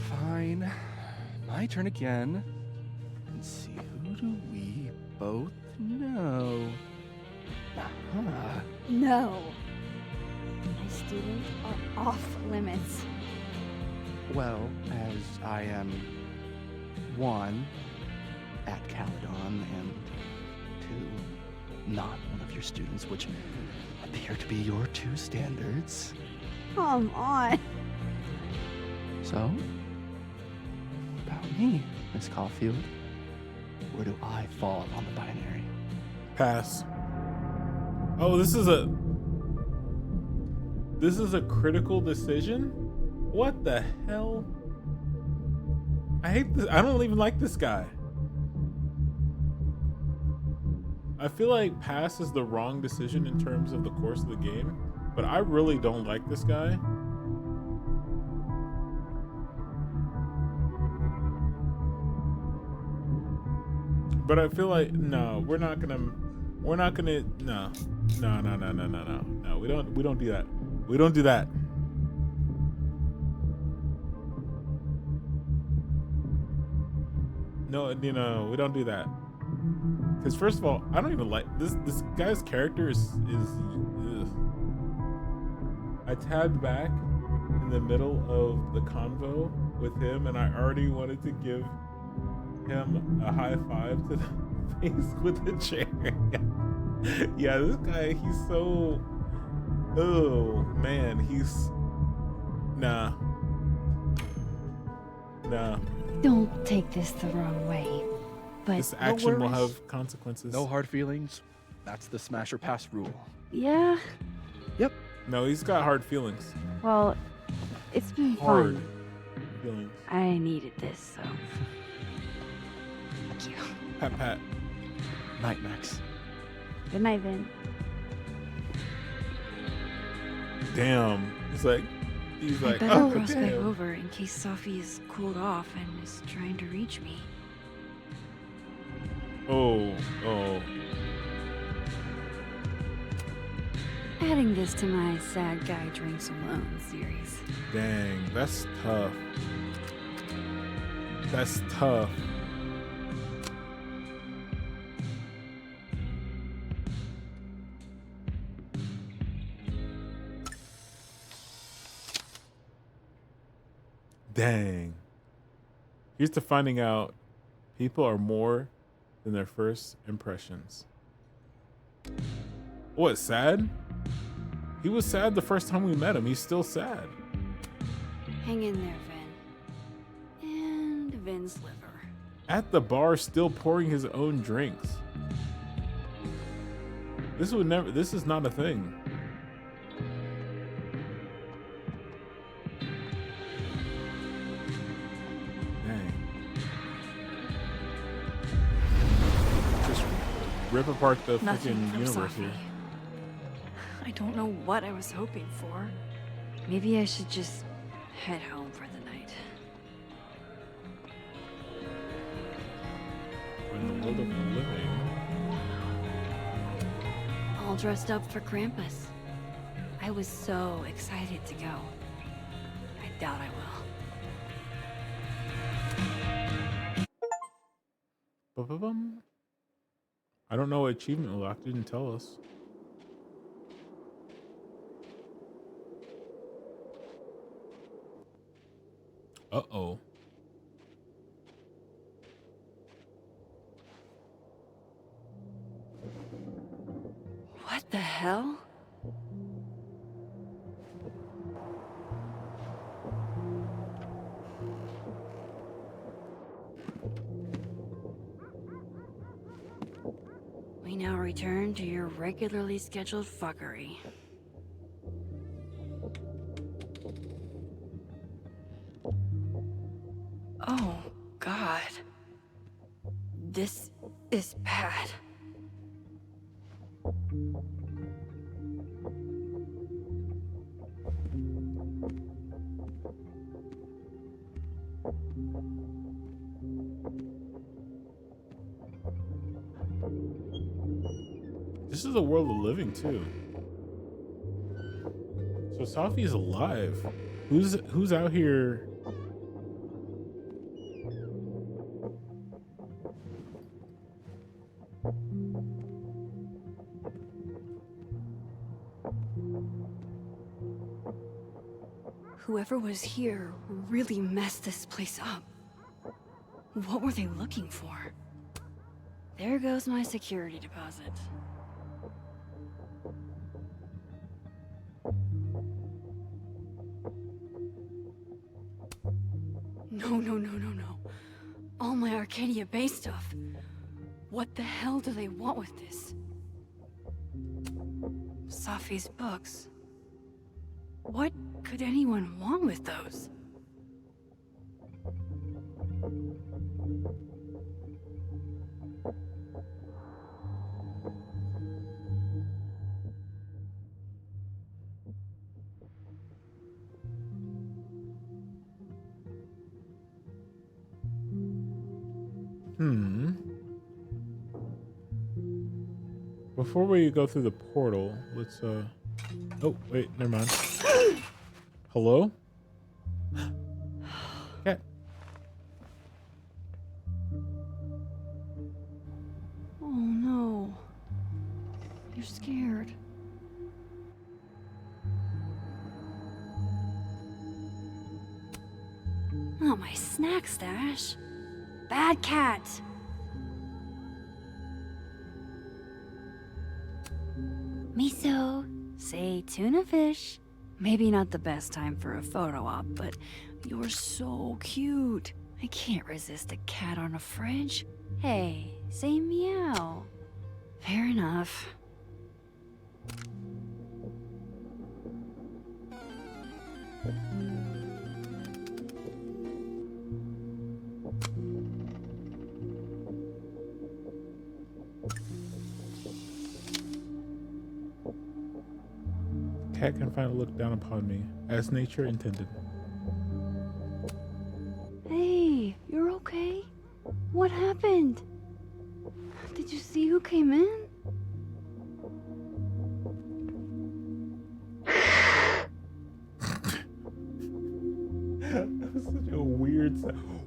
Fine. My turn again. And see, who do we both know? No. My students are off limits. Well, as I am 1 at Caledon and 2 not one of your students, which appear to be your 2 standards. Come on. So, about me, Miss Caulfield, where do I fall on the binary? Pass. Oh, this is a. This is a critical decision? What the hell? I hate this. I don't even like this guy. I feel like pass is the wrong decision in terms of the course of the game, but I really don't like this guy. But I feel like, no, we're not gonna, no, we don't do that. We don't do that. No, you know, we don't do that. Because first of all, I don't even like this guy's character is ugh. I tabbed back in the middle of the convo with him, and I already wanted to give him a high five to the face with the chair. Yeah, this guy, he's so, oh man, he's, nah. Don't take this the wrong way, but This action will have consequences. No hard feelings. That's the smash or pass rule. Yeah. Yep. No, he's got hard feelings. Well, it's been Hard fun. feelings. I needed this, so. Thank you. Pat pat. Night, Max. Good night, Vin. Damn. He's like, I better oh cross back damn. over in case Sophie is cooled off and is trying to reach me. Oh. Adding this to my sad guy drinks alone series. Dang, that's tough. That's tough. Dang. Here's to finding out people are more than their first impressions. What, sad? He was sad the first time we met him. He's still sad. Hang in there, Vin. And Vin's liver. At the bar, still pouring his own drinks. This is not a thing. Dang. Just rip apart the Nothing freaking from universe Sophie. here. I don't know what I was hoping for. Maybe I should just head home for the night. In the world of living. All dressed up for Krampus. I was so excited to go. I doubt I will. Ba-ba-bum. I don't know what achievement unlocked. Didn't tell us. Uh-oh. What the hell? We now return to your regularly scheduled fuckery. Oh, God. This is bad. This is a world of living too. So Sophie's alive. Who's out here? Whoever was here really messed this place up. What were they looking for? There goes my security deposit. No. All my Arcadia Bay stuff. What the hell do they want with this? Sophie's books. What could anyone want with those? Before we go through the portal, let's oh, wait, never mind. Hello? Cat. Oh no. You're scared. Oh, my snack stash. Bad cat. Miso, say tuna fish. Maybe not the best time for a photo op, but you're so cute. I can't resist a cat on a fridge. Hey, say meow. Fair enough. Cat can finally look down upon me, as nature intended. Hey, you're okay? What happened? Did you see who came in? That was such a weird sound.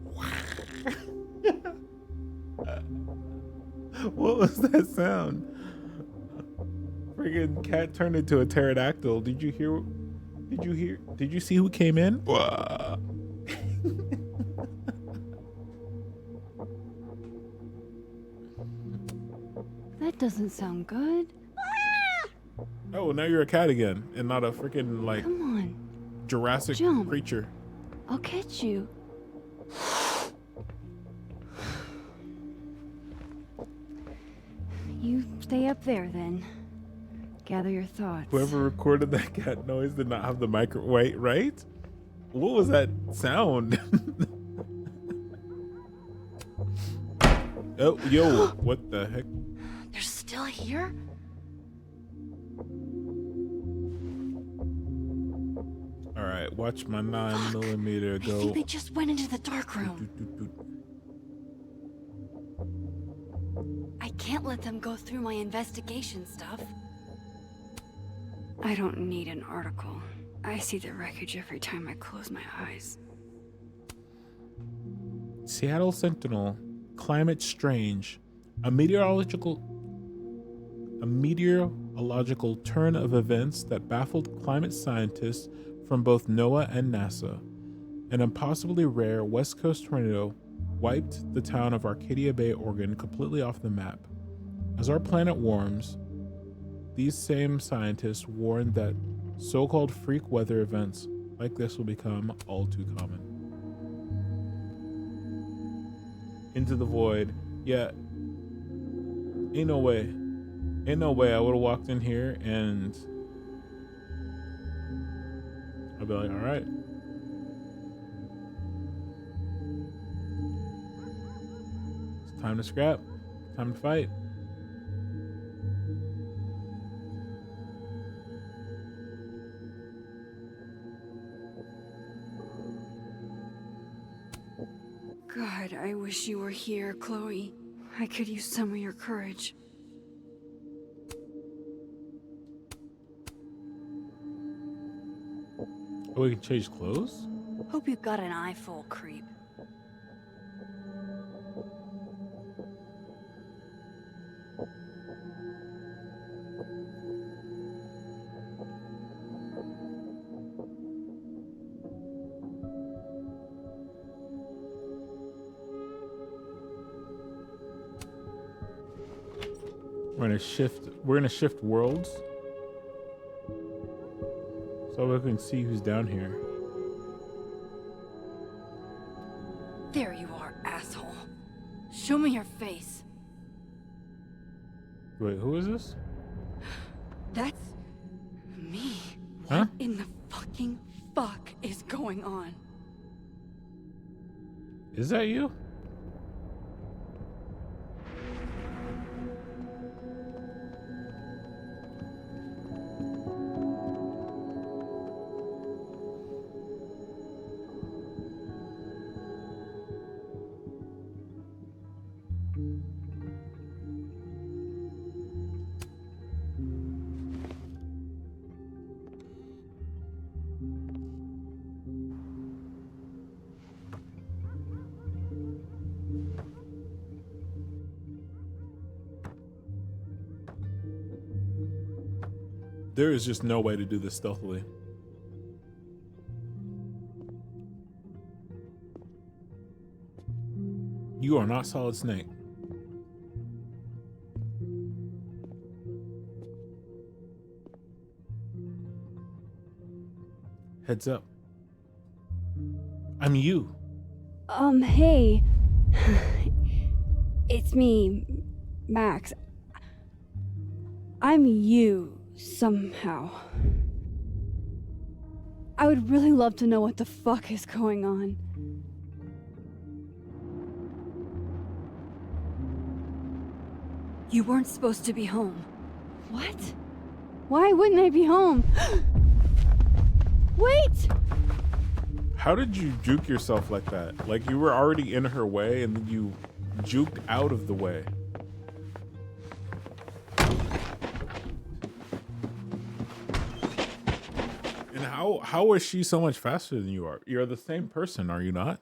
What was that sound? Friggin' cat turned into a pterodactyl. Did you see who came in? That doesn't sound good. Oh, now you're a cat again, and not a freaking like Come on, Jurassic jump. creature. I'll catch you. You stay up there then. Gather your thoughts. Whoever recorded that cat noise did not have the microwave, right? What was that sound? Oh, yo, what the heck? They're still here? All right, watch my 9mm I go. think they just went into the dark room. I can't let them go through my investigation stuff. I don't need an article. I see the wreckage every time I close my eyes. Seattle Sentinel, climate strange. A meteorological turn of events that baffled climate scientists from both NOAA and NASA. An impossibly rare West Coast tornado wiped the town of Arcadia Bay, Oregon completely off the map. As our planet warms, these same scientists warned that so-called freak weather events like this will become all too common. Into the void. Yeah. Ain't no way I would have walked in here and I'd be like, all right. It's time to scrap. Time to fight. God, I wish you were here, Chloe. I could use some of your courage. Oh, we can change clothes? Hope you got an eye full, creep. We're gonna shift worlds. So we can see who's down here. There you are, asshole. Show me your face. Wait, who is this? That's me. Huh? In the fuck fucking fuck is going on? Is that you? There is just no way to do this stealthily. You are not Solid Snake. Heads up. I'm you. Hey. It's me, Max. I'm you, somehow. I would really love to know what the fuck is going on. You weren't supposed to be home. What? Why wouldn't I be home? Wait! How did you juke yourself like that? Like you were already in her way and then you juked out of the way. And how is she so much faster than you are? You're the same person, are you not?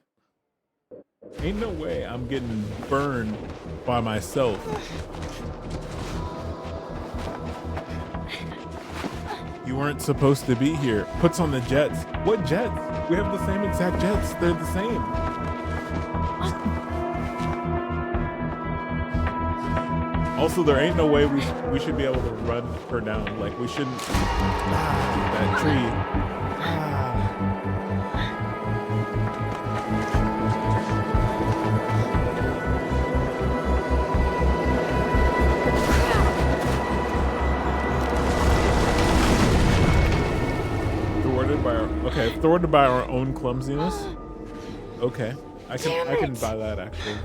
Ain't no way I'm getting burned by myself. You weren't supposed to be here. Puts on the jets. What jets? We have the same exact jets. They're the same. Also, there ain't no way we should be able to run her down. Like, we shouldn't. That tree. Thwarted by our own clumsiness. Okay, I can buy that actually.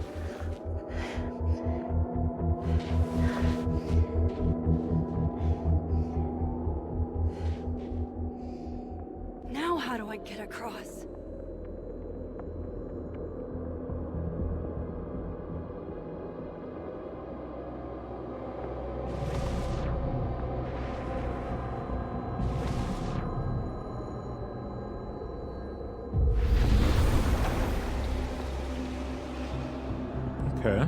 Now how do I get across? Okay.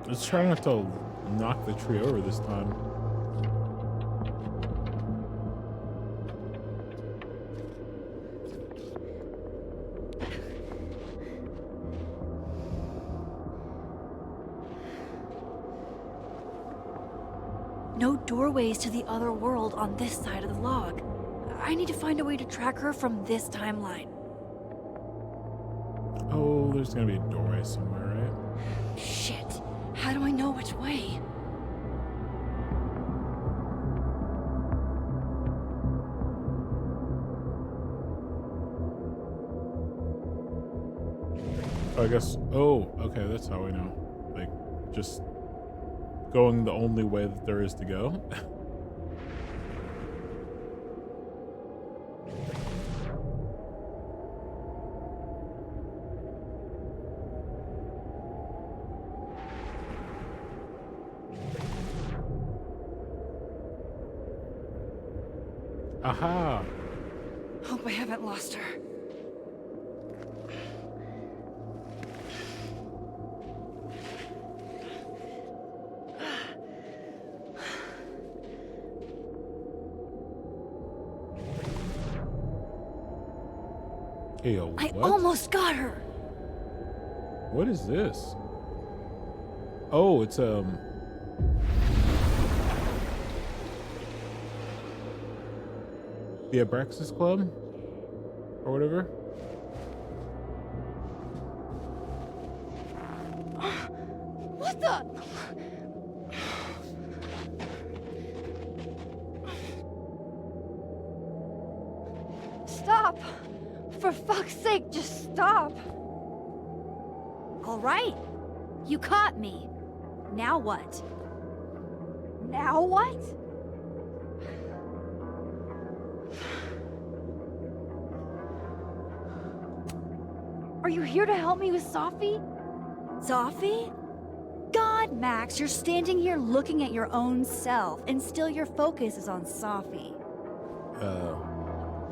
Let's try not to knock the tree over this time. No doorways to the other world on this side of the log. I need to find a way to track her from this timeline. Oh, there's gonna be a doorway somewhere, right? Shit. How do I know which way? I guess. Oh, okay, that's how we know. Like, just going the only way that there is to go. Aha! Hope I haven't lost her. Hey, yo, I what? almost got her. What is this? Oh, it's the Abraxas Club or whatever. What the? for fuck's sake, just stop. All right. You caught me. Now what? Now what? Are you here to help me with Safi? Safi? God, Max, you're standing here looking at your own self, and still your focus is on Safi.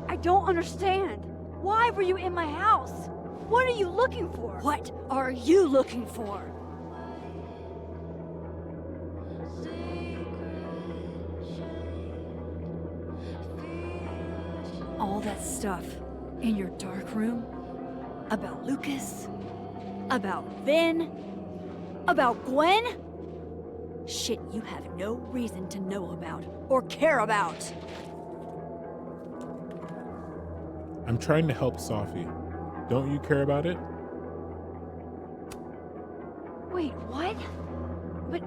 I don't understand. Why were you in my house? What are you looking for? What are you looking for? All that stuff in your dark room? About Lucas? About Vin? About Gwen? Shit you have no reason to know about or care about. I'm trying to help Safi. Don't you care about it? Wait, what? But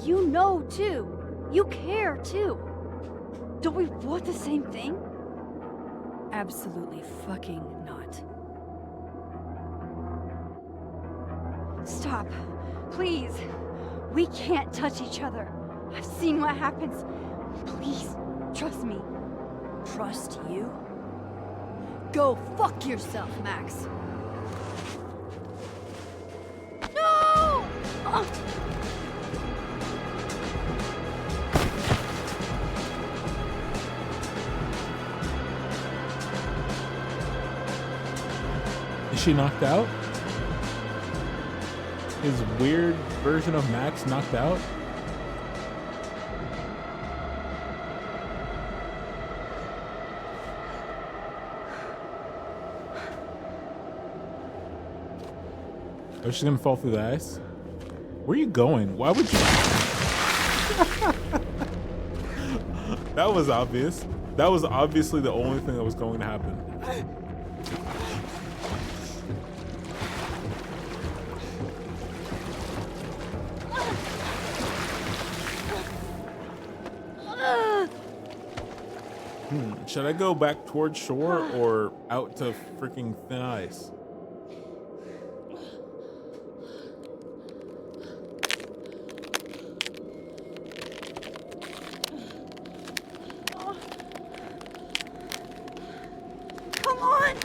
you know too. You care too. Don't we want the same thing? Absolutely fucking not. Stop. Please. We can't touch each other. I've seen what happens. Please, trust me. Trust you? Go fuck yourself, Max. No! Is she knocked out? His weird version of Max knocked out? Oh, she's gonna fall through the ice? Where are you going? Why would you? That was obvious. That was obviously the only thing that was going to happen. Should I go back towards shore or out to freaking thin ice? Come on!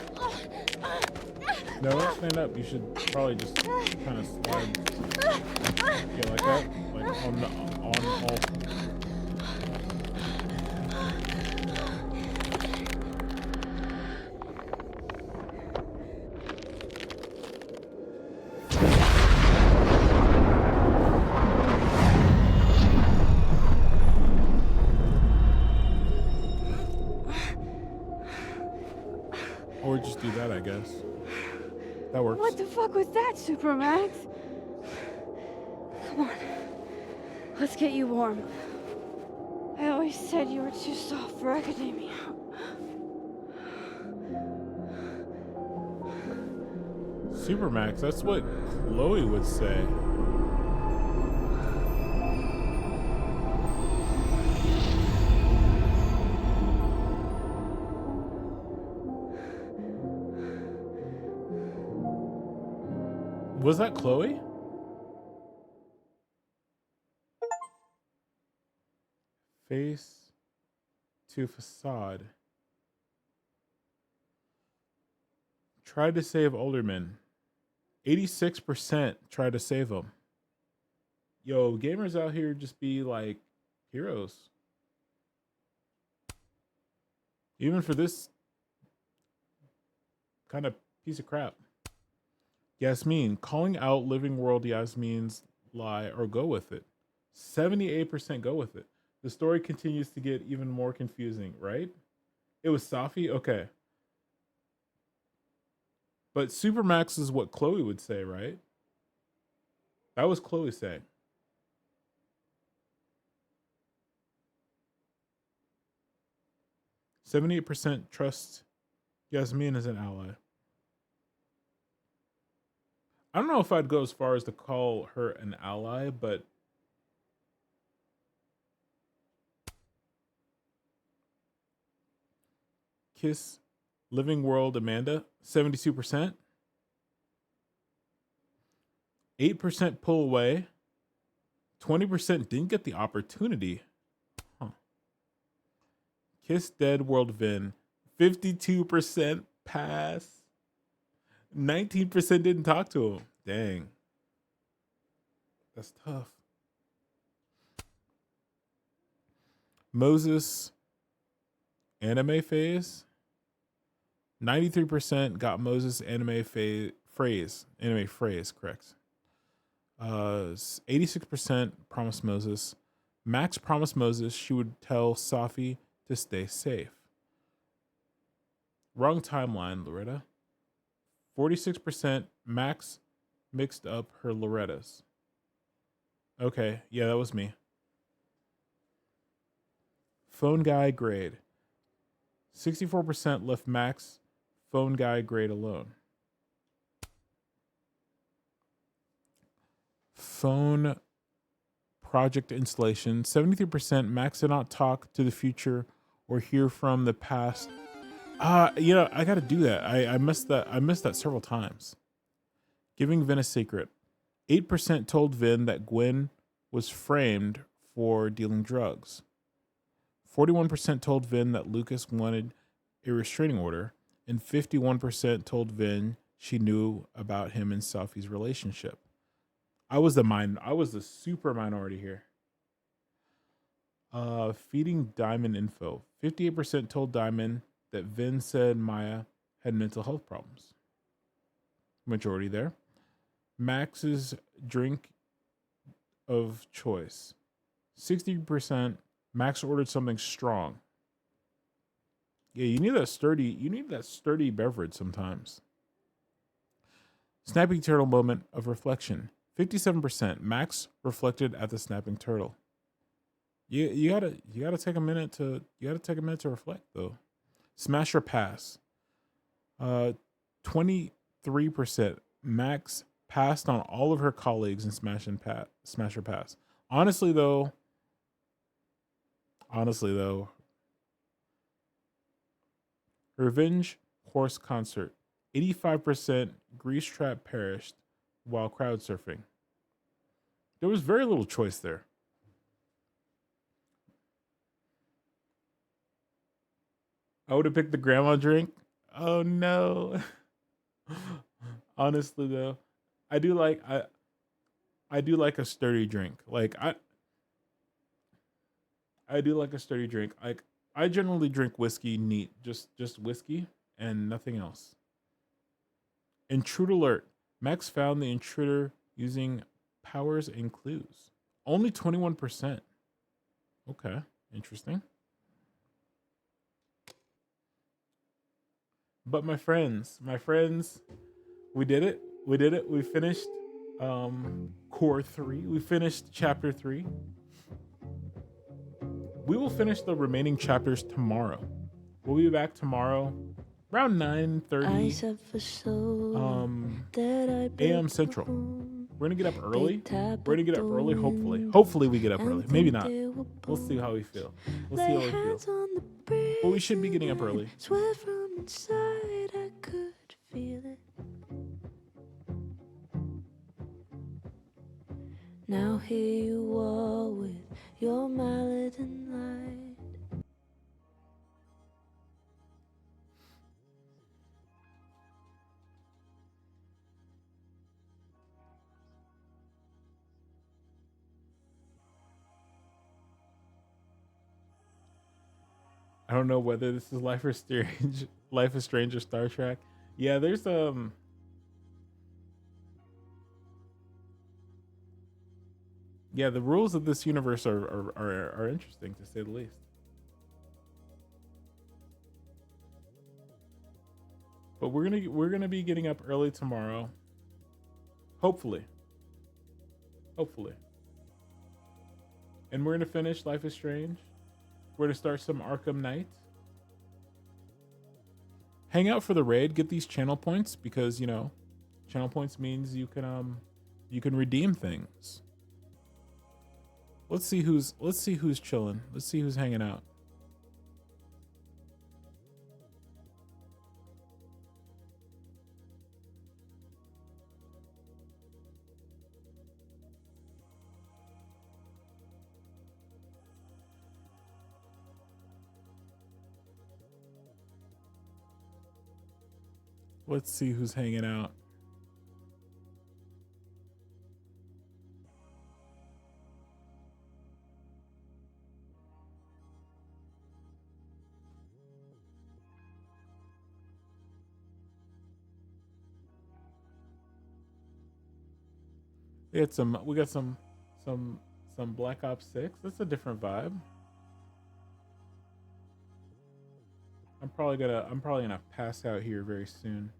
No, don't stand up. You should probably just kind of slide. Yeah, like that. Like on all. Or just do that, I guess. That works. What the fuck was that, Supermax? Come on. Let's get you warm. I always said you were too soft for academia. Supermax, that's what Chloe would say. Was that Chloe? Face to facade. Tried to save Alderman. 86% tried to save him. Yo, gamers out here just be like heroes. Even for this kind of piece of crap. Yasmin, calling out Living World Yasmin's lie or go with it. 78% go with it. The story continues to get even more confusing, right? It was Safi? Okay. But Supermax is what Chloe would say, right? That was Chloe saying. %78% trust Yasmin as an ally. I don't know if I'd go as far as to call her an ally, but Kiss Living World Amanda, 72%. 8% pull away. 20% didn't get the opportunity. Huh. Kiss Dead World Vin, 52% pass. 19% didn't talk to him. Dang. That's tough. Moses anime phase. 93% got Moses anime phrase. Anime phrase, correct. 86% promised Moses. Max promised Moses she would tell Safi to stay safe. Wrong timeline, Loretta. 46% Max mixed up her Loretta's. Okay, yeah, that was me. Phone guy grade. 64% left Max phone guy grade alone. Phone project installation. 73% Max did not talk to the future or hear from the past. I gotta do that. I missed that several times. Giving Vin a secret. 8% told Vin that Gwen was framed for dealing drugs. 41% told Vin that Lucas wanted a restraining order, and 51% told Vin she knew about him and Safi's relationship. I was the super minority here. Feeding Diamond info. 58% told Diamond that Vin said Maya had mental health problems. Majority there. Max's drink of choice. 60% Max ordered something strong. Yeah, you need that sturdy beverage sometimes. Snapping turtle moment of reflection. 57% Max reflected at the snapping turtle. You gotta take a minute to reflect though. Smash or pass. 23% Max passed on all of her colleagues in Smash or pass. Honestly though, Revenge Horse Concert. 85% Grease Trap perished while crowd surfing. There was very little choice there. I would have picked the grandma drink. Oh no. Honestly though, I do like a sturdy drink. Like I do like a sturdy drink. Like I generally drink whiskey neat, just whiskey and nothing else. Intrude alert. Max found the intruder using powers and clues. Only 21%. Okay, interesting. But my friends, we did it. We finished core 3. We finished chapter 3. We will finish the remaining chapters tomorrow. We'll be back tomorrow around 9:30 a.m. Central. We're gonna get up early. Hopefully we get up early. Maybe not. We'll see how we feel. But we should be getting up early. Inside, I could feel it. Now here you are with your mallet and light. I don't know whether this is Life is Strange or Star Trek. Yeah, there's yeah, the rules of this universe are interesting to say the least. But we're gonna be getting up early tomorrow. Hopefully. And we're gonna finish Life is Strange. We're gonna start some Arkham Knight. Hang out for the raid, get these channel points because channel points means you can redeem things. Let's see who's chilling. Let's see who's hanging out. Let's see who's hanging out. We got some Black Ops 6. That's a different vibe. I'm probably gonna pass out here very soon.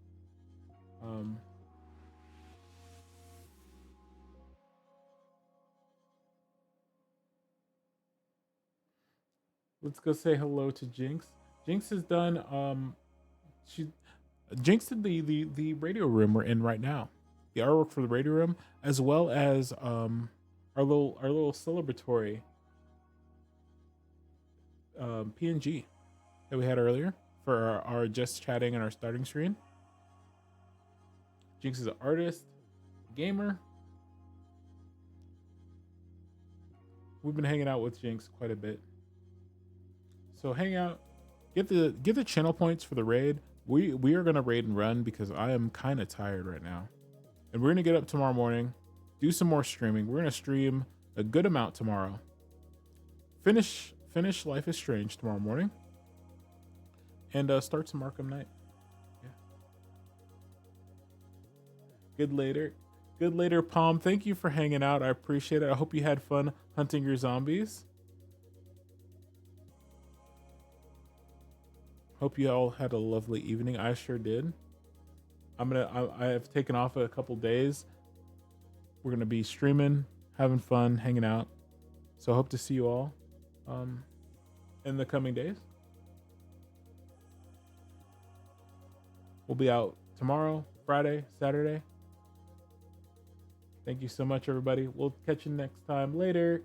Let's go say hello to Jinx. Jinx has done Jinx did the radio room we're in right now. The artwork for the radio room, as well as our little celebratory PNG that we had earlier for our just chatting and our starting screen. Jinx is an artist, gamer. We've been hanging out with Jinx quite a bit. So hang out, get the channel points for the raid. We are gonna raid and run because I am kind of tired right now. And we're gonna get up tomorrow morning, do some more streaming. We're gonna stream a good amount tomorrow. Finish Life is Strange tomorrow morning, and start some Arkham Knight. Yeah. Good later, Palm. Thank you for hanging out. I appreciate it. I hope you had fun hunting your zombies. Hope you all had a lovely evening. I sure did. I have taken off a couple days. We're gonna be streaming, having fun, hanging out. So I hope to see you all in the coming days. We'll be out tomorrow, Friday, Saturday. Thank you so much, everybody. We'll catch you next time. Later.